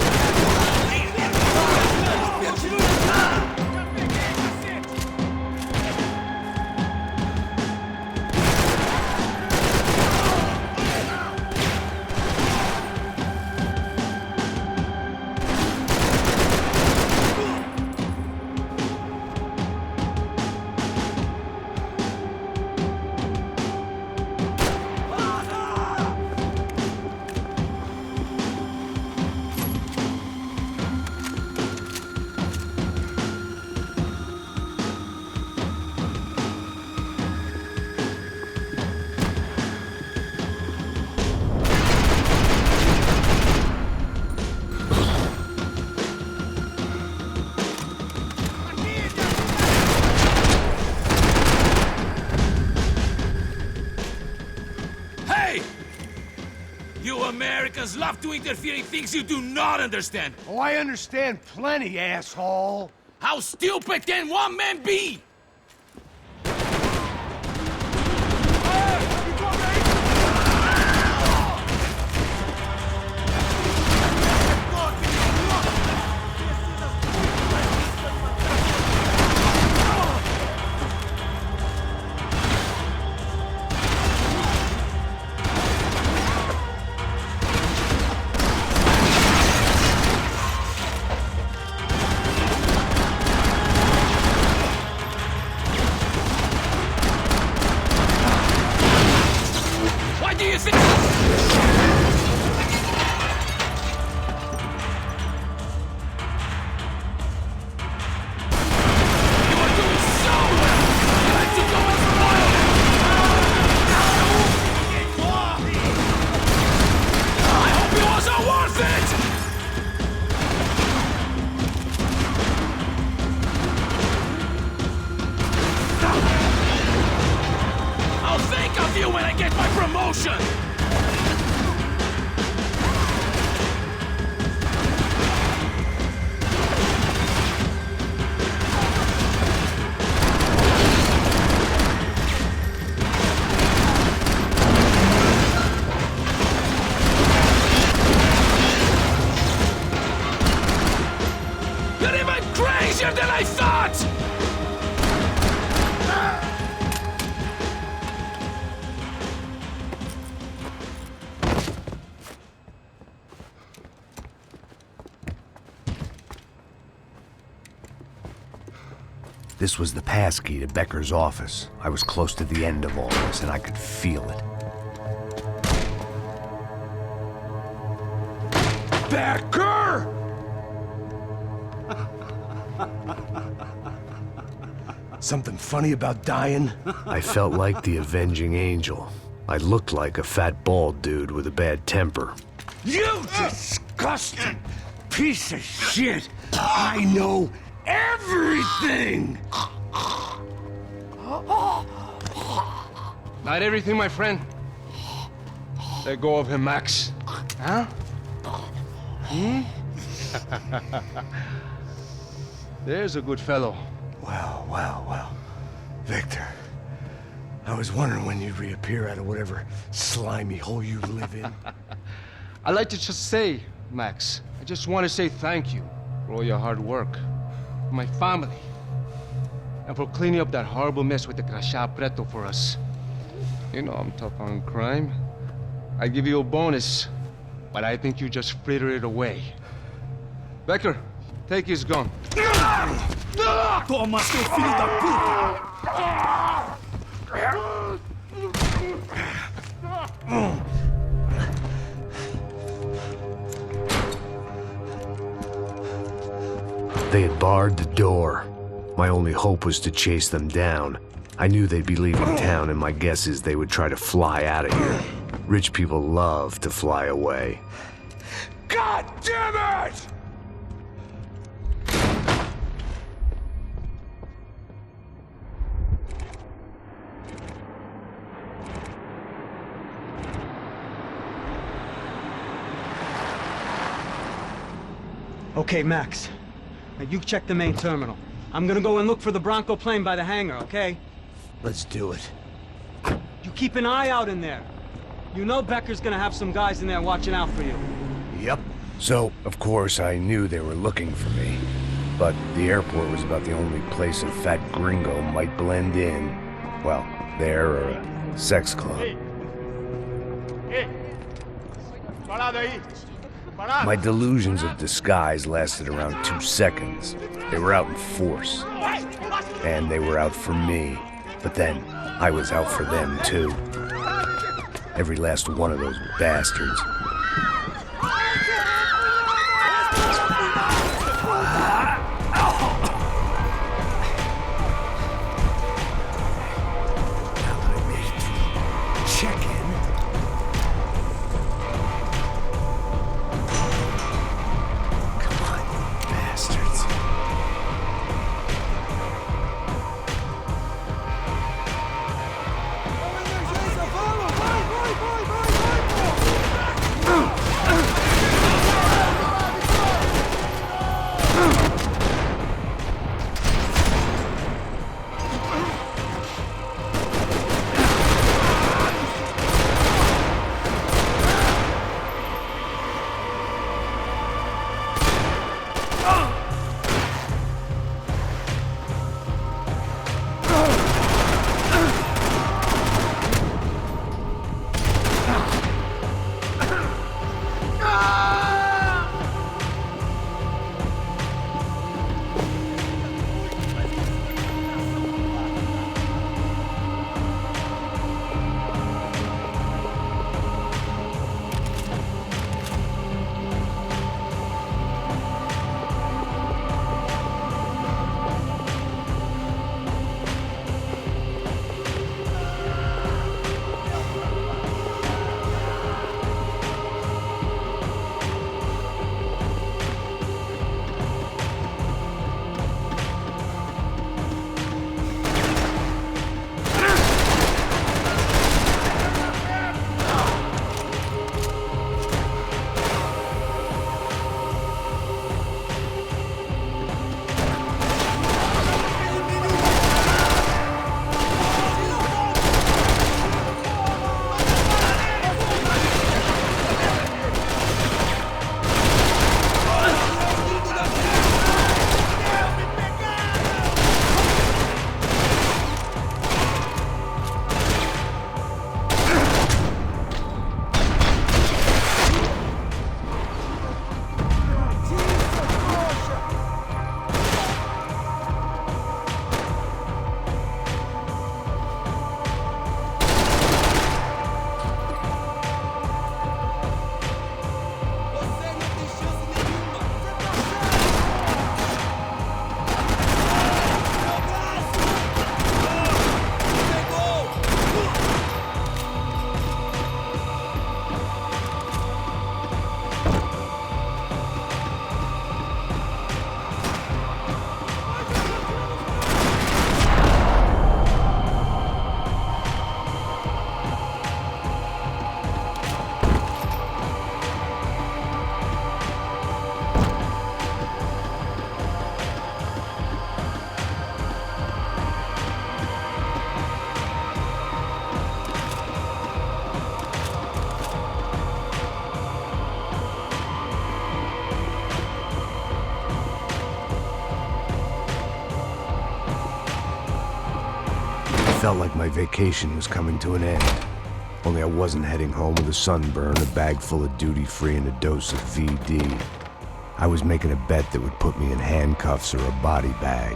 Hey! You Americans love to interfere in things you do not understand. Oh, I understand plenty, asshole. How stupid can one man be? Why do you think... You are doing so well! You had to go and spoil it! I hope it wasn't worth it! I'll think of you when I get my promotion! You're even crazier than I thought! This was the passkey to Becker's office. I was close to the end of all this, and I could feel it. Becker! Something funny about dying? I felt like the avenging angel. I looked like a fat bald dude with a bad temper. You disgusting piece of shit! I know everything! Not everything, my friend. Let go of him, Max. Huh? Hmm? There's a good fellow. Well. Victor, I was wondering when you'd reappear out of whatever slimy hole you live in. I'd like to just say, Max, I just want to say thank you for all your hard work, for my family, and for cleaning up that horrible mess with the Crachá Preto for us. You know I'm tough on crime. I'd give you a bonus, but I think you just fritter it away. Becker, take his gun. Toma, seu filho da puta! They had barred the door. My only hope was to chase them down. I knew they'd be leaving town, and my guess is they would try to fly out of here. Rich people love to fly away. God damn it! Okay, Max. Now you check the main terminal. I'm gonna go and look for the Bronco plane by the hangar, okay? Let's do it. You keep an eye out in there. You know Becker's gonna have some guys in there watching out for you. Yep. So, of course, I knew they were looking for me. But the airport was about the only place a fat gringo might blend in. Well, there or a sex club. My delusions of disguise lasted around 2 seconds. They were out in force. And they were out for me. But then, I was out for them, too. Every last one of those bastards. felt like my vacation was coming to an end. Only I wasn't heading home with a sunburn, a bag full of duty-free, and a dose of VD. I was making a bet that would put me in handcuffs or a body bag.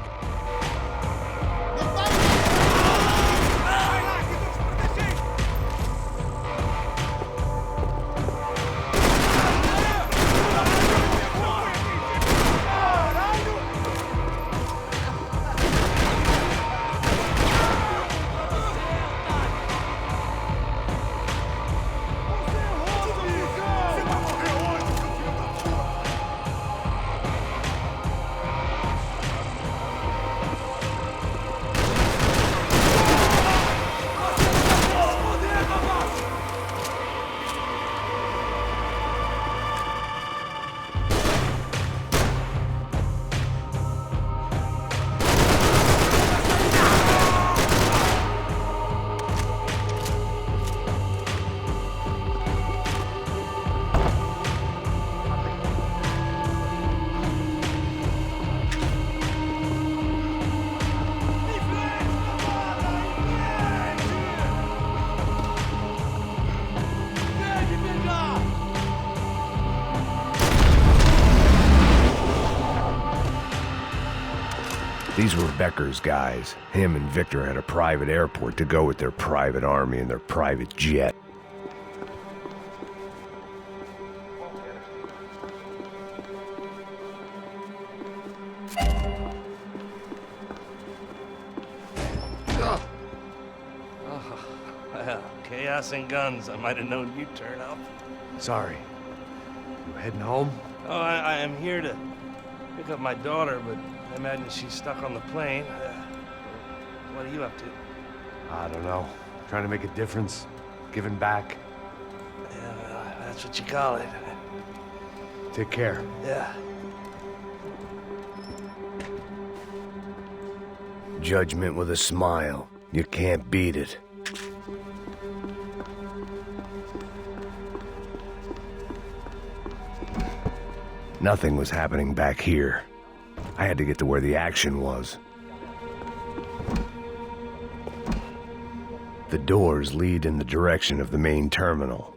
These were Becker's guys. Him and Victor had a private airport to go with their private army and their private jet. Well, chaos and guns. I might have known you'd turn up. Sorry. You heading home? Oh, I am here to pick up my daughter, but I imagine she's stuck on the plane. What are you up to? I don't know. Trying to make a difference. Giving back. Yeah, well, that's what you call it. Take care. Yeah. Judgment with a smile. You can't beat it. Nothing was happening back here. I had to get to where the action was. The doors lead in the direction of the main terminal.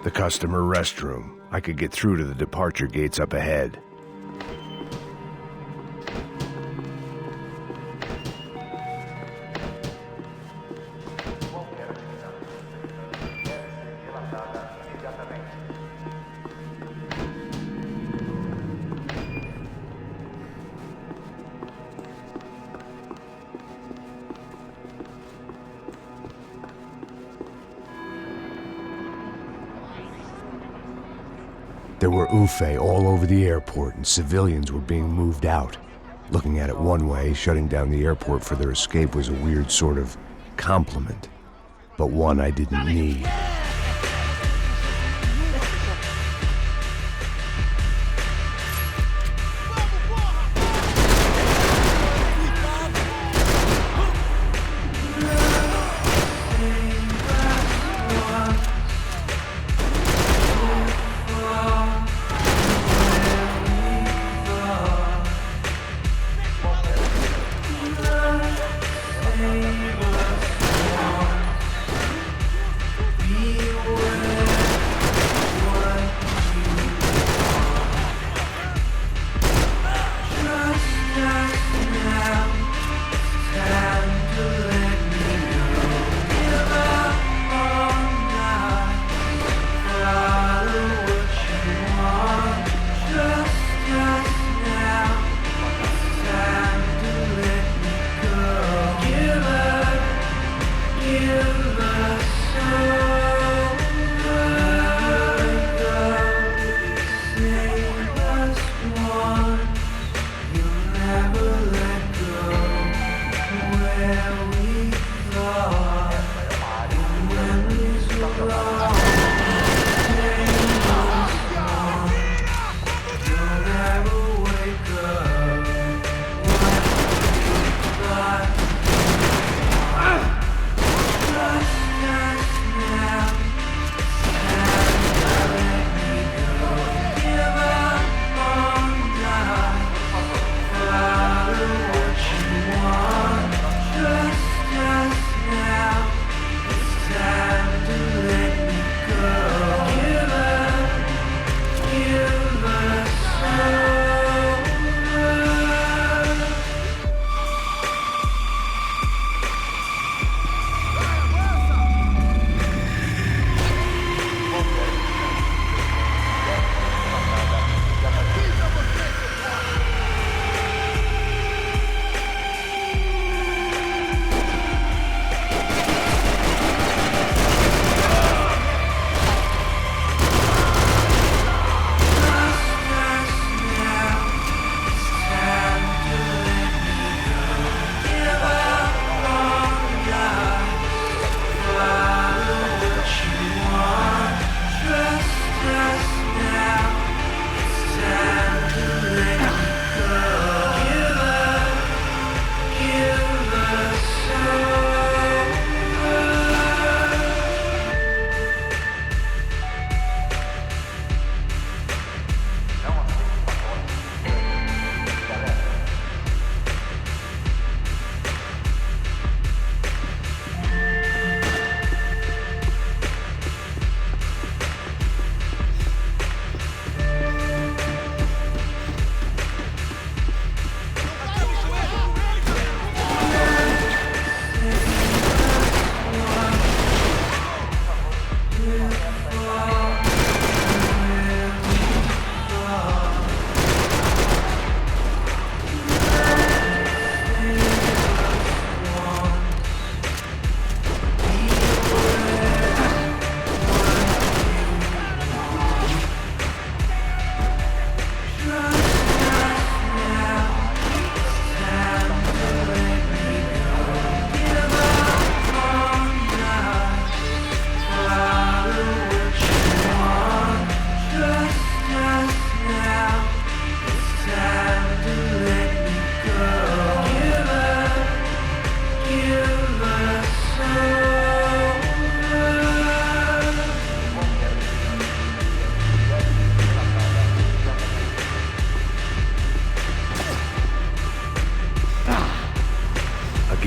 The customer restroom. I could get through to the departure gates up ahead. There were UFE all over the airport, and civilians were being moved out. Looking at it one way, shutting down the airport for their escape was a weird sort of compliment, but one I didn't need.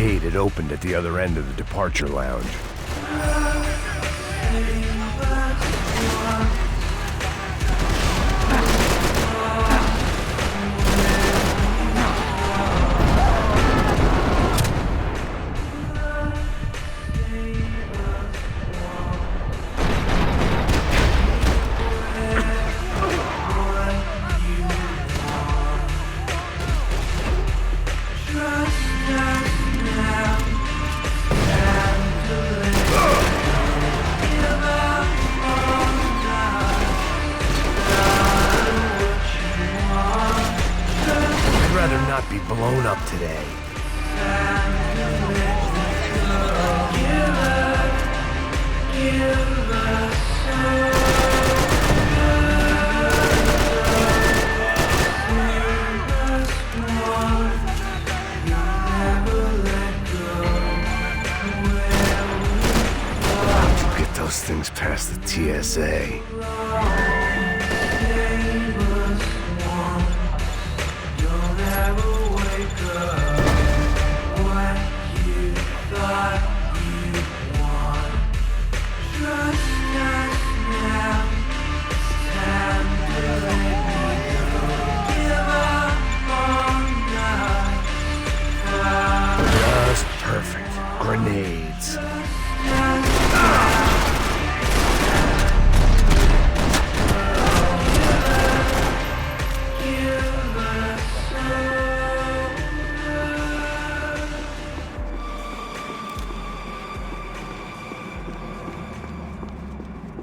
gate had opened at the other end of the departure lounge. Be blown up today. How'd you get those things past the TSA? Just perfect. Grenades.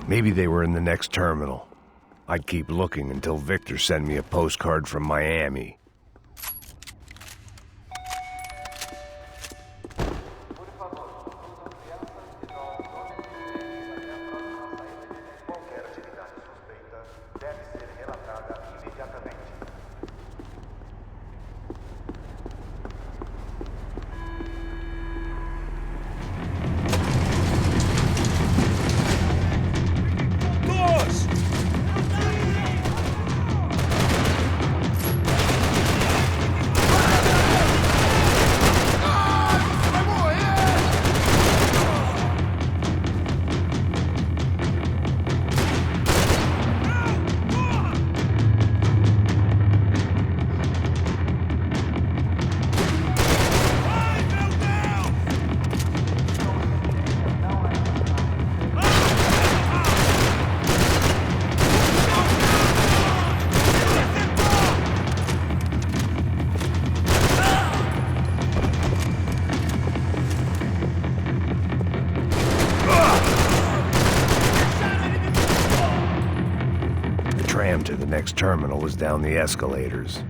Maybe they were in the next terminal. I'd keep looking until Victor sent me a postcard from Miami. To the next terminal was down the escalators.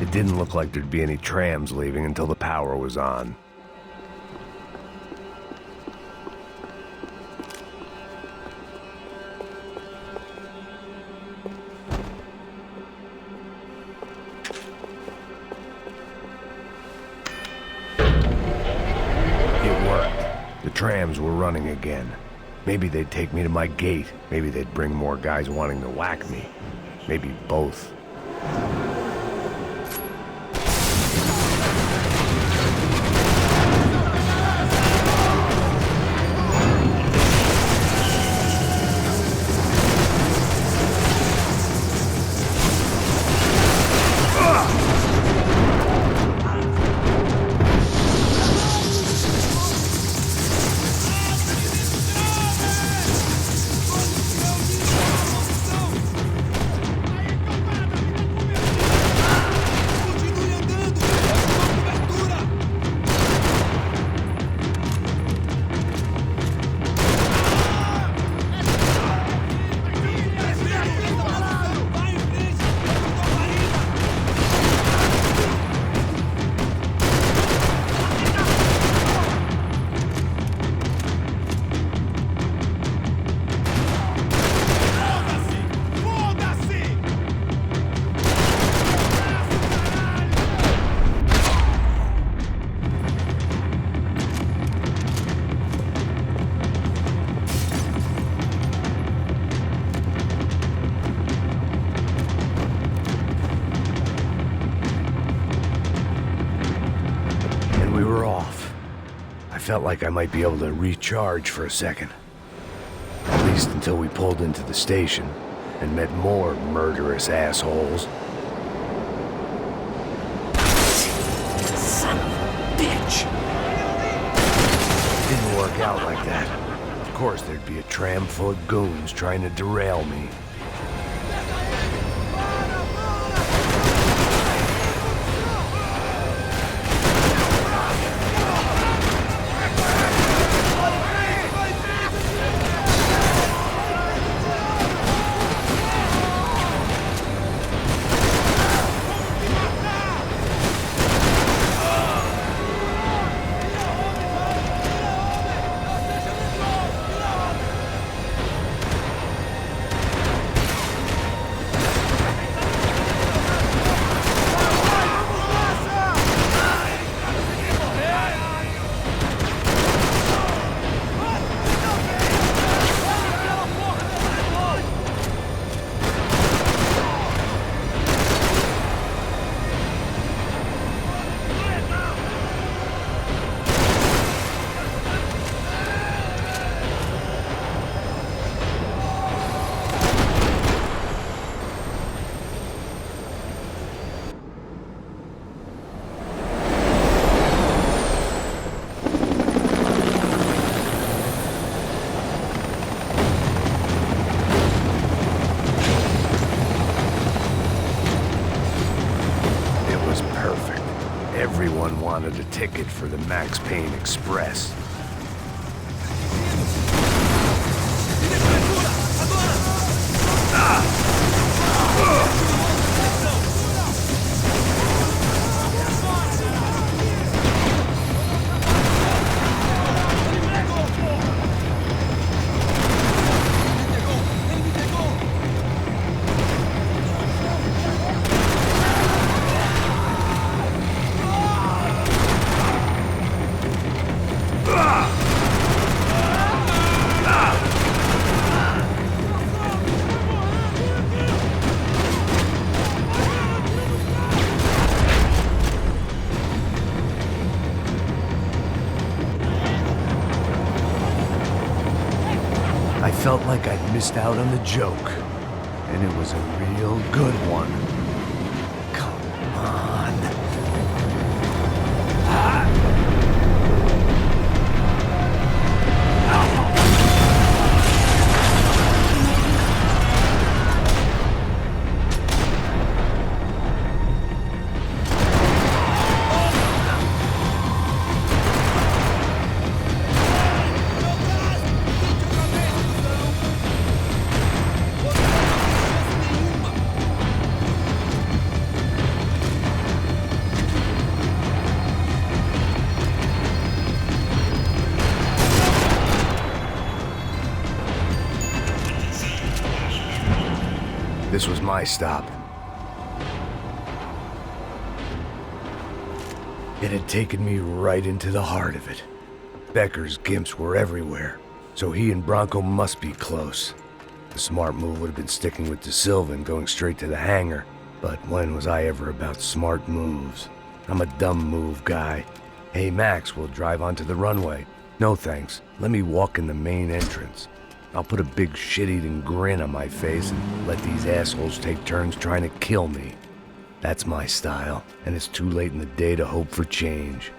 It didn't look like there'd be any trams leaving until the power was on. It worked. The trams were running again. Maybe they'd take me to my gate. Maybe they'd bring more guys wanting to whack me. Maybe both. Felt like I might be able to recharge for a second. At least until we pulled into the station and met more murderous assholes. Son of a bitch! Didn't work out like that. Of course there'd be a tram full of goons trying to derail me. Everyone wanted a ticket for the Max Payne Express. I felt like I'd missed out on the joke, and it was a real good one. Come on. This was my stop. It had taken me right into the heart of it. Becker's gimps were everywhere, So he and Bronco must be close. The smart move would have been sticking with De Silva and going straight to the hangar. But when was I ever about smart moves? I'm a dumb move guy. Hey, Max, we'll drive onto the runway. No thanks. Let me walk in the main entrance. I'll put a big shit-eating grin on my face and let these assholes take turns trying to kill me. That's my style, and it's too late in the day to hope for change.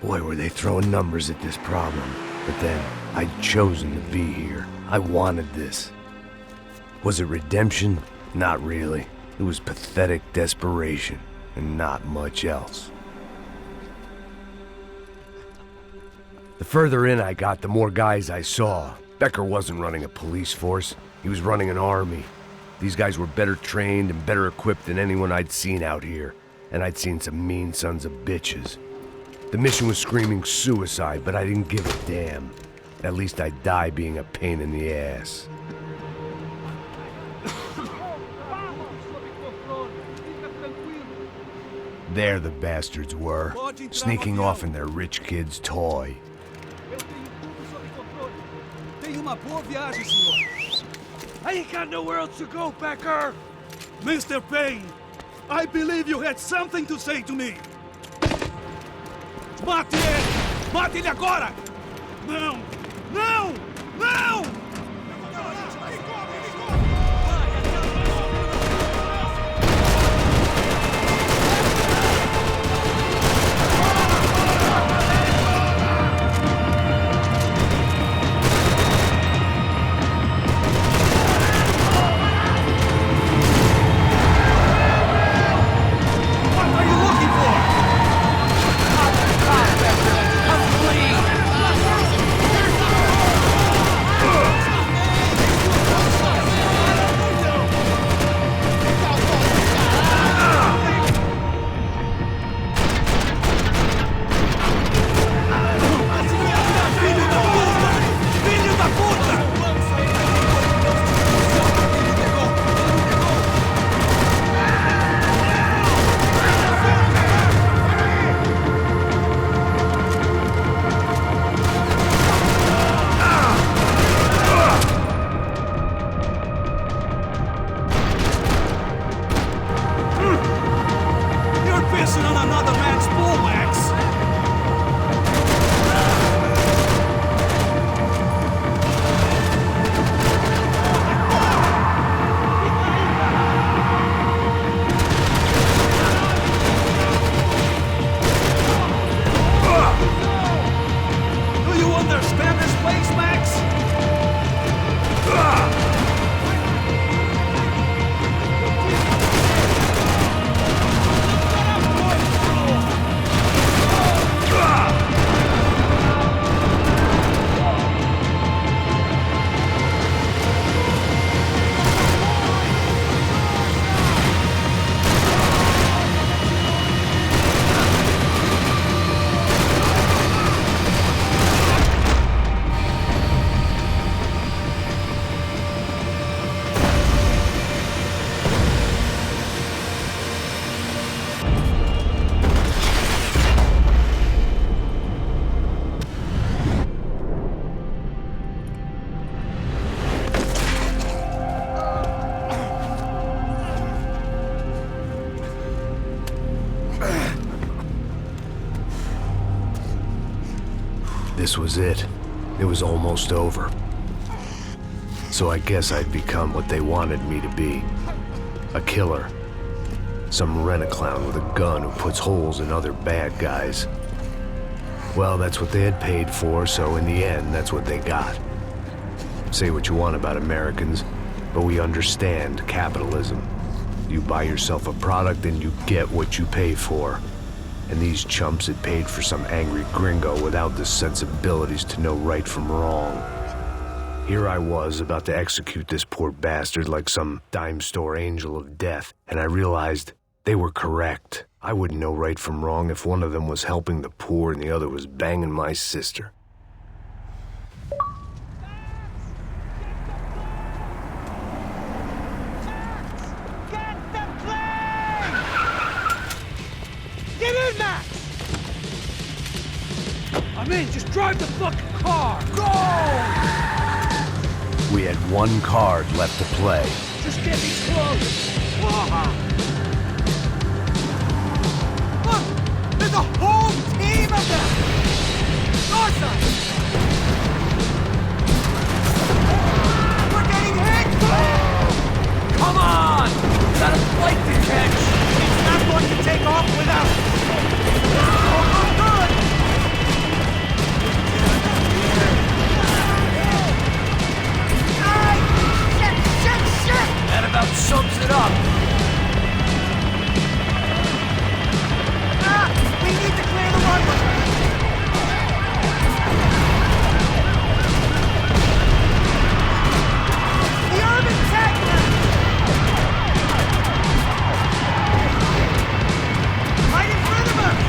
Boy, were they throwing numbers at this problem. But then, I'd chosen to be here. I wanted this. Was it redemption? Not really. It was pathetic desperation, and not much else. The further in I got, the more guys I saw. Becker wasn't running a police force. He was running an army. These guys were better trained and better equipped than anyone I'd seen out here. And I'd seen some mean sons of bitches. The mission was screaming suicide, but I didn't give a damn. At least I'd die being a pain in the ass. There the bastards were, sneaking off in their rich kid's toy. Tenha uma boa viagem, senhor. I ain't got nowhere else to go, Becker. Mr. Payne, I believe you had something to say to me. Mate ele! Mate ele agora! Não! Não! Não! This was it. It was almost over. So I guess I'd become what they wanted me to be. A killer. Some rent-a-clown with a gun who puts holes in other bad guys. Well, that's what they had paid for, so in the end, that's what they got. Say what you want about Americans, but we understand capitalism. You buy yourself a product and you get what you pay for. And these chumps had paid for some angry gringo without the sensibilities to know right from wrong. Here I was, about to execute this poor bastard like some dime store angel of death, and I realized they were correct. I wouldn't know right from wrong if one of them was helping the poor and the other was banging my sister. Get in, Max! I'm in. Just drive the fucking car. Go! We had one card left to play. Just get me close. Look! There's a whole team of them! North side! We're getting hit! Come on! Got a flight to catch. It's not going to take off without... Oh, good! Shit! That about sums it up. We need to clear the runway! The urban tagline! Right in front of us!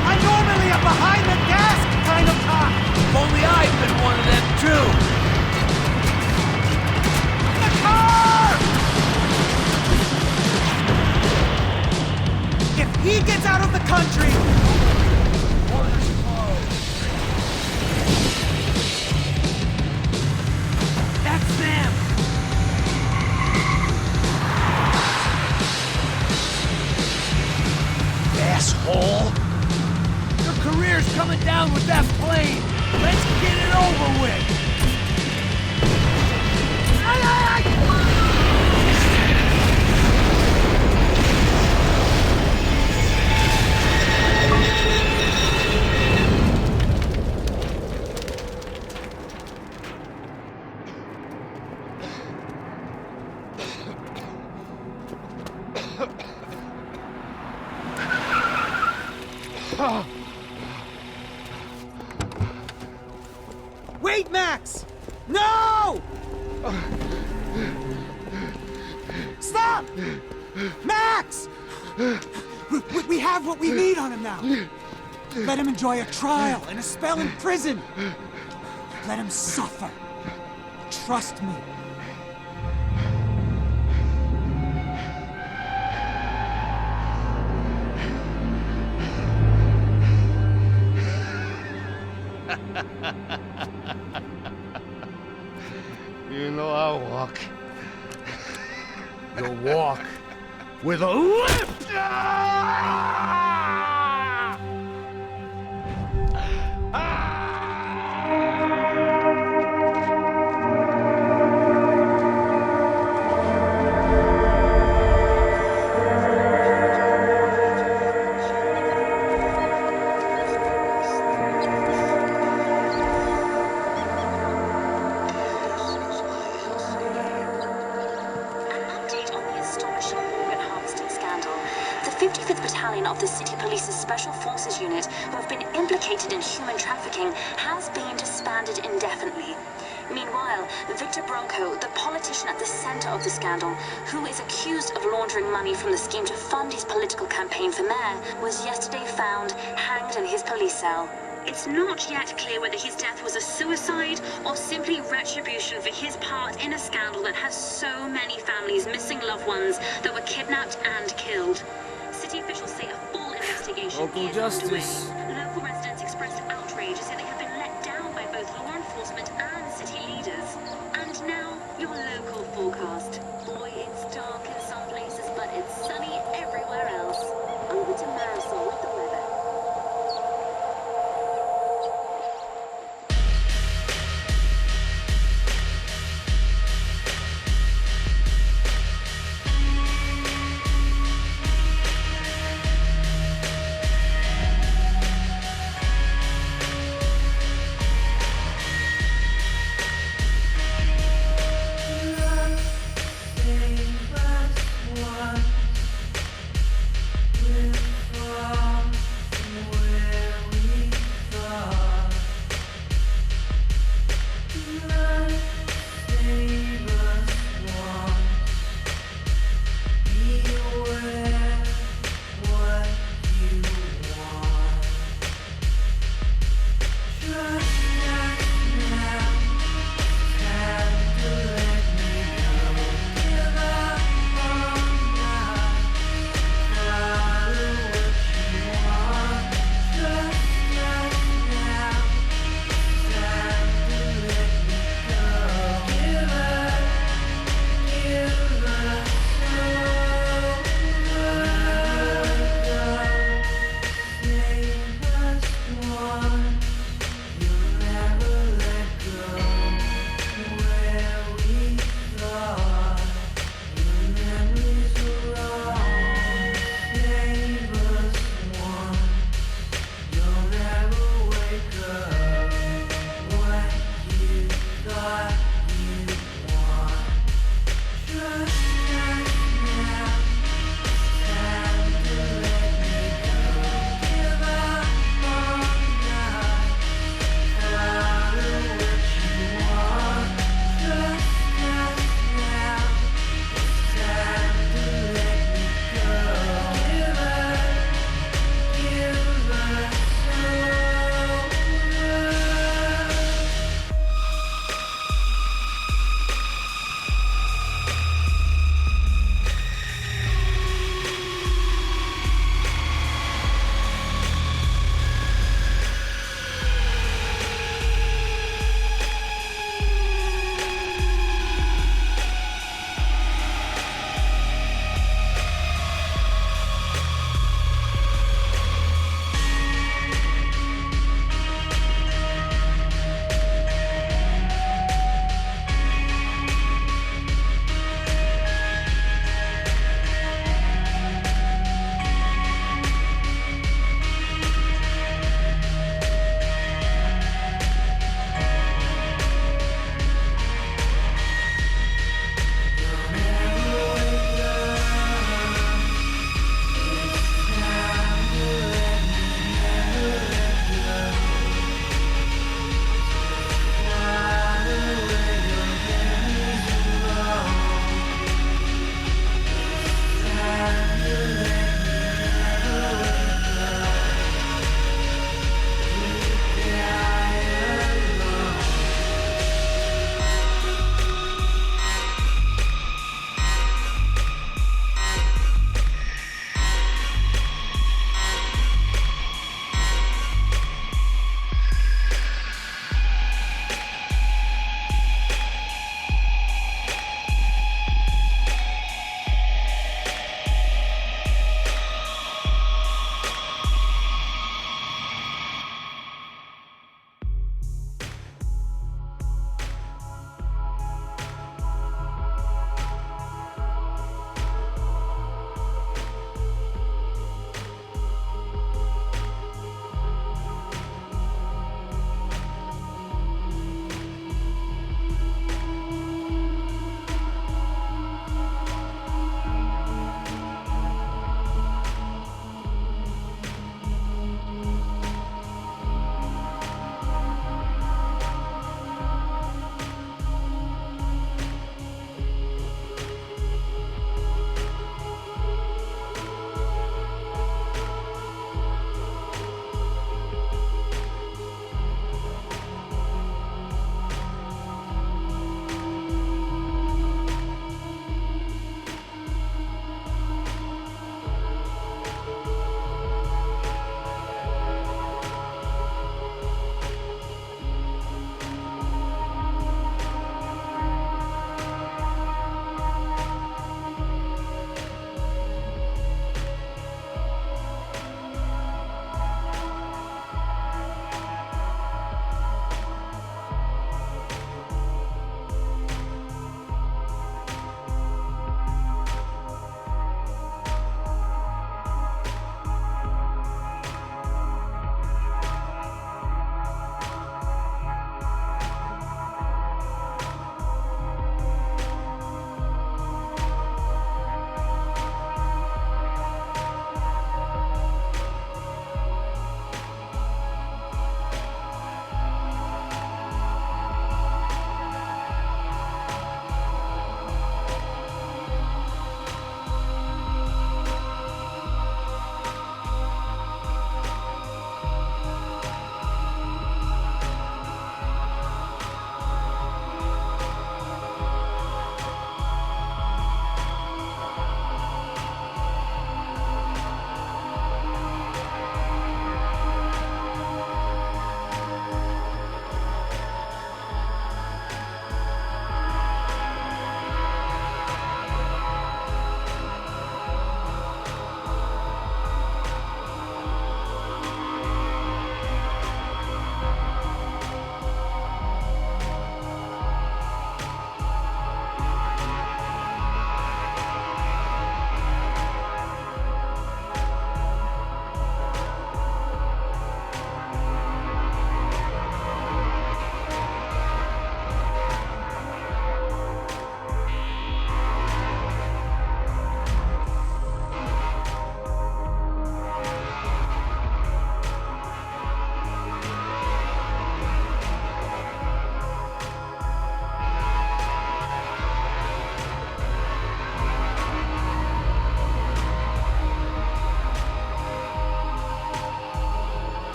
I normally am behind the desk kind of cop! If only I'd been one of them too. The car! If he gets out of the country... That's them. Asshole! Your career's coming down with that plane. Let's get it over with. Wait, Max! No! Stop! Max! We have what we need on him now. Let him enjoy a trial and a spell in prison. Let him suffer. Trust me. You know I'll walk. You'll walk with a limp! The 55th Battalion of the City Police's Special Forces Unit, who have been implicated in human trafficking, has been disbanded indefinitely. Meanwhile, Victor Bronco, the politician at the center of the scandal, who is accused of laundering money from the scheme to fund his political campaign for mayor, was yesterday found hanged in his police cell. It's not yet clear whether his death was a suicide or simply retribution for his part in a scandal that has so many families missing loved ones that were kidnapped and killed. City officials say a full investigation Local is justice. underway.